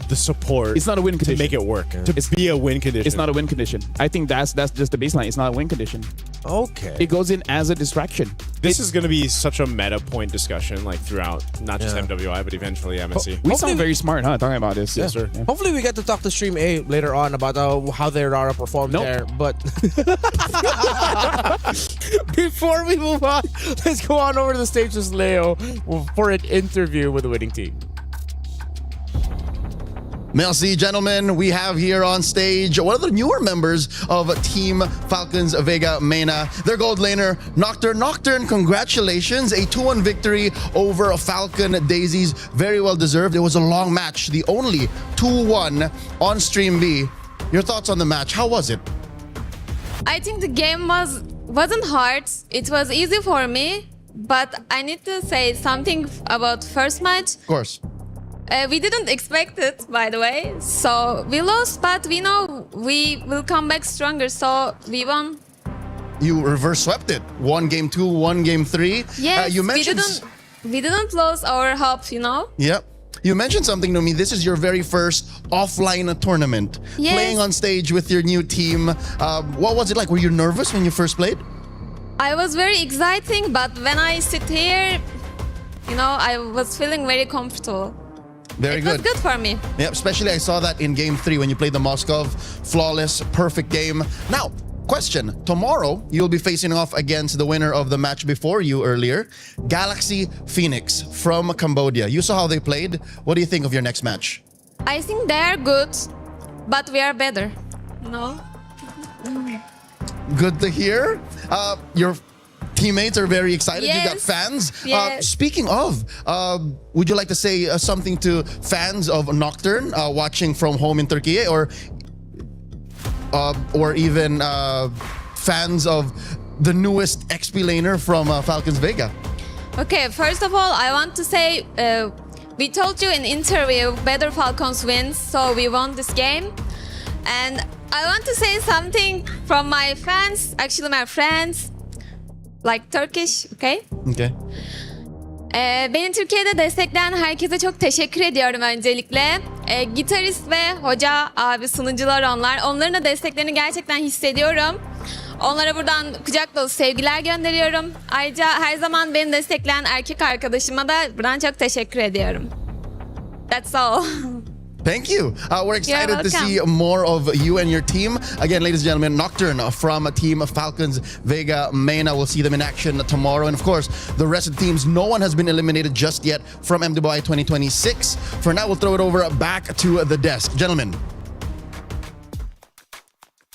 the support. It's not a win condition to make it work. To be a win condition. It's not a win condition. I think that's just the baseline. It's not a win condition. Okay. It goes in as a distraction. This is going to be such a meta point discussion, like throughout not just MWI, but eventually MSC. We sound very smart, huh? Talking about this. Yes, sir. Yeah. Hopefully we get to talk to Stream A later on about how their Rara performed there. But before we move on, let's go on over to the stage with Leo for an interview with the winning team. Merci, gentlemen. We have here on stage one of the newer members of Team Falcons Vega Mena, their gold laner, Nocturne. Nocturne, congratulations. A 2-1 victory over Falcon Daisies. Very well deserved. It was a long match, the only 2-1 on Stream B. Your thoughts on the match? How was it? I think the game wasn't hard. It was easy for me, but I need to say something about first match. Of course. We didn't expect it, by the way. So we lost, but we know we will come back stronger. So we won. You reverse swept it. 1 game 2, 1 game 3. Yes, you mentioned we didn't lose our hope, Yep. You mentioned something to me. This is your very first offline tournament. Yes. Playing on stage with your new team. What was it like? Were you nervous when you first played? I was very exciting, but when I sit here, I was feeling very comfortable. Very it good. was good for me. Yeah, especially I saw that in Game 3 when you played the Moscow. Flawless, perfect game. Now, question. Tomorrow, you'll be facing off against the winner of the match before you earlier, Galaxy Phoenix from Cambodia. You saw how they played. What do you think of your next match? I think they're good, but we are better. No? Good to hear. Your teammates are very excited. You got Yes. fans. Yes. Speaking of, would you like to say something to fans of Nocturne watching from home in Turkey, or even fans of the newest XP laner from Falcons Vega? Okay, first of all, I want to say we told you in interview better Falcons wins, so we won this game. And I want to say something from my fans, actually my friends, like Turkish, okay? Okay. Beni Türkiye'de destekleyen herkese çok teşekkür ediyorum öncelikle. Gitarist ve hoca abi sunucular onlar. Onların da desteklerini gerçekten hissediyorum. Onlara buradan kucak dolu sevgiler gönderiyorum. Ayrıca her zaman beni destekleyen erkek arkadaşıma da buradan çok teşekkür ediyorum. That's all. Thank you. We're excited to welcome. see more of you and your team. Again, ladies and gentlemen, Nocturne from Team Falcons Vega Mena. We'll see them in action tomorrow. And of course, the rest of the teams, no one has been eliminated just yet from MWI 2026. For now, we'll throw it over back to the desk. Gentlemen.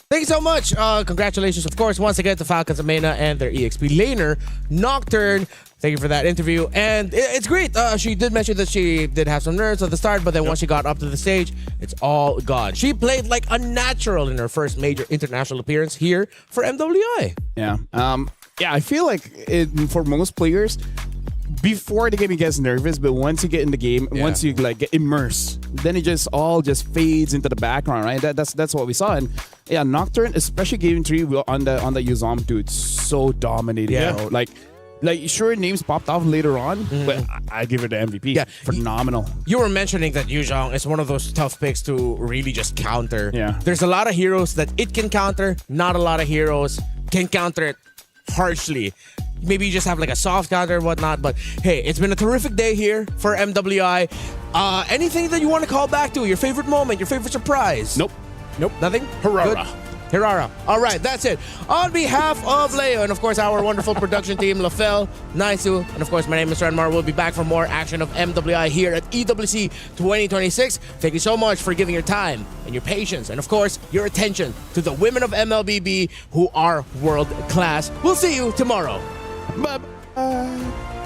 Thank you so much. Congratulations, of course, once again to Falcons Mena and their EXP laner, Nocturne. Thank you for that interview. And it's great. She did mention that she did have some nerves at the start, but then once she got up to the stage, it's all gone. She played like a natural in her first major international appearance here for MWI. Yeah. I feel like for most players, before the game it gets nervous, but once you get in the game, once you like get immersed, then it just all just fades into the background, right? That's what we saw. And yeah, Nocturne, especially game 3 on the Yuzom dude, so dominating. Yeah. Bro. Like sure names popped off later on, but I give her the MVP. Yeah. Phenomenal. You were mentioning that Yu Zhong is one of those tough picks to really just counter. Yeah. There's a lot of heroes that it can counter, not a lot of heroes can counter it harshly. Maybe you just have like a soft counter and whatnot, but hey, it's been a terrific day here for MWI. Anything that you want to call back to? Your favorite moment, your favorite surprise? Nope. Nothing? Hurrah. Good? Hirara. All right, that's it. On behalf of Leo and, of course, our wonderful production team, Lafel, Naisu, and, of course, my name is Ranmar. We'll be back for more action of MWI here at EWC 2026. Thank you so much for giving your time and your patience and, of course, your attention to the women of MLBB who are world class. We'll see you tomorrow. Bye-bye.